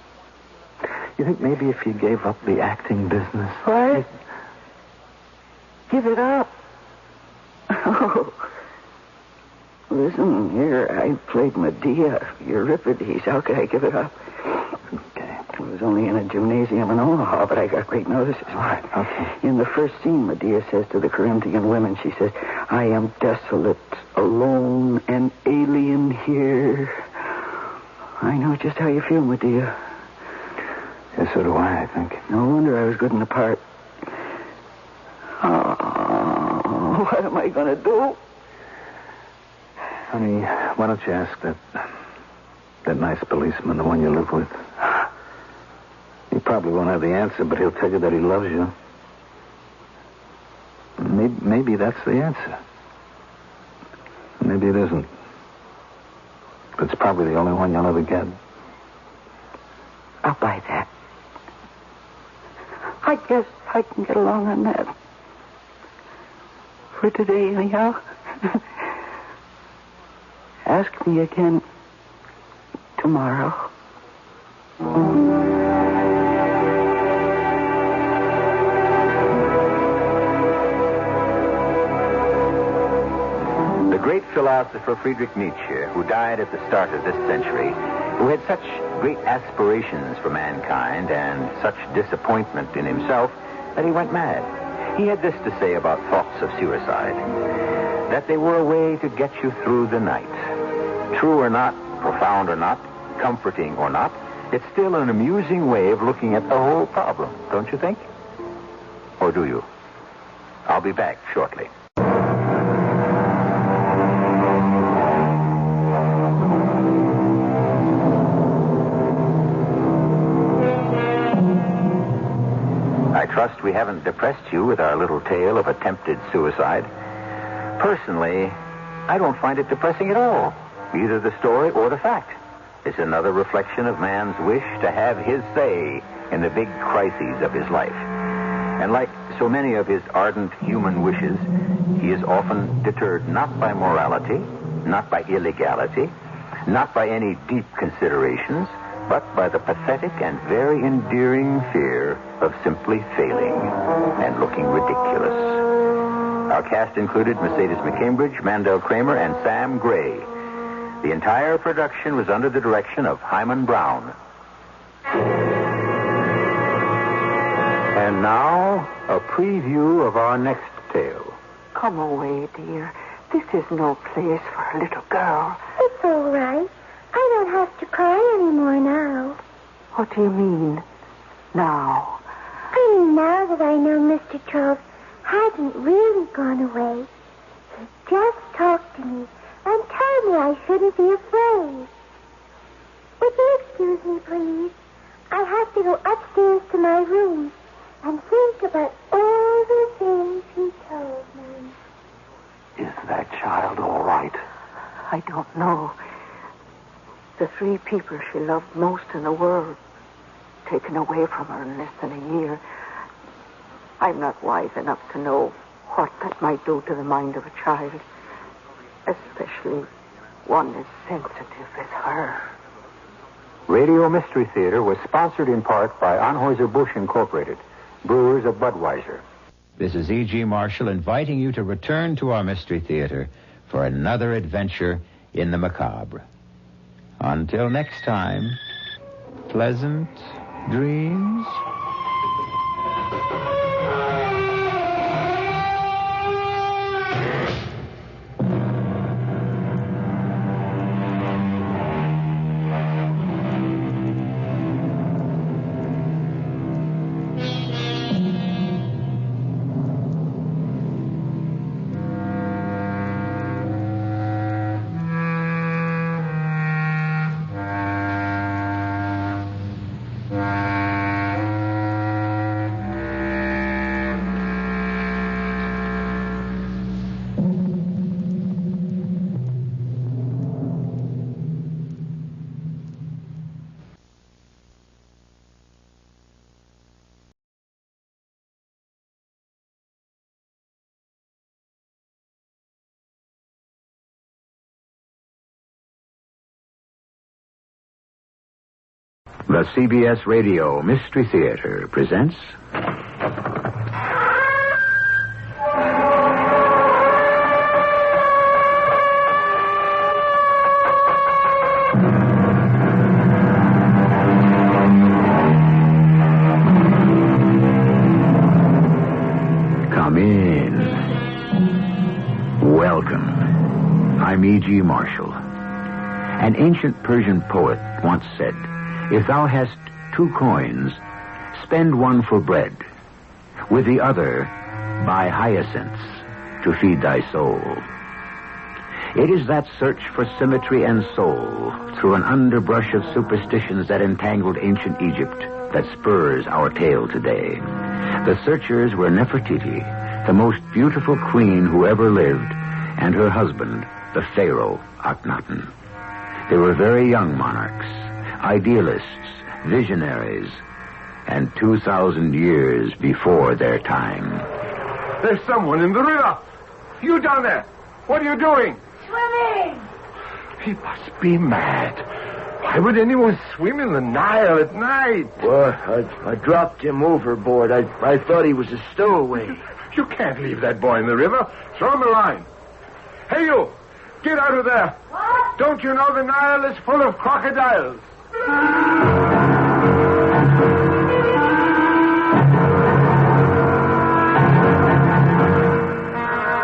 you think maybe if you gave up the acting business... What? Give it up? Oh. Listen, here, I played Medea, Euripides. How could I give it up? Okay. It was only in a gymnasium in Omaha, but I got great notices. All right, okay. In the first scene, Medea says to the Corinthian women, she says, I am desolate, alone, and alien here. I know just how you feel, Medea. Yes, so do I think. No wonder I was good in the part. Oh, what am I going to do? Honey, why don't you ask that nice policeman, the one you live with? He probably won't have the answer, but he'll tell you that he loves you. Maybe that's the answer. Maybe it isn't. But it's probably the only one you'll ever get. I'll buy that. I guess I can get along on that. For today, anyhow. Ask me again tomorrow. The great philosopher Friedrich Nietzsche, who died at the start of this century, who had such great aspirations for mankind and such disappointment in himself that he went mad. He had this to say about thoughts of suicide, that they were a way to get you through the night. True or not, profound or not, comforting or not, it's still an amusing way of looking at the whole problem, don't you think? Or do you? I'll be back shortly. I trust we haven't depressed you with our little tale of attempted suicide. Personally, I don't find it depressing at all, either the story or the fact. It's another reflection of man's wish to have his say in the big crises of his life. And like so many of his ardent human wishes, he is often deterred not by morality, not by illegality, not by any deep considerations, but by the pathetic and very endearing fear of simply failing and looking ridiculous. Our cast included Mercedes McCambridge, Mandel Kramer, and Sam Gray. The entire production was under the direction of Hyman Brown. And now, a preview of our next tale. Come away, dear. This is no place for a little girl. It's all right. I don't have to cry anymore now. What do you mean, now? I mean now that I know Mr. Charles hasn't really gone away. He just talked to me and told me I shouldn't be afraid. Would you excuse me, please? I have to go upstairs to my room and think about all the things he told me. Is that child all right? I don't know. The 3 people she loved most in the world taken away from her in less than a year. I'm not wise enough to know what that might do to the mind of a child, especially one as sensitive as her. Radio Mystery Theater was sponsored in part by Anheuser-Busch Incorporated, brewers of Budweiser. This is E.G. Marshall inviting you to return to our Mystery Theater for another adventure in the macabre. Until next time, pleasant dreams. The CBS Radio Mystery Theater presents... Come in. Welcome. I'm E.G. Marshall. An ancient Persian poet once said, "If thou hast 2 coins, spend one for bread. With the other, buy hyacinths to feed thy soul." It is that search for symmetry and soul through an underbrush of superstitions that entangled ancient Egypt that spurs our tale today. The searchers were Nefertiti, the most beautiful queen who ever lived, and her husband, the pharaoh Akhenaten. They were very young monarchs, idealists, visionaries, and 2,000 years before their time. There's someone in the river. You down there. What are you doing? Swimming! He must be mad. Why would anyone swim in the Nile at night? Well, I dropped him overboard. I thought he was a stowaway. You can't leave that boy in the river. Throw him a line. Hey, you! Get out of there! What? Don't you know the Nile is full of crocodiles?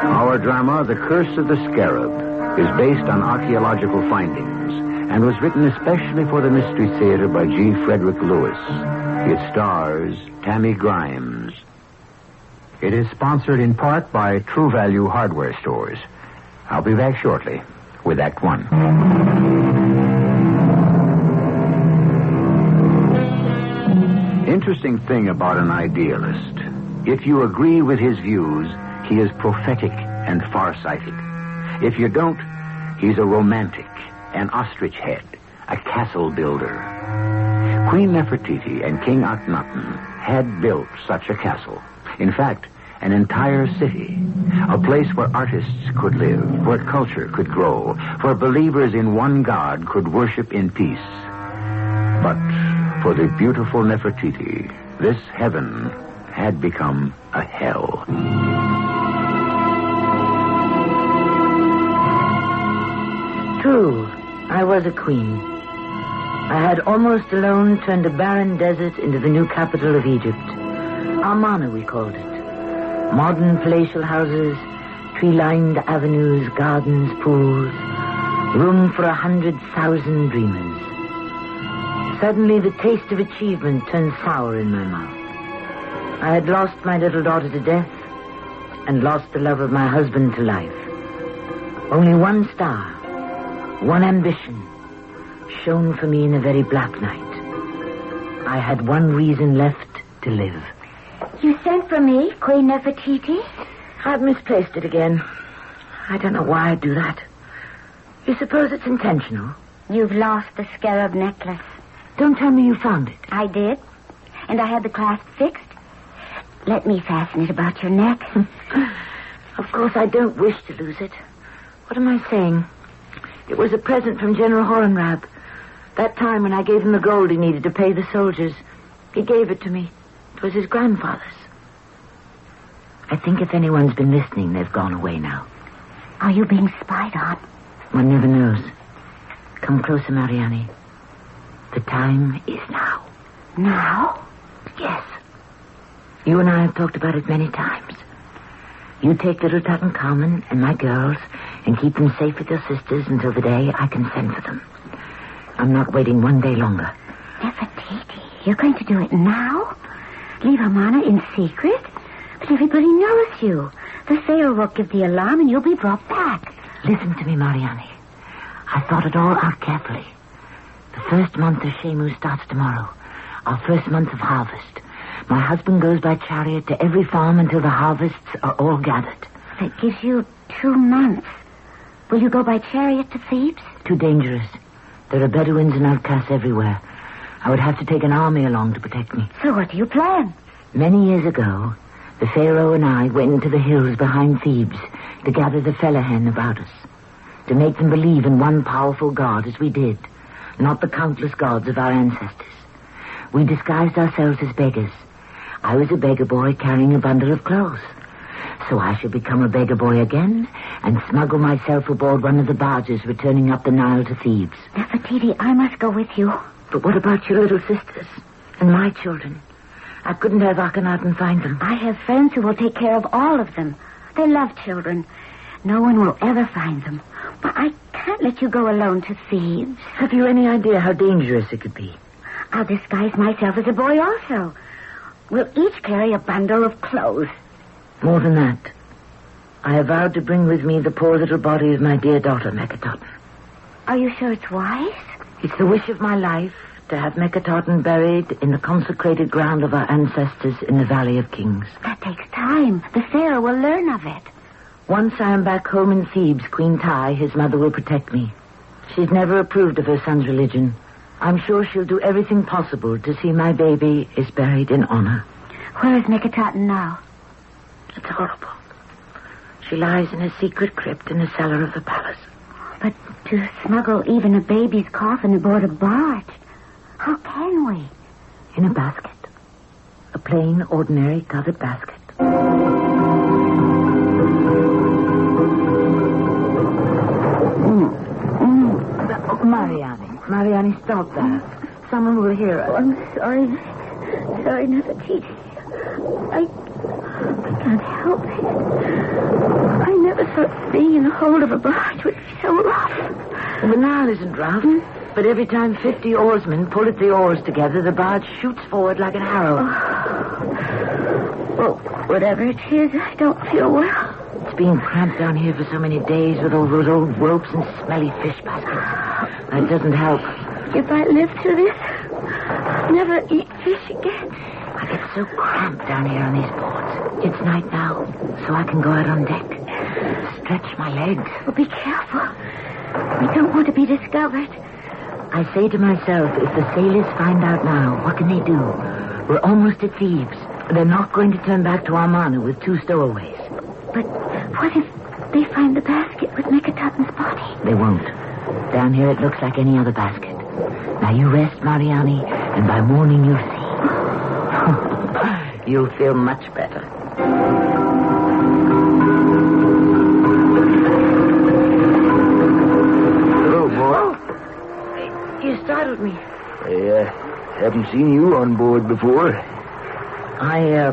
Our drama, The Curse of the Scarab, is based on archaeological findings and was written especially for the Mystery Theater by G. Frederick Lewis. It stars Tammy Grimes. It is sponsored in part by True Value Hardware Stores. I'll be back shortly with Act One. Interesting thing about an idealist. If you agree with his views, he is prophetic and farsighted. If you don't, he's a romantic, an ostrich head, a castle builder. Queen Nefertiti and King Akhenaten had built such a castle. In fact, an entire city. A place where artists could live, where culture could grow, where believers in one God could worship in peace. But for the beautiful Nefertiti, this heaven had become a hell. True, I was a queen. I had almost alone turned a barren desert into the new capital of Egypt. Amarna, we called it. Modern palatial houses, tree-lined avenues, gardens, pools, room for 100,000 dreamers. Suddenly, the taste of achievement turned sour in my mouth. I had lost my little daughter to death and lost the love of my husband to life. Only one star, one ambition, shone for me in a very black night. I had one reason left to live. You sent for me, Queen Nefertiti? I've misplaced it again. I don't know why I do that. You suppose it's intentional? You've lost the scarab necklace. Don't tell me you found it. I did. And I had the clasp fixed. Let me fasten it about your neck. Of course, I don't wish to lose it. What am I saying? It was a present from General Horenrab. That time when I gave him the gold he needed to pay the soldiers. He gave it to me. It was his grandfather's. I think if anyone's been listening, they've gone away now. Are you being spied on? One never knows. Come closer, Mariani. The time is now. Now? Yes. You and I have talked about it many times. You take little Tutankhamun and my girls and keep them safe with your sisters until the day I can send for them. I'm not waiting one day longer. Nefertiti, you're going to do it now? Leave Amarna in secret? But everybody knows you. The Pharaoh will give the alarm and you'll be brought back. Listen to me, Mariani. I thought it all out carefully. The first month of Shemu starts tomorrow. Our first month of harvest. My husband goes by chariot to every farm until the harvests are all gathered. That gives you 2 months. Will you go by chariot to Thebes? Too dangerous. There are Bedouins and outcasts everywhere. I would have to take an army along to protect me. So what do you plan? Many years ago, the Pharaoh and I went into the hills behind Thebes to gather the Fellahin about us. To make them believe in one powerful God as we did. Not the countless gods of our ancestors. We disguised ourselves as beggars. I was a beggar boy carrying a bundle of clothes. So I should become a beggar boy again and smuggle myself aboard one of the barges returning up the Nile to Thebes. Nefertiti, I must go with you. But what about your little sisters and my children? I couldn't have Akhenaten find them. I have friends who will take care of all of them. They love children. No one will ever find them. But I can't let you go alone to Thebes. Have you any idea how dangerous it could be? I'll disguise myself as a boy also. We'll each carry a bundle of clothes. More than that. I have vowed to bring with me the poor little body of my dear daughter, Meketaten. Are you sure it's wise? It's the wish of my life to have Meketaten buried in the consecrated ground of our ancestors in the Valley of Kings. That takes time. The Pharaoh will learn of it. Once I am back home in Thebes, Queen Tai, his mother, will protect me. She's never approved of her son's religion. I'm sure she'll do everything possible to see my baby is buried in honor. Where is Meketaten now? It's horrible. She lies in a secret crypt in the cellar of the palace. But to smuggle even a baby's coffin aboard a barge, how can we? In a basket. A plain, ordinary covered basket. Mariani, stop that. Someone will hear us. Oh, I'm sorry. Sorry, Nefertiti. I can't help it. I never thought being in the hold of a barge would be so rough. Well, the Nile isn't rough. But every time 50 oarsmen pull at the oars together, the barge shoots forward like an arrow. Well, whatever it is, I don't feel well. It's been cramped down here for so many days with all those old ropes and smelly fish baskets. That doesn't help. If I live through this, I'll never eat fish again. I get so cramped down here on these boards. It's night now, so I can go out on deck. Stretch my legs. Well, be careful. We don't want to be discovered. I say to myself, if the sailors find out now, what can they do? We're almost at Thebes. They're not going to turn back to Amarna with 2 stowaways. But what if they find the basket with Meketaten's body? They won't. Down here it looks like any other basket. Now you rest, Mariani, and by morning you'll see. You'll feel much better. Hello, boy. You startled me. I haven't seen you on board before. I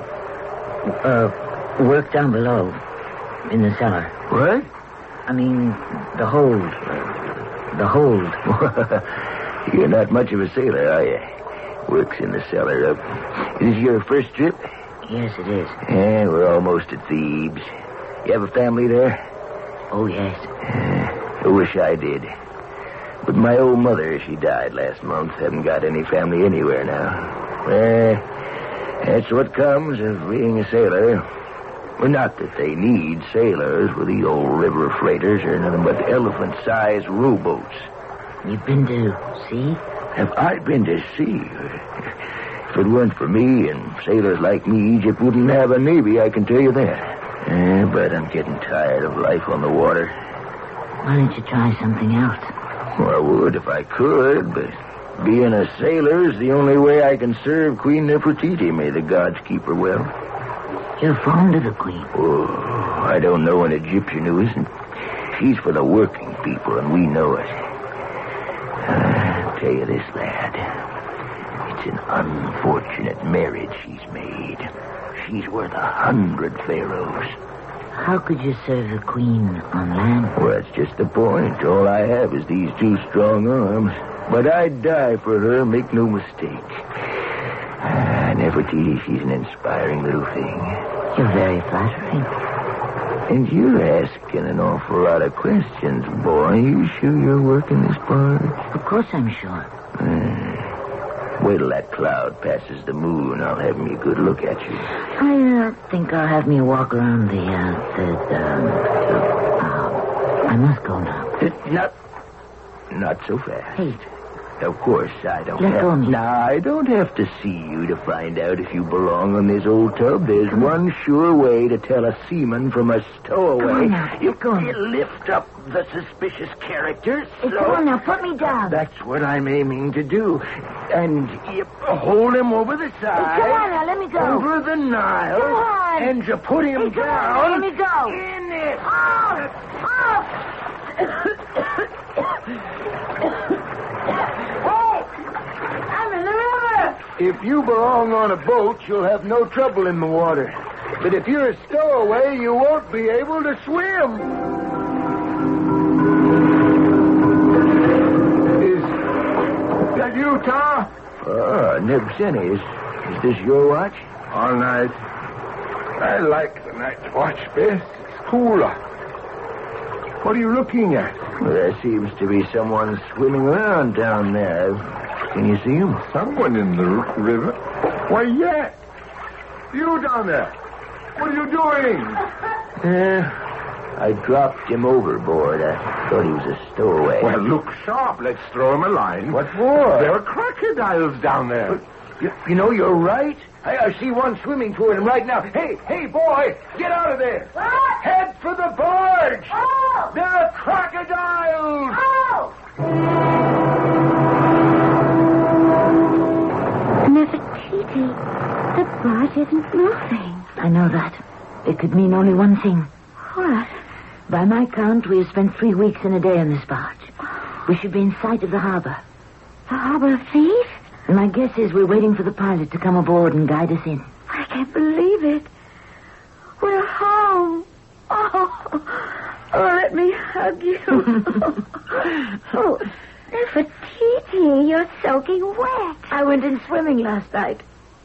work down below in the cellar. What? I mean, the hold. The hold. You're not much of a sailor, are you? Works in the cellar. Is this your first trip? Yes, it is. Yeah, we're almost at Thebes. You have a family there? Oh, yes. I wish I did. But my old mother, she died last month. Haven't got any family anywhere now. That's what comes of being a sailor. Well, not that they need sailors. Well, these old river freighters are nothing but elephant-sized rowboats. You've been to sea? Have I been to sea? If it weren't for me and sailors like me, Egypt wouldn't have a navy, I can tell you that. But I'm getting tired of life on the water. Why don't you try something else? Well, I would if I could, but being a sailor is the only way I can serve Queen Nefertiti. May the gods keep her well. You're fond of the Queen. Oh, I don't know an Egyptian who isn't. She's for the working people, and we know it. I'll tell you this, lad. It's an unfortunate marriage she's made. She's worth 100 pharaohs. How could you serve the Queen on land? Well, that's just the point. All I have is these 2 strong arms. But I'd die for her, make no mistake. Nefertiti, she's an inspiring little thing. You're very flattering. And you're asking an awful lot of questions, boy. You sure you're working this barge? Of course I'm sure. Wait till that cloud passes the moon. I'll have me a good look at you. I think I'll have me walk around I must go now. Not so fast. Hey. Of course, I don't Let go of me. Now, I don't have to see you to find out if you belong on this old tub. There's one sure way to tell a seaman from a stowaway. Come on now. You lift up the suspicious characters. Come on now, put me down. That's what I'm aiming to do. And you hold him over the side. Come on now, let me go. Over the Nile. Come on. And you put him down. On, let me go. In it. I'm in the river. If you belong on a boat, you'll have no trouble in the water. But if you're a stowaway, you won't be able to swim. Is that you, Tar? Nebseni, is this your watch? All night. I like the night watch best. It's cooler. What are you looking at? Well, there seems to be someone swimming around down there. Can you see him? Someone in the river? Why, yeah. You down there. What are you doing? I dropped him overboard. I thought he was a stowaway. Well, look sharp. Let's throw him a line. What for? There are crocodiles down there. You know, you're right. I see one swimming toward him right now. Hey, boy, get out of there. What? Head for the barge. Oh! There are crocodiles. Oh! Nefertiti, the barge isn't moving. I know that. It could mean only one thing. What? By my count, we have spent 3 weeks and a day on this barge. We should be in sight of the harbor. The Harbor of Thieves? And my guess is we're waiting for the pilot to come aboard and guide us in. I can't believe it. We're home. Oh, let me hug you. Oh, Nefertiti, you're soaking wet. I went in swimming last night.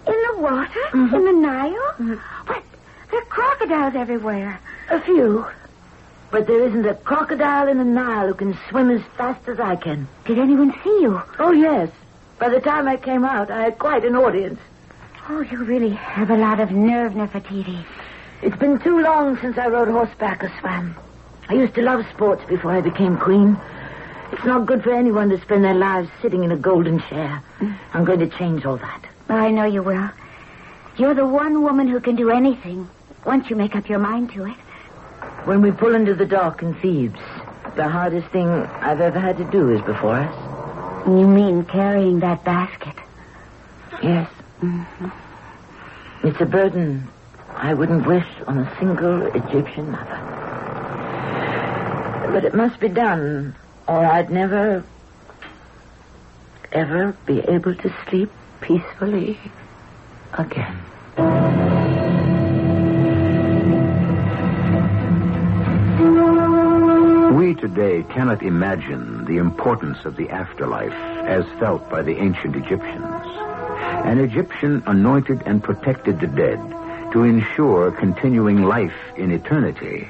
In the water? Mm-hmm. In the Nile? But there are crocodiles everywhere. A few. But there isn't a crocodile in the Nile who can swim as fast as I can. Did anyone see you? Oh, yes. By the time I came out, I had quite an audience. Oh, you really have a lot of nerve, Nefertiti. It's been too long since I rode horseback or swam. I used to love sports before I became queen. It's not good for anyone to spend their lives sitting in a golden chair. I'm going to change all that. I know you will. You're the one woman who can do anything once you make up your mind to it. When we pull into the dock in Thebes, the hardest thing I've ever had to do is before us. You mean carrying that basket? Yes. Mm-hmm. It's a burden I wouldn't wish on a single Egyptian mother. But it must be done, or I'd never, ever be able to sleep peacefully again. We today cannot imagine the importance of the afterlife as felt by the ancient Egyptians. An Egyptian anointed and protected the dead to ensure continuing life in eternity.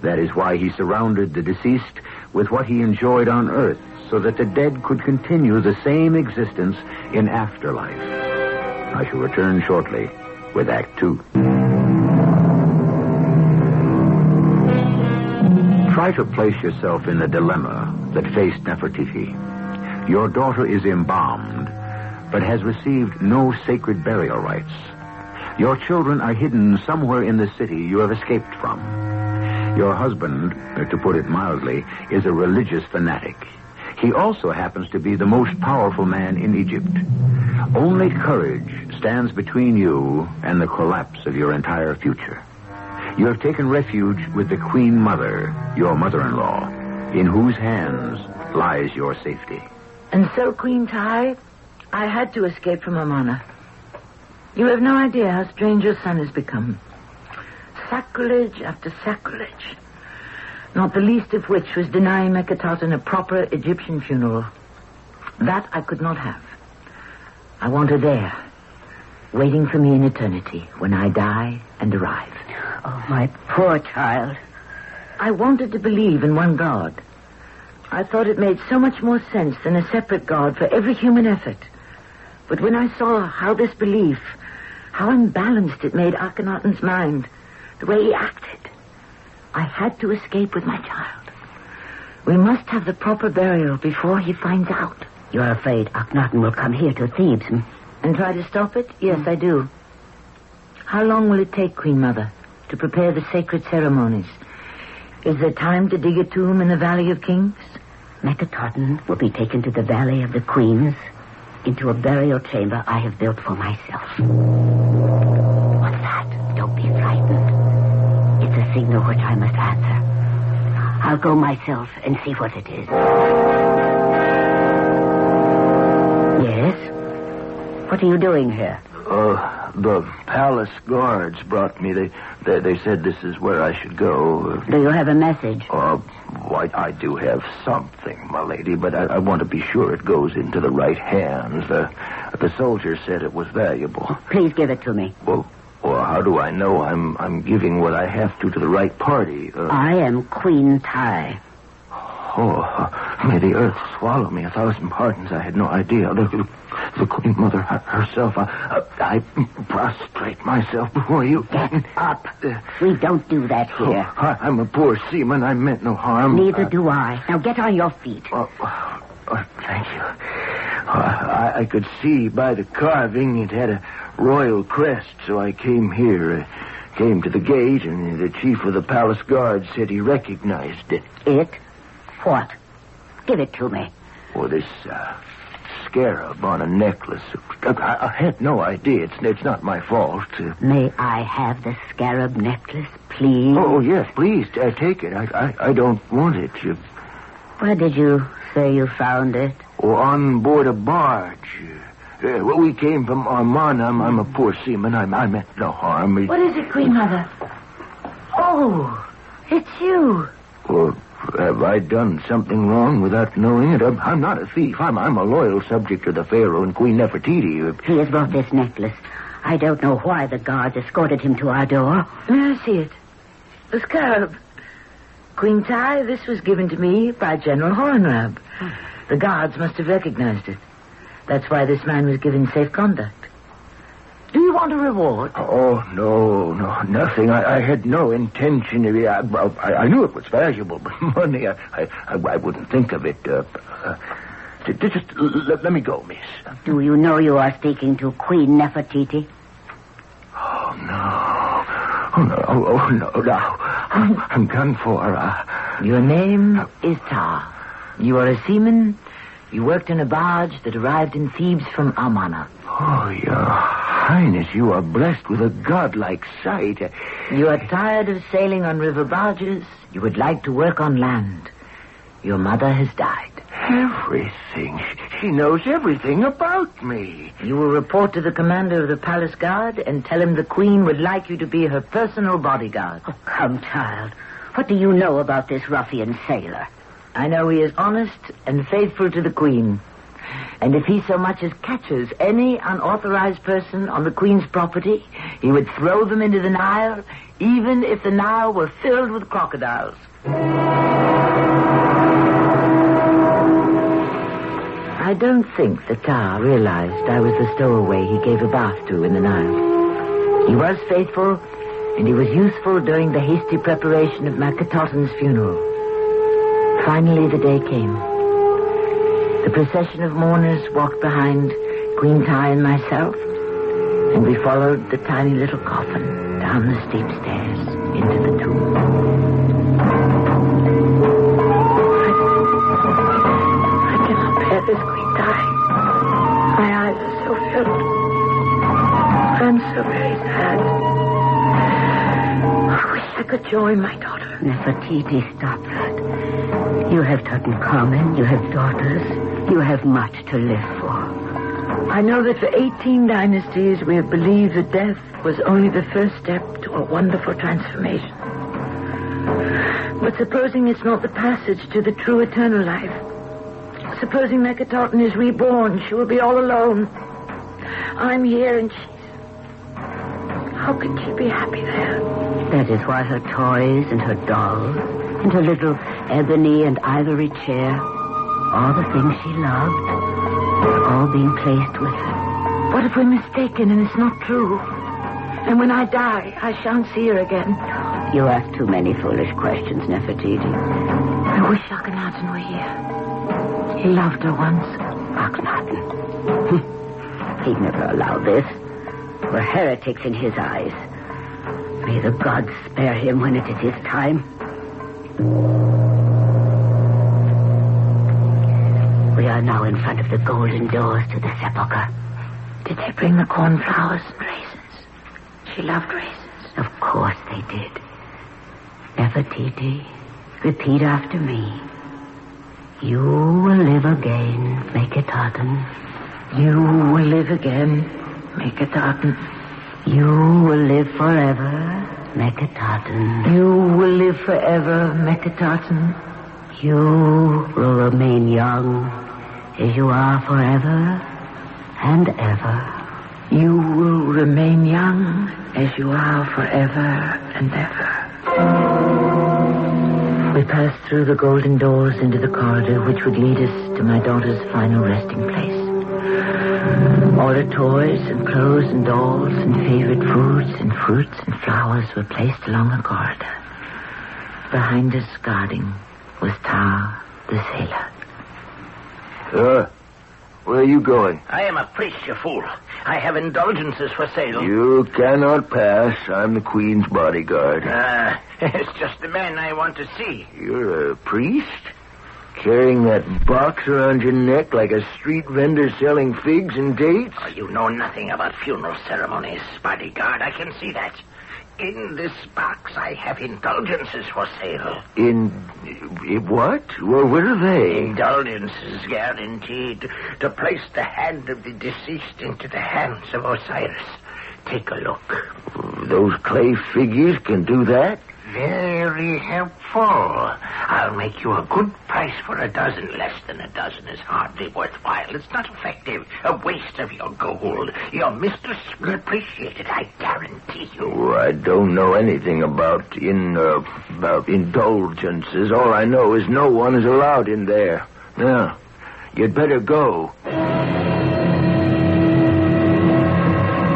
That is why he surrounded the deceased with what he enjoyed on earth, so that the dead could continue the same existence in afterlife. I shall return shortly with Act 2. Try to place yourself in the dilemma that faced Nefertiti. Your daughter is embalmed, but has received no sacred burial rites. Your children are hidden somewhere in the city you have escaped from. Your husband, to put it mildly, is a religious fanatic. He also happens to be the most powerful man in Egypt. Only courage stands between you and the collapse of your entire future. You have taken refuge with the Queen Mother, your mother-in-law, in whose hands lies your safety. And so, Queen Tai, I had to escape from Amana. You have no idea how strange your son has become. Sacrilege after sacrilege. Not the least of which was denying Meketaten a proper Egyptian funeral. That I could not have. I want her there, waiting for me in eternity when I die and arrive. Oh, my poor child. I wanted to believe in one God. I thought it made so much more sense than a separate God for every human effort. But when I saw how this belief, how imbalanced it made Akhenaten's mind, the way he acted, I had to escape with my child. We must have the proper burial before he finds out. You're afraid Akhenaten will come here to Thebes, And try to stop it? Yes, I do. How long will it take, Queen Mother, to prepare the sacred ceremonies? Is there time to dig a tomb in the Valley of Kings? Meketaten will be taken to the Valley of the Queens, into a burial chamber I have built for myself. What's that? Don't be frightened. It's a signal which I must answer. I'll go myself and see what it is. Yes? What are you doing here? The palace guards brought me. They said this is where I should go. Do you have a message? I do have something, my lady, but I want to be sure it goes into the right hands. The soldier said it was valuable. Please give it to me. Well, how do I know I'm giving what I have to the right party? I am Queen Tai. May the earth swallow me 1,000 pardons. I had no idea. The Queen Mother herself. I prostrate myself before you. Get up. We don't do that here. I'm a poor seaman. I meant no harm. Neither do I. Now get on your feet. Thank you. I could see by the carving it had a royal crest, so I came here. Came to the gate, and the chief of the palace guard said he recognized it. It? What? Give it to me. This scarab on a necklace. I had no idea. It's not my fault. May I have the scarab necklace, please? Oh, yes, please. Take it. I don't want it. Where did you say you found it? Oh, on board a barge. Well, we came from Armagh. I'm a poor seaman. I meant no harm. What is it, Queen Mother? Oh, it's you. Well, have I done something wrong without knowing it? I'm not a thief. I'm a loyal subject to the Pharaoh and Queen Nefertiti. He has brought this necklace. I don't know why the guards escorted him to our door. May I see it? The scarab. Queen Ty, this was given to me by General Hornrab. The guards must have recognized it. That's why this man was given safe conduct. Do you want a reward? Oh, no, nothing. I had no intention of it. I knew it was valuable, but money, I wouldn't think of it. Just let me go, miss. Do you know you are speaking to Queen Nefertiti? Oh, no. I'm done for. Your name is Tar. You are a seaman. You worked in a barge that arrived in Thebes from Amarna. Oh, Your Highness, you are blessed with a godlike sight. You are tired of sailing on river barges. You would like to work on land. Your mother has died. Everything. She knows everything about me. You will report to the commander of the palace guard and tell him the queen would like you to be her personal bodyguard. Oh, come, child. What do you know about this ruffian sailor? I know he is honest and faithful to the queen. And if he so much as catches any unauthorized person on the queen's property, he would throw them into the Nile, even if the Nile were filled with crocodiles. I don't think the Tar realized I was the stowaway he gave a bath to in the Nile. He was faithful, and he was useful during the hasty preparation of Makatotan's funeral. Finally, the day came. The procession of mourners walked behind Queen Ty and myself, and we followed the tiny little coffin down the steep stairs into the tomb. I cannot bear this, Queen Ty. My eyes are so filled. I am so very sad. I wish I could join my daughter. Nefertiti, stop that. You have Tutankhamun, you have daughters, you have much to live for. I know that for 18 dynasties we have believed that death was only the first step to a wonderful transformation. But supposing it's not the passage to the true eternal life, supposing Makatotan is reborn, she will be all alone. I'm here and she's... How could she be happy there? That is why her toys and her dolls and her little ebony and ivory chair, all the things she loved, are all being placed with her. What if we're mistaken and it's not true? And when I die, I shan't see her again. You ask too many foolish questions, Nefertiti. I wish Akhenaten were here. He loved her once. Akhenaten. He'd never allow this. We're heretics in his eyes. May the gods spare him when it is his time. We are now in front of the golden doors to the sepulchre. Did they bring the cornflowers and raisins? She loved raisins. Of course they did. Nefertiti, repeat after me. You will live again, Makatotan. You will live again, Makatotan. You will live forever, Makatotan. You will live forever, Makatotan. You will remain young as you are forever and ever. You will remain young as you are forever and ever. We passed through the golden doors into the corridor which would lead us to my daughter's final resting place. All her toys and clothes and dolls and favorite foods and fruits and flowers were placed along the corridor. Behind us, guarding, was Tar, the sailor. Sir, where are you going? I am a priest, you fool. I have indulgences for sale. You cannot pass. I'm the Queen's bodyguard. It's just the man I want to see. You're a priest? Carrying that box around your neck like a street vendor selling figs and dates? Oh, you know nothing about funeral ceremonies, bodyguard. I can see that. In this box, I have indulgences for sale. In what? Well, where are they? Indulgences guaranteed to place the hand of the deceased into the hands of Osiris. Take a look. Those clay figures can do that? Very helpful. I'll make you a good price for a dozen. Less than a dozen is hardly worthwhile. It's not effective. A waste of your gold. Your mistress will appreciate it, I guarantee you. Oh, I don't know anything about indulgences. All I know is no one is allowed in there. Now, you'd better go.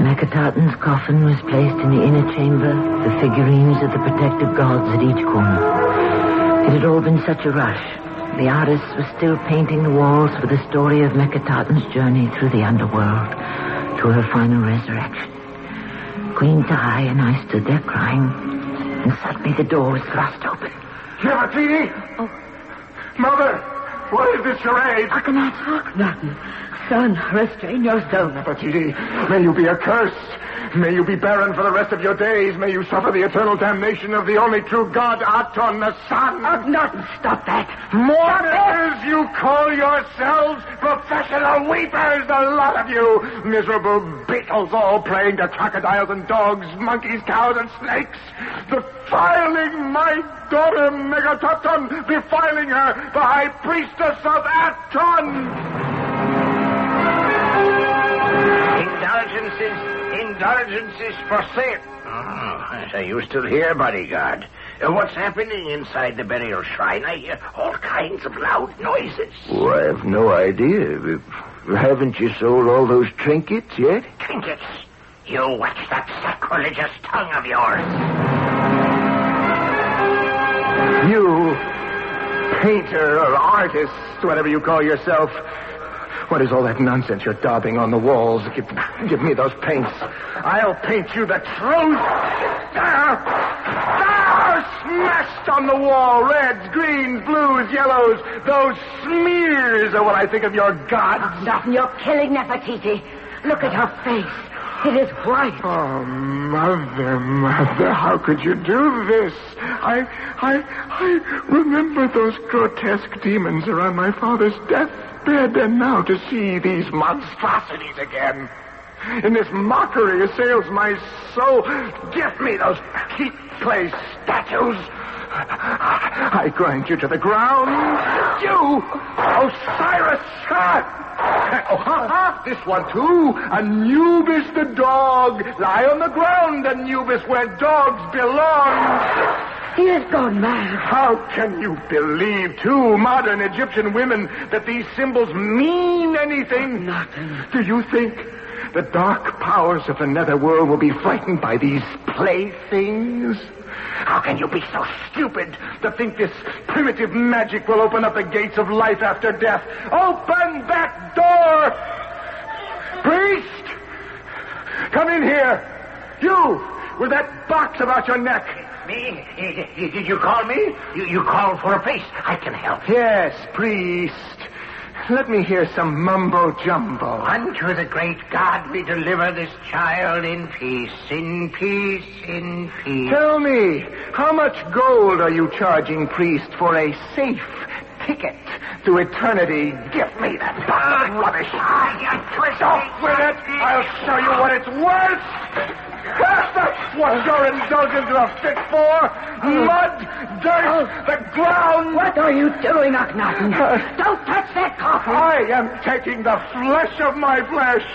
Meketaten's coffin was placed in the inner chamber, the figurines of the protective gods at each corner. It had all been such a rush. The artist was still painting the walls for the story of Meketaten's journey through the underworld to her final resurrection. Queen Tai and I stood there crying, and suddenly the door was thrust open. Nefertiti! Oh. Mother! What is this charade? Akhenaten. Son, restrain your soul. Nefertiti, may you be accursed. May you be barren for the rest of your days. May you suffer the eternal damnation of the only true God, Aton, the sun. Akhenaten, stop that. Mourners, you call yourselves professional weepers, the lot of you. Miserable beetles all praying to crocodiles and dogs, monkeys, cows, and snakes. Defiling my daughter, Meketaten, defiling her, the high priestess of Aton. Indulgences for sale. Oh, so you still here, bodyguard? What's happening inside the burial shrine? I hear all kinds of loud noises. Oh, I have no idea. Haven't you sold all those trinkets yet? Trinkets? You watch that sacrilegious tongue of yours. You, painter or artist, whatever you call yourself, what is all that nonsense you're daubing on the walls? Give me those paints. I'll paint you the truth. There! Smashed on the wall. Reds, greens, blues, yellows. Those smears are what I think of your gods. Nothing. You're killing Nefertiti. Look at her face. It is white. Oh, Mother, how could you do this? I remember those grotesque demons around my father's deathbed, and now to see these monstrosities again. And this mockery assails my soul. Give me those cheap clay statues. I grind you to the ground. You, Osiris. This one, too. Anubis the dog. Lie on the ground, Anubis, where dogs belong. He has gone mad. How can you believe, too, modern Egyptian women, that these symbols mean anything? Nothing. Do you think the dark powers of the netherworld will be frightened by these playthings? How can you be so stupid to think this primitive magic will open up the gates of life after death? Open that door! Priest! Come in here! You, with that box about your neck. Me? Did you call me? You called for a priest. I can help. Yes, priest. Let me hear some mumbo-jumbo. Unto the great God we deliver this child in peace, in peace, in peace. Tell me, how much gold are you charging, priest, for a safe ticket to eternity? Give me that box of rubbish. Off with it. I'll show you what it's worth. That's what your indulgences are fit for. Mud, dirt, the ground. What are you doing, Akhenaten? Don't touch that coffin. I am taking the flesh of my flesh.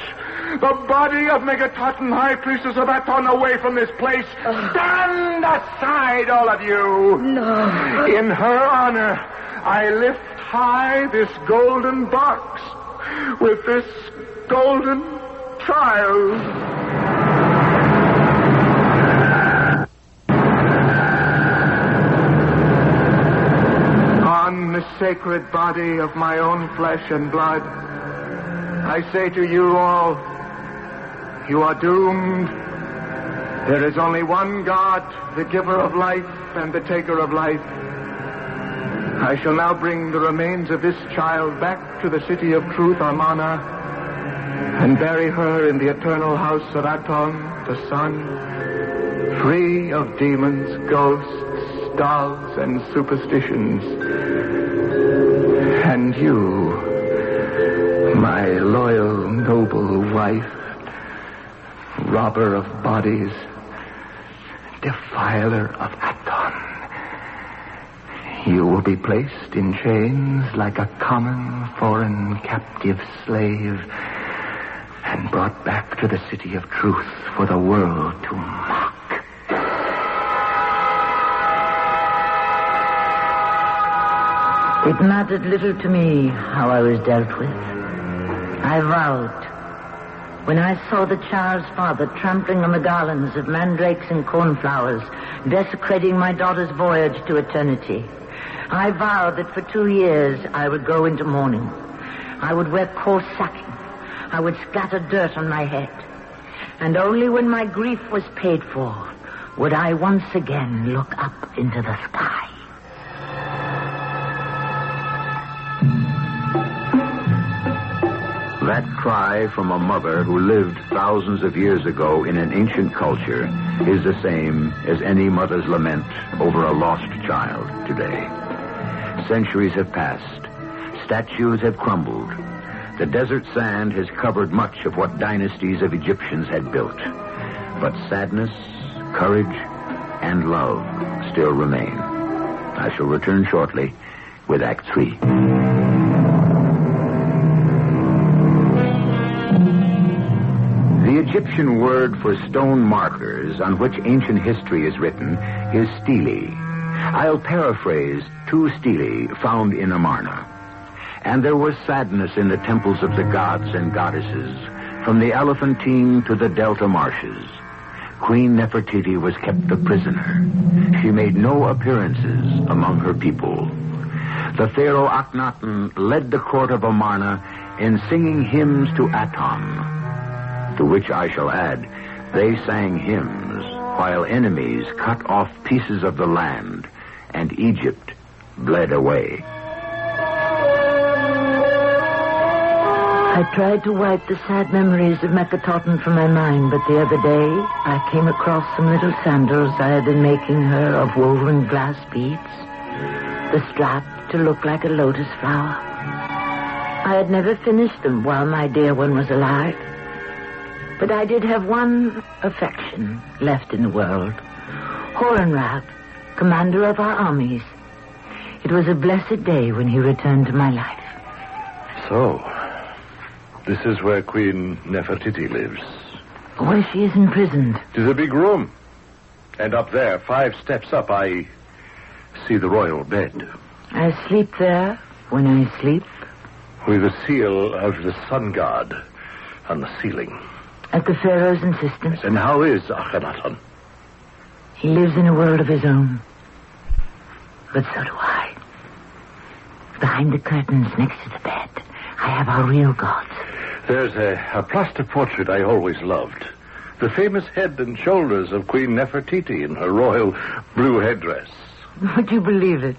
The body of Meketaten, high priestess of Aton, away from this place. Stand aside, all of you. No. In her honor, I lift high this golden box with this golden child. On the sacred body of my own flesh and blood, I say to you all, you are doomed. There is only one God, the giver of life and the taker of life. I shall now bring the remains of this child back to the city of truth, Amana, and bury her in the eternal house of Aton, the sun. free of demons, ghosts, dolls, and superstitions. And you, my loyal, noble wife, robber of bodies, defiler of Aton, you will be placed in chains like a common foreign captive slave and brought back to the city of truth for the world to mock. It mattered little to me how I was dealt with. I vowed. When I saw the child's father trampling on the garlands of mandrakes and cornflowers, desecrating my daughter's voyage to eternity, I vowed that for 2 years I would go into mourning. I would wear coarse sacking. I would scatter dirt on my head. And only when my grief was paid for would I once again look up into the sky. That cry from a mother who lived thousands of years ago in an ancient culture is the same as any mother's lament over a lost child today. Centuries have passed. Statues have crumbled. The desert sand has covered much of what dynasties of Egyptians had built. But sadness, courage, and love still remain. I shall return shortly with Act 3. The Egyptian word for stone markers on which ancient history is written is stele. I'll paraphrase 2 stele found in Amarna. And there was sadness in the temples of the gods and goddesses, from the Elephantine to the Delta marshes. Queen Nefertiti was kept a prisoner. She made no appearances among her people. The pharaoh Akhenaten led the court of Amarna in singing hymns to Aton, to which I shall add, they sang hymns while enemies cut off pieces of the land and Egypt bled away. I tried to wipe the sad memories of Meketaten from my mind, but the other day I came across some little sandals I had been making her of woven glass beads, the strap to look like a lotus flower. I had never finished them while my dear one was alive, but I did have one affection left in the world. Horenrab, commander of our armies. It was a blessed day when he returned to my life. So, this is where Queen Nefertiti lives. Where she is imprisoned. It is a big room. And up there, 5 steps up, I see the royal bed. I sleep there when I sleep. With the seal of the sun god on the ceiling. At the pharaoh's insistence. And how is Akhenaten? He lives in a world of his own. But so do I. Behind the curtains next to the bed, I have our real gods. There's a plaster portrait I always loved. The famous head and shoulders of Queen Nefertiti in her royal blue headdress. Would you believe it?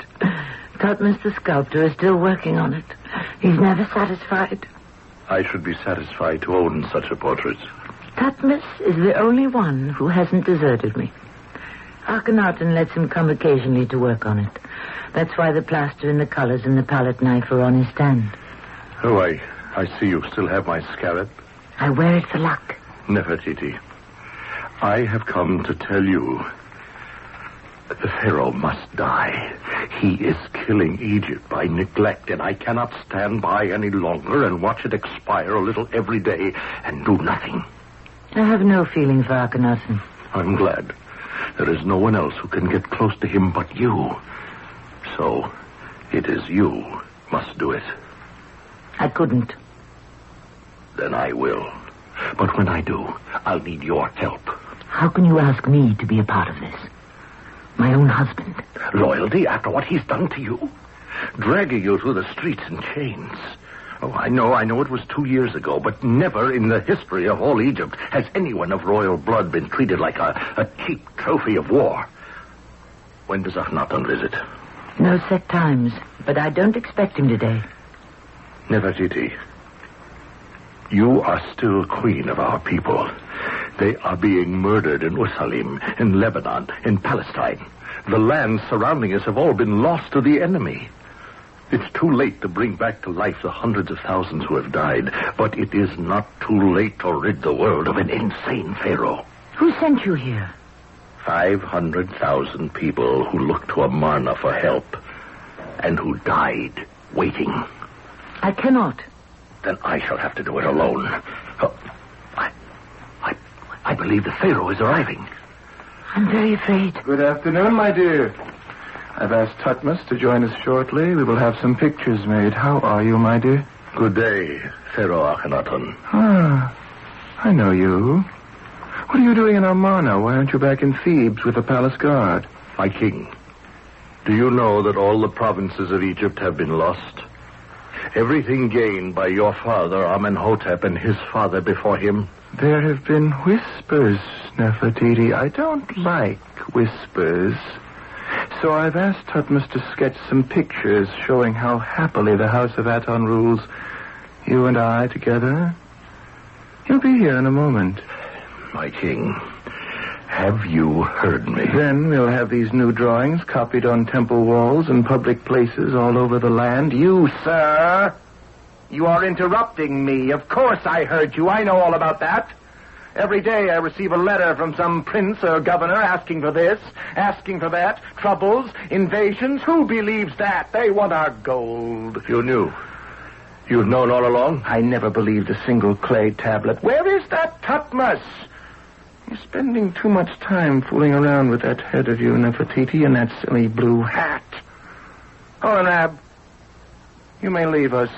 Tutmus the sculptor is still working on it. He's never satisfied. I should be satisfied to own such a portrait. Tutmus is the only one who hasn't deserted me. Akhenaten lets him come occasionally to work on it. That's why the plaster and the colors and the palette knife are on his stand. Oh, I see you still have my scarab. I wear it for luck. Nefertiti, I have come to tell you that the Pharaoh must die. He is killing Egypt by neglect, and I cannot stand by any longer and watch it expire a little every day and do nothing. I have no feeling for Akhenaten. I'm glad. There is no one else who can get close to him but you. So, it is you must do it. I couldn't. Then I will. But when I do, I'll need your help. How can you ask me to be a part of this? My own husband. Loyalty after what he's done to you? Dragging you through the streets in chains. Oh, I know it was 2 years ago, but never in the history of all Egypt has anyone of royal blood been treated like a cheap trophy of war. When does Akhenaten visit? No set times, but I don't expect him today. Nefertiti, you are still queen of our people. They are being murdered in Ursalim, in Lebanon, in Palestine. The lands surrounding us have all been lost to the enemy. It's too late to bring back to life the hundreds of thousands who have died, but it is not too late to rid the world of an insane pharaoh. Who sent you here? 500,000 people who looked to Amarna for help, and who died waiting. I cannot. Then I shall have to do it alone. I believe the pharaoh is arriving. I'm very afraid. Good afternoon, my dear. I've asked Tutmos to join us shortly. We will have some pictures made. How are you, my dear? Good day, Pharaoh Akhenaten. Ah, I know you. What are you doing in Amarna? Why aren't you back in Thebes with the palace guard? My king, do you know that all the provinces of Egypt have been lost? Everything gained by your father, Amenhotep, and his father before him? There have been whispers, Nefertiti. I don't like whispers. So I've asked Tutmos to sketch some pictures showing how happily the House of Aton rules. You and I together. He'll be here in a moment. My king, have you heard me? Then we'll have these new drawings copied on temple walls and public places all over the land. You, sir, you are interrupting me. Of course I heard you. I know all about that. Every day I receive a letter from some prince or governor asking for this, asking for that. Troubles, invasions. Who believes that? They want our gold. You knew. You've known all along? I never believed a single clay tablet. Where is that Tutmos? You're spending too much time fooling around with that head of you, Nefertiti, and that silly blue hat. Hornab, you may leave us.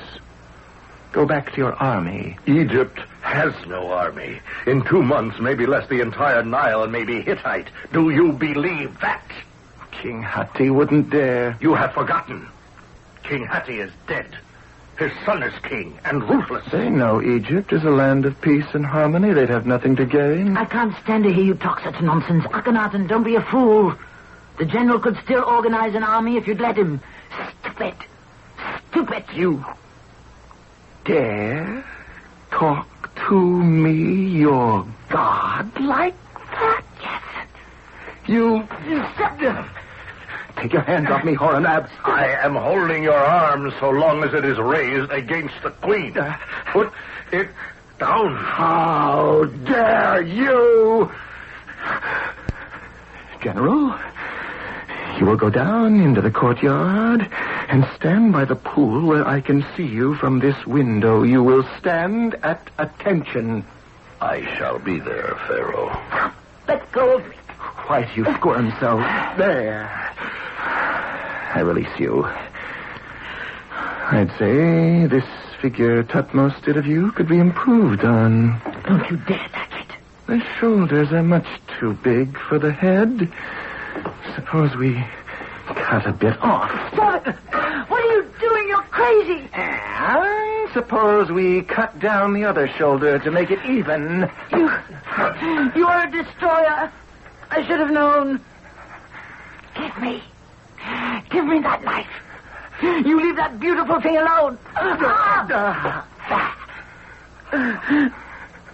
Go back to your army. Egypt has no army. In 2 months, maybe less, the entire Nile and maybe Hittite. Do you believe that? King Hatti wouldn't dare. You have forgotten. King Hatti is dead. His son is king and ruthless. They know Egypt is a land of peace and harmony. They'd have nothing to gain. I can't stand to hear you talk such nonsense. Akhenaten, don't be a fool. The general could still organize an army if you'd let him. Stupid. Stupid. You dare talk to me, your god, like that? Yes. You take your hands off me, Hornab. I am holding your arm so long as it is raised against the queen. Put it down. How dare you? General, you will go down into the courtyard and stand by the pool where I can see you from this window. You will stand at attention. I shall be there, Pharaoh. Let go of me. Why do you squirm so? There. I release you. I'd say this figure Tutmos did of you could be improved on. Don't you dare touch it. The shoulders are much too big for the head. Suppose we cut a bit off. Stop it! What are you doing? You're crazy. And suppose we cut down the other shoulder to make it even. You are a destroyer. I should have known. Give me that knife. You leave that beautiful thing alone.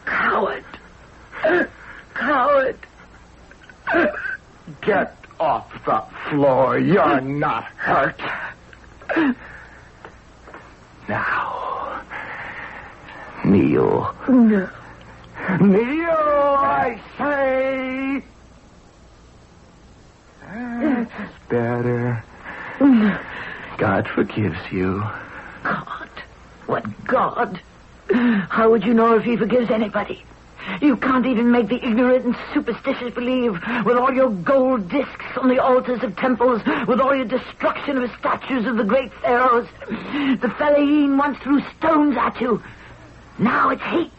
Coward. Coward. Get off the floor. You're not hurt. Now, kneel. No. Kneel, I say. That's better. God forgives you. God? What God? How would you know if he forgives anybody? You can't even make the ignorant and superstitious believe, with all your gold discs on the altars of temples, with all your destruction of statues of the great pharaohs. The Fellahin once threw stones at you. Now it's hate.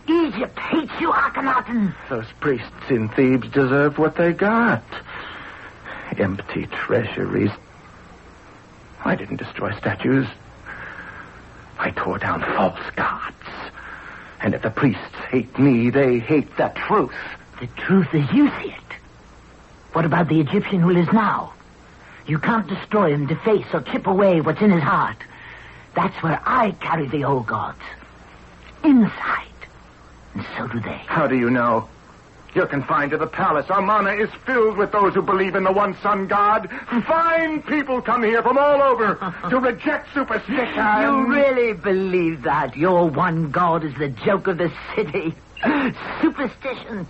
Egypt hates you, Akhenaten. Those priests in Thebes deserve what they got. Empty treasuries. I didn't destroy statues. I tore down false gods. And if the priests hate me, they hate the truth. The truth as you see it. What about the Egyptian who lives now? You can't destroy him, deface, or chip away what's in his heart. That's where I carry the old gods. Inside. and so do they. How do you know? You're confined to the palace. Amana is filled with those who believe in the one sun god. Fine people come here from all over to reject superstition. You really believe that? Your one god is the joke of the city. Superstition.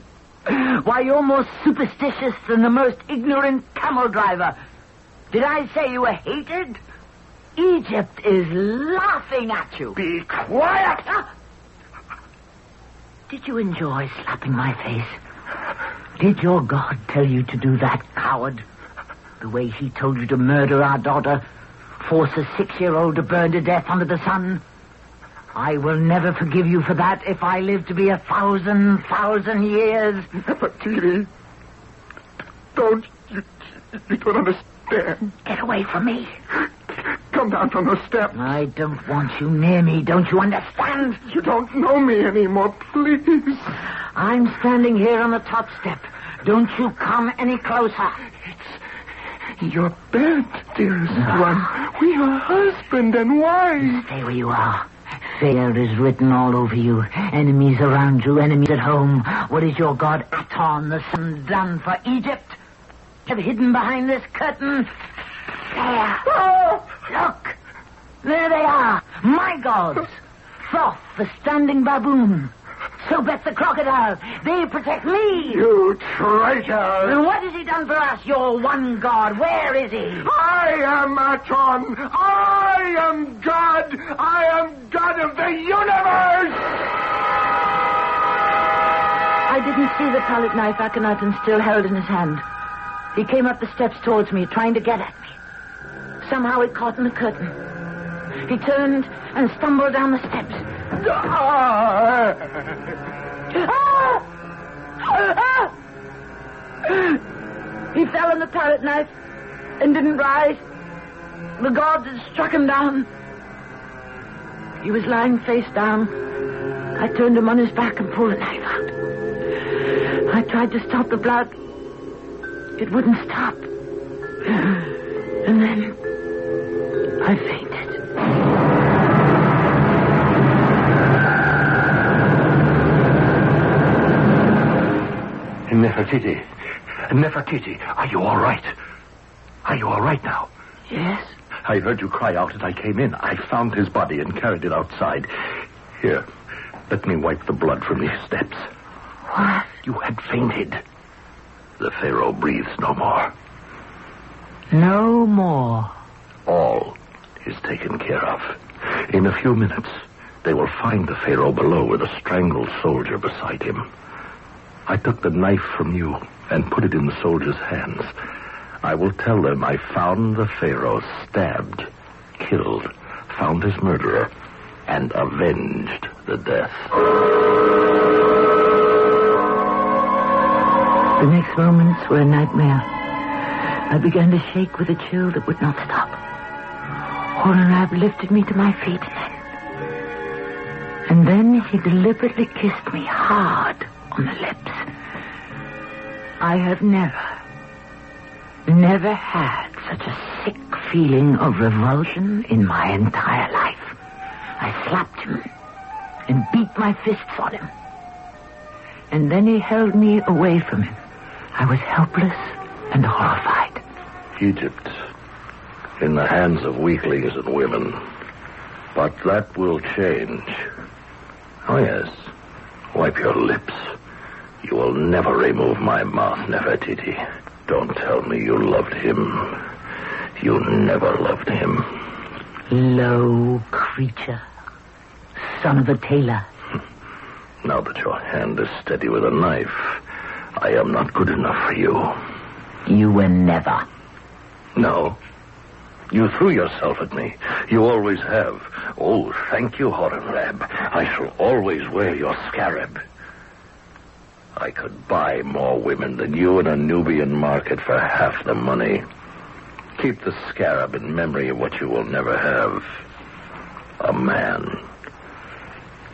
Why, you're more superstitious than the most ignorant camel driver. Did I say you were hated? Egypt is laughing at you. Be quiet! Did you enjoy slapping my face? Did your God tell you to do that, coward? The way he told you to murder our daughter, force a 6-year-old to burn to death under the sun? I will never forgive you for that if I live to be 1,000 years. Nefertiti, you don't understand. Get away from me. Come down from those steps. I don't want you near me. Don't you understand? You don't know me anymore, please. I'm standing here on the top step. Don't you come any closer. It's your bed, dearest one. We are husband and wife. Stay where you are. Fear is written all over you. Enemies around you, enemies at home. What is your god Aton, the sun, done for Egypt? Have hidden behind this curtain. There. Oh! Look. There they are. My gods. Thoth, the standing baboon. Sobek, the crocodile. They protect me. You traitor. And what has he done for us, your one god? Where is he? I am Aton. I am God. I am God of the universe. I didn't see the palette knife Akhenaten still held in his hand. He came up the steps towards me, trying to get at me. Somehow it caught in the curtain. He turned and stumbled down the steps. He fell on the palette knife and didn't rise. The gods had struck him down. He was lying face down. I turned him on his back and pulled the knife out. I tried to stop the blood. It wouldn't stop. And then I fainted. Nefertiti, are you all right? Are you all right now? Yes. I heard you cry out as I came in. I found his body and carried it outside. Here, let me wipe the blood from these steps. What? You had fainted. The Pharaoh breathes no more. No more. All is taken care of. In a few minutes, they will find the Pharaoh below with a strangled soldier beside him. I took the knife from you and put it in the soldier's hands. I will tell them I found the Pharaoh stabbed, killed, found his murderer, and avenged the death. The next moments were a nightmare. I began to shake with a chill that would not stop. Hornrab lifted me to my feet, and then he deliberately kissed me hard on the lips. I have never had such a sick feeling of revulsion in my entire life. I slapped him and beat my fists on him. And then he held me away from him. I was helpless and horrified. Egypt, in the hands of weaklings and women. But that will change. Oh, yes. Wipe your lips. You will never remove my mouth, Nefertiti. Don't tell me you loved him. You never loved him. Low creature. Son of a tailor. Now that your hand is steady with a knife, I am not good enough for you. You were never. No. You threw yourself at me. You always have. Oh, thank you, Horemheb. I shall always wear your scarab. I could buy more women than you in a Nubian market for half the money. Keep the scarab in memory of what you will never have. A man.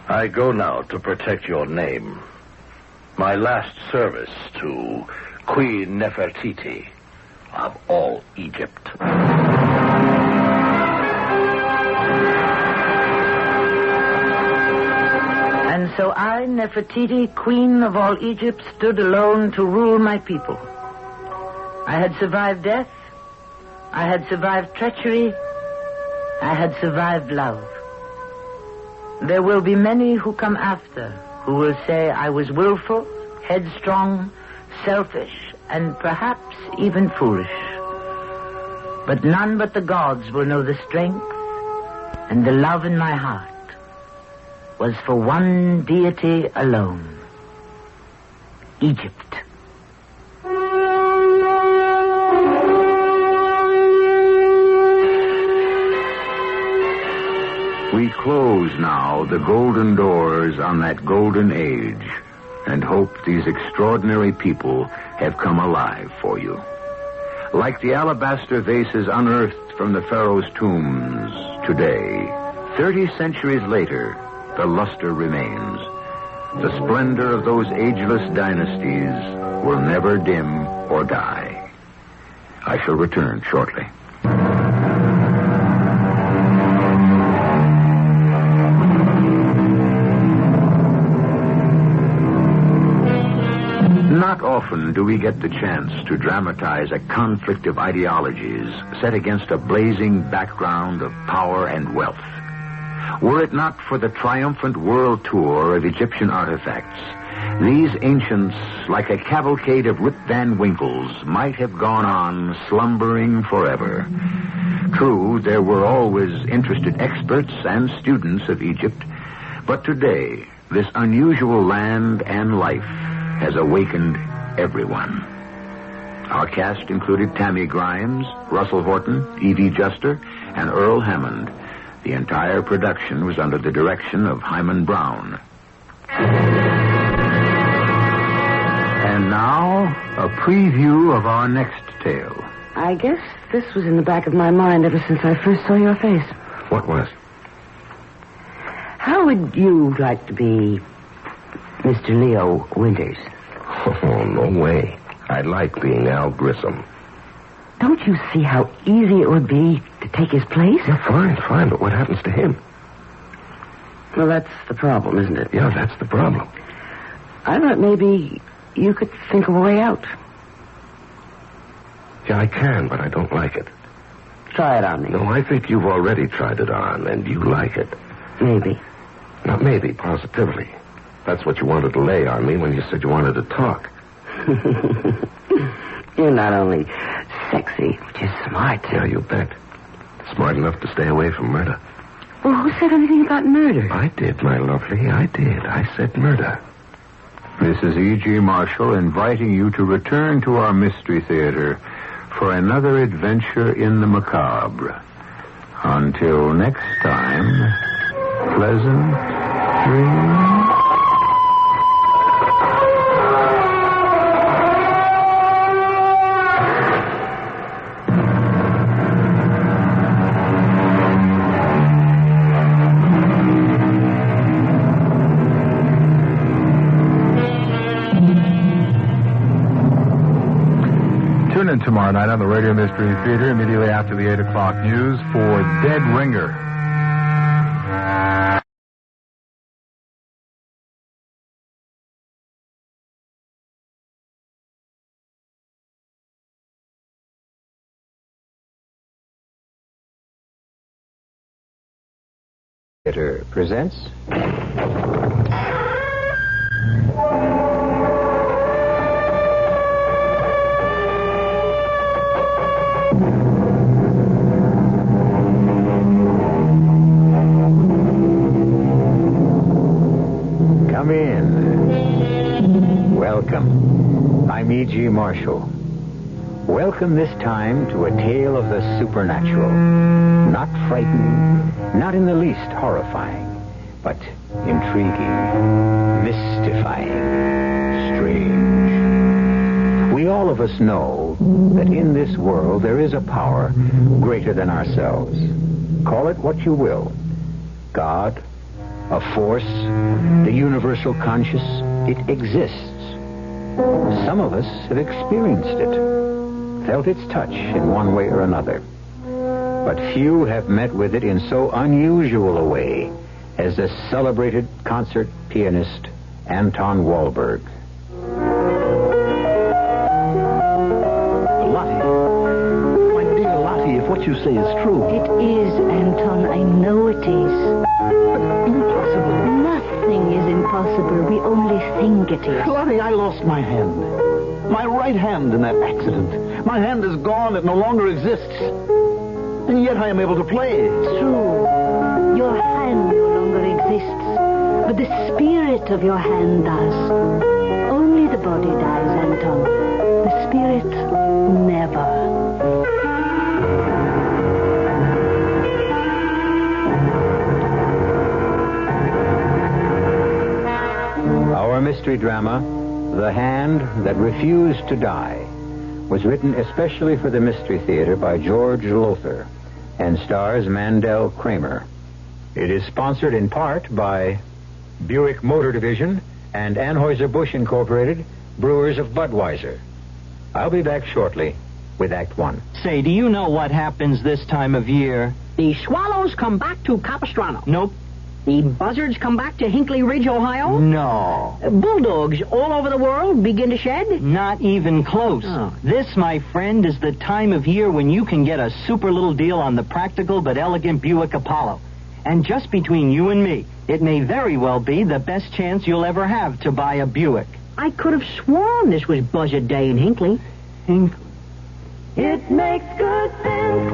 I go now to protect your name. My last service to Queen Nefertiti of all Egypt. And So I, Nefertiti, queen of all Egypt, stood alone to rule my people. I had survived death. I had survived treachery. I had survived love. There will be many who come after who will say I was willful, headstrong, selfish, and perhaps even foolish. But none but the gods will know the strength and the love in my heart was for one deity alone. Egypt. We close now the golden doors on that golden age and hope these extraordinary people have come alive for you. Like the alabaster vases unearthed from the pharaoh's tombs today, 30 centuries later, the luster remains. The splendor of those ageless dynasties will never dim or die. I shall return shortly. Not often do we get the chance to dramatize a conflict of ideologies set against a blazing background of power and wealth. Were it not for the triumphant world tour of Egyptian artifacts, these ancients, like a cavalcade of Rip Van Winkles, might have gone on slumbering forever. True, there were always interested experts and students of Egypt, but today, this unusual land and life has awakened everyone. Our cast included Tammy Grimes, Russell Horton, Evie Juster, and Earl Hammond. The entire production was under the direction of Hyman Brown. And now, a preview of our next tale. I guess this was in the back of my mind ever since I first saw your face. What was? How would you like to be Mr. Leo Winters? Oh, no way. I like being Al Grissom. Don't you see how easy it would be to take his place? Yeah, fine, but what happens to him? Well, that's the problem, isn't it? Yeah, that's the problem. I thought maybe you could think of a way out. Yeah, I can, but I don't like it. Try it on me. No, I think you've already tried it on, and you like it. Maybe. Not maybe, positively. That's what you wanted to lay on me when you said you wanted to talk. You're not only sexy, but you're smart. Yeah, you bet. Smart enough to stay away from murder. Well, who said anything about murder? I did, my lovely. I did. I said murder. This is E.G. Marshall inviting you to return to our Mystery Theater for another adventure in the macabre. Until next time, pleasant dreams. Tune in tomorrow night on the Radio Mystery Theater immediately after the 8 o'clock news for Dead Ringer. Theater presents Come in. Welcome. I'm E.G. Marshall. Welcome this time to a tale of the supernatural. Not frightening, not in the least horrifying, but intriguing, mystifying, strange. We all of us know that in this world there is a power greater than ourselves. Call it what you will. God, a force, the universal conscious, it exists. Some of us have experienced it, felt its touch in one way or another. But few have met with it in so unusual a way as the celebrated concert pianist Anton Wahlberg. Lottie. My dear Lottie, if what you say is true. It is, Anton. I know it is. But impossible. Nothing is impossible. We only think it is. Lottie, I lost my hand. My right hand in that accident. My hand is gone. It no longer exists. And yet I am able to play. True. Your hand no longer exists. But the spirit of your hand does. Only the body dies, Anton. The spirit never. Our mystery drama, The Hand That Refused to Die, was written especially for the Mystery Theater by George Lothar and stars Mandel Kramer. It is sponsored in part by Buick Motor Division and Anheuser-Busch Incorporated, brewers of Budweiser. I'll be back shortly with Act One. Say, do you know what happens this time of year? The swallows come back to Capistrano. Nope. The buzzards come back to Hinckley Ridge, Ohio. No. Bulldogs all over the world begin to shed. Not even close. Oh. This, my friend, is the time of year when you can get a super little deal on the practical but elegant Buick Apollo. And just between you and me, it may very well be the best chance you'll ever have to buy a Buick. I could have sworn this was Buzzard Day in Hinckley. It makes good sense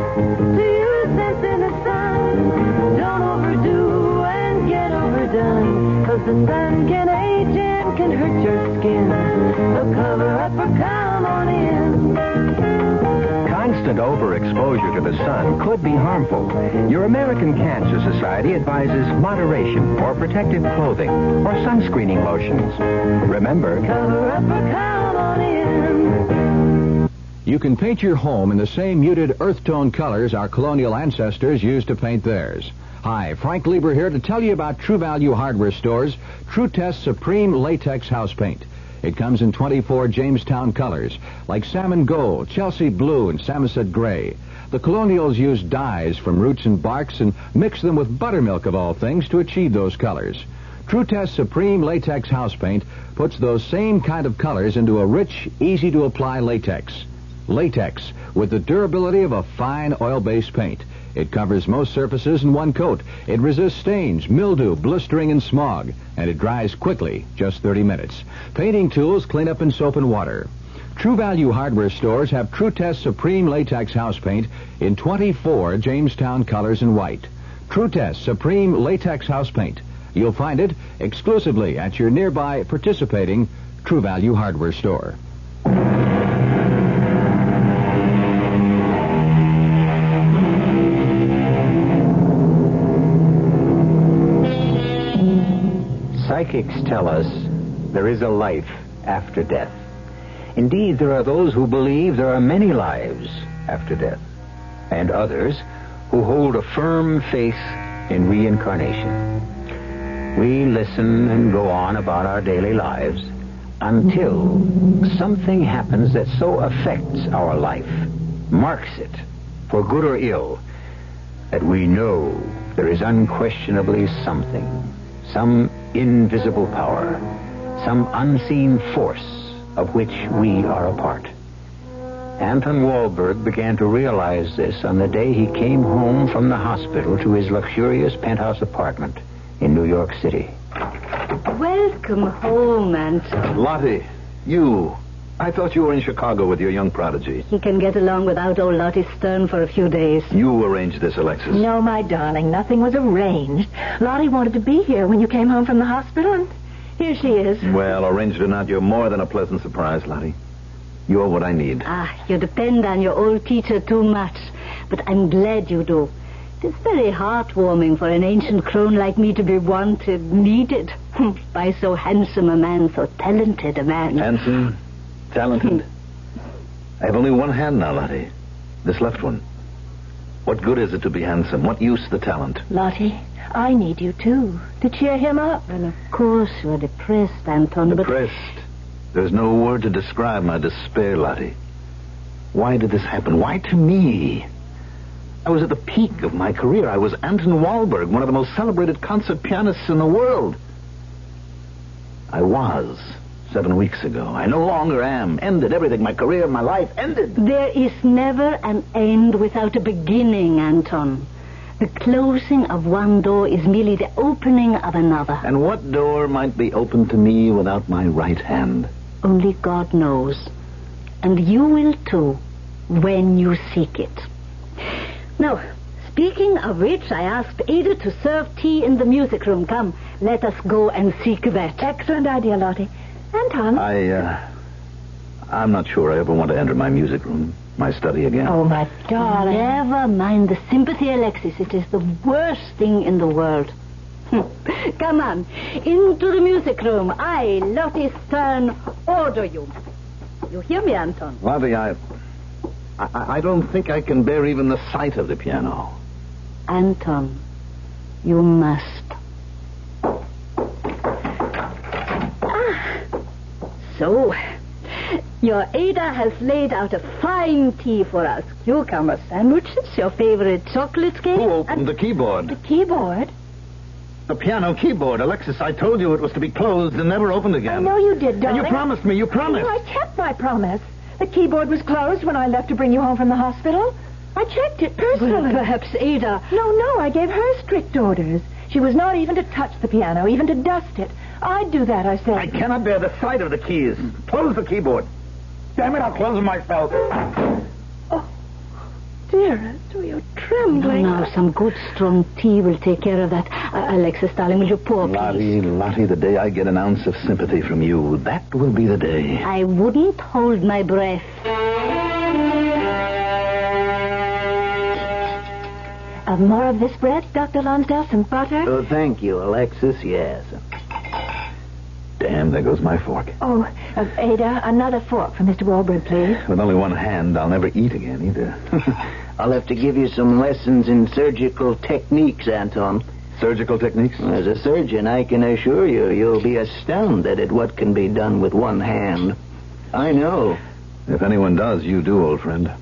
to use sense in the sun. Don't overdo and get overdone, 'cause the sun can age and can hurt your skin. So cover up or come on in. Constant overexposure to the sun could be harmful. Your American Cancer Society advises moderation or protective clothing or sunscreening lotions. Remember, Cover up or come on in. You can paint your home in the same muted earth tone colors our colonial ancestors used to paint theirs. Hi, Frank Lieber here to tell you about True Value Hardware Store's True Test Supreme Latex House Paint. It comes in 24 Jamestown colors, like salmon gold, Chelsea blue, and Samoset gray. The colonials used dyes from roots and barks and mixed them with buttermilk of all things to achieve those colors. True Test Supreme Latex House Paint puts those same kind of colors into a rich, easy-to-apply latex. Latex, with the durability of a fine oil-based paint. It covers most surfaces in one coat. It resists stains, mildew, blistering, and smog. And it dries quickly, just 30 minutes. Painting tools clean up in soap and water. True Value Hardware Stores have True Test Supreme Latex House Paint in 24 Jamestown colors in white. True Test Supreme Latex House Paint. You'll find it exclusively at your nearby participating True Value Hardware Store. Psychics tell us there is a life after death. Indeed, there are those who believe there are many lives after death, and others who hold a firm faith in reincarnation. We listen and go on about our daily lives until something happens that so affects our life, marks it, for good or ill, that we know there is unquestionably something, some invisible power, some unseen force of which we are a part. Anton Wahlberg began to realize this on the day he came home from the hospital to his luxurious penthouse apartment in New York City. Welcome home, Anton. Lottie, you. I thought you were in Chicago with your young prodigy. He can get along without old Lottie Stern for a few days. You arranged this, Alexis. No, my darling, nothing was arranged. Lottie wanted to be here when you came home from the hospital, and here she is. Well, arranged or not, you're more than a pleasant surprise, Lottie. You're what I need. You depend on your old teacher too much, but I'm glad you do. It's very heartwarming for an ancient crone like me to be wanted, needed, by so handsome a man, so talented a man. Handsome? Talented? I have only one hand now, Lottie. This left one. What good is it to be handsome? What use the talent? Lottie, I need you, too, to cheer him up. Well, of course, you're depressed, Anton, Depressed? There's no word to describe my despair, Lottie. Why did this happen? Why to me? I was at the peak of my career. I was Anton Wahlberg, one of the most celebrated concert pianists in the world. I was 7 weeks ago. I no longer am. Ended everything. My career, my life ended. There is never an end without a beginning, Anton. The closing of one door is merely the opening of another. And what door might be open to me without my right hand? Only God knows. And you will too, when you seek it. Now, speaking of which, I asked Ada to serve tea in the music room. Come, let us go and seek that. Excellent idea, Lottie. Anton? I'm not sure I ever want to enter my music room, my study again. Oh, my darling. Never mind the sympathy, Alexis. It is the worst thing in the world. Come on, into the music room. I, Lottie Stern, order you. You hear me, Anton? Lottie, I don't think I can bear even the sight of the piano. Anton, you must. So, your Ada has laid out a fine tea for us. Cucumber sandwiches, your favorite chocolate cake. Who opened the keyboard? The keyboard? The piano keyboard. Alexis, I told you it was to be closed and never opened again. I know you did, darling. And you promised me. You promised. I kept my promise. The keyboard was closed when I left to bring you home from the hospital. I checked it personally. Well, perhaps Ada... No, I gave her strict orders. She was not even to touch the piano, even to dust it. I'd do that, I said. I cannot bear the sight of the keys. Close the keyboard. Damn it, I'll close it myself. Oh, dearest, you're trembling. No, some good strong tea will take care of that. Alexis, darling, will you pour, please? Lottie, the day I get an ounce of sympathy from you, that will be the day. I wouldn't hold my breath. More of this bread, Dr. Lonsdale, some butter? Oh, thank you, Alexis, yes. Damn, there goes my fork. Oh, Ada, another fork for Mr. Wahlberg, please. With only one hand, I'll never eat again, either. I'll have to give you some lessons in surgical techniques, Anton. Surgical techniques? As a surgeon, I can assure you, you'll be astounded at what can be done with one hand. I know. If anyone does, you do, old friend.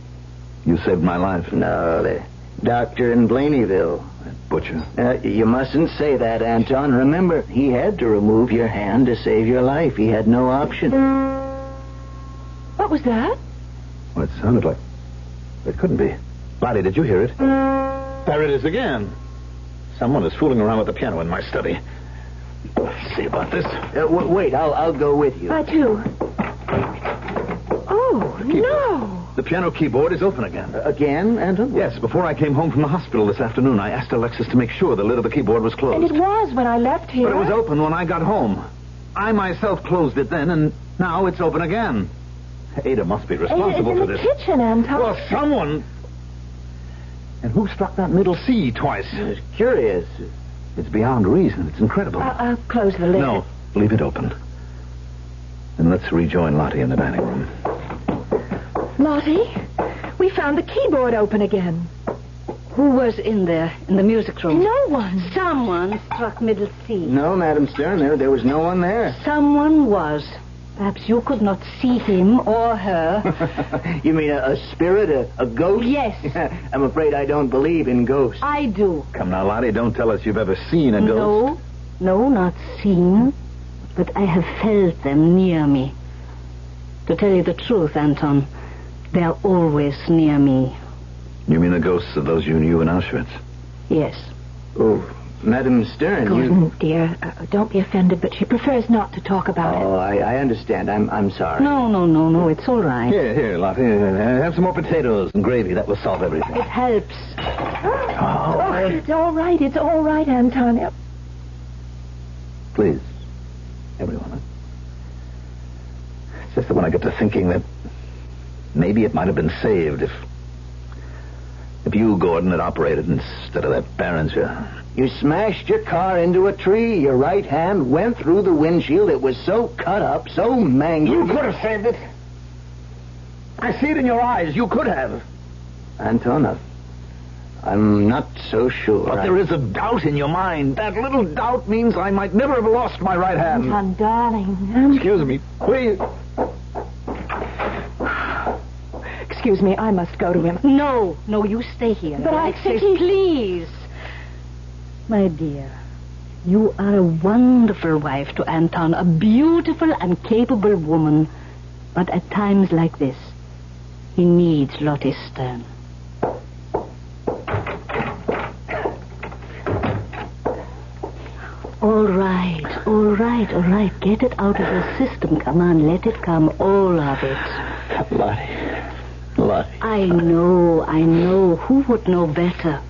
You saved my life. No, the doctor in Blaneyville. Butcher. You mustn't say that, Anton. Remember, he had to remove your hand to save your life. He had no option. What was that? Well, it sounded like... It couldn't be. Lottie, did you hear it? There it is again. Someone is fooling around with the piano in my study. Let's see about this. Wait, I'll go with you. I, too. Oh, no. The piano keyboard is open again. Again, Anton? Yes, before I came home from the hospital this afternoon, I asked Alexis to make sure the lid of the keyboard was closed. And it was when I left here. But it was open when I got home. I myself closed it then, and now it's open again. Ada must be responsible for this. It's in the kitchen, Anton. Well, someone... And who struck that middle C twice? It's curious. It's beyond reason. It's incredible. I'll close the lid. No, leave it open. And let's rejoin Lottie in the dining room. Lottie, we found the keyboard open again. Who was in there, in the music room? No one. Someone struck middle C. No, Madam Stern, there was no one there. Someone was. Perhaps you could not see him or her. You mean a spirit, a ghost? Yes. I'm afraid I don't believe in ghosts. I do. Come now, Lottie, don't tell us you've ever seen a ghost. No, not seen. But I have felt them near me. To tell you the truth, Anton, they are always near me. You mean the ghosts of those you knew in Auschwitz? Yes. Oh, Madam Stern, Gordon, dear, don't be offended, but she prefers not to talk about it. Oh, I understand. I'm sorry. No, it's all right. Here, Lottie. Have some more potatoes and gravy. That will solve everything. It helps. It's all right, Anton. Please, everyone. It's just that when I get to thinking that maybe it might have been saved if you, Gordon, had operated instead of that Behringer. You smashed your car into a tree. Your right hand went through the windshield. It was so cut up, so mangled. You could have saved it. I see it in your eyes. You could have. Anton, I'm not so sure. But there is a doubt in your mind. That little doubt means I might never have lost my right hand. Anton, darling. Excuse me, please. Excuse me, I must go to him. No, you stay here. But Alexis, please. My dear, you are a wonderful wife to Anton, a beautiful and capable woman. But at times like this, he needs Lottie Stern. All right. Get it out of your system. Come on, let it come, all of it. Lottie. I know. Who would know better?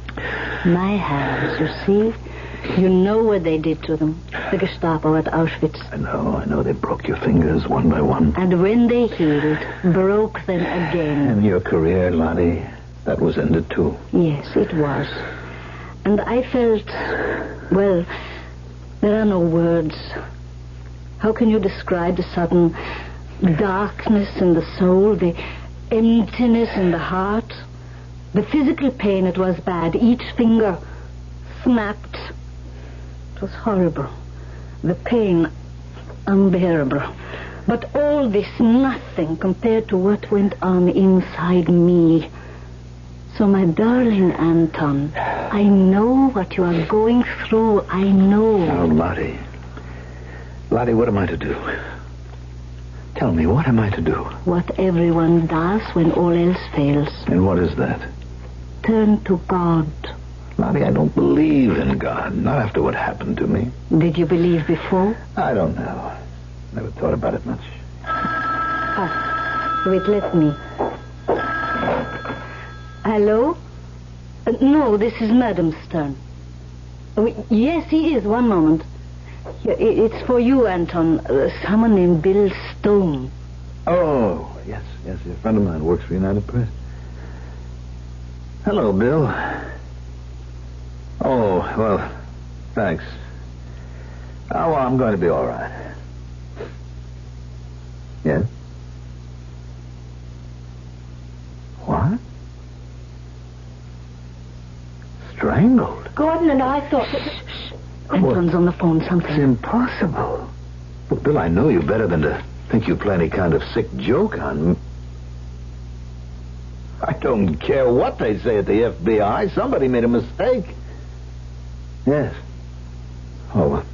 My hands, you see? You know what they did to them. The Gestapo at Auschwitz. I know. They broke your fingers one by one. And when they healed, broke them again. And your career, Lottie, that was ended too. Yes, it was. And I felt, well, there are no words. How can you describe the sudden darkness in the soul, the emptiness in the heart? The physical pain, it was bad. Each finger snapped. It was horrible. The pain, unbearable. But all this, nothing compared to what went on inside me. So, my darling Anton, I know what you are going through. I know. Now, Lottie, what am I to do? Tell me, what am I to do? What everyone does when all else fails. And what is that? Turn to God. Lottie, I don't believe in God. Not after what happened to me. Did you believe before? I don't know. Never thought about it much. Wait, let me. Hello? No, this is Madam Stern. Yes, he is. One moment. It's for you, Anton. Someone named Bill Stone. Oh, yes. A friend of mine works for United Press. Hello, Bill. Oh, well, thanks. Oh, well, I'm going to be all right. Yes? What? Strangled? Gordon and I thought that... Anton's on the phone, something. It's impossible. Well, Bill, I know you better than to think you play any kind of sick joke on me. I don't care what they say at the FBI. Somebody made a mistake. Yes. Oh, well,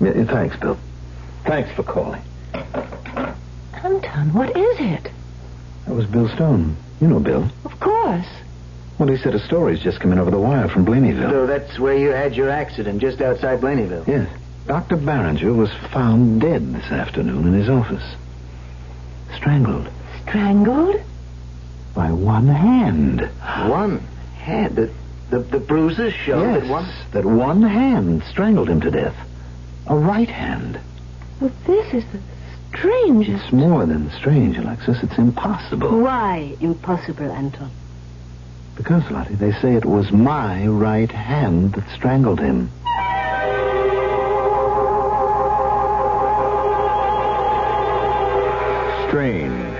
thanks, Bill. Thanks for calling. Anton, what is it? That was Bill Stone. You know Bill. Of course. Well, he said a story's just come in over the wire from Blaneyville. So that's where you had your accident, just outside Blaneyville? Yes. Dr. Barringer was found dead this afternoon in his office. Strangled. Strangled? By one hand. One hand? The bruises show that one hand strangled him to death. A right hand. Well, this is the strangest. It's more than strange, Alexis. It's impossible. Why impossible, Anton? Because, Lottie, they say it was my right hand that strangled him. Strange.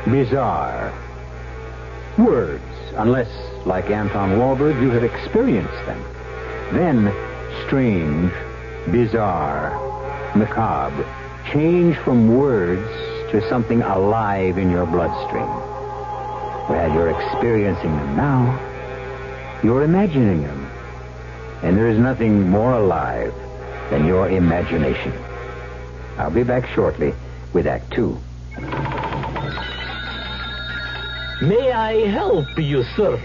Bizarre. Words, unless, like Anton Walberg, you have experienced them. Then, strange, bizarre, macabre change from words to something alive in your bloodstream. Well, you're experiencing them now. You're imagining them. And there is nothing more alive than your imagination. I'll be back shortly with Act 2. May I help you, sir?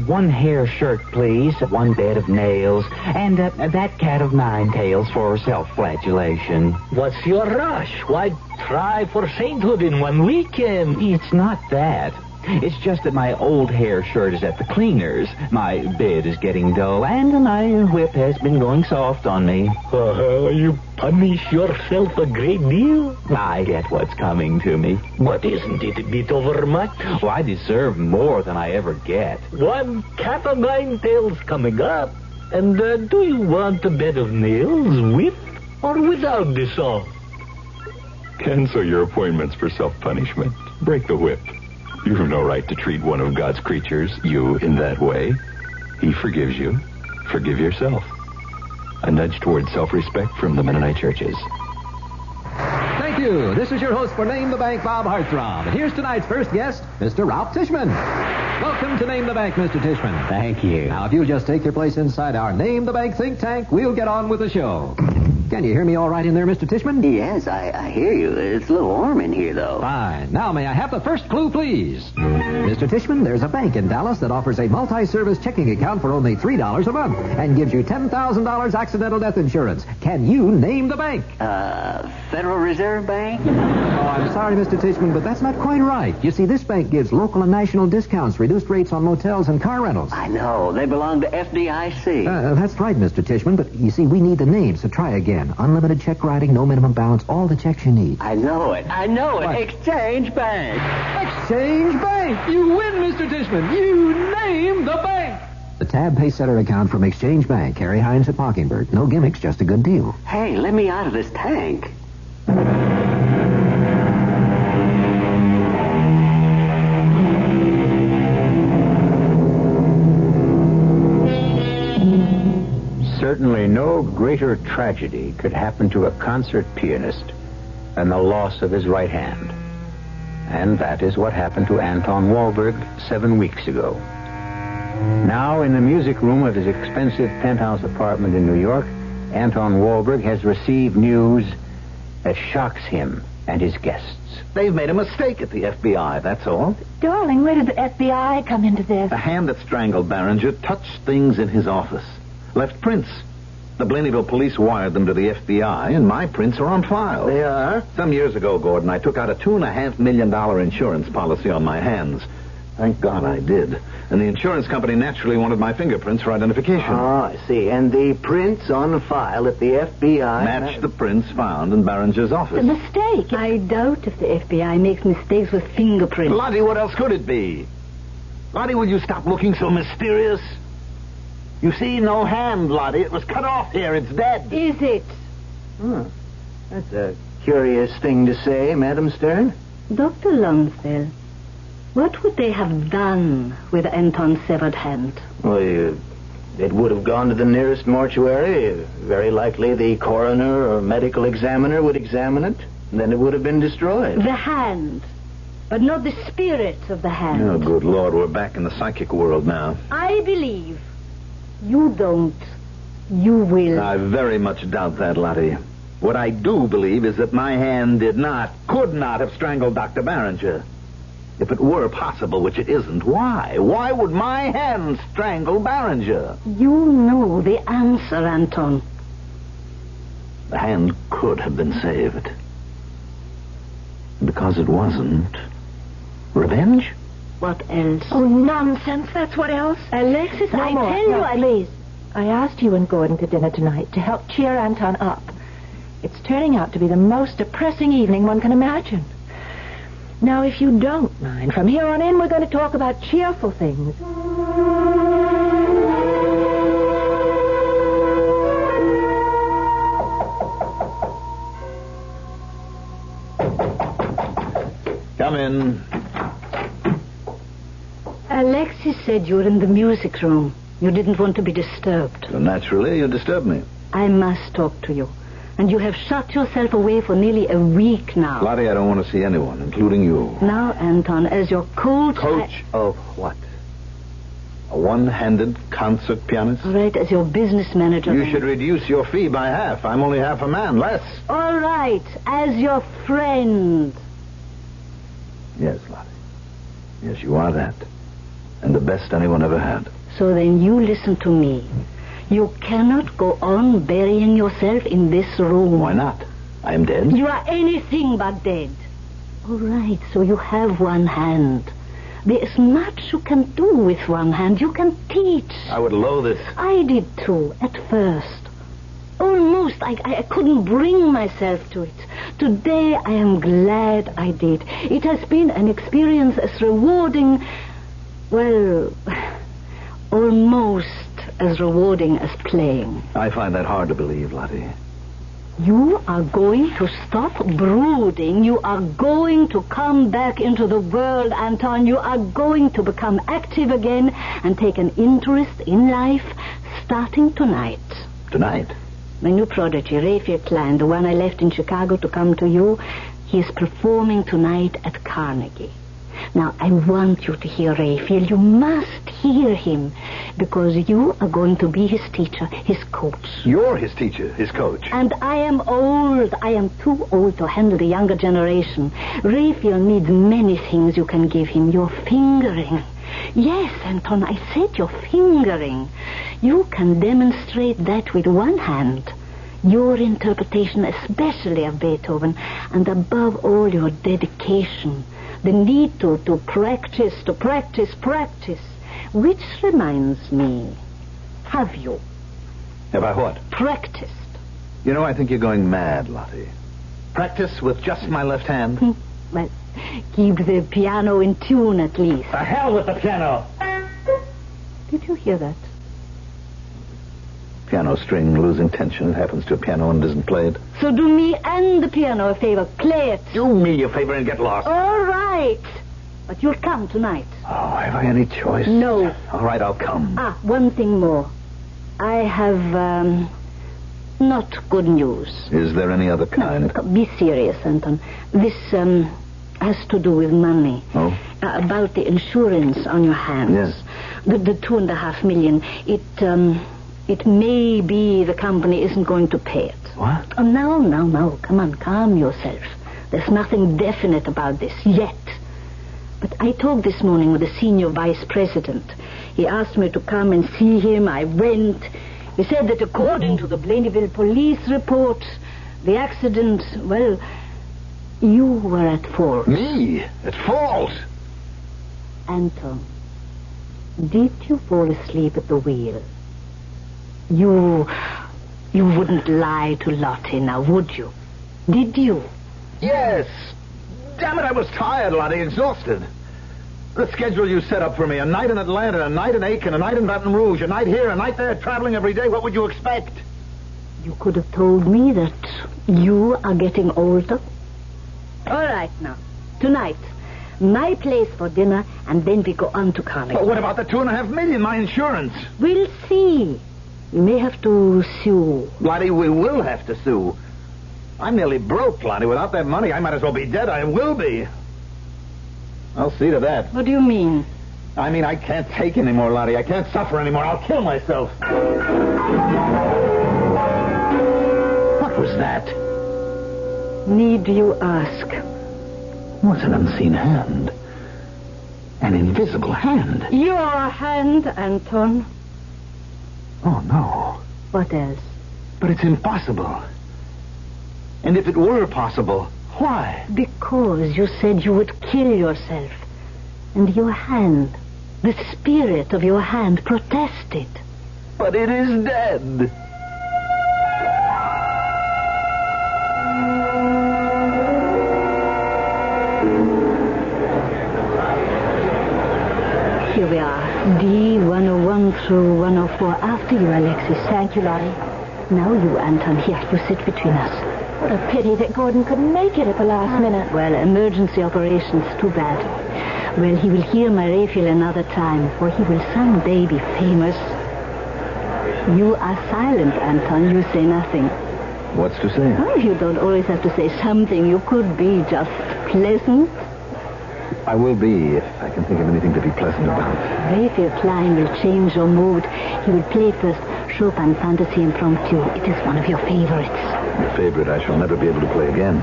One hair shirt, please. One bed of nails. And that cat of 9 tails for self-flagellation. What's your rush? Why try for sainthood in one weekend? It's not that. It's just that my old hair shirt is at the cleaner's. My bed is getting dull, and my whip has been going soft on me. You punish yourself a great deal? I get what's coming to me. But isn't it a bit overmuch? Well, I deserve more than I ever get. One cat of 9 tails coming up. And do you want a bed of nails with or without the saw? Cancel your appointments for self-punishment. Break the whip. You have no right to treat one of God's creatures, you, in that way. He forgives you. Forgive yourself. A nudge toward self-respect from the Mennonite churches. Thank Thank you. This is your host for Name the Bank, Bob Heartthrob. And here's tonight's first guest, Mr. Ralph Tishman. Welcome to Name the Bank, Mr. Tishman. Thank you. Now, if you'll just take your place inside our Name the Bank think tank, we'll get on with the show. Can you hear me all right in there, Mr. Tishman? Yes, I hear you. It's a little warm in here, though. Fine. Now, may I have the first clue, please? Mr. Tishman, there's a bank in Dallas that offers a multi-service checking account for only $3 a month and gives you $10,000 accidental death insurance. Can you name the bank? Federal Reserve Bank? Oh, I'm sorry, Mr. Tishman, but that's not quite right. You see, this bank gives local and national discounts, reduced rates on motels and car rentals. I know. They belong to FDIC. That's right, Mr. Tishman, but you see, we need the name, so try again. Unlimited check writing, no minimum balance, all the checks you need. I know it. What? Exchange Bank. Exchange Bank. You win, Mr. Tishman. You name the bank. The Tab Pay Setter account from Exchange Bank. Harry Hines at Mockingbird. No gimmicks, just a good deal. Hey, let me out of this tank. Certainly no greater tragedy could happen to a concert pianist than the loss of his right hand. And that is what happened to Anton Wahlberg 7 weeks ago. Now, in the music room of his expensive penthouse apartment in New York, Anton Wahlberg has received news that shocks him and his guests. They've made a mistake at the FBI, that's all. Darling, where did the FBI come into this? The hand that strangled Barringer touched things in his office. Left prints. The Blaneyville police wired them to the FBI, and my prints are on file. They are? Some years ago, Gordon, I took out a $2.5 million insurance policy on my hands. Thank God I did. And the insurance company naturally wanted my fingerprints for identification. Oh, I see. And the prints on file at the FBI... Matched the prints found in Barringer's office. A mistake. I doubt if the FBI makes mistakes with fingerprints. Lottie, what else could it be? Lottie, will you stop looking so mysterious? You see, no hand, Lottie. It was cut off here. It's dead. Is it? That's a curious thing to say, Madam Stern. Dr. Lonsdale, what would they have done with Anton's severed hand? Well, it would have gone to the nearest mortuary. Very likely the coroner or medical examiner would examine it, and then it would have been destroyed. The hand, but not the spirit of the hand. Oh, good Lord, we're back in the psychic world now. I believe. You don't. You will. I very much doubt that, Lottie. What I do believe is that my hand could not have strangled Dr. Barringer. If it were possible, which it isn't, why? Why would my hand strangle Barringer? You know the answer, Anton. The hand could have been saved. Because it wasn't. Revenge? What else? Oh, nonsense. That's what else. Alexis, No I more. tell you, No, please. I asked you and Gordon to dinner tonight to help cheer Anton up. It's turning out to be the most depressing evening one can imagine. Now, if you don't mind, from here on in, we're going to talk about cheerful things. Come in. Alexis said you were in the music room. You didn't want to be disturbed. So naturally, you disturbed me. I must talk to you. And you have shut yourself away for nearly a week now. Lottie, I don't want to see anyone, including you. Now, Anton, as your coach... Coach of what? A one-handed concert pianist? All right, as your business manager... You should reduce your fee by half. I'm only half a man, less. All right, as your friend. Yes, Lottie. Yes, you are that. And the best anyone ever had. So then you listen to me. You cannot go on burying yourself in this room. Why not? I am dead. You are anything but dead. All right, so you have one hand. There is much you can do with one hand. You can teach. I would loathe it. I did too, at first. Almost. I couldn't bring myself to it. Today I am glad I did. It has been an experience as rewarding, well, almost as rewarding as playing. I find that hard to believe, Lottie. You are going to stop brooding. You are going to come back into the world, Anton. You are going to become active again and take an interest in life starting tonight. Tonight? My new prodigy, Raphael Klein, the one I left in Chicago to come to you, he is performing tonight at Carnegie. Now, I want you to hear Raphael. You must hear him, because you are going to be his teacher, his coach. You're his teacher, his coach. And I am old. I am too old to handle the younger generation. Raphael needs many things you can give him. Your fingering. Yes, Anton, I said your fingering. You can demonstrate that with one hand. Your interpretation, especially of Beethoven, and above all, your dedication. The need to practice. Which reminds me, have you? Have I what? Practiced. You know, I think you're going mad, Lottie. Practice with just my left hand? Well, keep the piano in tune at least. The hell with the piano! Did you hear that? Piano string losing tension. It happens to a piano and isn't played. So do me and the piano a favor. Play it. Do me a favor and get lost. All right. But you'll come tonight. Oh, have I any choice? No. All right, I'll come. One thing more. I have, not good news. Is there any other kind? No, be serious, Anton. This, has to do with money. Oh? About the insurance on your hands. Yes. The $2.5 million. It may be the company isn't going to pay it. What? Oh, no. Come on, calm yourself. There's nothing definite about this yet. But I talked this morning with the senior vice president. He asked me to come and see him. I went. He said that according to the Blainville police report, the accident, well, you were at fault. Me? At fault? Anton, did you fall asleep at the wheel? You wouldn't lie to Lottie now, would you? Did you? Yes. Damn it, I was tired, Lottie, exhausted. The schedule you set up for me, a night in Atlanta, a night in Aiken, a night in Baton Rouge, a night here, a night there, traveling every day. What would you expect? You could have told me that you are getting older. All right, now. Tonight, my place for dinner, and then we go on to Carnegie. But what about the $2.5 million, my insurance? We'll see. You may have to sue. Lottie, we will have to sue. I'm nearly broke, Lottie. Without that money, I might as well be dead. I will be. I'll see to that. What do you mean? I mean, I can't take anymore, Lottie. I can't suffer anymore. I'll kill myself. What was that? Need you ask? What's an unseen hand? An invisible hand. Your hand, Anton. Oh, no. What else? But it's impossible. And if it were possible, why? Because you said you would kill yourself. And your hand, the spirit of your hand, protested. But it is dead. Here we are. D101 through 104. After you, Alexis. Thank you, Lottie. Now you, Anton. Here, you sit between us. What a pity that Gordon couldn't make it at the last minute. Well, emergency operations, too bad. Well, he will hear my Raphael another time, for he will someday be famous. You are silent, Anton. You say nothing. What's to say? Oh, you don't always have to say something. You could be just pleasant. I will be, if I can think of anything to be pleasant about. Raphael Klein will change your mood. He will play first Chopin Fantasy Impromptu. It is one of your favorites. A favorite I shall never be able to play again.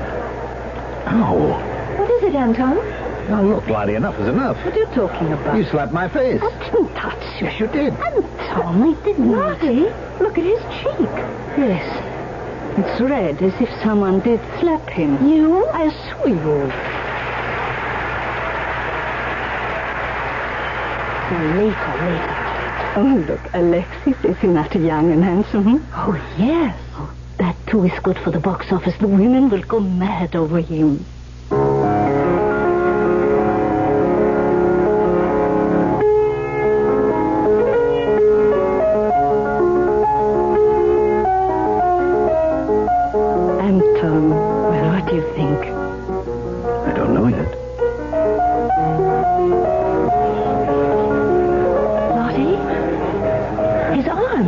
Ow. What is it, Anton? Now, look, Lottie, enough is enough. What are you talking about? You slapped my face. I didn't touch you. Yes, you did. Anton, I didn't. Lottie, look at his cheek. Yes. It's red, as if someone did slap him. You? I saw you. Later. Oh, look, Alexis, isn't that young and handsome? Oh, yes. Oh, that, too, is good for the box office. The women will go mad over him. Anton, well, what do you think? I don't know yet. His arm.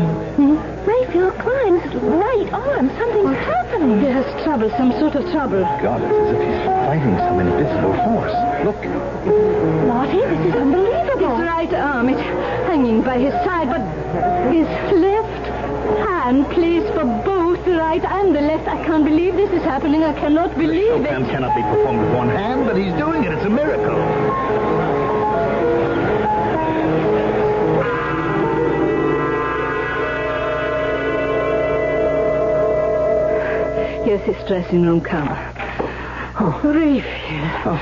Raphael Klein's right right arm. Something's happening. He has trouble, some sort of trouble. God, it's as if he's fighting some invisible force. Look. Lottie, this is unbelievable. His right arm is hanging by his side, but his left hand placed for both the right and the left. I can't believe this is happening. I cannot believe it. Chopin cannot be performed with one hand, but he's doing it. It's a miracle. Here's his dressing room cover. Oh, Raphael.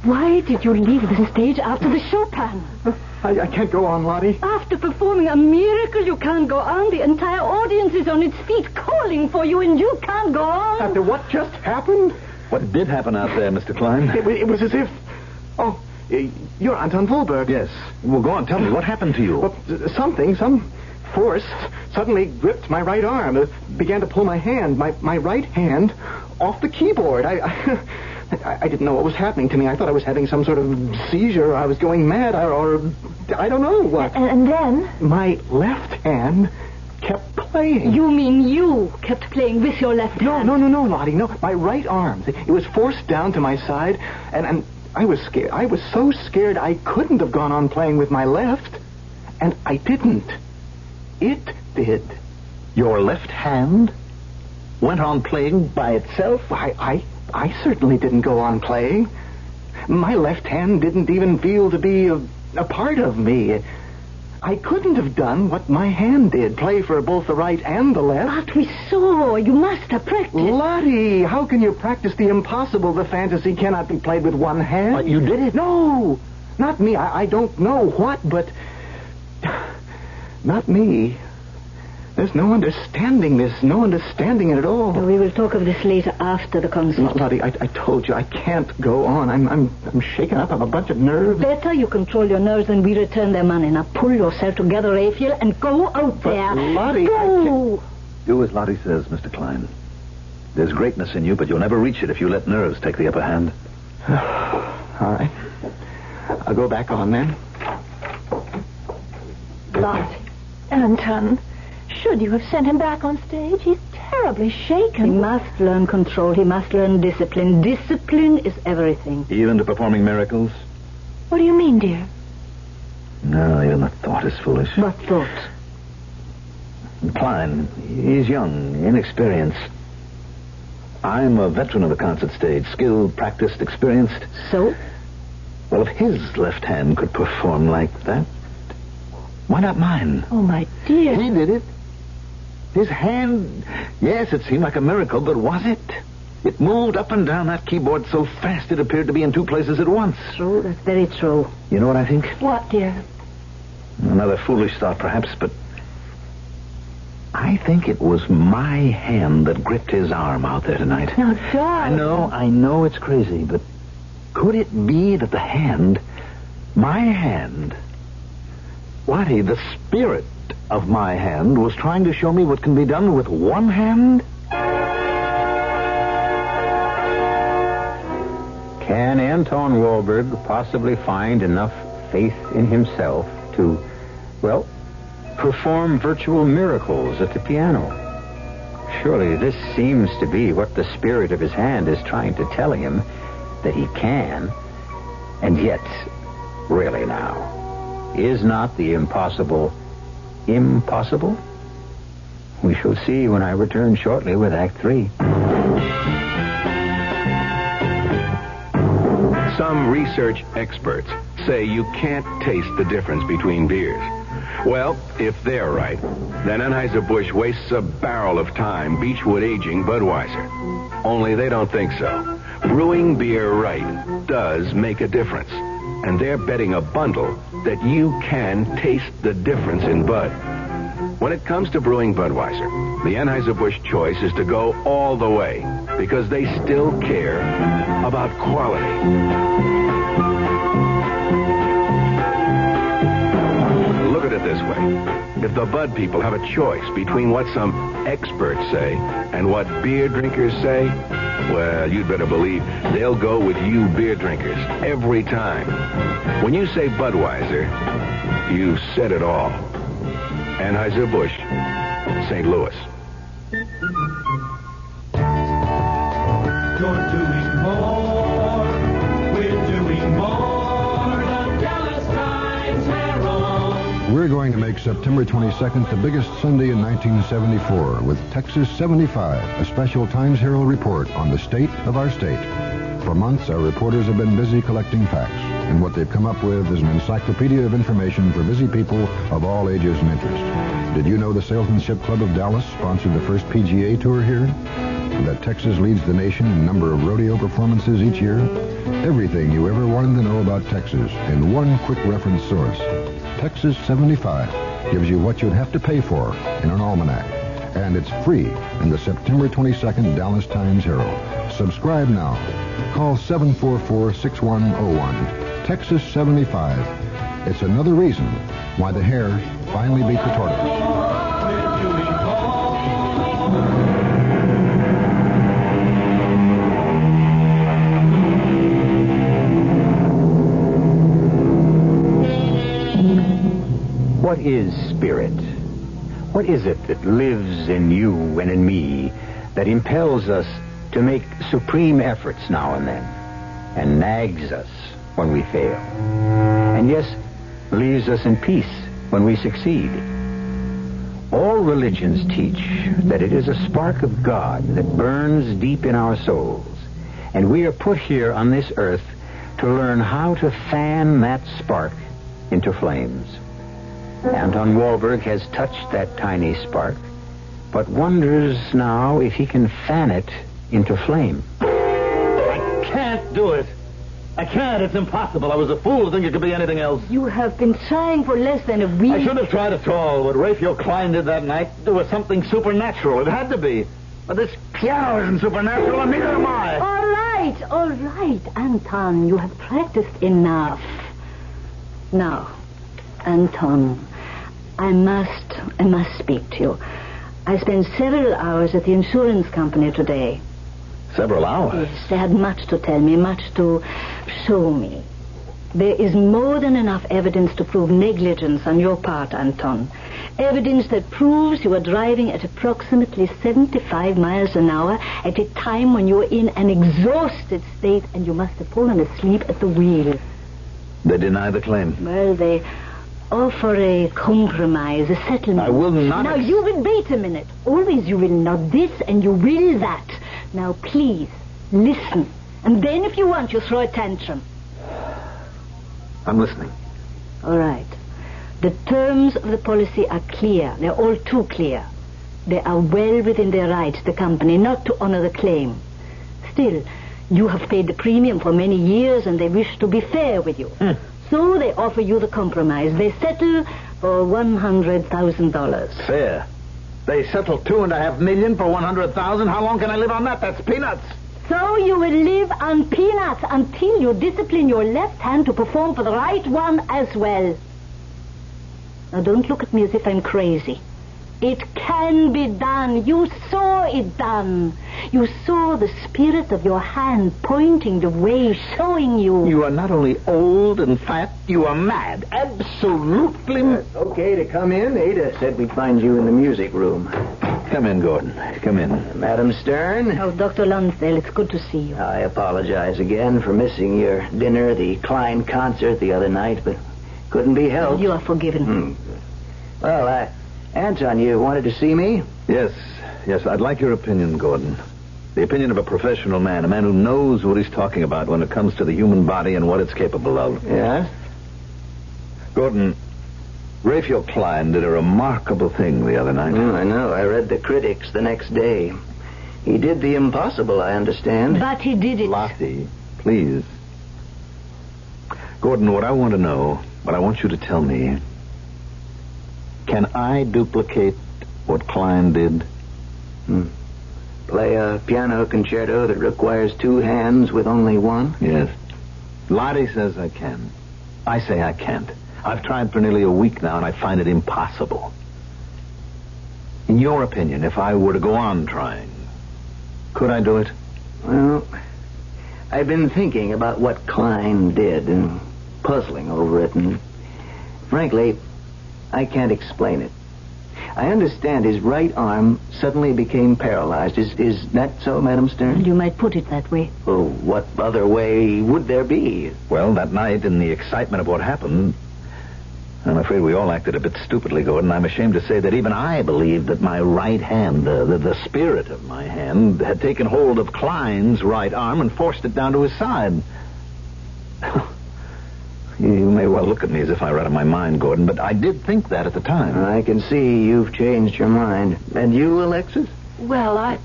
Why did you leave the stage after the Chopin? I can't go on, Lottie. After performing a miracle, you can't go on. The entire audience is on its feet calling for you, and you can't go on. After what just happened? What did happen out there, Mr. Klein? It was as if... Oh, you're Anton Wolberg. Yes. Well, go on. Tell me. What happened to you? Well, some force suddenly gripped my right arm. Began to pull my hand, my right hand, off the keyboard. I didn't know what was happening to me. I thought I was having some sort of seizure. I was going mad, or I don't know what. And then? My left hand kept playing. You mean you kept playing with your left hand? No, Lottie. No, my right arm. It was forced down to my side, and I was scared. I was so scared I couldn't have gone on playing with my left, and I didn't. It did. Your left hand went on playing by itself? I certainly didn't go on playing. My left hand didn't even feel to be a part of me. I couldn't have done what my hand did, play for both the right and the left. But we saw. You must have practiced. Lottie, how can you practice the impossible? The fantasy cannot be played with one hand. But you did it? No, not me. I don't know what, but... Not me. There's no understanding this, no understanding it at all. We will talk of this later after the concert. Lottie, I told you I can't go on. I'm shaken up. I'm a bunch of nerves. Better you control your nerves and we return their money. Now pull yourself together, Raphael, and go out there. Lottie, go. Do as Lottie says, Mr. Klein. There's greatness in you, but you'll never reach it if you let nerves take the upper hand. All right. I'll go back on then. Lottie. Anton, should you have sent him back on stage? He's terribly shaken. He must learn control. He must learn discipline. Discipline is everything. Even to performing miracles? What do you mean, dear? No, even the thought is foolish. What thought? Klein, he's young, inexperienced. I'm a veteran of the concert stage, skilled, practiced, experienced. So? Well, if his left hand could perform like that, why not mine? Oh, my dear. He did it. His hand, yes, it seemed like a miracle, but was it? It moved up and down that keyboard so fast it appeared to be in two places at once. True, that's very true. You know what I think? What, dear? Another foolish thought, perhaps, but I think it was my hand that gripped his arm out there tonight. Now, darling. I know it's crazy, but could it be that the hand, my hand... Lottie, the spirit of my hand was trying to show me what can be done with one hand? Can Anton Wolberg possibly find enough faith in himself to, well, perform virtual miracles at the piano? Surely this seems to be what the spirit of his hand is trying to tell him, that he can. And yet, really now, is not the impossible impossible? We shall see when I return shortly with Act 3. Some research experts say you can't taste the difference between beers. Well, if they're right, then Anheuser-Busch wastes a barrel of time Beechwood aging Budweiser. Only they don't think so. Brewing beer right does make a difference. And they're betting a bundle that you can taste the difference in Bud. When it comes to brewing Budweiser, the Anheuser-Busch choice is to go all the way because they still care about quality. Look at it this way. If the Bud people have a choice between what some experts say and what beer drinkers say, well, you'd better believe they'll go with you beer drinkers every time. When you say Budweiser, you've said it all. Anheuser-Busch, St. Louis. You're doing more. We're doing more. The Dallas Times Herald. We're going to make September 22nd the biggest Sunday in 1974 with Texas 75, a special Times Herald report on the state of our state. For months, our reporters have been busy collecting facts, and what they've come up with is an encyclopedia of information for busy people of all ages and interests. Did you know the Salesmanship Club of Dallas sponsored the first PGA Tour here? And that Texas leads the nation in number of rodeo performances each year? Everything you ever wanted to know about Texas in one quick reference source. Texas 75 gives you what you'd have to pay for in an almanac. And it's free in the September 22nd Dallas Times Herald. Subscribe now. Call 744-6101. Texas 75. It's another reason why the hare finally beat the tortoise. What is spirit? What is it that lives in you and in me that impels us to make supreme efforts now and then, and nags us when we fail, and yes, leaves us in peace when we succeed? All religions teach that it is a spark of God that burns deep in our souls, and we are put here on this earth to learn how to fan that spark into flames. Anton Wahlberg has touched that tiny spark, but wonders now if he can fan it into flame. I can't do it. I can't. It's impossible. I was a fool to think it could be anything else. You have been trying for less than a week. I shouldn't have tried at all. What Raphael Klein did that night, there was something supernatural. It had to be. But this piano isn't supernatural, and neither am I. All right, Anton. You have practiced enough. Now, Anton, I must speak to you. I spent several hours at the insurance company today. Several hours? Yes, they had much to tell me, much to show me. There is more than enough evidence to prove negligence on your part, Anton. Evidence that proves you were driving at approximately 75 miles an hour at a time when you were in an exhausted state and you must have fallen asleep at the wheel. They deny the claim. Well, they offer a compromise, a settlement. I will not... Now, you will wait a minute. Always you will not this and you will that. Now, please, listen. And then if you want, you throw a tantrum. I'm listening. All right. The terms of the policy are clear. They're all too clear. They are well within their rights, the company, not to honor the claim. Still, you have paid the premium for many years and they wish to be fair with you. So they offer you the compromise. They settle for $100,000. Fair. They settle $2.5 million for $100,000. How long can I live on that? That's peanuts. So you will live on peanuts until you discipline your left hand to perform for the right one as well. Now don't look at me as if I'm crazy. It can be done. You saw it done. You saw the spirit of your hand pointing the way, showing you. You are not only old and fat, you are mad. Absolutely. Okay to come in. Ada said we'd find you in the music room. Come in, Gordon. Come in. Madam Stern. Oh, Dr. Lonsdale, it's good to see you. I apologize again for missing your dinner, the Klein concert the other night, but couldn't be helped. You are forgiven. Well, Anton, you wanted to see me? Yes, I'd like your opinion, Gordon. The opinion of a professional man, a man who knows what he's talking about when it comes to the human body and what it's capable of. Yes? Gordon, Raphael Klein did a remarkable thing the other night. I know. I read the critics the next day. He did the impossible, I understand. But he did it. Lottie, please. Gordon, what I want to know, what I want you to tell me, can I duplicate what Klein did? Play a piano concerto that requires two hands with only one? Yes. Lottie says I can. I say I can't. I've tried for nearly a week now, and I find it impossible. In your opinion, if I were to go on trying, could I do it? Well, I've been thinking about what Klein did and puzzling over it, and frankly, I can't explain it. I understand his right arm suddenly became paralyzed. Is that so, Madam Stern? You might put it that way. Well, what other way would there be? Well, that night, in the excitement of what happened, I'm afraid we all acted a bit stupidly, Gordon. I'm ashamed to say that even I believed that my right hand, the spirit of my hand, had taken hold of Klein's right arm and forced it down to his side. You may well look at me as if I were out of my mind, Gordon, but I did think that at the time. I can see you've changed your mind. And you, Alexis? Well, I...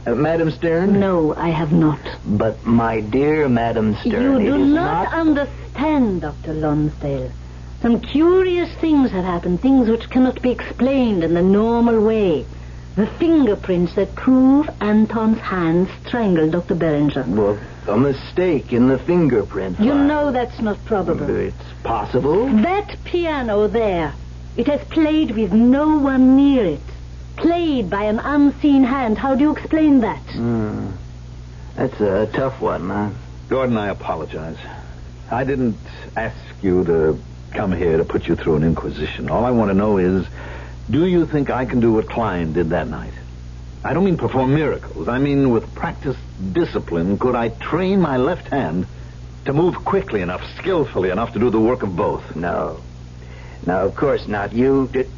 Madam Stern? No, I have not. But, my dear Madam Stern, You it do is not understand, Dr. Lonsdale. Some curious things have happened, things which cannot be explained in the normal way. The fingerprints that prove Anton's hand strangled Dr. Berenger. Well, a mistake in the fingerprint. You know that's not probable. It's possible. That piano there, it has played with no one near it. Played by an unseen hand. How do you explain that? That's a tough one, huh? Gordon, I apologize. I didn't ask you to come here to put you through an inquisition. All I want to know is, do you think I can do what Klein did that night? I don't mean perform miracles. I mean with practiced discipline, could I train my left hand to move quickly enough, skillfully enough to do the work of both? No. No, of course not. You did...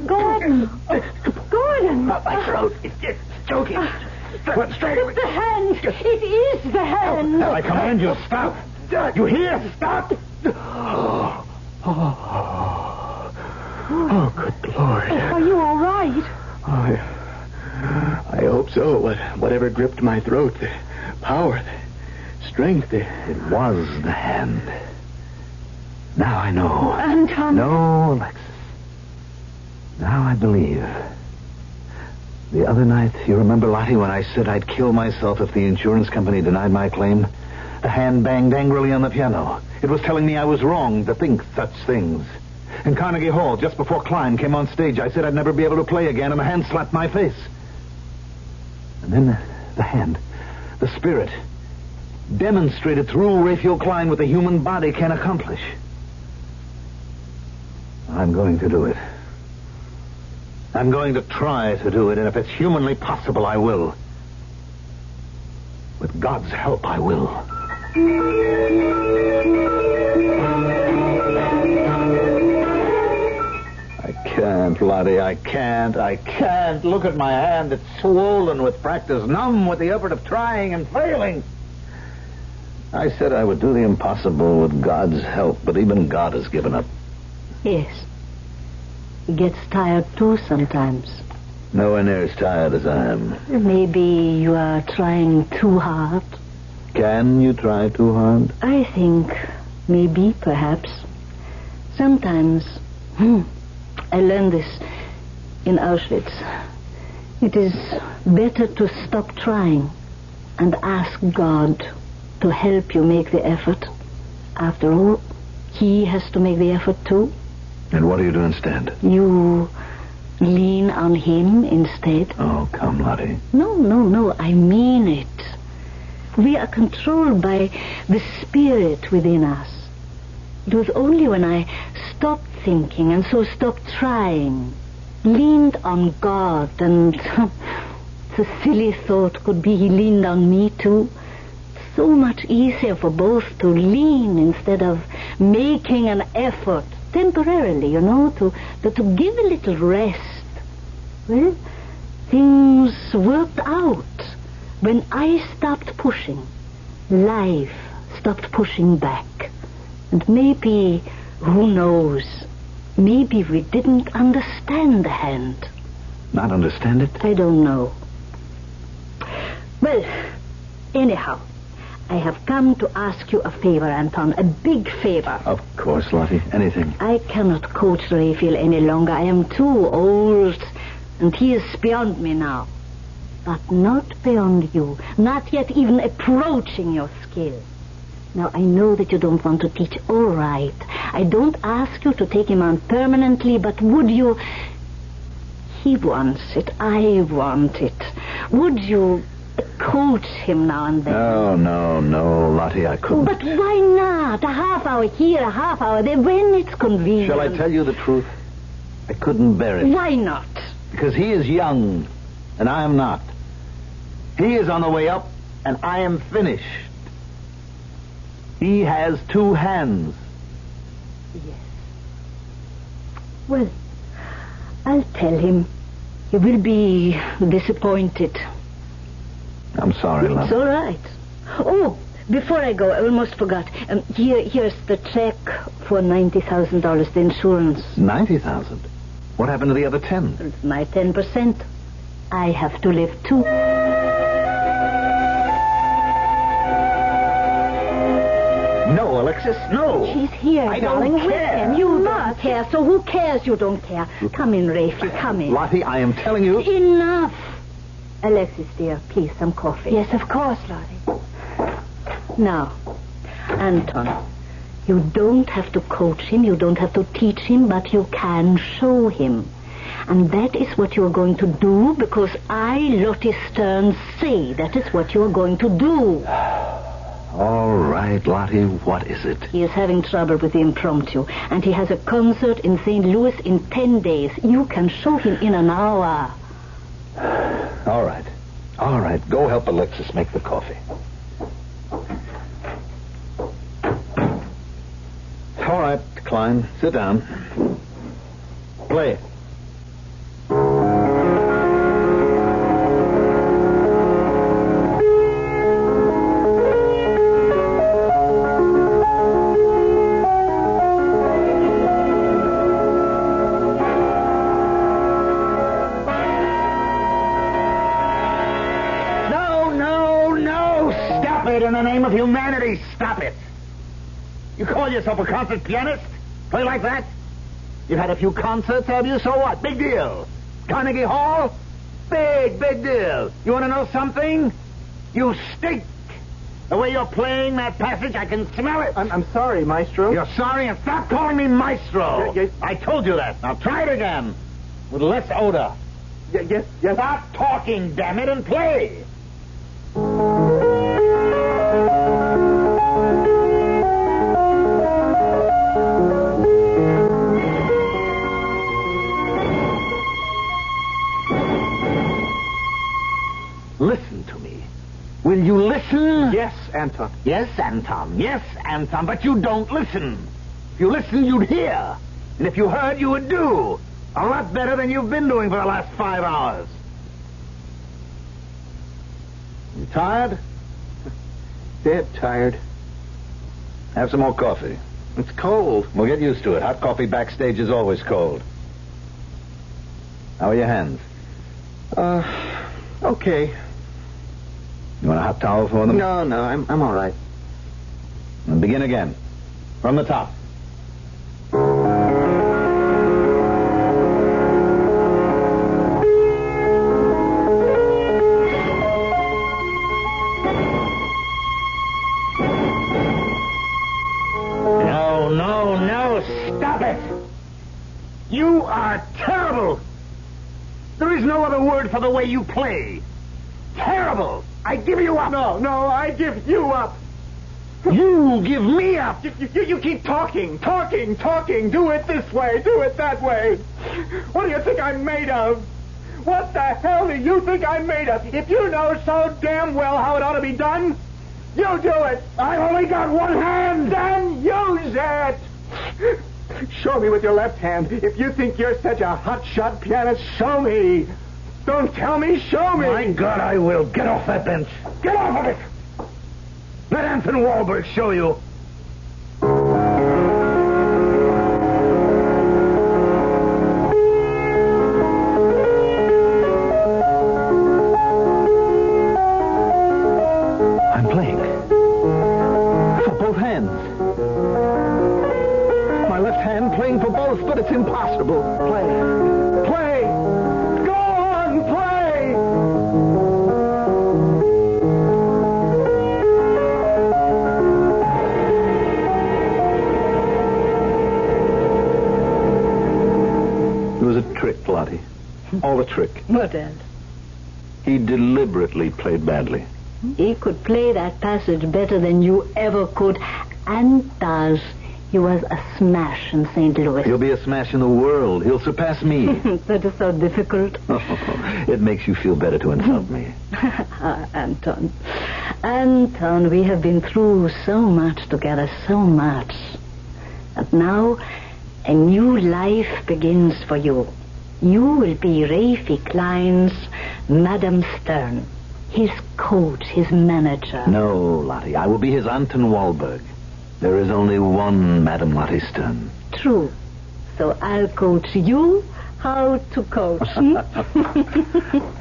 Gordon! Gordon! My throat is just choking. It's the hand! It is the hand! I command you, stop! You hear? Stop! Oh, good Lord. Are you all right? I hope so. Whatever gripped my throat, the power, the strength, It was the hand. Now I know. Anton. No, Alexis. Now I believe. The other night, you remember, Lottie, when I said I'd kill myself if the insurance company denied my claim? The hand banged angrily on the piano. It was telling me I was wrong to think such things. In Carnegie Hall, just before Klein came on stage, I said I'd never be able to play again, and the hand slapped my face. And then the hand, the spirit, demonstrated through Raphael Klein what the human body can accomplish. I'm going to do it. I'm going to try to do it, and if it's humanly possible, I will. With God's help, I will. I can't, Lottie. I can't. Look at my hand. It's swollen with practice, numb with the effort of trying and failing. I said I would do the impossible with God's help, but even God has given up. Yes. He gets tired too sometimes. Nowhere near as tired as I am. Maybe you are trying too hard. Can you try too hard? I think maybe, perhaps. Sometimes, I learned this in Auschwitz. It is better to stop trying and ask God to help you make the effort. After all, He has to make the effort too. And what do you do instead? You lean on Him instead. Oh, come, Lottie. No, I mean it. We are controlled by the spirit within us. It was only when I stopped thinking and so stopped trying, leaned on God, and the silly thought could be He leaned on me too. So much easier for both to lean instead of making an effort, temporarily, to give a little rest. Well, things worked out. When I stopped pushing, life stopped pushing back. And maybe, who knows, maybe we didn't understand the hand. Not understand it? I don't know. Well, anyhow, I have come to ask you a favor, Anton, a big favor. Of course, Lottie. Anything. I cannot coach Raphael any longer. I am too old, and he is beyond me now. But not beyond you. Not yet even approaching your skill. Now, I know that you don't want to teach. All right. I don't ask you to take him on permanently, but would you... He wants it. I want it. Would you coach him now and then? No, Lottie, I couldn't. But why not? A half hour here, a half hour there, when it's convenient. Shall I tell you the truth? I couldn't bear it. Why not? Because he is young, and I am not. He is on the way up, and I am finished. He has 2 hands. Yes. Well, I'll tell him. He will be disappointed. I'm sorry, love. It's all right. Oh, before I go, I almost forgot. Here's the check for $90,000, the insurance. 90,000? What happened to the other 10? It's my 10%. I have to live too. No, Alexis, no. He's here, I darling. don't With care. him. You must care, so who cares you don't care? Come in, Rafie, come in. Lottie, I am telling you... Enough. Alexis, dear, please, some coffee. Yes, of course, Lottie. Now, Anton, you don't have to coach him, you don't have to teach him, but you can show him. And that is what you're going to do, because I, Lottie Stern, say that is what you're going to do. All right, Lottie, what is it? He is having trouble with the impromptu, and he has a concert in St. Louis in 10 days. You can show him in an hour. All right. All right, go help Alexis make the coffee. All right, Klein, sit down. Play. In the name of humanity, stop it. You call yourself a concert pianist? Play like that? You've had a few concerts, have you? So what? Big deal. Carnegie Hall? Big deal. You want to know something? You stink. The way you're playing that passage, I can smell it. I'm sorry, Maestro. You're sorry, and stop calling me Maestro. Yes. I told you that. Now try it again. With less odor. Yes. Stop talking, damn it, and play. Listen to me. Will you listen? Yes, Anton. Yes, Anton. Yes, Anton. But you don't listen. If you listened, you'd hear. And if you heard, you would do. A lot better than you've been doing for the last 5 hours. You tired? Dead tired. Have some more coffee. It's cold. We'll get used to it. Hot coffee backstage is always cold. How are your hands? Okay. You want a hot towel for them? No, I'm all right. And begin again. From the top. No, stop it! You are terrible! There is no other word for the way you play. Terrible! I give you up! No, I give you up! You give me up! You keep talking. Do it this way, do it that way. What do you think I'm made of? What the hell do you think I'm made of? If you know so damn well how it ought to be done, you do it. I've only got one hand. Then use it. Show me with your left hand. If you think you're such a hot-shot pianist, show me. Don't tell me, show me. My God, I will. Get off that bench. Get off of it. Let Anton Wahlberg show you. I'm playing. For both hands. My left hand playing for both, but it's impossible. Play. Go on, play. It was a trick, Lottie. All a trick. What else? He deliberately played badly. He could play that passage better than you ever could, and does. He was a smash in St. Louis. He'll be a smash in the world. He'll surpass me. That is so difficult. It makes you feel better to insult me. Anton. Anton, we have been through so much together, so much. And now, a new life begins for you. You will be Rafie Klein's Madame Stern, his coach, his manager. No, Lottie, I will be his Anton Wahlberg. There is only one Madame Lottie Stern. True. So I'll coach you how to coach.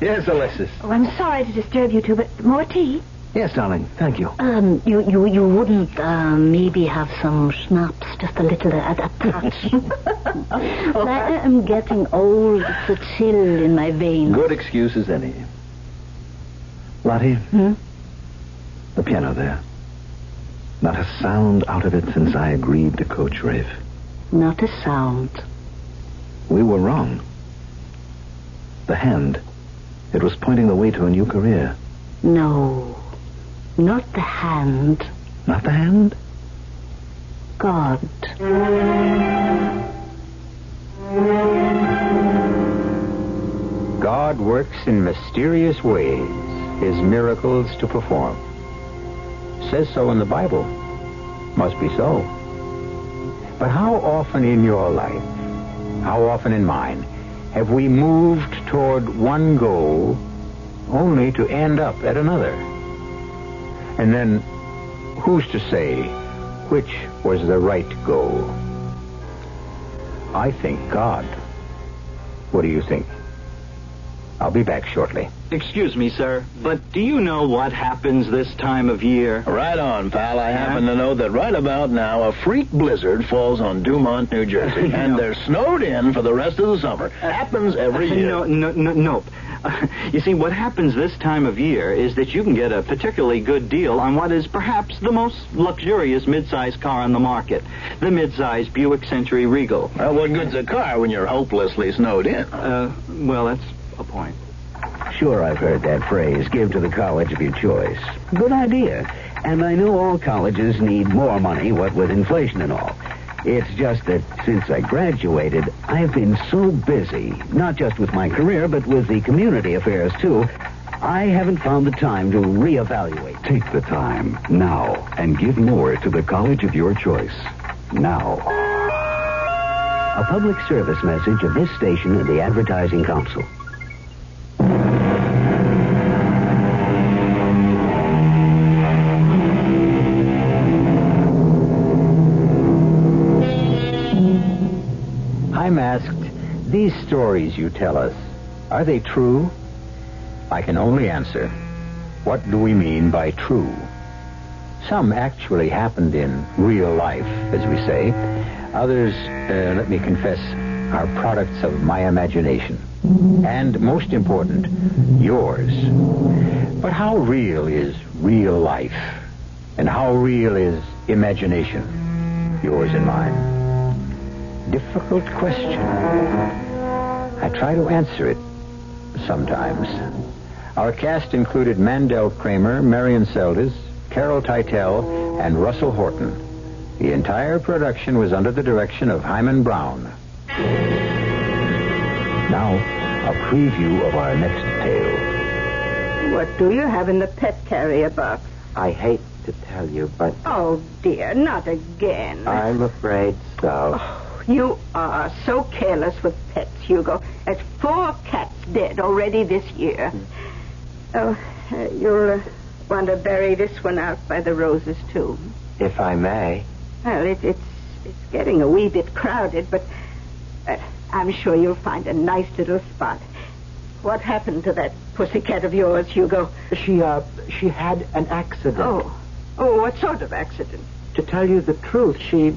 Yes, Alexis. Oh, I'm sorry to disturb you two, but more tea? Yes, darling. Thank you. You wouldn't maybe have some schnapps, just a little, a touch. I am getting old. It's a chill in my veins. Good excuse as any. Lottie? The piano there. Not a sound out of it since I agreed to coach Rafe. Not a sound. We were wrong. The hand. It was pointing the way to a new career. No. Not the hand. Not the hand? God. God works in mysterious ways, his miracles to perform. Says so in the Bible. Must be so. But how often in your life, how often in mine, have we moved toward one goal only to end up at another? And then, who's to say which was the right goal? I think God. What do you think? I'll be back shortly. Excuse me, sir, but do you know what happens this time of year? Right on, pal. I happen to know that right about now a freak blizzard falls on Dumont, New Jersey, and they're snowed in for the rest of the summer. Happens every year. Nope. You see, what happens this time of year is that you can get a particularly good deal on what is perhaps the most luxurious mid-size car on the market, the mid-size Buick Century Regal. Well, what good's a car when you're hopelessly snowed in? Well, that's a point. Sure, I've heard that phrase, give to the college of your choice. Good idea. And I know all colleges need more money, what with inflation and all. It's just that since I graduated, I've been so busy, not just with my career, but with the community affairs, too, I haven't found the time to reevaluate. Take the time now and give more to the college of your choice. Now. A public service message of this station and the Advertising Council. I'm asked, these stories you tell us, are they true? I can only answer, what do we mean by true? Some actually happened in real life, as we say. Others, let me confess, are products of my imagination. And most important, yours. But how real is real life? And how real is imagination? Yours and mine. Difficult question. I try to answer it sometimes. Our cast included Mandel Kramer, Marion Seldes, Carol Teitel, and Russell Horton. The entire production was under the direction of Hyman Brown. Now, a preview of our next tale. What do you have in the pet carrier box? I hate to tell you, but... Oh, dear, not again. I'm afraid so. Oh, you are so careless with pets, Hugo. There's 4 cats dead already this year. You'll want to bury this one out by the roses, too. If I may. Well, it's getting a wee bit crowded, but I'm sure you'll find a nice little spot. What happened to that pussycat of yours, Hugo? She had an accident. Oh, what sort of accident? To tell you the truth, she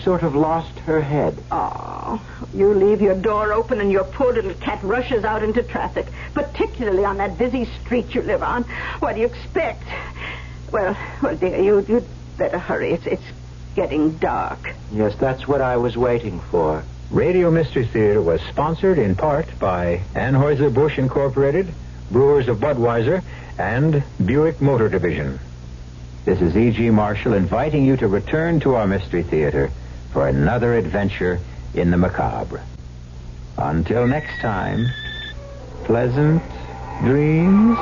sort of lost her head. Oh, you leave your door open and your poor little cat rushes out into traffic, particularly on that busy street you live on. What do you expect? Well, dear, you'd better hurry. It's getting dark. Yes, that's what I was waiting for. Radio Mystery Theater was sponsored in part by Anheuser-Busch Incorporated, Brewers of Budweiser, and Buick Motor Division. This is E.G. Marshall inviting you to return to our Mystery Theater for another adventure in the macabre. Until next time, pleasant dreams.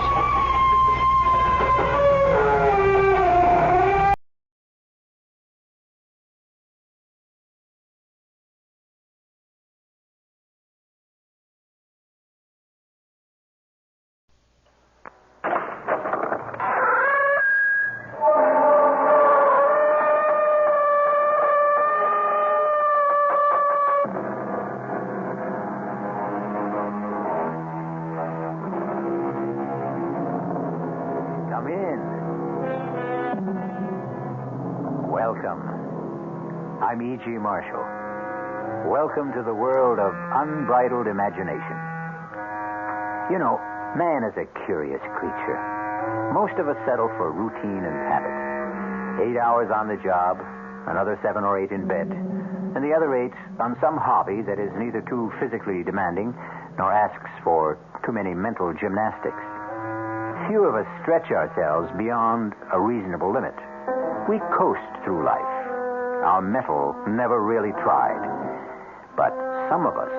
I'm E.G. Marshall. Welcome to the world of unbridled imagination. You know, man is a curious creature. Most of us settle for routine and habit. 8 hours on the job, another 7 or 8 in bed, and the other 8 on some hobby that is neither too physically demanding nor asks for too many mental gymnastics. Few of us stretch ourselves beyond a reasonable limit. We coast through life. Our mettle never really tried. But some of us,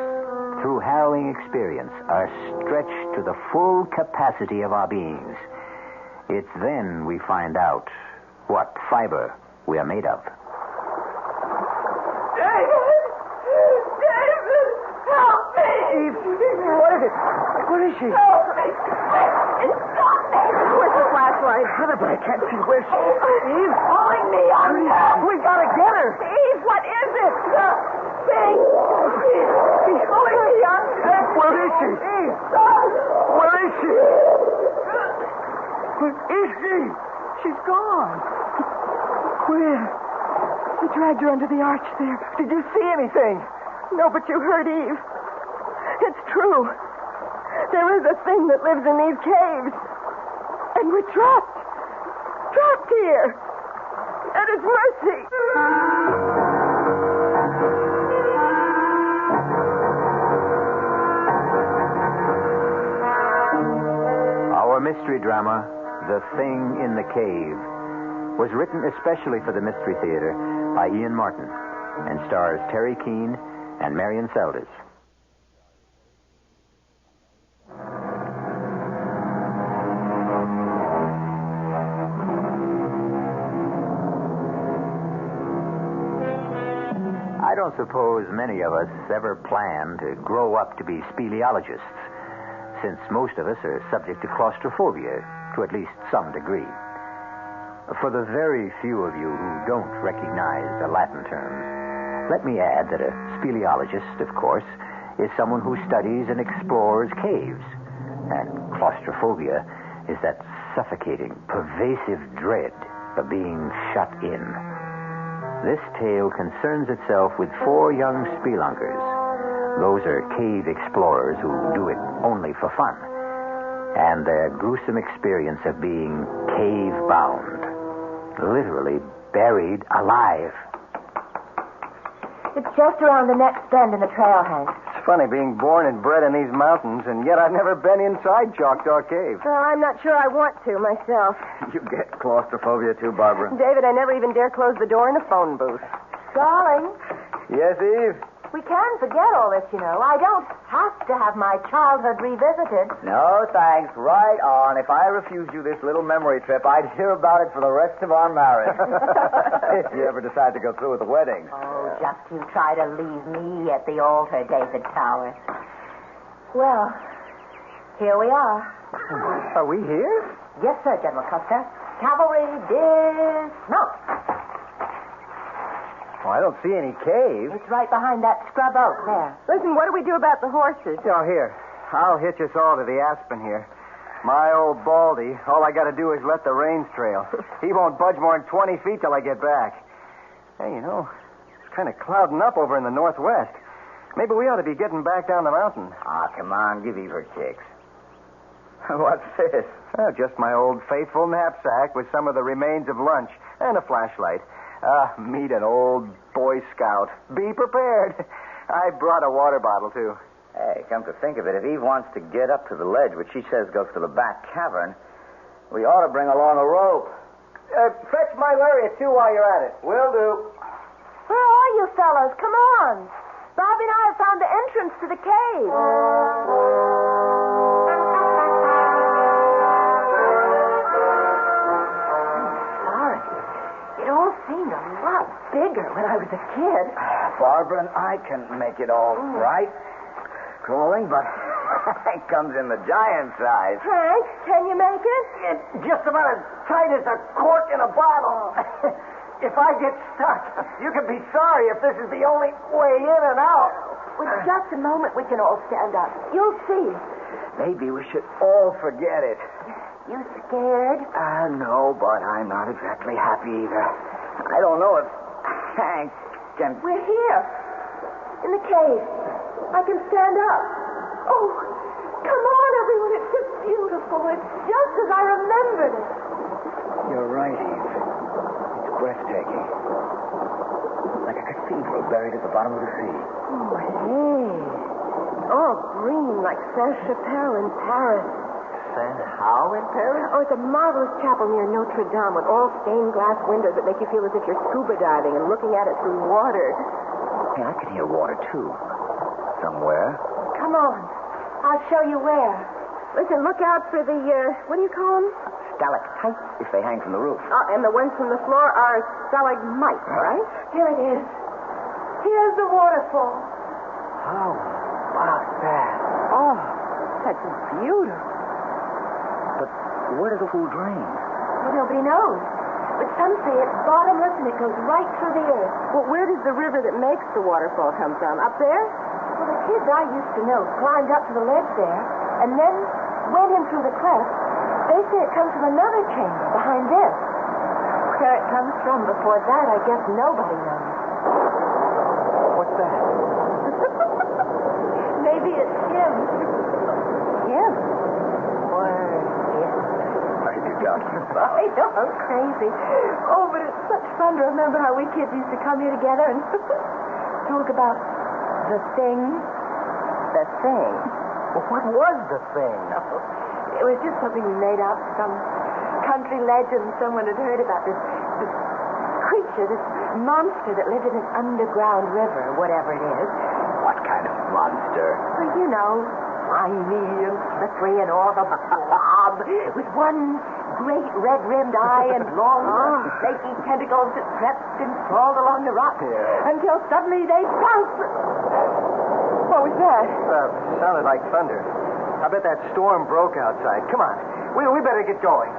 through harrowing experience, are stretched to the full capacity of our beings. It's then we find out what fiber we are made of. David! David! Help me! Eve, what is it? Where is she? Help me! Stop me! Where's the flashlight? I can't see where she is. Eve? Pulling me under! We gotta get her! Eve, what is it? Fiend! He's pulling me under! Where is she? Eve! Where is she? Where is she? She's gone. Where? We dragged her under the arch there. Did you see anything? No, but you heard Eve. It's true. There is a thing that lives in these caves. And we're trapped. Trapped here. At his mercy. Our mystery drama, The Thing in the Cave, was written especially for the Mystery Theater by Ian Martin and stars Terry Keane and Marion Seldes. I don't suppose many of us ever plan to grow up to be speleologists, since most of us are subject to claustrophobia to at least some degree. For the very few of you who don't recognize the Latin terms, let me add that a speleologist, of course, is someone who studies and explores caves. And claustrophobia is that suffocating, pervasive dread of being shut in. This tale concerns itself with 4 young spelunkers. Those are cave explorers who do it only for fun. And their gruesome experience of being cave-bound. Literally buried alive. It's just around the next bend in the trail, Hank. It's funny being born and bred in these mountains, and yet I've never been inside Choctaw Cave. Well, I'm not sure I want to myself. You get claustrophobia too, Barbara. David, I never even dare close the door in a phone booth. Darling, Yes, Eve? we can forget all this, you know. I don't have to have my childhood revisited. No, thanks. Right on. If I refused you this little memory trip, I'd hear about it for the rest of our marriage. If you ever decide to go through with the wedding. Oh, just you try to leave me at the altar, David Towers. Well, here we are. Are we here? Yes, sir, General Custer. Cavalry dismount. Oh, I don't see any cave. It's right behind that scrub oak there. Listen, what do we do about the horses? Oh, here. I'll hitch us all to the aspen here. My old Baldy, all I got to do is let the reins trail. He won't budge more than 20 feet till I get back. Hey, you know, it's kind of clouding up over in the northwest. Maybe we ought to be getting back down the mountain. Ah, come on, give Eve her kicks. What's this? Oh, just my old faithful knapsack with some of the remains of lunch and a flashlight. Meet an old Boy Scout. Be prepared. I brought a water bottle, too. Hey, come to think of it, if Eve wants to get up to the ledge, which she says goes to the back cavern, we ought to bring along a rope. Fetch my lariat, too, while you're at it. Will do. Where are you fellas? Come on. Bobby and I have found the entrance to the cave. Sorry. It all seemed a lot bigger when I was a kid. Barbara and I can make it all right. Crawling, but Hank comes in the giant size. Hank, can you make it? It's just about as tight as a cork in a bottle. If I get stuck, you can be sorry if this is the only way in and out. With just a moment, we can all stand up. You'll see. Maybe we should all forget it. You scared? No, but I'm not exactly happy either. I don't know if Hank can... We're here. In the cave. I can stand up. Oh, come on, everyone. It's just beautiful. It's just as I remembered it. You're right, Eve. It's breathtaking. Like a cathedral buried at the bottom of the sea. Oh, hey. All green like Saint-Chapelle in Paris. How in Paris? Oh, it's a marvelous chapel near Notre Dame with all stained glass windows that make you feel as if you're scuba diving and looking at it through water. Hey, I can hear water, too. Somewhere. Come on. I'll show you where. Listen, look out for the, what do you call them? Stalactites, if they hang from the roof. And the ones from the floor are stalagmites, right? Here it is. Here's the waterfall. How about that? Oh, that's beautiful. But where does the pool drain? Well, nobody knows. But some say it's bottomless and it goes right through the earth. Well, where does the river that makes the waterfall come from? Up there? Well, the kids I used to know climbed up to the ledge there and then went in through the cleft. They say it comes from another chamber behind this. Where it comes from before that, I guess nobody knows. What's that? Maybe it's him. Him? Where are you talking about? I know, I'm crazy. Oh, but it's such fun to remember how we kids used to come here together and talk about the thing. The thing. Well, what was the thing? It was just something we made up, some country legend someone had heard about this creature, this monster that lived in an underground river, whatever it is. What kind of monster? Well, you know, slimy and slippery and all the blob, with one great red-rimmed eye and long, snaky tentacles that crept and crawled along the rock until suddenly they pounced. What was that? Sounded like thunder. I bet that storm broke outside. Come on. We better get going.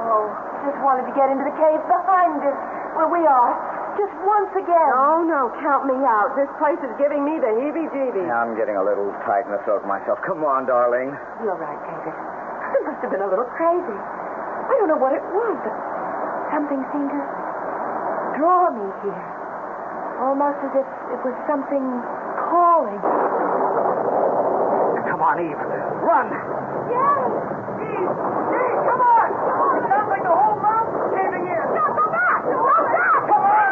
Oh, just wanted to get into the cave behind us, where we are. Just once again. Oh, no, count me out. This place is giving me the heebie-jeebies. I'm getting a little tight in the throat myself. Come on, darling. You're right, David. I must have been a little crazy. I don't know what it was, but something seemed to draw me here. Almost as if it was something calling. Come on, Eve. Run! Yes! Eve, come on! It sounds like the whole mountain's caving in. No, go back! Go back! Come on!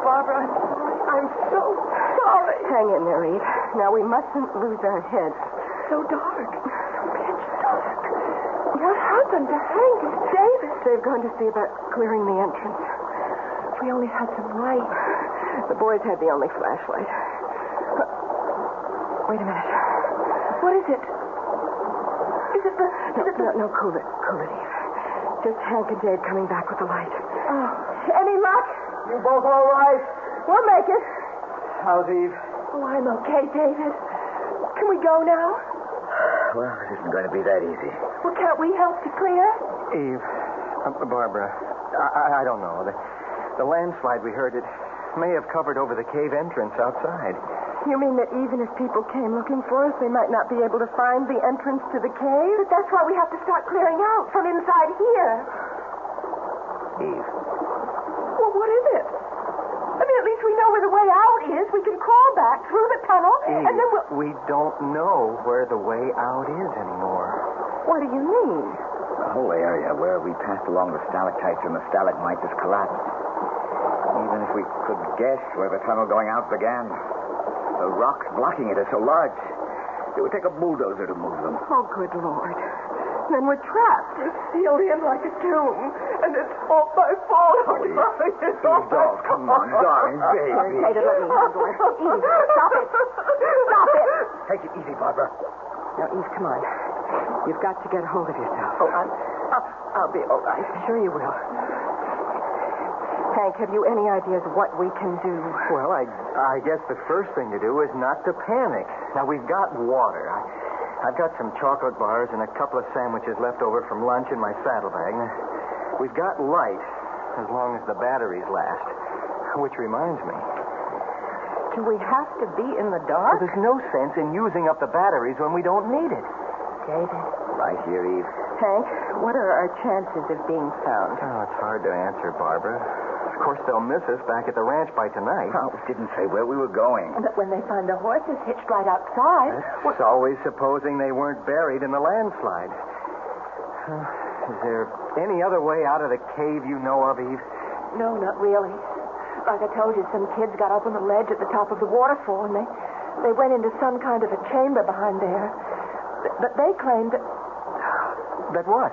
Barbara, I'm so sorry. Hang in there, Eve. Now, we mustn't lose our heads. So dark. So pitch dark. What happened to Hank and David? They've gone to see about clearing the entrance. If we only had some light. The boys had the only flashlight. Wait a minute. What is it? Is it the... No, cool it, Eve. Just Hank and Dave coming back with the light. Oh. Any luck? You both all right? We'll make it. How's Eve? Oh, I'm okay, David. Can we go now? Well, it isn't going to be that easy. Well, can't we help to clear? Eve, Barbara, I don't know. The landslide we heard, it may have covered over the cave entrance outside. You mean that even if people came looking for us, they might not be able to find the entrance to the cave? But that's why we have to start clearing out from inside here. Eve. Well, what is it? I mean, at least we know where the way out is. We can crawl back through the tunnel, Eve, and then we'll... we don't know where the way out is anymore. What do you mean? The whole area where we passed along the stalactites and the stalagmites has collapsed. Even if we could guess where the tunnel going out began, the rocks blocking it are so large, it would take a bulldozer to move them. Oh, good Lord. Then we're trapped. We're sealed in like a tomb. And it's all my fault. Oh, darling, it's all my fault. Come on, darling, baby. Say, let me handle it. Eve, stop it. Stop it. Take it easy, Barbara. Now, Eve, come on. You've got to get a hold of yourself. Oh, I'll be all right. Sure you will. Hank, have you any ideas what we can do? Well, I guess the first thing to do is not to panic. Now, we've got water. I've got some chocolate bars and a couple of sandwiches left over from lunch in my saddlebag. We've got light, as long as the batteries last. Which reminds me. Do we have to be in the dark? Well, there's no sense in using up the batteries when we don't need it. David. Right here, Eve. Hank, what are our chances of being found? Oh, it's hard to answer, Barbara. Of course, they'll miss us back at the ranch by tonight. Oh, it didn't say where we were going. But when they find the horses hitched right outside... It's always supposing they weren't buried in the landslide. Is there any other way out of the cave you know of, Eve? No, not really. Like I told you, some kids got up on the ledge at the top of the waterfall, and they went into some kind of a chamber behind there. But they claimed that... That what?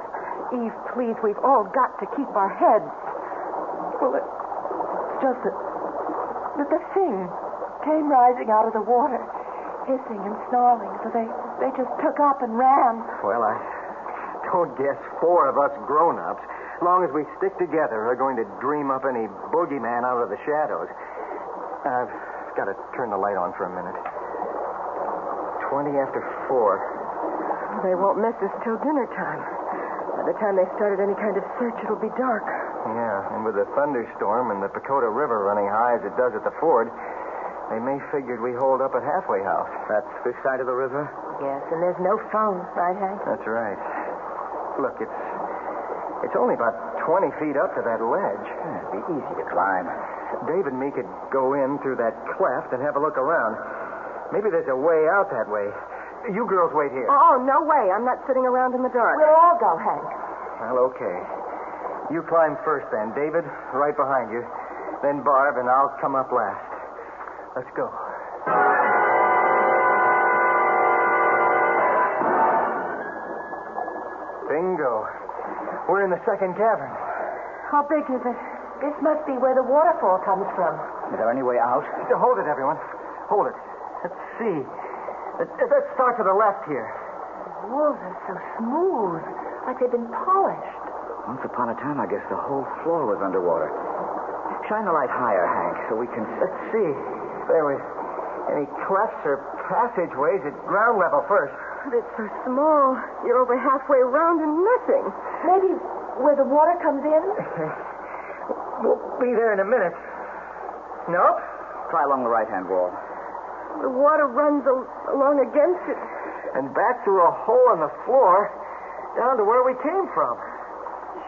Eve, please, we've all got to keep our heads. Well, it's just that the thing came rising out of the water, hissing and snarling, so they just took up and ran. Well, I don't guess four of us grown-ups, as long as we stick together, are going to dream up any boogeyman out of the shadows. I've got to turn the light on for a minute. 20 after 4. They won't miss us till dinner time. By the time they started any kind of search, it'll be dark. Yeah, and with the thunderstorm and the Pacoda River running high as it does at the ford, they may figured we hold up at Halfway House. That's this side of the river? Yes, and there's no phone, right, Hank? That's right. Look, it's only about 20 feet up to that ledge. It'd be easy to climb. Dave and me could go in through that cleft and have a look around. Maybe there's a way out that way. You girls wait here. Oh, no way. I'm not sitting around in the dark. We'll all go, Hank. Well, okay. You climb first then. David, right behind you. Then Barb, and I'll come up last. Let's go. Bingo. We're in the second cavern. How big is it? This must be where the waterfall comes from. Is there any way out? Hold it, everyone. Hold it. Let's see. Let's start to the left here. The walls are so smooth, like they've been polished. Once upon a time, I guess the whole floor was underwater. Shine the light higher, Hank, so we can... Let's see. If there was any clefts or passageways at ground level first. But it's so small. You're over halfway around and nothing. Maybe where the water comes in? We'll be there in a minute. Nope. Try along the right-hand wall. The water runs along against it. And back through a hole in the floor down to where we came from.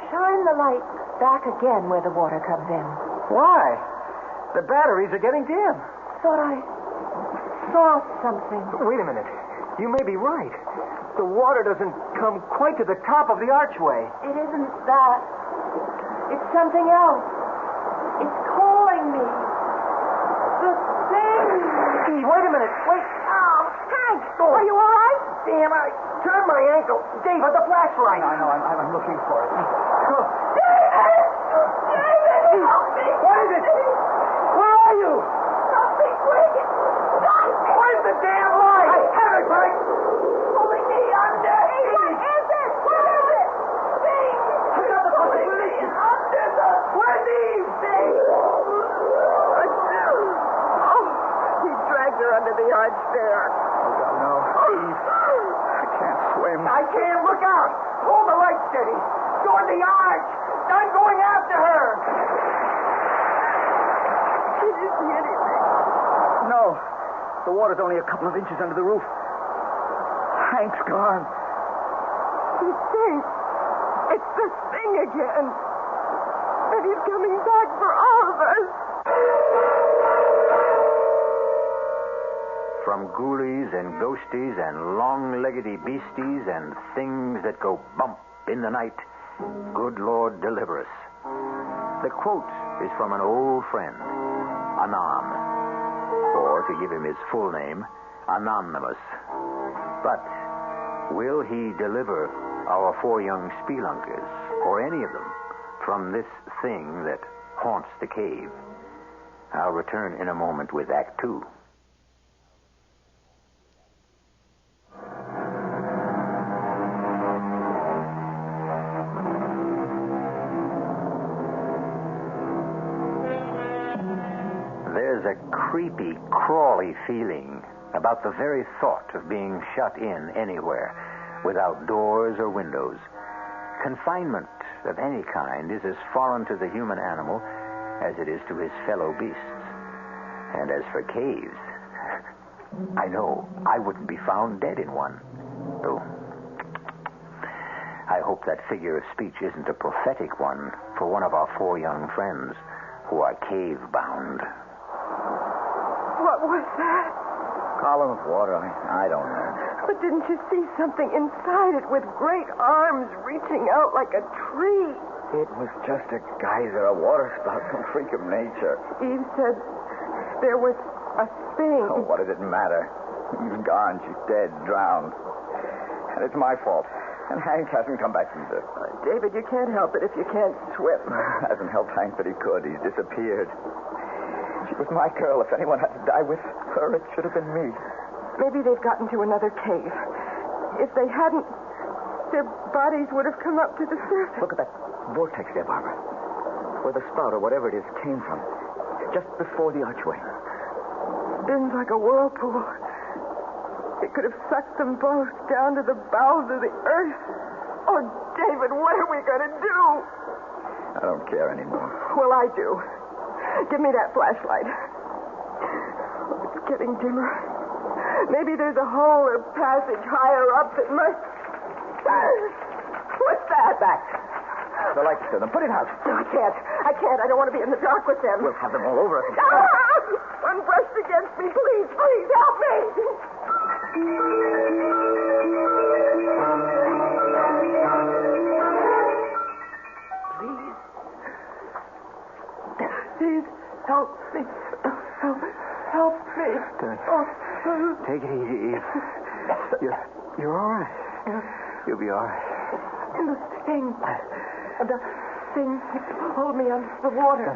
Shine the light back again where the water comes in. Why? The batteries are getting dim. Thought I saw something. Wait a minute. You may be right. The water doesn't come quite to the top of the archway. It isn't that. It's something else. It's calling me. The thing. Hey, wait a minute. Wait. Oh, Hank, are you all right? Damn, I turned my ankle. David, the flashlight. I know. I'm looking for it. David! David, help me! What is it? Where are you? Something quick! Stop me! Where's the damn light? I have it, Frank. Pulling me under. Hey, what is it? What is it? Thing! Pulling me under the... Where's Eve? Thing! Oh, he dragged her under the arch there. Oh, no. Eve. I can't swim. I can't. Look out. Hold the light steady. Toward the arch. I'm going after her. Did you see anything? No. The water's only a couple of inches under the roof. Hank's gone. The thing. It's the thing again. And he's coming back for all of us. From ghoulies and ghosties and long-leggedy beasties and things that go bump in the night, good Lord deliver us. The quote is from an old friend, Anon, or to give him his full name, Anonymous. But will he deliver our 4 young spelunkers, or any of them, from this thing that haunts the cave? I'll return in a moment with Act 2. There's a creepy, crawly feeling about the very thought of being shut in anywhere, without doors or windows. Confinement of any kind is as foreign to the human animal as it is to his fellow beasts. And as for caves, I know I wouldn't be found dead in one. Oh, I hope that figure of speech isn't a prophetic one for one of our 4 young friends who are cave-bound. What was that? Column of water. I don't know. But didn't you see something inside it with great arms reaching out like a tree? It was just a geyser, a water spout, some freak of nature. Eve said there was a thing. Oh, what does it matter? Eve's gone. She's dead, drowned. And it's my fault. And Hank hasn't come back either. David, you can't help it if you can't swim. Hasn't helped Hank, but he could. He's disappeared. She was my girl. If anyone had to die with her, it should have been me. Maybe they've gotten to another cave. If they hadn't, their bodies would have come up to the surface. Look at that vortex there, Barbara. Where the spout, or whatever it is, came from. Just before the archway. Spins like a whirlpool. It could have sucked them both down to the bowels of the earth. Oh, David, what are we going to do? I don't care anymore. Well, I do. Give me that flashlight. Oh, it's getting dimmer. Maybe there's a hole or passage higher up that must... What's that? Back. The lights to them. Put it out. No, I can't. I don't want to be in the dark with them. We'll have them all over us. One brushed against me. Please, help me. Please, help me. Help me. Take it easy, Eve. You're all right. You'll be all right. The thing that pulled me under the water.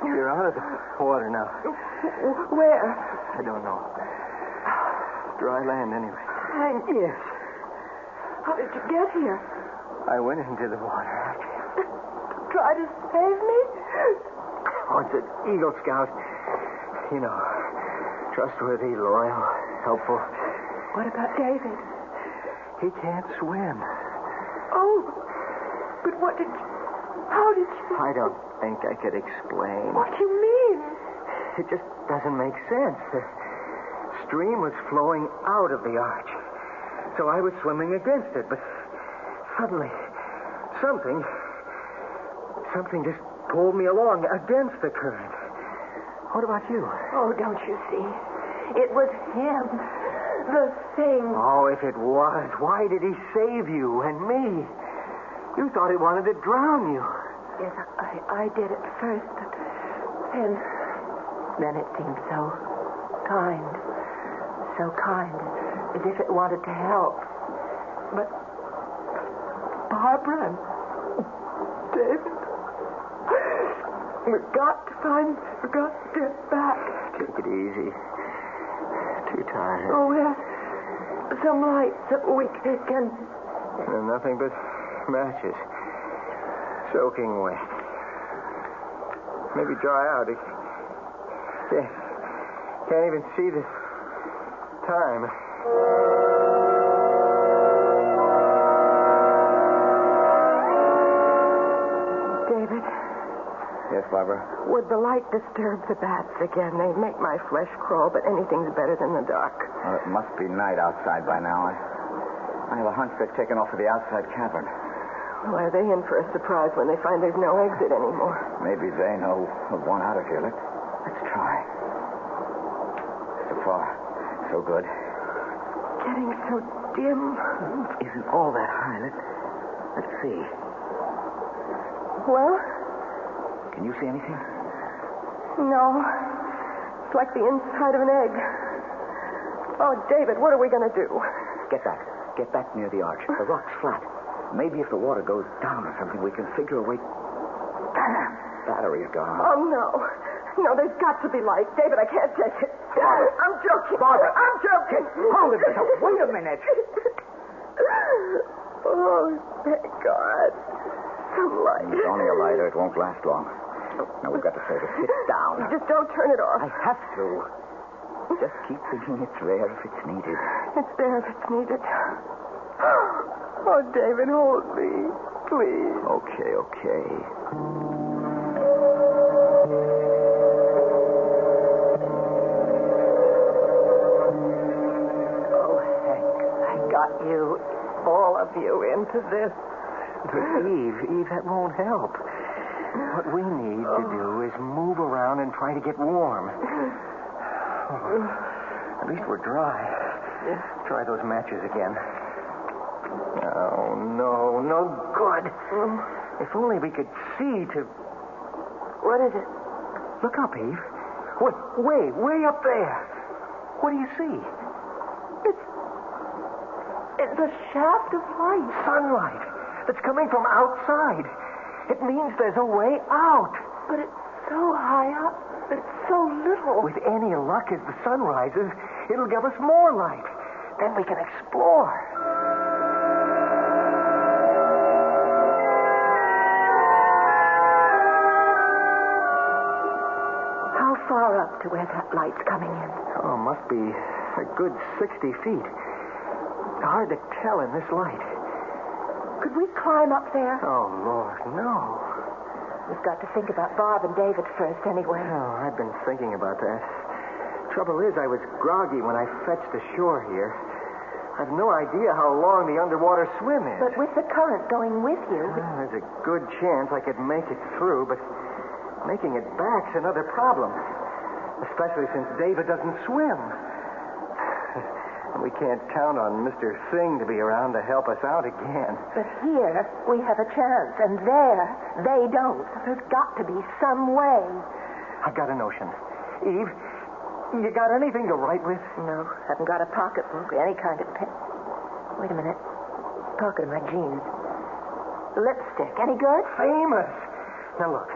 You're out of the water now. Where? I don't know. Dry land, anyway. Hank. Yes. How did you get here? I went into the water. Try to save me? Oh, it's an Eagle Scout. You know, trustworthy, loyal, helpful. What about David? He can't swim. Oh, but how did you... I don't think I could explain. What do you mean? It just doesn't make sense. The stream was flowing out of the arch. So I was swimming against it, but suddenly something just pulled me along against the current. What about you? Oh, don't you see? It was him. The thing. Oh, if it was, why did he save you and me? You thought he wanted to drown you. Yes, I did at first, but then it seemed so kind, as if it wanted to help. But Barbara and David, we've got to get back. Take it easy. Too tired. Oh, yes. Some lights that we can... Nothing but matches. Soaking wet. Maybe dry out. Can't even see the time. David. Yes, Barbara? Would the light disturb the bats again? They make my flesh crawl, but anything's better than the dark. Well, it must be night outside by now. I have a hunch they've taken off for the outside cavern. Well, are they in for a surprise when they find there's no exit anymore? Maybe they know of one out of here. Let's try. So far, so good. Getting so dim. Isn't all that high. Let's see. Well? Can Can you see anything? No. It's like the inside of an egg. Oh, David, what are we going to do? Get back. Get back near the arch. The rock's flat. Maybe if the water goes down or something, we can figure a way... Battery's gone. Oh, no. No, there's got to be light. David, I can't take it. Barbara. I'm joking. Barbara. I'm joking. Hold it. Wait a minute. Oh, thank God. Some light. It's only a lighter. It won't last long. Now, we've got to save it. Sit down. Just don't turn it off. I have to. Just keep thinking it's there if it's needed. It's there if it's needed. Oh, David, hold me. Please. Okay. Oh, Hank, I got you, all of you, into this. But Eve, that won't help. What we need to do is move around and try to get warm. At least we're dry. Try those matches again. Oh, no good. If only we could see to... What is it? Look up, Eve. Way up there. What do you see? It's a shaft of light. Sunlight that's coming from outside. It means there's a way out. But it's so high up. It's so little. With any luck, as the sun rises, it'll give us more light. Then we can explore. How far up to where that light's coming in? Oh, must be a good 60 feet. Hard to tell in this light. Could we climb up there? Oh, Lord, no. We've got to think about Bob and David first anyway. Oh, I've been thinking about that. Trouble is, I was groggy when I fetched ashore here. I've no idea how long the underwater swim is. But with the current going with you... Well, there's a good chance I could make it through, but making it back's another problem. Especially since David doesn't swim. We can't count on Mr. Singh to be around to help us out again. But here, we have a chance, and there, they don't. There's got to be some way. I've got a notion. Eve, you got anything to write with? No, haven't got a pocketbook or any kind of pen. Wait a minute. Pocket of my jeans. Lipstick. Any good? Famous. Now, look.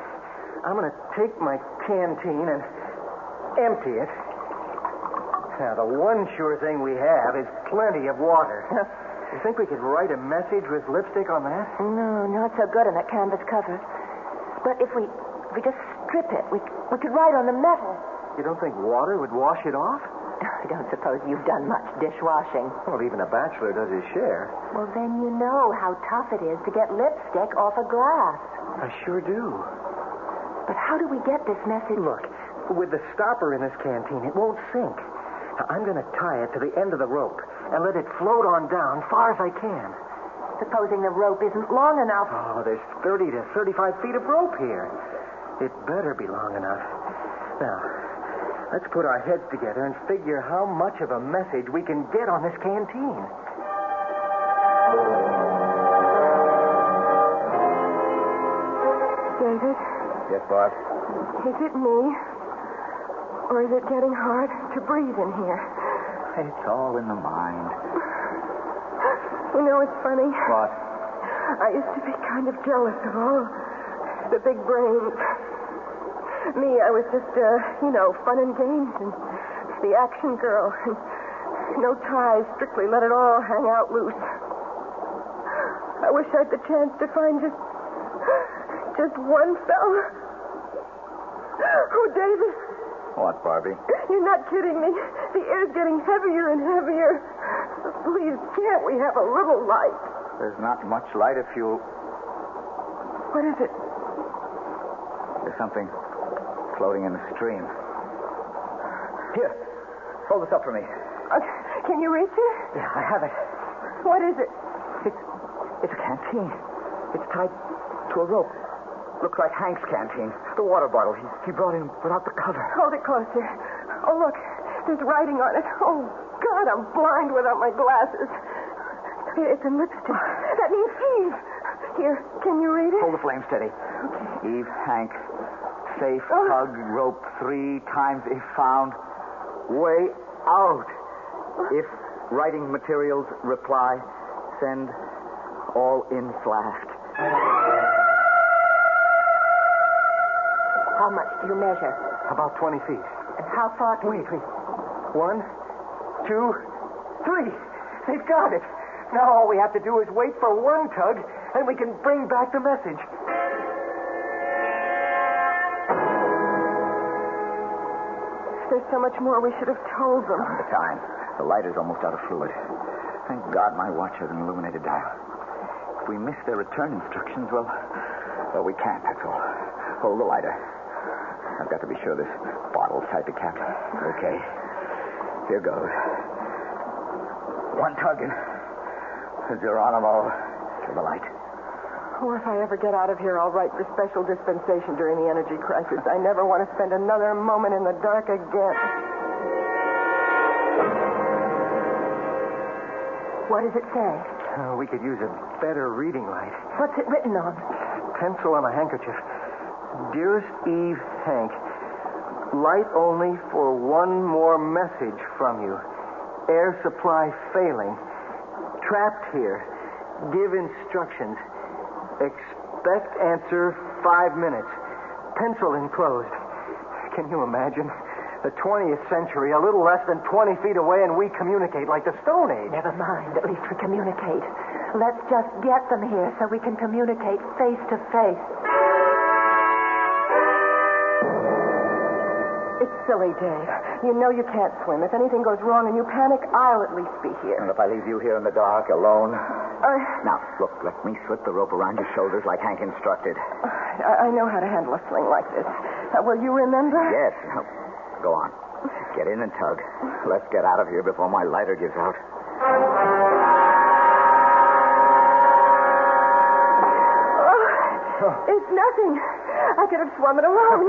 I'm going to take my canteen and empty it. Now, the one sure thing we have is plenty of water. You think we could write a message with lipstick on that? No, not so good on that canvas cover. But if we just strip it, we could write on the metal. You don't think water would wash it off? I don't suppose you've done much dishwashing. Well, even a bachelor does his share. Well, then you know how tough it is to get lipstick off a glass. I sure do. But how do we get this message? Look, with the stopper in this canteen, it won't sink. Now, I'm going to tie it to the end of the rope and let it float on down far as I can. Supposing the rope isn't long enough. Oh, there's 30 to 35 feet of rope here. It better be long enough. Now, let's put our heads together and figure how much of a message we can get on this canteen. David? Yes, Bob? Is it me? Or is it getting hard to breathe in here? It's all in the mind. You know, it's funny. What? I used to be kind of jealous of all the big brains. Me, I was just, fun and games and the action girl. And no ties, strictly let it all hang out loose. I wish I had the chance to find just one fella. Oh, David. What, Barbie? You're not kidding me. The air's getting heavier and heavier. Please, can't we have a little light? There's not much light if you... What is it? There's something floating in the stream. Here, hold this up for me. Can you reach it? Yeah, I have it. What is it? It's a canteen. It's tied to a rope. Looks like Hank's canteen. The water bottle he brought in without the cover. Hold it closer. Oh, look. There's writing on it. Oh, God, I'm blind without my glasses. It's in lipstick. That means Eve. Here, can you read it? Hold the flame steady. Okay. Eve, Hank, Safe, tug, rope 3 times if found. Way out. If writing materials reply, send all in flashed. How much do you measure? About 20 feet. And how far can Wait. 1, 2, 3. They've got it. Now all we have to do is wait for one tug, and we can bring back the message. There's so much more we should have told them. The time. The lighter's almost out of fluid. Thank God my watch has an illuminated dial. If we miss their return instructions, well, we can't, that's all. Hold the lighter. I've got to be sure this bottle's tightly capped. Okay. Here goes. One tug and Geronimo to the light. Oh, if I ever get out of here, I'll write for special dispensation during the energy crisis. I never want to spend another moment in the dark again. What does it say? We could use a better reading light. What's it written on? Pencil on a handkerchief. Dearest Eve Hank, light only for one more message from you. Air supply failing. Trapped here. Give instructions. Expect answer 5 minutes. Pencil enclosed. Can you imagine? The 20th century, a little less than 20 feet away, and we communicate like the Stone Age. Never mind. At least we communicate. Let's just get them here so we can communicate face to face. It's silly, Dave. You know you can't swim. If anything goes wrong and you panic, I'll at least be here. And if I leave you here in the dark, alone? Now, look, let me slip the rope around your shoulders like Hank instructed. I know how to handle a sling like this. Will you remember? Yes. Go on. Get in and tug. Let's get out of here before my lighter gives out. It's nothing. I could have swum it alone.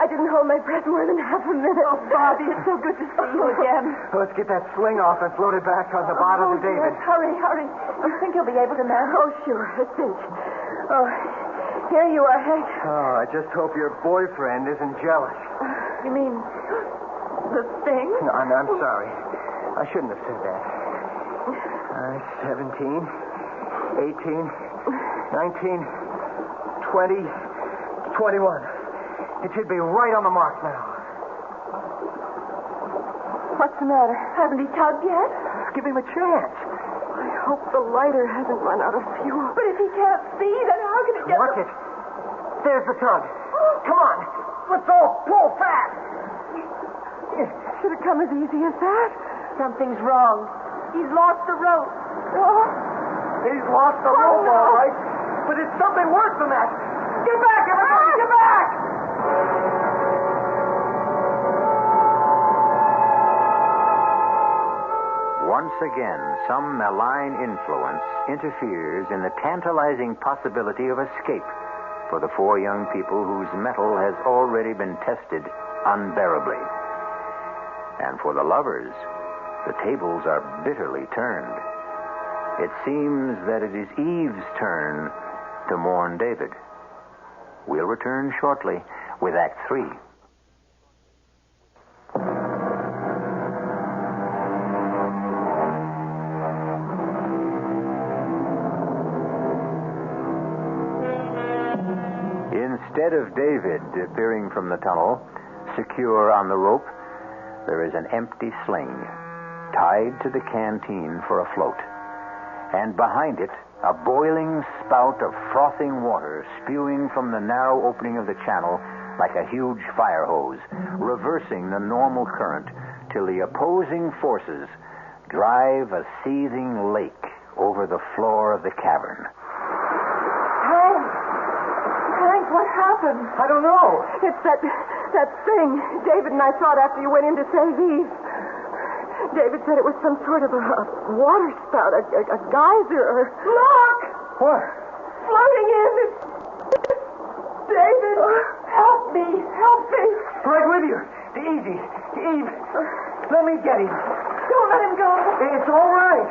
I didn't hold my breath more than half a minute. Oh, Bobby, it's so good to see you again. Let's get that sling off and float it back on the bottom of David. Yes, hurry. You think you'll be able to manage? Oh, sure. A cinch. Oh, here you are, Hank. Oh, I just hope your boyfriend isn't jealous. You mean the thing? No, I'm sorry. I shouldn't have said that. 17, 18, 19... 20, 21. It should be right on the mark now. What's the matter? Haven't he tugged yet? Give him a chance. I hope the lighter hasn't run out of fuel. But if he can't see, then how can it get... Watch it. There's the tug. Come on. Let's all pull fast. Should it come as easy as that? Something's wrong. He's lost the rope. Oh. He's lost the rope, no. all right. But it's something worse than that. Get back, everybody! Get back! Once again, some malign influence interferes in the tantalizing possibility of escape for the 4 young people whose mettle has already been tested unbearably. And for the lovers, the tables are bitterly turned. It seems that it is Eve's turn to mourn David. We'll return shortly with Act 3. Instead of David appearing from the tunnel, secure on the rope, there is an empty sling tied to the canteen for a float. And behind it, a boiling spout of frothing water spewing from the narrow opening of the channel like a huge fire hose, reversing the normal current till the opposing forces drive a seething lake over the floor of the cavern. Hank, what happened? I don't know. It's that thing David and I thought after you went in to save Eve. David said it was some sort of a water spout, a geyser, or... Look! What? Floating in. It's David! Help me! Right with you. Easy. Eve, let me get him. Don't let him go. It's all right.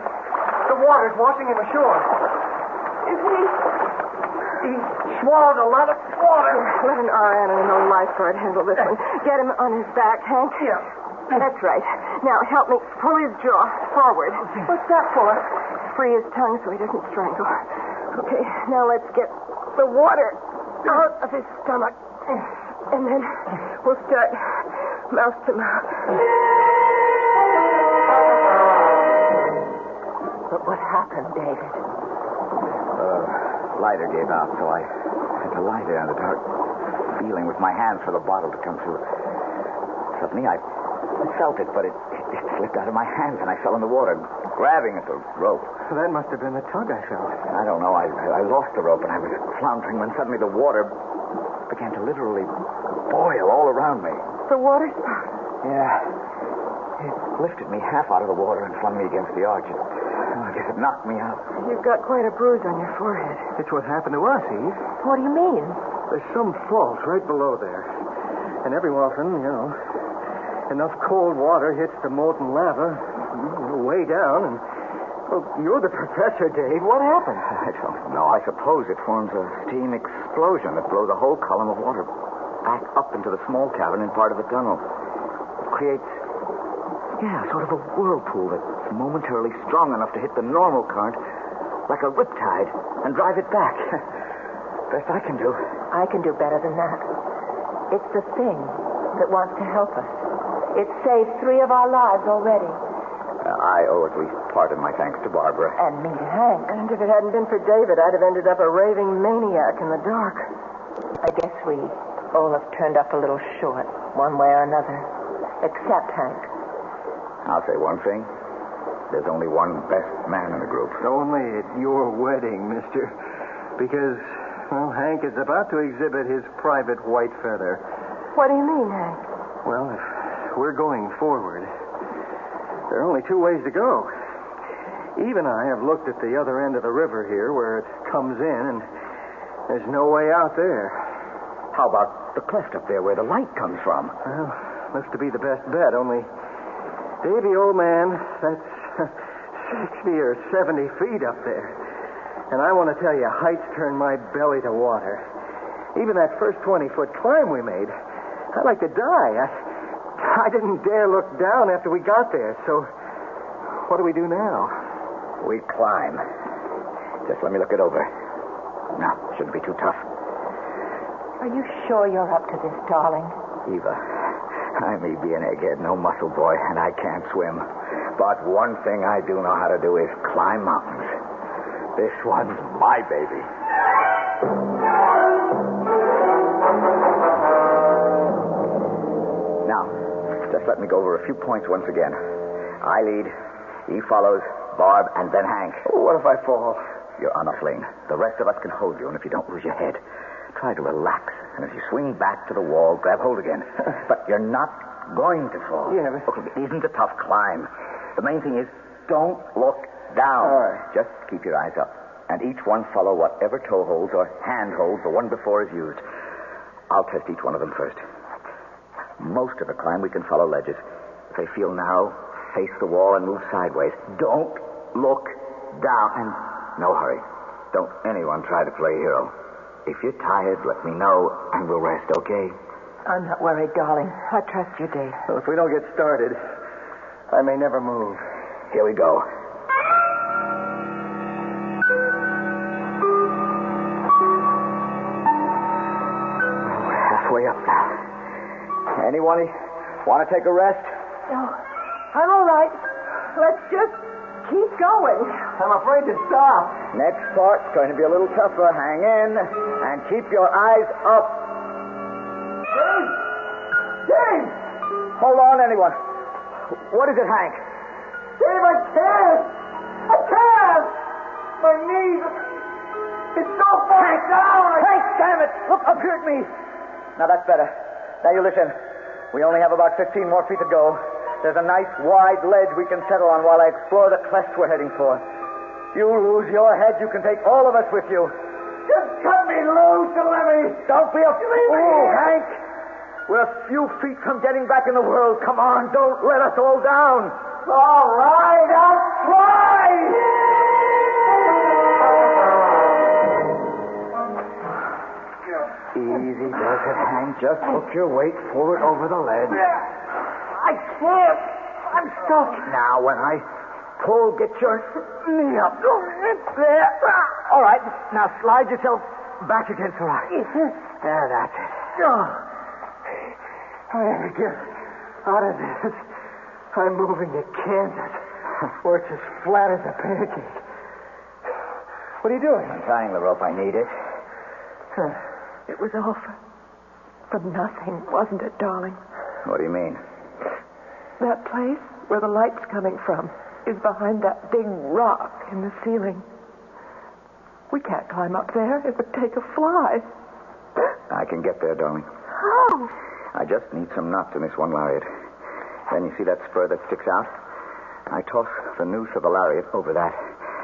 The water's washing him ashore. Is he He swallowed a lot of water. Let an RN and an old lifeguard handle this one. Get him on his back, Hank. Yeah. That's right. Now, help me pull his jaw forward. What's that for? Free his tongue so he doesn't strangle. Okay, now let's get the water out of his stomach. And then we'll start mouth to mouth. But what happened, David? Lighter gave out, so I had to lie there in the dark, feeling with my hands for the bottle to come through. Suddenly, I felt it, but it slipped out of my hands, and I fell in the water, grabbing at the rope. That must have been the tug I felt. I don't know. I lost the rope, and I was floundering when suddenly the water began to literally boil all around me. The water spout? Yeah. It lifted me half out of the water and flung me against the arch. I guess it knocked me out. You've got quite a bruise on your forehead. It's what happened to us, Eve. What do you mean? There's some fault right below there. And every often, enough cold water hits the molten lava way down, and well, you're the professor, Dave. What happened? I don't know. I suppose it forms a steam explosion that blows a whole column of water back up into the small cavern in part of the tunnel. It creates, sort of a whirlpool that's momentarily strong enough to hit the normal current like a riptide and drive it back. Best I can do. I can do better than that. It's the thing that wants to help us. It's saved 3 of our lives already. I owe at least part of my thanks to Barbara. And me to Hank. And if it hadn't been for David, I'd have ended up a raving maniac in the dark. I guess we all have turned up a little short, one way or another. Except Hank. I'll say one thing. There's only one best man in the group. Only at your wedding, mister. Because, Hank is about to exhibit his private white feather. What do you mean, Hank? Well, if we're going forward, there are only 2 ways to go. Eve and I have looked at the other end of the river here where it comes in, and there's no way out there. How about the cleft up there where the light comes from? Well, looks to be the best bet, only, Davy, old man, that's 60 or 70 feet up there. And I want to tell you, heights turn my belly to water. Even that first 20-foot climb we made, I'd like to die. I didn't dare look down after we got there, so what do we do now? We climb. Just let me look it over. No, shouldn't be too tough. Are you sure you're up to this, darling? Eva, I may be an egghead, no muscle boy, and I can't swim. But one thing I do know how to do is climb mountains. This one's my baby. Now, just let me go over a few points once again. I lead, Eve follows, Barb, and then Hank. What if I fall? You're on a fling. The rest of us can hold you, and if you don't lose your head, try to relax. And as you swing back to the wall, grab hold again. But you're not going to fall. Yeah, but... Look, it isn't a tough climb. The main thing is, don't look down. All right. Just keep your eyes up. And each one follow whatever toe holds or hand holds the one before is used. I'll test each one of them first. Most of the climb we can follow ledges. If they feel narrow, face the wall and move sideways. Don't look down. And no hurry. Don't anyone try to play hero. If you're tired, let me know, and we'll rest, okay? I'm not worried, darling. I trust you, Dave. Well, if we don't get started, I may never move. Here we go. We're halfway up now. Anyone want to take a rest? No. I'm all right. Let's just keep going. I'm afraid to stop. Next part's going to be a little tougher. Hang in and keep your eyes up. Dave! Dave! Hold on, anyone. What is it, Hank? Dave, I can't! I can't! My knees... It's so far down! Hank, damn it! Look, up here at me. Now, that's better. Now, you listen. We only have about 15 more feet to go. There's a nice, wide ledge we can settle on while I explore the cleft we're heading for. You lose your head, you can take all of us with you. Just cut me loose and let me... Don't be a fool, Hank. We're a few feet from getting back in the world. Come on, don't let us all down. All right, I'll try! Just hook your weight forward over the ledge. I can't. I'm stuck. Now, when I pull, get your knee up. There. All right. Now, slide yourself back against the rock. There, that's it. I never get out of this. I'm moving to Kansas, where it's as flat as a pancake. What are you doing? I'm tying the rope. I need it. It was all for nothing, wasn't it, darling? What do you mean? That place where the light's coming from is behind that big rock in the ceiling. We can't climb up there. It would take a fly. I can get there, darling. How? I just need some knots in this one lariat. Then you see that spur that sticks out? I toss the noose of the lariat over that,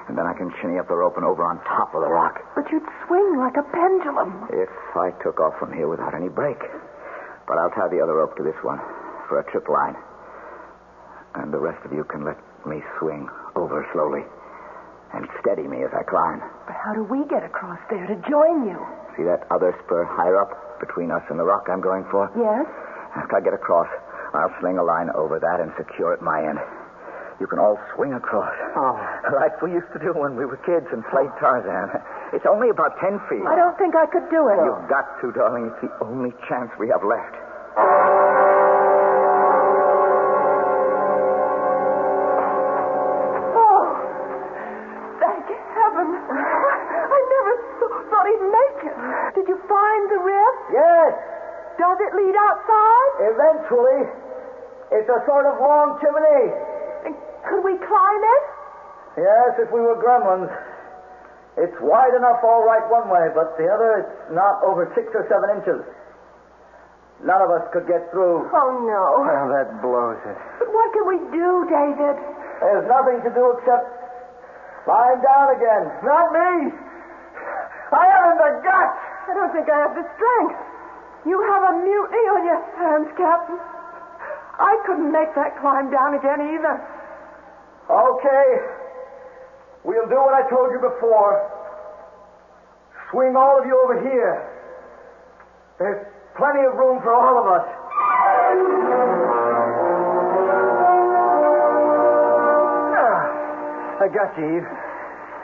and then I can shinny up the rope and over on top of the rock. But you'd swing like a pendulum. If I took off from here without any break. But I'll tie the other rope to this one for a trip line. And the rest of you can let me swing over slowly and steady me as I climb. But how do we get across there to join you? See that other spur higher up between us and the rock I'm going for? Yes? After I get across, I'll sling a line over that and secure at my end. You can all swing across. Oh. Like we used to do when we were kids and played Tarzan. It's only about 10 feet. I don't think I could do it. You've got to, darling. It's the only chance we have left. Oh, thank heaven. I never thought he'd make it. Did you find the rift? Yes. Does it lead outside? Eventually. It's a sort of long chimney. Could we climb it? Yes, if we were gremlins. It's wide enough all right one way, but the other, it's not over 6 or 7 inches. None of us could get through. Oh, no. Well, that blows it. But what can we do, David? There's nothing to do except lying down again. Not me. I haven't the guts. I don't think I have the strength. You have a mutiny on your hands, Captain. I couldn't make that climb down again either. Okay. We'll do what I told you before. Swing all of you over here. There's plenty of room for all of us. I got you, Eve.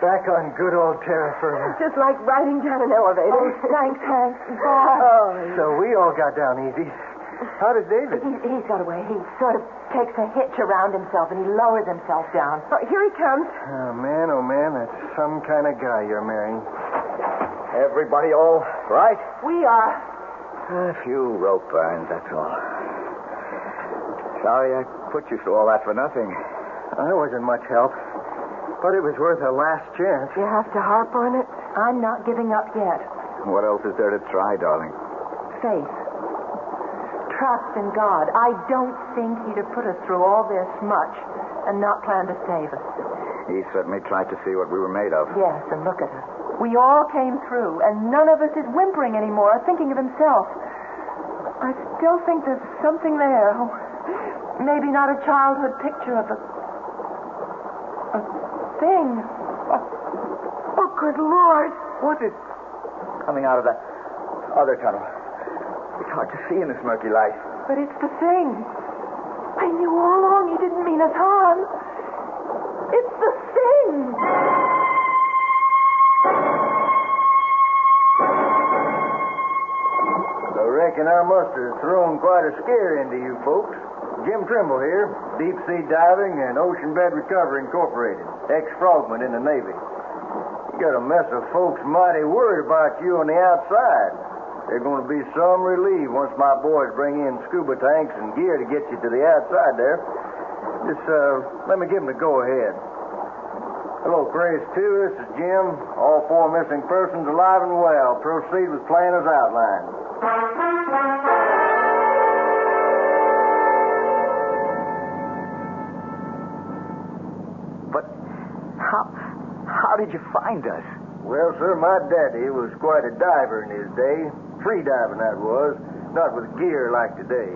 Back on good old terra firma. Just like riding down an elevator. Oh, thanks, Hank. So we all got down easy. How does David? He's got away. He sort of takes a hitch around himself and he lowers himself down. Oh, here he comes. Oh, man, that's some kind of guy you're marrying. Everybody all right? We are. A few rope burns, that's all. Sorry I put you through all that for nothing. That wasn't much help. But it was worth a last chance. You have to harp on it? I'm not giving up yet. What else is there to try, darling? Faith. Trust in God. I don't think he'd have put us through all this much and not planned to save us. He certainly tried to see what we were made of. Yes, and look at us. We all came through, and none of us is whimpering anymore or thinking of himself. I still think there's something there. Maybe not a childhood picture of a thing. Oh, good Lord. What's it? Coming out of that other tunnel. It's hard to see in this murky light. But it's the thing. I knew all along he didn't mean us harm. It's the thing. I reckon I must have thrown quite a scare into you folks. Jim Trimble here, Deep Sea Diving and Ocean Bed Recovery Incorporated, ex-frogman in the Navy. You got a mess of folks mighty worried about you on the outside. There's going to be some relief once my boys bring in scuba tanks and gear to get you to the outside there. Just, let me give them the go-ahead. Hello, Praise 2, this is Jim. All 4 missing persons alive and well. Proceed with plan as outlined. But how did you find us? Well, sir, my daddy was quite a diver in his day. Free diving, that was. Not with gear like today.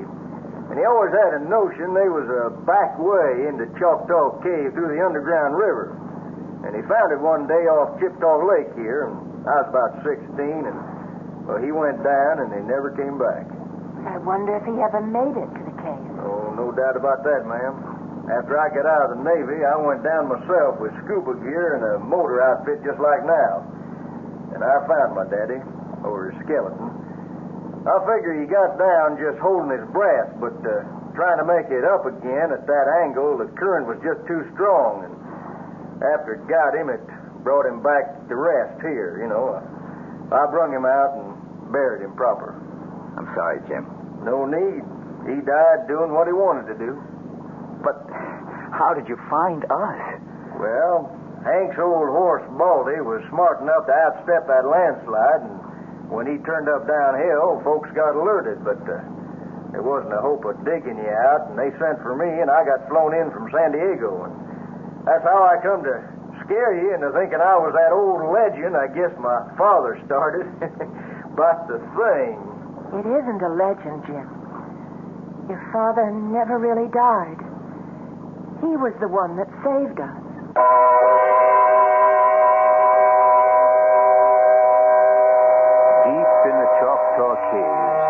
And he always had a notion there was a back way into Choctaw Cave through the underground river. And he found it one day off Chippewa Lake here, and I was about 16, and, well, he went down and he never came back. I wonder if he ever made it to the cave. Oh, no doubt about that, ma'am. After I got out of the Navy, I went down myself with scuba gear and a motor outfit just like now. And I found my daddy, or his skeleton. I figure he got down just holding his breath, but trying to make it up again at that angle, the current was just too strong. And after it got him, it brought him back to rest here, you know. I brung him out and buried him proper. I'm sorry, Jim. No need. He died doing what he wanted to do. But how did you find us? Well, Hank's old horse, Baldy, was smart enough to outstep that landslide, and when he turned up downhill, folks got alerted, but there wasn't a hope of digging you out, and they sent for me, and I got flown in from San Diego, and that's how I come to scare you into thinking I was that old legend I guess my father started. But the thing... It isn't a legend, Jim. Your father never really died. He was the one that saved us. Deep in the Choctaw Caves,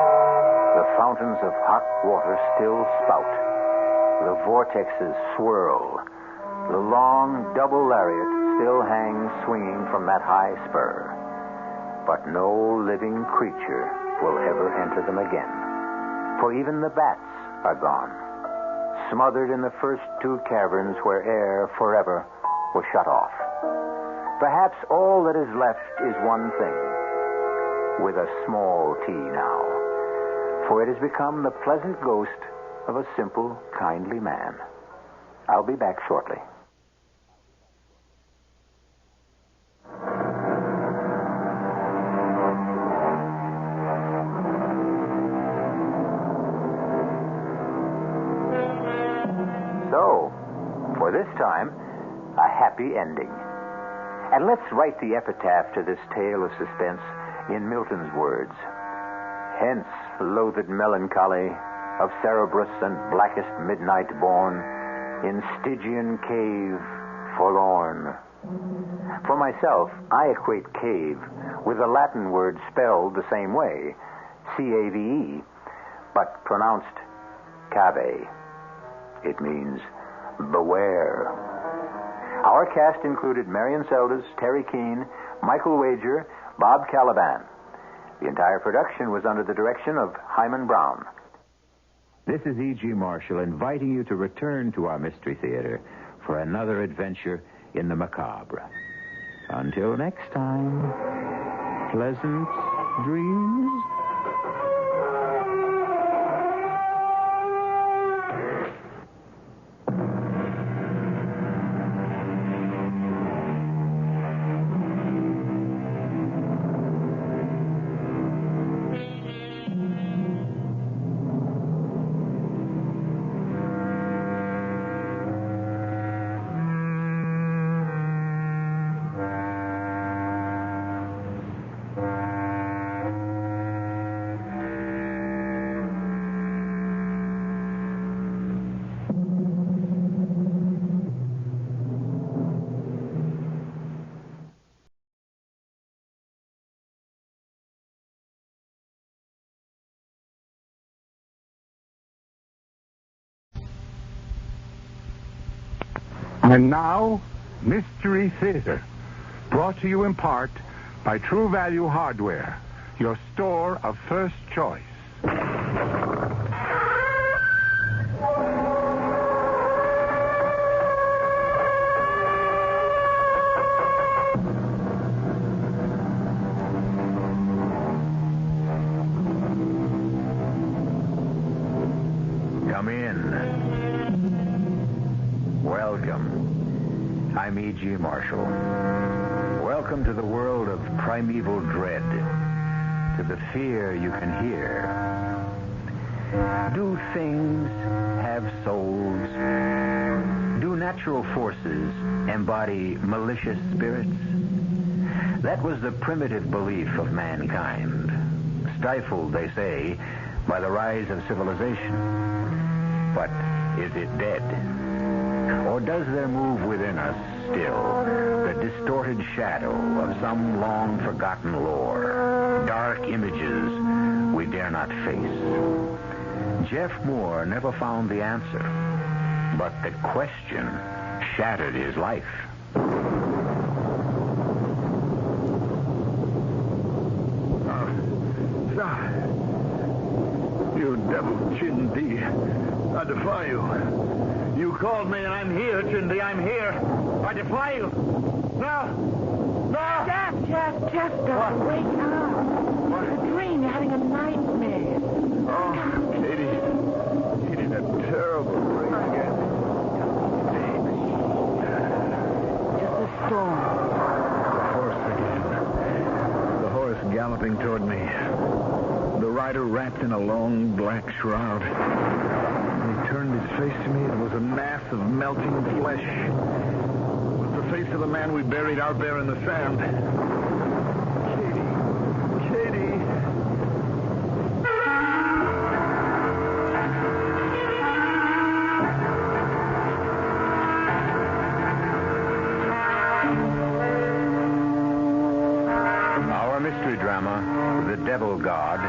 the fountains of hot water still spout. The vortexes swirl. The long double lariat still hangs swinging from that high spur. But no living creature will ever enter them again. For even the bats are gone, smothered in the first two caverns where air forever was shut off. Perhaps all that is left is one thing, with a small t now, for it has become the pleasant ghost of a simple, kindly man. I'll be back shortly. So, for this time, a happy ending. And let's write the epitaph to this tale of suspense in Milton's words. Hence, loathed melancholy, of Cerberus and blackest midnight born, in Stygian cave forlorn. For myself, I equate cave with the Latin word spelled the same way, C-A-V-E, but pronounced cave. It means beware. Our cast included Marion Seldes, Terry Keane, Michael Wager, Bob Caliban. The entire production was under the direction of Hyman Brown. This is E.G. Marshall inviting you to return to our Mystery Theater for another adventure in the macabre. Until next time, pleasant dreams. And now, Mystery Theater, brought to you in part by True Value Hardware, your store of first choice. Come in. Welcome. I'm E.G. Marshall. Welcome to the world of primeval dread, to the fear you can hear. Do things have souls? Do natural forces embody malicious spirits? That was the primitive belief of mankind, stifled, they say, by the rise of civilization. But is it dead? Or does there move within us still the distorted shadow of some long-forgotten lore? Dark images we dare not face. Jeff Moore never found the answer, but the question shattered his life. You devil, Chindi. I defy you. You called me and I'm here, Chindi. I'm here. I defy you. No! Jeff, don't wake up. It's a dream. You're having a nightmare. Oh, Katie, that terrible dream again. Just a storm. The horse again. The horse galloping toward me. The rider wrapped in a long black shroud. When he turned his face to me, it was a mass of melting flesh. It was the face of the man we buried out there in the sand. Katie. Our mystery drama, The Devil God,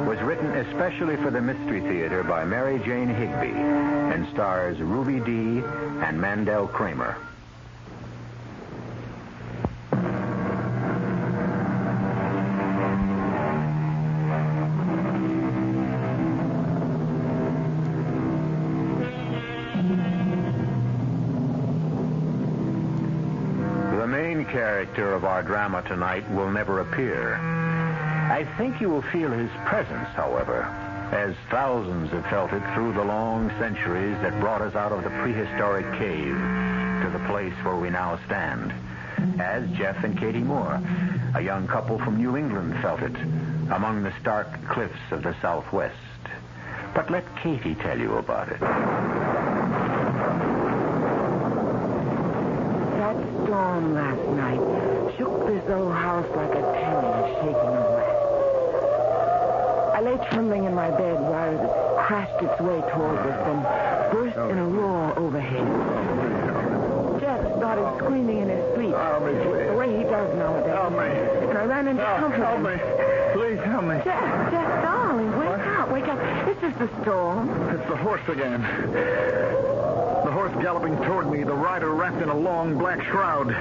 was written especially for the Mystery Theater by Mary Jane Higby and stars Ruby Dee and Mandel Kramer. The main character of our drama tonight will never appear. I think you will feel his presence, however, as thousands have felt it through the long centuries that brought us out of the prehistoric cave to the place where we now stand. As Jeff and Katie Moore, a young couple from New England, felt it among the stark cliffs of the Southwest. But let Katie tell you about it. That storm last night shook this old house like a terrier shaking a rat. I lay trembling in my bed while it crashed its way towards us and burst in a roar overhead. Jeff started screaming in his sleep, the way he does nowadays. Help me. And I ran in to comfort him. Help me. Please help me. Jeff, darling, wake up. This is the storm. It's the horse again. The horse galloping toward me, the rider wrapped in a long black shroud.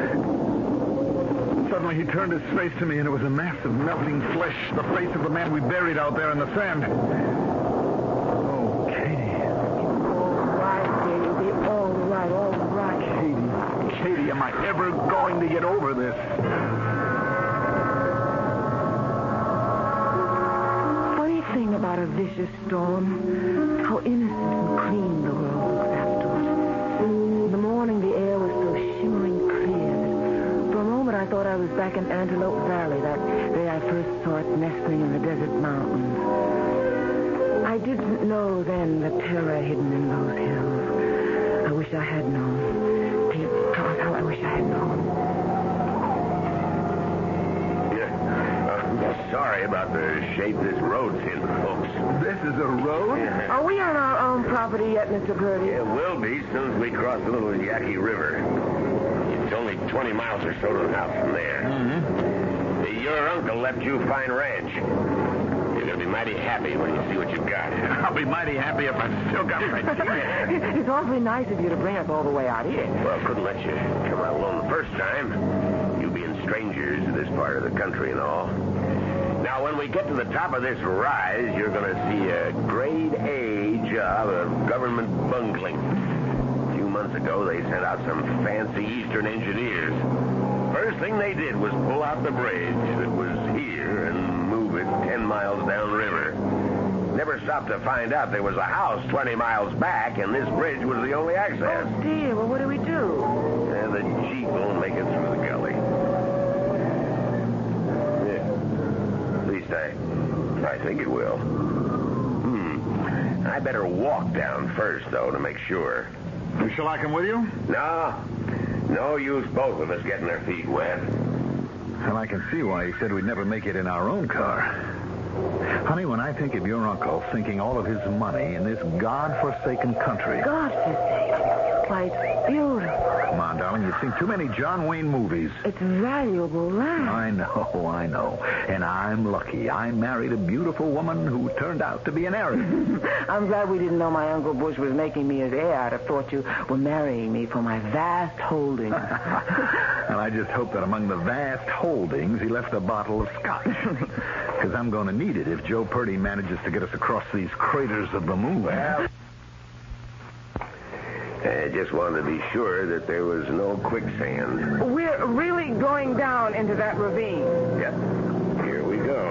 Suddenly he turned his face to me, and it was a mass of melting flesh, the face of the man we buried out there in the sand. Oh, Katie. All right, baby. All right. Katie, am I ever going to get over this? Funny thing about a vicious storm, how innocent and clean the world looks afterward. In the morning, the air was so shimmering clear that for a moment I thought I was back in Antelope Valley, that day I first saw it nestling in the desert mountains. I didn't know then the terror hidden in those hills. I wish I had known. Dear God, how I wish I had known. Sorry about the shape this road's in, folks. This is a road? Are we on our own property yet, Mr. Purdy? Yeah, we'll be as soon as we cross the little Yaqui River. It's only 20 miles or so to the house from there. Mm-hmm. Your uncle left you a fine ranch. You're going to be mighty happy when you see what you've got. I'll be mighty happy if I've still got my teeth. It's awfully nice of you to bring us all the way out here. Well, couldn't let you come out alone the first time. You being strangers to this part of the country and all. Now, when we get to the top of this rise, you're going to see a grade A job of government bungling. A few months ago, they sent out some fancy Eastern engineers. First thing they did was pull out the bridge that was here and move it 10 miles downriver. Never stopped to find out there was a house 20 miles back, and this bridge was the only access. Oh, dear. Well, what do we do? The Jeep won't make it through the gully. I think it will. I better walk down first, though, to make sure. Shall I come with you? No use both of us getting our feet wet. And I can see why he said we'd never make it in our own car. Honey, when I think of your uncle sinking all of his money in this God-forsaken country... God-forsaken? Why, it's beautiful. Come on, darling. You've seen too many John Wayne movies. It's valuable land. I know. And I'm lucky. I married a beautiful woman who turned out to be an heiress. I'm glad we didn't know my Uncle Bush was making me his heir. I'd have thought you were marrying me for my vast holdings. And I just hope that among the vast holdings, he left a bottle of scotch. Because I'm going to need it if Joe Purdy manages to get us across these craters of the moon. Well, I just wanted to be sure that there was no quicksand. We're really going down into that ravine. Yep. Here we go.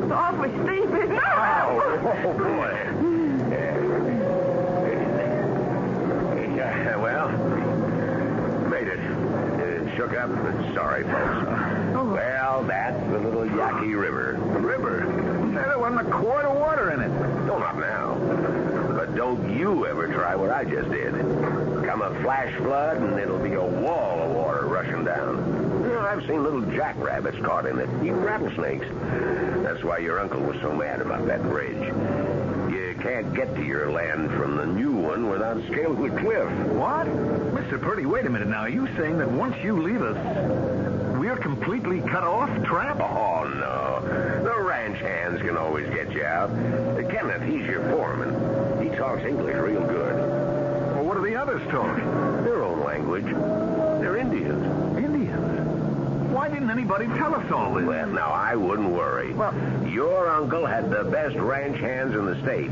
It's awfully steep, isn't it? Oh, boy. Well, made it. Shook up. Sorry, folks. Well, that's the little Yaqui River. River? There wasn't a quart of water in it. No, not now. But don't you ever try what I just did. Come a flash flood, and it'll be a wall of water rushing down. You know, I've seen little jackrabbits caught in it, even rattlesnakes. That's why your uncle was so mad about that bridge. You can't get to your land from the new one without scaling the cliff. What? Mr. Purdy, wait a minute now. Are you saying that once you leave us, we're completely cut off, trapped? Oh, no. The ranch hands can always get you out. Kenneth, he's your foreman. He talks English real good. Well, what do the others talk? Their own language. They're Indians. Indians? Why didn't anybody tell us all this? Well, now, I wouldn't worry. Well, your uncle had the best ranch hands in the state.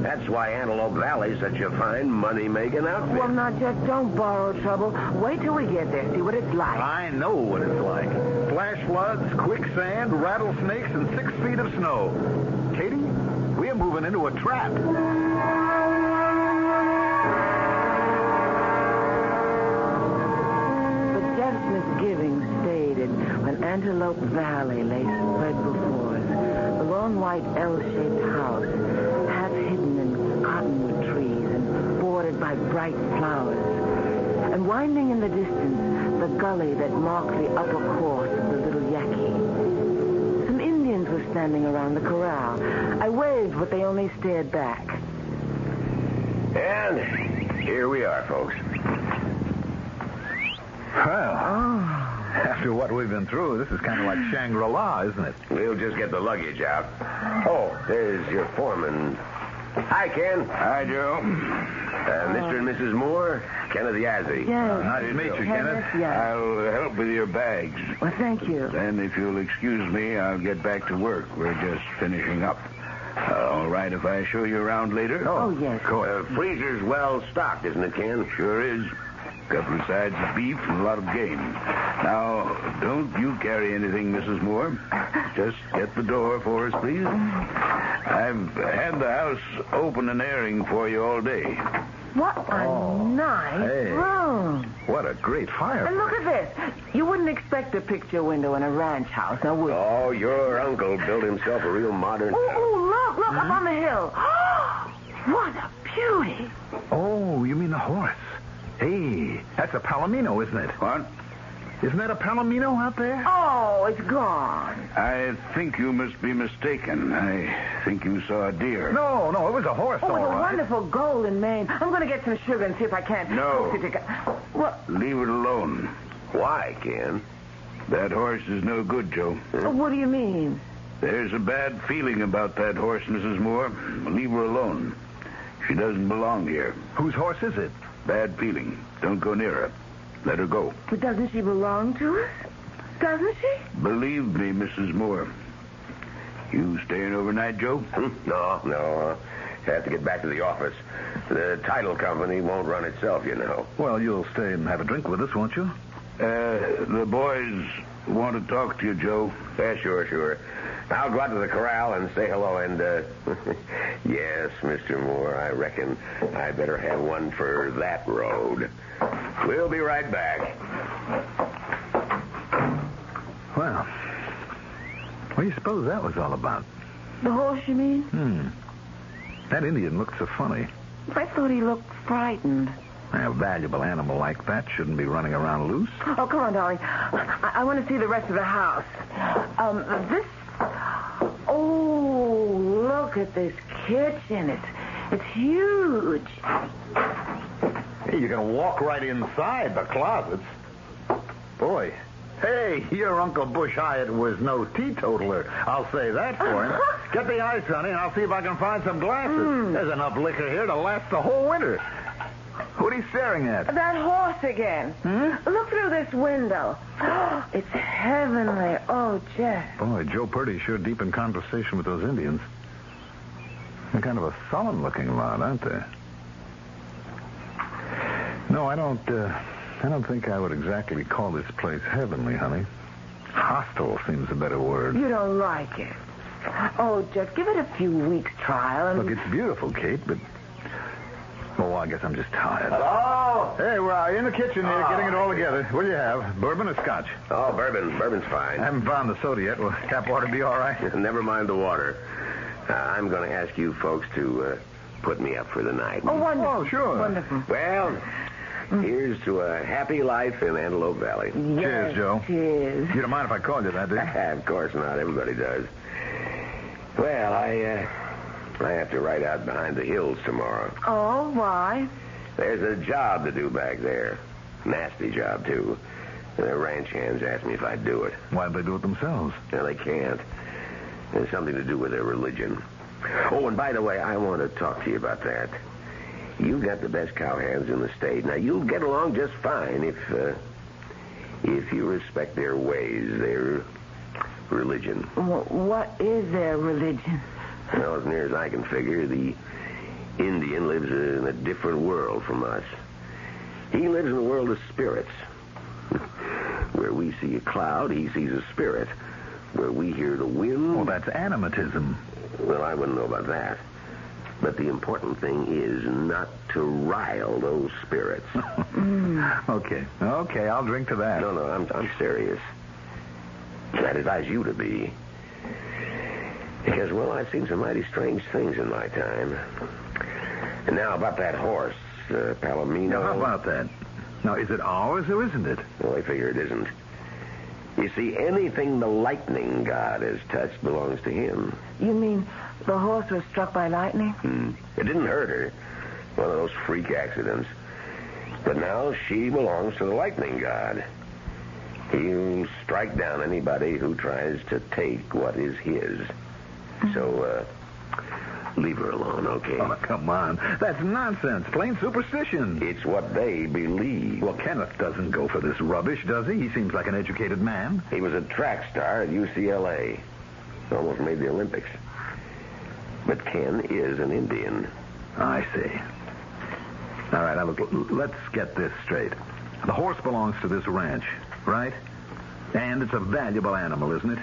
That's why Antelope Valley's such a fine money-making outfit. well, now, Jack, don't borrow trouble. Wait till we get there. See what it's like. I know what it's like. Flash floods, quicksand, rattlesnakes, and 6 feet of snow. Katie, we're moving into a trap. But Jeff's misgivings faded when Antelope Valley lay spread before us. The long white L-shaped house, half hidden in cottonwood trees and bordered by bright flowers. And winding in the distance, the gully that marked the upper course of the little Yaqui. Some Indians were standing around the corral. I waved, but they only stared back. And here we are, folks. Well, after what we've been through, this is kind of like Shangri-La, isn't it? We'll just get the luggage out. Oh, there's your foreman. Hi, Ken. Hi, Joe. Mr. and Mrs. Moore, Kenneth Yazzie. Yes. Nice to meet you, Kenneth. Yes. I'll help with your bags. Well, thank you. Then, if you'll excuse me, I'll get back to work. We're just finishing up. All right if I show you around later? Oh, yes. Freezer's well stocked, isn't it, Ken? Sure is. Couple of sides of beef and a lot of game. Now, don't you carry anything, Mrs. Moore. Just get the door for us, please. I've had the house open and airing for you all day. What a nice room. What a great fire. And look at this. You wouldn't expect a picture window in a ranch house, now would you? Oh, your uncle built himself a real modern... Oh, look up on the hill. What a beauty. Oh, you mean the horse? Hey, that's a palomino, isn't it? What? Isn't that a palomino out there? Oh, it's gone. I think you must be mistaken. I think you saw a deer. No, it was a horse, all with a right. wonderful golden mane. I'm going to get some sugar and see if I can't... No. What? Leave it alone. Why, Ken? That horse is no good, Joe. What do you mean? There's a bad feeling about that horse, Mrs. Moore. Leave her alone. She doesn't belong here. Whose horse is it? Bad feeling. Don't go near her. Let her go. But doesn't she belong to us? Doesn't she? Believe me, Mrs. Moore. You staying overnight, Joe? No. Have to get back to the office. The title company won't run itself, you know. Well, you'll stay and have a drink with us, won't you? The boys want to talk to you, Joe. Yeah, sure. I'll go out to the corral and say hello and, yes, Mr. Moore, I reckon I better have one for that road. We'll be right back. Well, what do you suppose that was all about? The horse, you mean? That Indian looked so funny. I thought he looked frightened. A valuable animal like that shouldn't be running around loose. Oh, come on, darling. I want to see the rest of the house. Oh, look at this kitchen. It's huge. Hey, you can walk right inside the closets. Boy. Hey, your Uncle Bush Hyatt was no teetotaler. I'll say that for him. Get the ice, honey, and I'll see if I can find some glasses. There's enough liquor here to last the whole winter. What are you staring at? That horse again. Look through this window. It's heavenly. Oh, Jeff. Boy, Joe Purdy's sure deep in conversation with those Indians. They're kind of a sullen-looking lot, aren't they? No, I don't think I would exactly call this place heavenly, honey. Hostile seems a better word. You don't like it. Oh, Jeff, give it a few weeks' trial and... Look, it's beautiful, Kate, but... Oh, I guess I'm just tired. Hello? Hey, we're in the kitchen here, getting it all together. What do you have? Bourbon or scotch? Oh, bourbon. Bourbon's fine. I haven't found the soda yet. Will tap water be all right? Never mind the water. I'm going to ask you folks to put me up for the night. Oh, wonderful. Oh, sure. Wonderful. Well, here's to a happy life in Antelope Valley. Yes, cheers, Joe. Cheers. You don't mind if I call you that, do you? Of course not. Everybody does. Well, I have to ride out behind the hills tomorrow. Oh, why? There's a job to do back there. Nasty job, too. The ranch hands asked me if I'd do it. Why'd they do it themselves? No, they can't. It's something to do with their religion. Oh, and by the way, I want to talk to you about that. You've got the best cowhands in the state. Now, you'll get along just fine if you respect their ways, their religion. What is their religion? Well, as near as I can figure, the Indian lives in a different world from us. He lives in a world of spirits. Where we see a cloud, he sees a spirit. Where we hear the wind... Well, that's animatism. Well, I wouldn't know about that. But the important thing is not to rile those spirits. Okay, I'll drink to that. No, I'm serious. I'd advise you to be. Because, well, I've seen some mighty strange things in my time. And now about that horse, Palomino... Now, how about that? Now, is it ours or isn't it? Well, I figure it isn't. You see, anything the lightning god has touched belongs to him. You mean the horse was struck by lightning? It didn't hurt her. One of those freak accidents. But now she belongs to the lightning god. He'll strike down anybody who tries to take what is his. So, leave her alone, okay? Oh, come on. That's nonsense. Plain superstition. It's what they believe. Well, Kenneth doesn't go for this rubbish, does he? He seems like an educated man. He was a track star at UCLA. Almost made the Olympics. But Ken is an Indian. I see. All right, now look, let's get this straight. The horse belongs to this ranch, right? And it's a valuable animal, isn't it?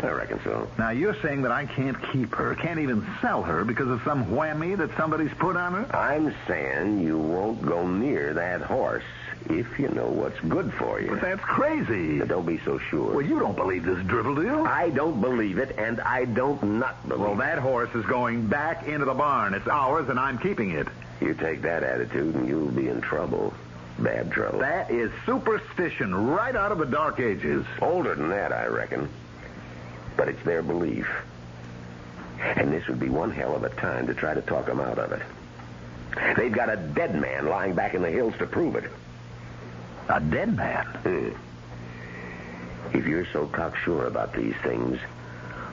I reckon so. Now, you're saying that I can't keep her, can't even sell her because of some whammy that somebody's put on her? I'm saying you won't go near that horse if you know what's good for you. But that's crazy. But don't be so sure. Well, you don't believe this drivel, do you? I don't believe it, and I don't not believe it. Well, that horse is going back into the barn. It's ours, and I'm keeping it. You take that attitude, and you'll be in trouble. Bad trouble. That is superstition right out of the Dark Ages. Older than that, I reckon. But it's their belief. And this would be one hell of a time to try to talk them out of it. They've got a dead man lying back in the hills to prove it. A dead man? If you're so cocksure about these things,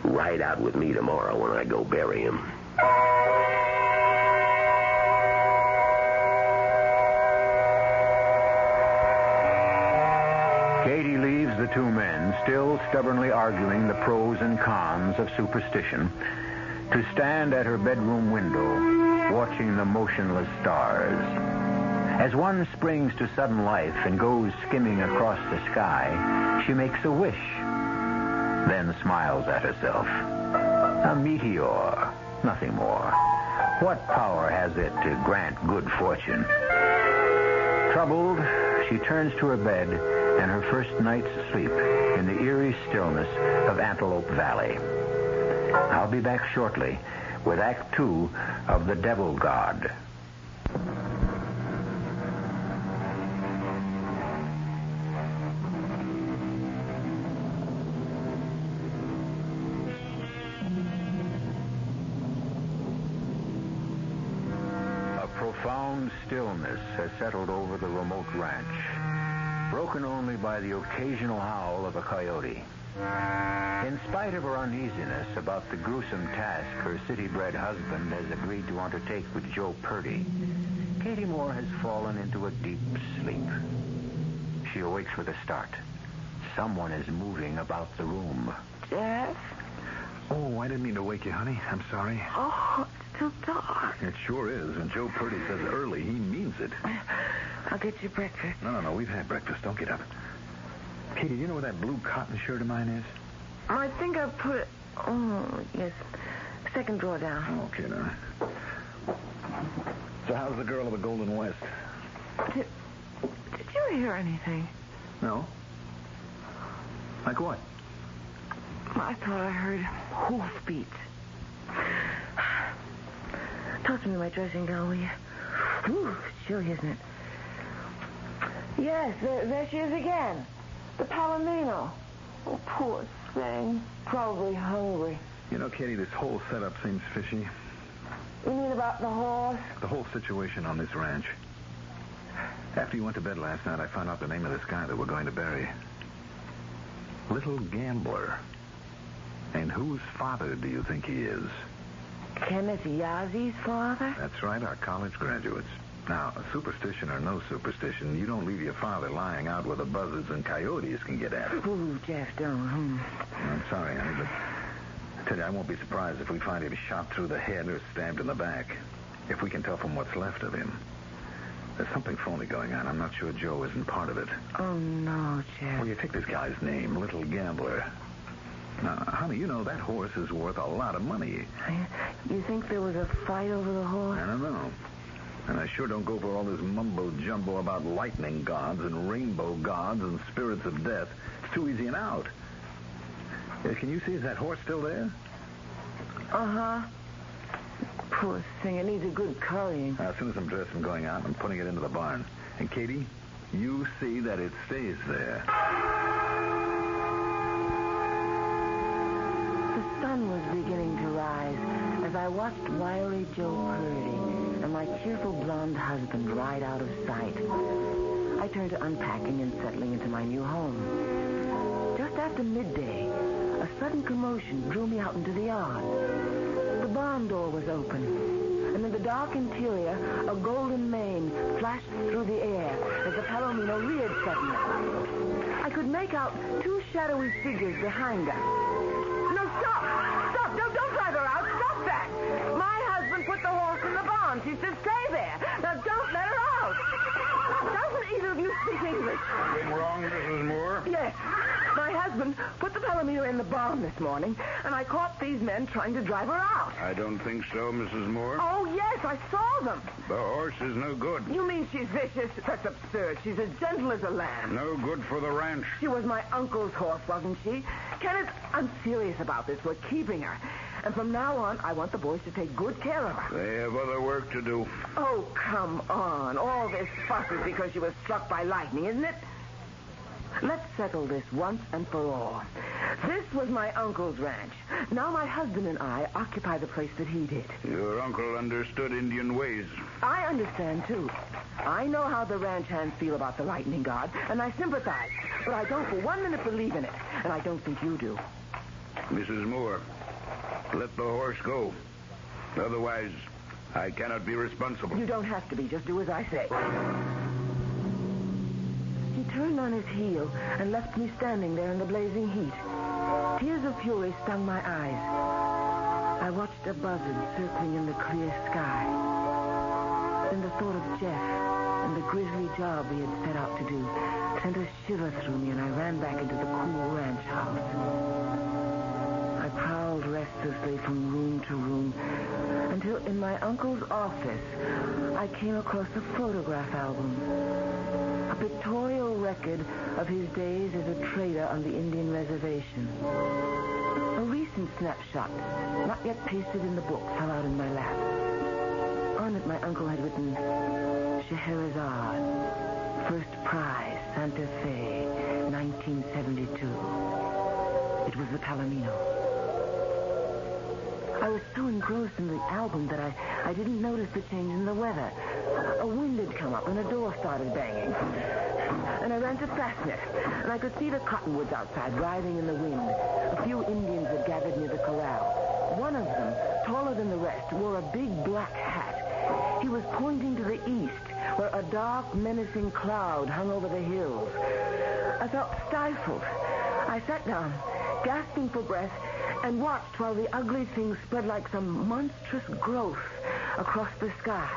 ride out with me tomorrow when I go bury him. Katie leaves the two men, still stubbornly arguing the pros and cons of superstition, to stand at her bedroom window, watching the motionless stars. As one springs to sudden life and goes skimming across the sky, she makes a wish, then smiles at herself. A meteor, nothing more. What power has it to grant good fortune? Troubled, she turns to her bed and her first night's sleep in the eerie stillness of Antelope Valley. I'll be back shortly with Act 2 of The Devil God. solemn stillness has settled over the remote ranch, broken only by the occasional howl of a coyote. In spite of her uneasiness about the gruesome task her city-bred husband has agreed to undertake with Joe Purdy, Katie Moore has fallen into a deep sleep. She awakes with a start. Someone is moving about the room. Jeff? Oh, I didn't mean to wake you, honey. I'm sorry. Oh, it's still dark. It sure is. When Joe Purdy says early, he means it. I'll get you breakfast. No. We've had breakfast. Don't get up. Katie, do you know where that blue cotton shirt of mine is? I think I put it... Oh, yes. Second drawer down. Okay, now. So how's the girl of the Golden West? Did you hear anything? No. Like what? I thought I heard hoofbeats. Toss me my dressing gown, will you? Whew, it's chilly, isn't it? Yes, there she is again. The Palomino. Oh, poor thing. Probably hungry. You know, Katie, this whole setup seems fishy. You mean about the horse? The whole situation on this ranch. After you went to bed last night, I found out the name of this guy that we're going to bury. Little Gambler. And whose father do you think he is? Kenneth Yazzi's father? That's right, our college graduates. Now, superstition or no superstition, you don't leave your father lying out where the buzzards and coyotes can get at him. Ooh, Jeff, don't. I'm sorry, honey, but I tell you, I won't be surprised if we find him shot through the head or stabbed in the back. If we can tell from what's left of him. There's something phony going on. I'm not sure Joe isn't part of it. Oh, no, Jeff. Well, you take this guy's name, Little Gambler. Now, honey, you know that horse is worth a lot of money. You think there was a fight over the horse? I don't know. And I sure don't go for all this mumbo-jumbo about lightning gods and rainbow gods and spirits of death. It's too easy an out. Can you see, is that horse still there? Uh-huh. Poor thing, it needs a good currying. As soon as I'm dressed and going out, I'm putting it into the barn. And, Katie, you see that it stays there. The sun was beginning to rise as I watched wiry Joe Purdy and my cheerful blonde husband ride out of sight. I turned to unpacking and settling into my new home. Just after midday, a sudden commotion drew me out into the yard. The barn door was open, and in the dark interior, a golden mane flashed through the air as the Palomino reared suddenly. I could make out two shadowy figures behind her. No, stop! Stop! Don't drive her out! Stop that! My husband put the horse in the barn. She's to stay there. Now, don't let her out! Doesn't either of you speak English? Something wrong, Mrs. Moore? Yes. My husband put the Palomino in the barn this morning, and I caught these men trying to drive her out. I don't think so, Mrs. Moore. Oh, yes, I saw them. The horse is no good. You mean she's vicious? That's absurd. She's as gentle as a lamb. No good for the ranch. She was my uncle's horse, wasn't she? Kenneth, I'm serious about this. We're keeping her. And from now on, I want the boys to take good care of her. They have other work to do. Oh, come on. All this fuss is because she was struck by lightning, isn't it? Let's settle this once and for all. This was my uncle's ranch. Now my husband and I occupy the place that he did. Your uncle understood Indian ways. I understand, too. I know how the ranch hands feel about the lightning god, and I sympathize. But I don't for 1 minute believe in it, and I don't think you do. Mrs. Moore, let the horse go. Otherwise, I cannot be responsible. You don't have to be. Just do as I say. He turned on his heel and left me standing there in the blazing heat. Tears of fury stung my eyes. I watched a buzzard circling in the clear sky. Then the thought of Jeff and the grisly job we had set out to do sent a shiver through me, and I ran back into the cool ranch house. I prowled restlessly from room to room until in my uncle's office I came across a photograph album. A pictorial record of his days as a trader on the Indian reservation. A recent snapshot, not yet pasted in the book, fell out in my lap. On it, my uncle had written, Scheherazade, first prize, Santa Fe, 1972. It was the Palomino. I was so engrossed in the album that I didn't notice the change in the weather. A wind had come up and a door started banging. And I ran to fasten it, and I could see the cottonwoods outside writhing in the wind. A few Indians had gathered near the corral. One of them, taller than the rest, wore a big black hat. He was pointing to the east, where a dark, menacing cloud hung over the hills. I felt stifled. I sat down, gasping for breath, and watched while the ugly thing spread like some monstrous growth across the sky.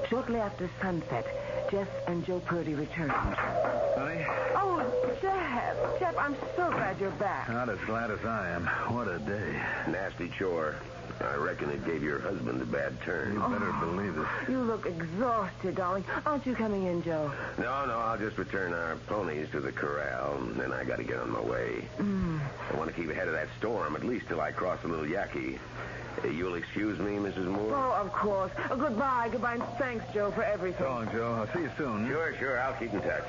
Shortly after sunset, Jeff and Joe Purdy returned. Honey? Oh, Jeff, I'm so glad you're back. Not as glad as I am. What a day. Nasty chore. I reckon it gave your husband a bad turn. You better believe it. You look exhausted, darling. Aren't you coming in, Joe? No, I'll just return our ponies to the corral, and then I got to get on my way. I want to keep ahead of that storm, at least till I cross the little Yaqui. You'll excuse me, Mrs. Moore? Oh, of course. Goodbye, and thanks, Joe, for everything. So long, Joe. I'll see you soon. Sure. I'll keep in touch.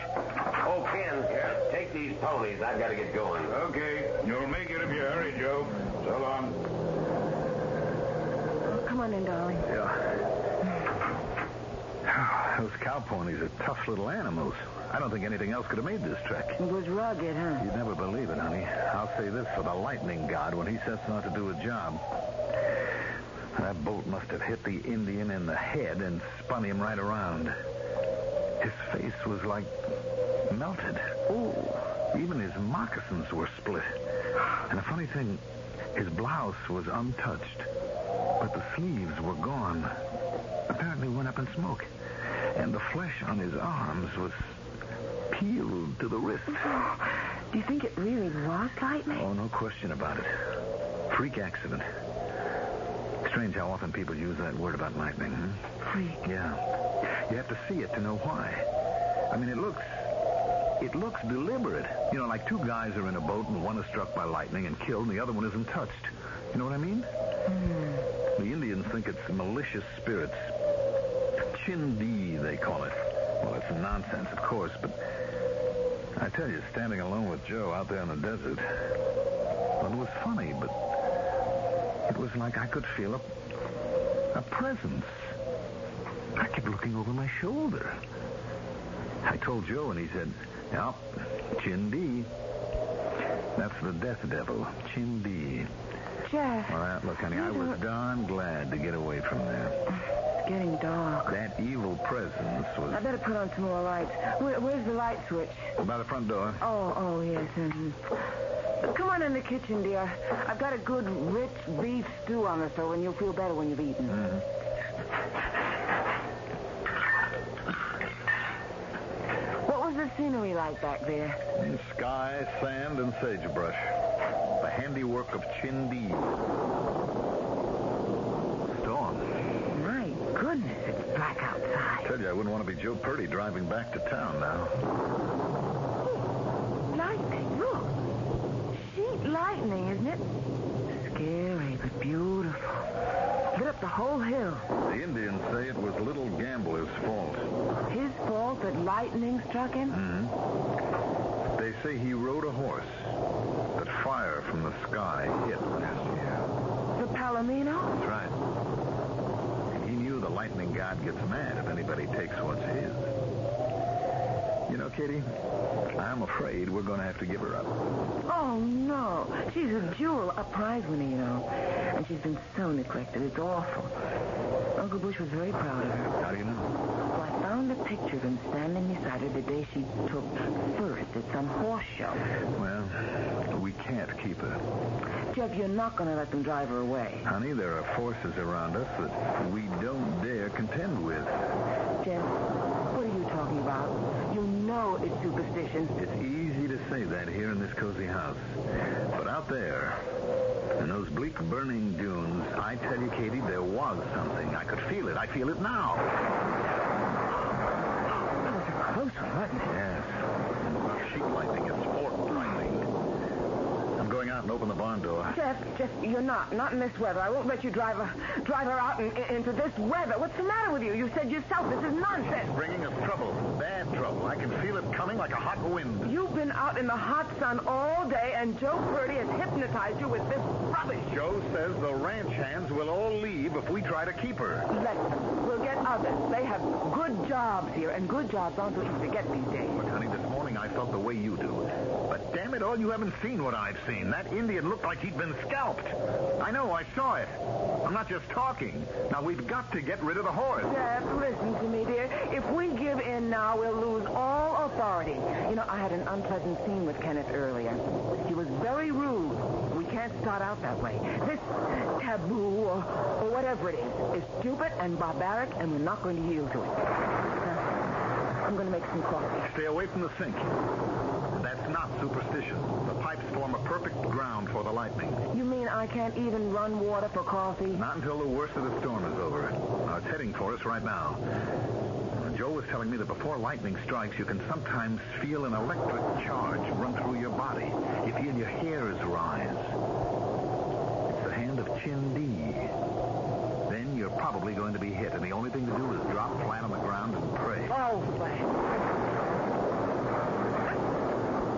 Oh, Ken, take these ponies. I've got to get going. Okay. You'll make it if you hurry, Joe. So long. Come on in, darling. Yeah. Those cow ponies are tough little animals. I don't think anything else could have made this trek. It was rugged, huh? You'd never believe it, honey. I'll say this for the lightning god when he sets out to do a job. That bolt must have hit the Indian in the head and spun him right around. His face was like melted. Oh, even his moccasins were split. And the funny thing, his blouse was untouched, but the sleeves were gone. Apparently went up in smoke. And the flesh on his arms was peeled to the wrist. Do you think it really was lightning? Oh, no question about it. Freak accident. Strange how often people use that word about lightning. Freak. Yeah. You have to see it to know why. I mean, it looks deliberate. You know, like two guys are in a boat and one is struck by lightning and killed and the other one isn't touched. You know what I mean? The Indians think it's malicious spirits. Chindi, they call it. Well, it's nonsense, of course, but I tell you, standing alone with Joe out there in the desert, well, it was funny, but it was like I could feel a presence. I kept looking over my shoulder. I told Joe, and he said, "Yep, Chindi. That's the death devil, Chindi." Jeff. All right, look, honey, I was darn glad to get away from there. It's getting dark. That evil presence was... I better put on some more lights. Where's the light switch? By the front door. Oh, yes. Come on in the kitchen, dear. I've got a good, rich beef stew on the stove, and you'll feel better when you've eaten. What was the scenery like back there? Sky, sand, and sagebrush. The handiwork of Chindi. Storm. My goodness, it's black outside. I tell you, I wouldn't want to be Joe Purdy driving back to town now. Lightning, look. Sheet lightning, isn't it? Scary, but beautiful. Lit up the whole hill. The Indians say it was Little Gambler's fault. His fault that lightning struck him? They say he rode a horse that fire from the sky hit last year. The Palomino? That's right. And he knew the lightning god gets mad if anybody takes what's his. You know, Katie, I'm afraid we're going to have to give her up. Oh, no. She's a jewel, a prize winner, you know. And she's been so neglected. It's awful. Uncle Bush was very proud of her. How do you know? Well, I found a picture of him standing beside her the day she took first at some horse show. Well, we can't keep her. Jeff, you're not going to let them drive her away. Honey, there are forces around us that we don't dare contend with. Jeff, what are you talking about? You know it's superstition. It's easy to say that here in this cozy house. But out there, in those bleak burning dunes, I tell you, Katie, there was something. I could feel it. I feel it now. That was a close one, wasn't it? Yes. Sheet lightning is forked lightning. I'm going out and open the barn door. Jeff, you're not in this weather. I won't let you drive her out into this weather. What's the matter with you? You said yourself this is nonsense. She's bringing us trouble. Bad trouble. I can feel it coming. coming like a hot wind. You've been out in the hot sun all day, and Joe Purdy has hypnotized you with this rubbish. Joe says the ranch hands will all leave if we try to keep her. Let them. We'll get others. They have good jobs here, and good jobs aren't so easy to get these days. But, honey, this morning I felt the way you do. But, damn it all, you haven't seen what I've seen. That Indian looked like he'd been scalped. I know, I saw it. I'm not just talking. Now, we've got to get rid of the horse. Jeff, listen to me, dear. If we give in now, we'll lose all authority. You know, I had an unpleasant scene with Kenneth earlier. He was very rude. We can't start out that way. This taboo, or whatever it is stupid and barbaric, and we're not going to yield to it. I'm going to make some coffee. Stay away from the sink. That's not superstition. The pipes form a perfect ground for the lightning. You mean I can't even run water for coffee? Not until the worst of the storm is over. Now, it's heading for us right now. Joe was telling me that before lightning strikes, you can sometimes feel an electric charge run through your body. You feel your hairs rise. It's the hand of Chindi. Then you're probably going to be hit, and the only thing to do is drop flat on the ground and pray. Oh, flat.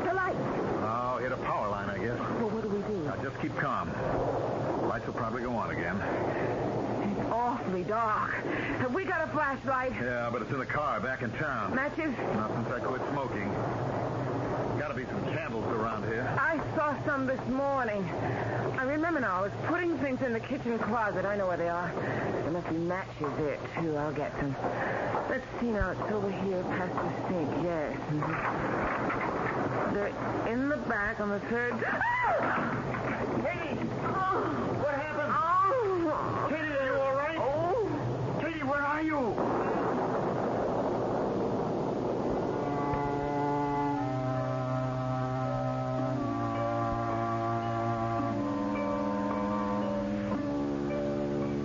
The light. Oh, hit a power line, I guess. Well, what do we do? Now, just keep calm. The lights will probably go on again. It's awfully dark. Have we got a flashlight? Yeah, but it's in the car back in town. Matches? Not since I quit smoking. Got to be some candles around here. I saw some this morning. I remember now. I was putting things in the kitchen closet. I know where they are. There must be matches there, too. I'll get some. Let's see now. It's over here past the sink. Yes. Mm-hmm. They're in the back on the third... Katie! Oh, what happened? Oh! Katie, are you all right? Oh! Katie, where are you?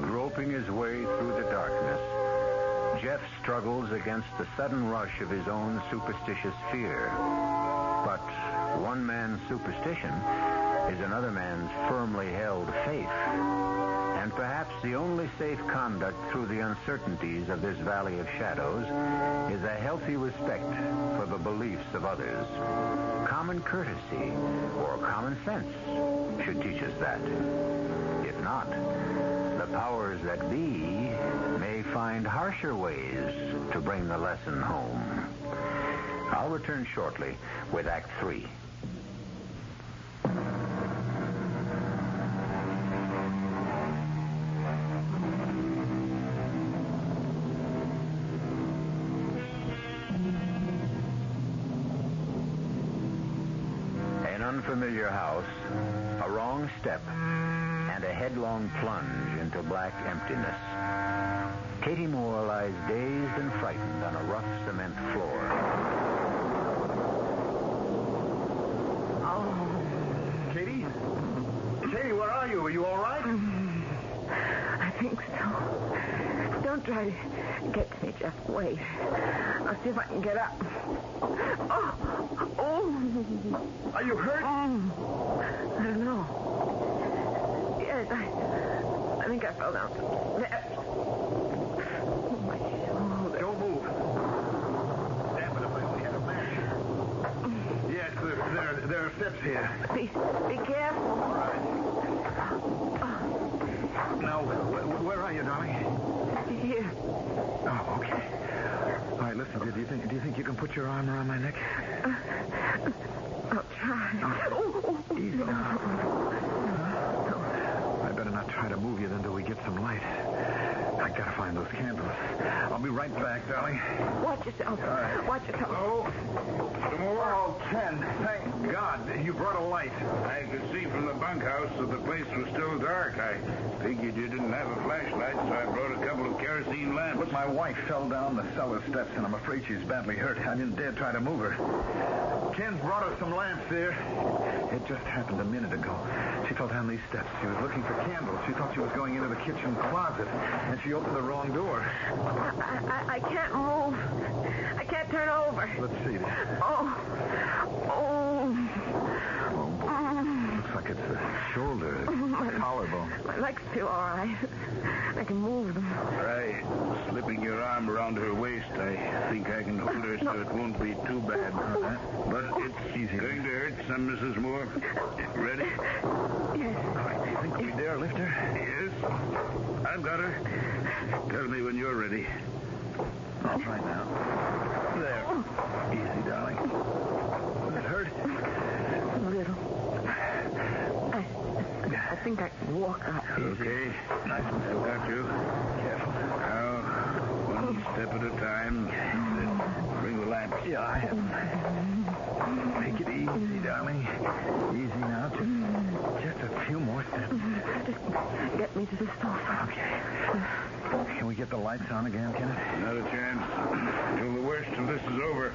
Groping his way through the darkness, Jeff struggles against the sudden rush of his own superstitious fear. But one man's superstition is another man's firmly held faith. And perhaps the only safe conduct through the uncertainties of this valley of shadows is a healthy respect for the beliefs of others. Common courtesy or common sense should teach us that. If not, the powers that be may find harsher ways to bring the lesson home. I'll return shortly with Act 3. An unfamiliar house, a wrong step, and a headlong plunge into black emptiness. Katie Moore lies dazed and frightened on a rough cement floor. Oh. Katie? Katie, where are you? Are you all right? I think so. Don't try to get to me, Jeff. Wait. I'll see if I can get up. Oh. Are you hurt? I don't know. Yes, I think I fell down. There. Oh, my shoulder. Don't move. Damn it, if I only had a match. Yes, there are steps here. Be careful. All right. Now, where are you, darling? Here. Oh, okay. All right, listen, do you think you can put your arm around my neck? I'll try. Easy. I better not try to move you until we get some light. I gotta find those candles. I'll be right back, darling. Watch yourself. All right. Watch yourself. Oh, Ken, thank God you brought a light. I could see from the bunkhouse that the place was still dark. I figured you didn't have a flashlight, so I brought a couple of kerosene lamps. But my wife fell down the cellar steps, and I'm afraid she's badly hurt. I didn't dare try to move her. Ken brought us some lamps there. It just happened a minute ago. She fell down these steps. She was looking for candles. She thought she was going into the kitchen closet, and she opened the wrong door. I can't move. I can't turn over. Let's see. Oh. Looks like it's the shoulder. collarbone. My leg's still all right. I can move them. Try slipping your arm around her waist. I think I can hold her so it won't be too bad. But it's Easy. going to hurt some, Mrs. Moore. Ready? Yes. Do you think we dare lift her? Yes. I've got her. Tell me when you're ready. I'll try now. There. Easy, darling. Does it hurt? A little. I think I can walk up. Okay. Nice and I've got you. careful. Now, one step at a time. Bring the lamp. Yeah, I am. Take it easy, darling. Easy now. Just a few more steps. Just get me to the sofa. Okay. Can we get the lights on again, Kenneth? Not a chance. Till the worst of this is over.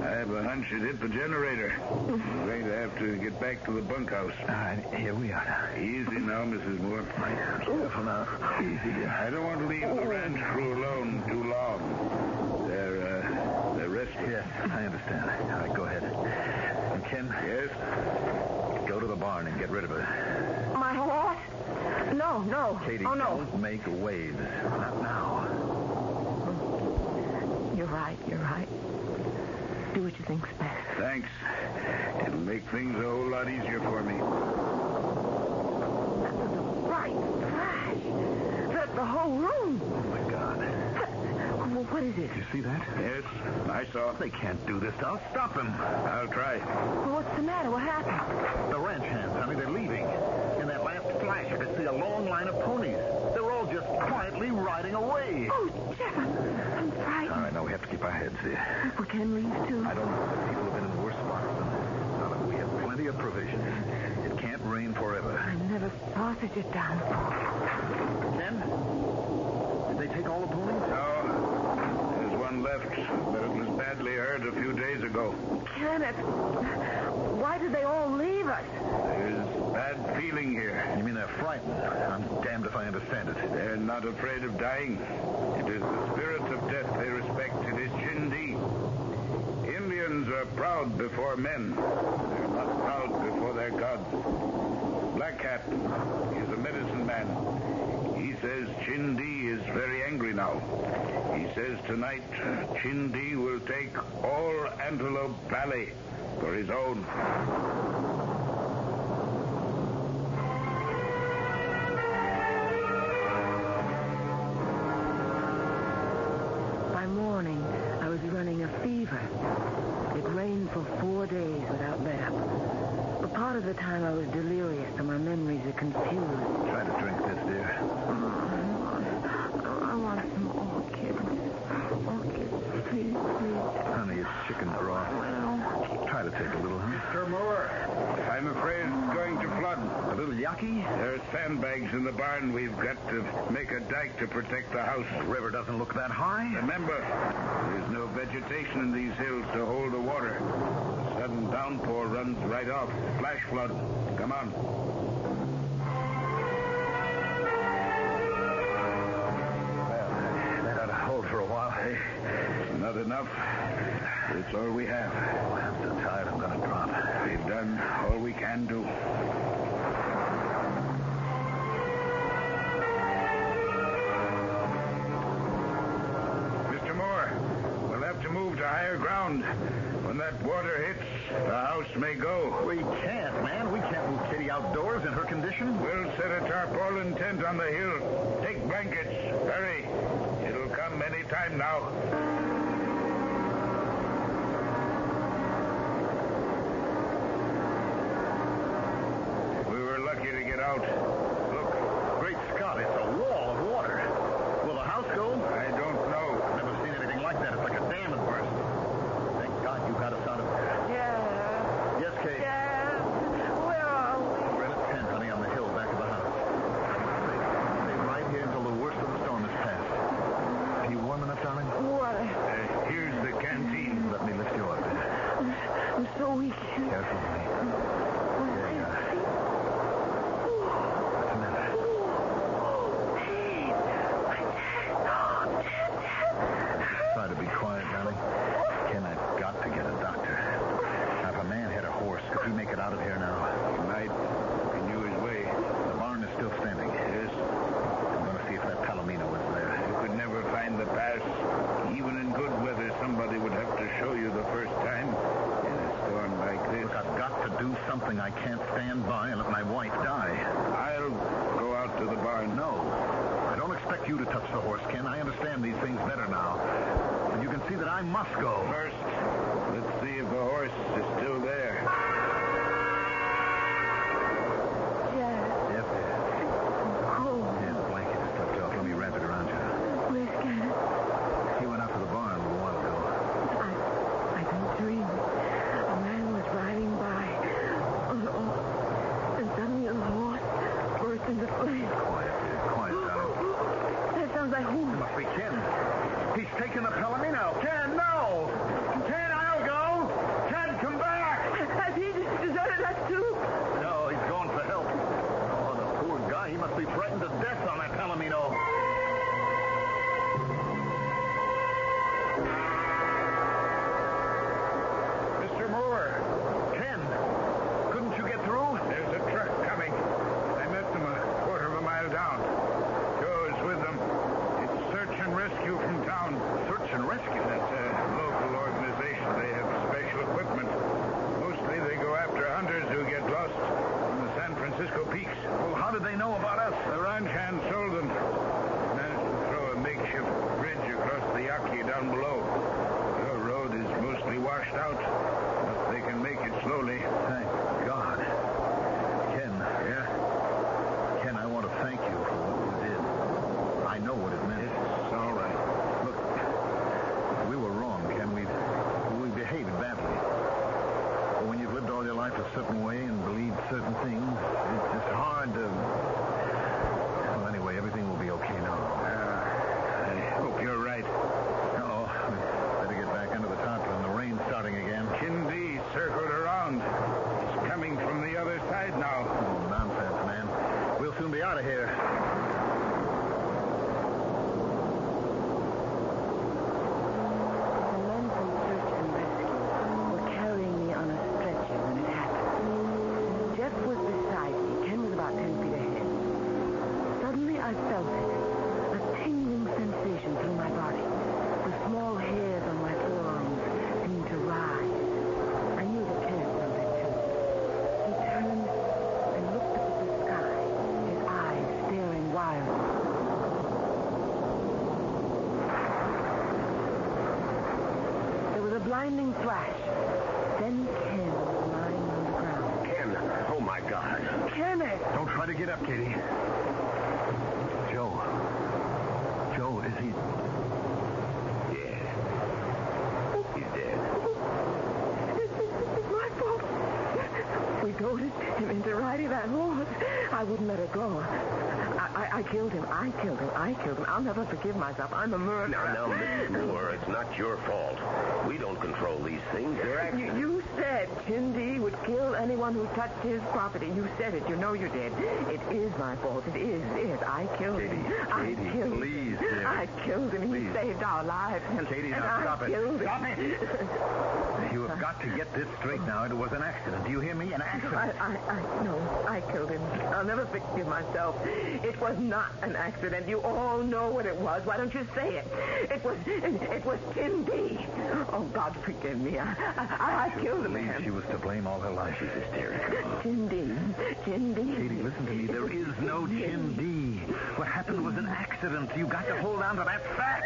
I have a hunch it hit the generator. We're going to have to get back to the bunkhouse. All right, here we are. Easy now, Mrs. Moore. Careful now. Easy, dear. I don't want to leave the ranch crew alone too long. They're resting. Yes, I understand. All right, go ahead. And Ken? Yes? Go to the barn and get rid of her. My horse? No. Katie, oh, no. don't make waves. Not now. You're right. Do what you think's best. Thanks. It'll make things a whole lot easier for me. That was a bright flash. That's the whole room. Oh, my God. What is it? You see that? Yes, I saw. They can't do this. I'll stop them. I'll try. What's the matter? What happened? The ranch hands, honey, they're leaving. In that last flash, I could see a long line of ponies. They're all just quietly riding away. Oh, Jeff, I'm frightened. All right, now we have to keep our heads here. We can leave, too. I don't know. People have been in worse spots than this. Now, look, we have plenty of provisions. It can't rain forever. I never saw such a downpour. Ken? Did they take all the ponies? No. There's one left, but it was badly hurt a few days ago. Kenneth, why did they all leave us? There's bad feeling here. You mean they're frightened? I'm damned if I understand it. They're not afraid of dying. It is the spirit of death they respect. It is Chindi. Indians are proud before men. They're not proud before their gods. Black Cat is a medicine man. He says Chindi is very angry now. He says tonight Chindi will take all Antelope Valley for his own. By morning, I was running a fever. It rained for 4 days without let up. But part of the time I was delirious, so my memories are confused. Try to drink this, dear. I want some orchids. Orchids, please. Honey, it's chicken broth. Try to take a little, huh? Mr. Moore, I'm afraid it's going to flood. A little yucky? There are sandbags in the barn. We've got to make a dike to protect the house. The river doesn't look that high. Remember, there's no vegetation in these hills to hold the water. A sudden downpour runs right off. Flash flood. Come on. Well, that ought to hold for a while. Hey, Not enough. It's all we have. oh, I'm so tired I'm going to drop. We've done all we can do. Mr. Moore, we'll have to move to higher ground. When that water hits, the house may go. We can't, man. We can't move Kitty outdoors in her condition. We'll set a tarpaulin tent on the hill. Take blankets. Hurry. It'll come any time now. To get out. Look, great Scott, it's a wall of water. Will the house go? I don't know. I've never seen anything like that. It's like a dam had burst. Thank God you got us out of there. Yeah. Yes, Kate? Yeah. Where are we? We're in a tent, honey, on the hill back of the house. Stay right here until the worst of the storm is past. Are you warm enough, darling? What? Here's the canteen. Let me lift you up there. I'm so weak. Careful, honey. There you are. Try to be quiet, darling. Ken, I've got to get a doctor. Now, if a man had a horse, could he make it out of here now? He might. He knew his way. The barn do something. I can't stand by and let my wife die. I'll go out to the barn. No. I don't expect you to touch the horse, Ken. I understand these things better now. And you can see that I must go. First, let's see if the horse is still there. Jack. Yes, dear. I'm cold. Yeah, the blanket is tucked off. Let me wrap it around you. Where's Kenneth? He went out to the barn a little while ago. I didn't dream. A man was riding by. And suddenly a horse burst into flames. Quiet, dear. Quiet, darling. That sounds like who? It must be Ken. He's taken the Palomino. Ken, no! Ken, I'll go! Ken, come back! Has he deserted us too? No, he's going for help. Oh, the poor guy. He must be frightened to death on that Palomino. Mr. Moore. Ken, couldn't you get through? There's a truck coming. I met them a quarter of a mile down. Joe is with them. It's search and rescue from town. Search and rescue? That's a local organization. They have special equipment. Mostly they go after hunters who get lost in the San Francisco peaks. Well, how did they know about us? The ranch hand sold them. Managed to throw a makeshift bridge across the Yaqui down below. The road is mostly washed out, but they can make it slowly. Thank God. Ken. Yeah? Ken, I want to thank you for what you did. I know what it meant. It's all right. Look, we were wrong, Ken. We behaved badly. But when you've lived all your life a certain way and believed certain things, it's just hard to... Well, anyway, everything will be okay now. I hope you're right. Uh-oh. We'd better get back under the tarpaulin. The rain's starting again. Kindy circled around. It's coming from the other side now. Oh, nonsense, man. We'll soon be out of here. The men from Search and Rescue were carrying me on a stretcher when it happened. Jeff was beside me. Ken was about 10 feet ahead. Suddenly I felt it. A tingling sensation through my body. The small hairs on my forearms seemed to rise. I knew that Kenneth felt it too. He turned and looked up at the sky, his eyes staring wildly. There was a blinding flash. Then Ken was lying on the ground. Ken, oh my God. Kenneth! Don't try to get up, Katie. Joe. Joe, is he... Yeah. He's dead. It's my fault. We goaded him into riding that horse. I wouldn't let it go. I killed him. I killed him. I'll never forgive myself. I'm a murderer. Now, Mrs. Moore, it's not your fault. We don't control these things. They're accidents. You said Kindy would kill anyone who touched his property. You said it. You know you did. It is my fault. It is. I killed him. I killed him. Please, dear. I killed him. He saved our lives. Katie, and now I stop it. killed him. Stop it. You have got to get this straight now. It was an accident. Do you hear me? An accident. No, I killed him. I'll never forgive myself. It was not an accident. You all know what it was. Why don't you say it? It was Kindy. Oh, God, forgive me. I killed him. Believe she was to blame all her life. She's hysterical. Kindy. Katie, listen to me. There is no Kindy. What happened was an accident. You got to hold on to that fact.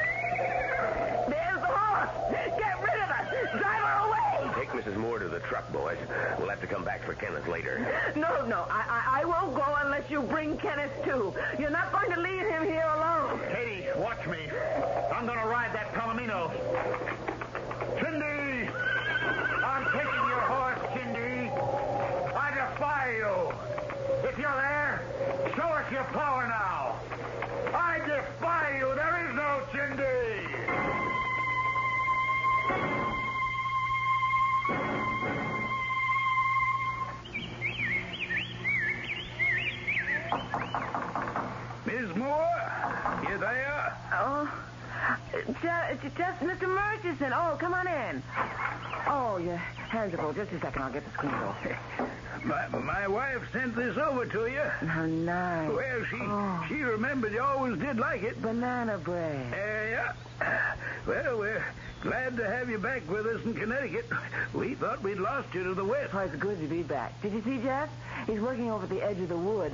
There's the horse. Get rid of her. Drive her away. Take Mrs. Moore to the truck, boys. We'll have to come back for Kenneth later. No. I won't go unless you bring Kenneth too. You're not going to leave him here alone. Katie, watch me. I'm going to ride that Palomino. Kindy! I'm taking your horse, Kindy. I defy you. If you're there, show us your power now. I defy you. There is no Kindy. Miss Moore, you there? Oh, just Mr. Murchison. Oh, come on in. Oh, your hands are full. Just a second. I'll get the screen open. My wife sent this over to you. How nice. Well, she remembered you always did like it. Banana bread. Yeah. Well, we're Glad to have you back with us in Connecticut. We thought we'd lost you to the west. Oh, it's good to be back. Did you see Jeff? He's working over at the edge of the wood.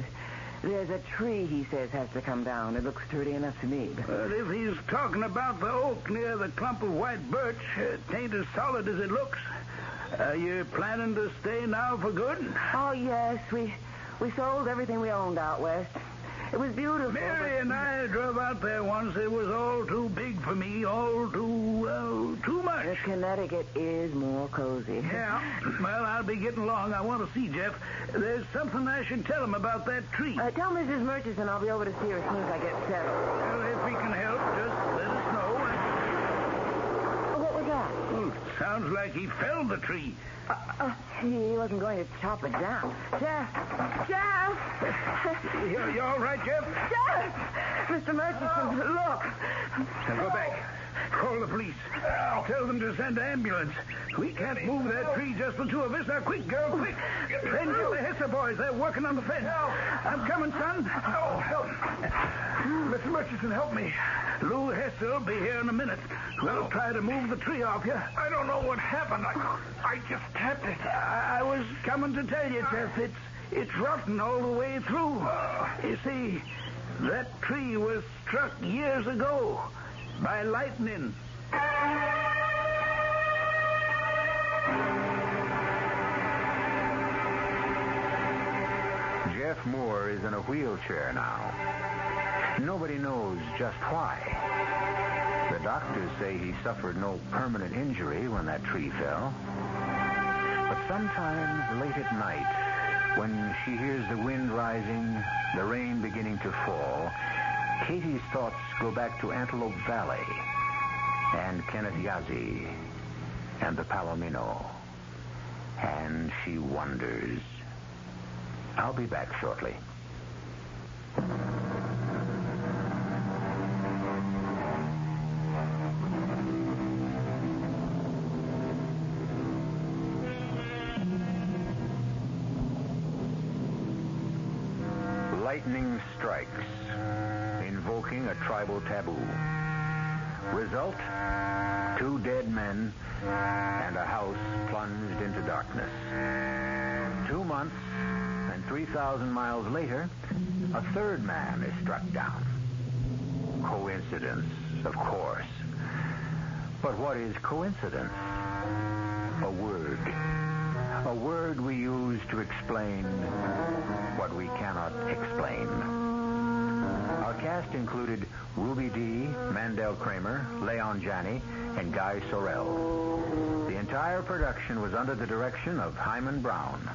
There's a tree, he says, has to come down. It looks sturdy enough to me. But if he's talking about the oak near the clump of white birch, it ain't as solid as it looks. Are you planning to stay now for good? Oh, yes. We sold everything we owned out west. It was beautiful. Mary and I drove out there once. It was all too big for me, all too much. Connecticut is more cozy. Yeah. Well, I'll be getting along. I want to see Jeff. There's something I should tell him about that tree. Tell Mrs. Murchison I'll be over to see her as soon as I get settled. Well, if we can help, just let us know. What was that? Oh, sounds like he felled the tree. He wasn't going to chop it down. Jeff! You all right, Jeff? Jeff! Mr. Murchison, look. Now go back. Call the police. Tell them to send an ambulance. We can't move that tree, just the two of us. Now, quick, girl, quick. Then get the Hester boys. They're working on the fence. I'm coming, son. Oh, help. Mr. Murchison, help me. Lou Hester will be here in a minute. We'll try to move the tree off you. I don't know what happened. I just tapped it. I was coming to tell you, Jeff. It's rotten all the way through. You see, that tree was struck years ago by lightning. Jeff Moore is in a wheelchair now. Nobody knows just why. The doctors say he suffered no permanent injury when that tree fell. But sometimes late at night, when she hears the wind rising, the rain beginning to fall, Katie's thoughts go back to Antelope Valley and Kenneth Yazzie and the Palomino. And she wonders. I'll be back shortly. Lightning strikes, invoking a tribal taboo. Result, 2 dead men and a house plunged into darkness. 2 months and 3,000 miles later, a third man is struck down. Coincidence, of course. But what is coincidence? A word. A word we use to explain what we cannot explain. Our cast included Ruby Dee, Mandel Kramer, Leon Janney, and Guy Sorrell. The entire production was under the direction of Hyman Brown.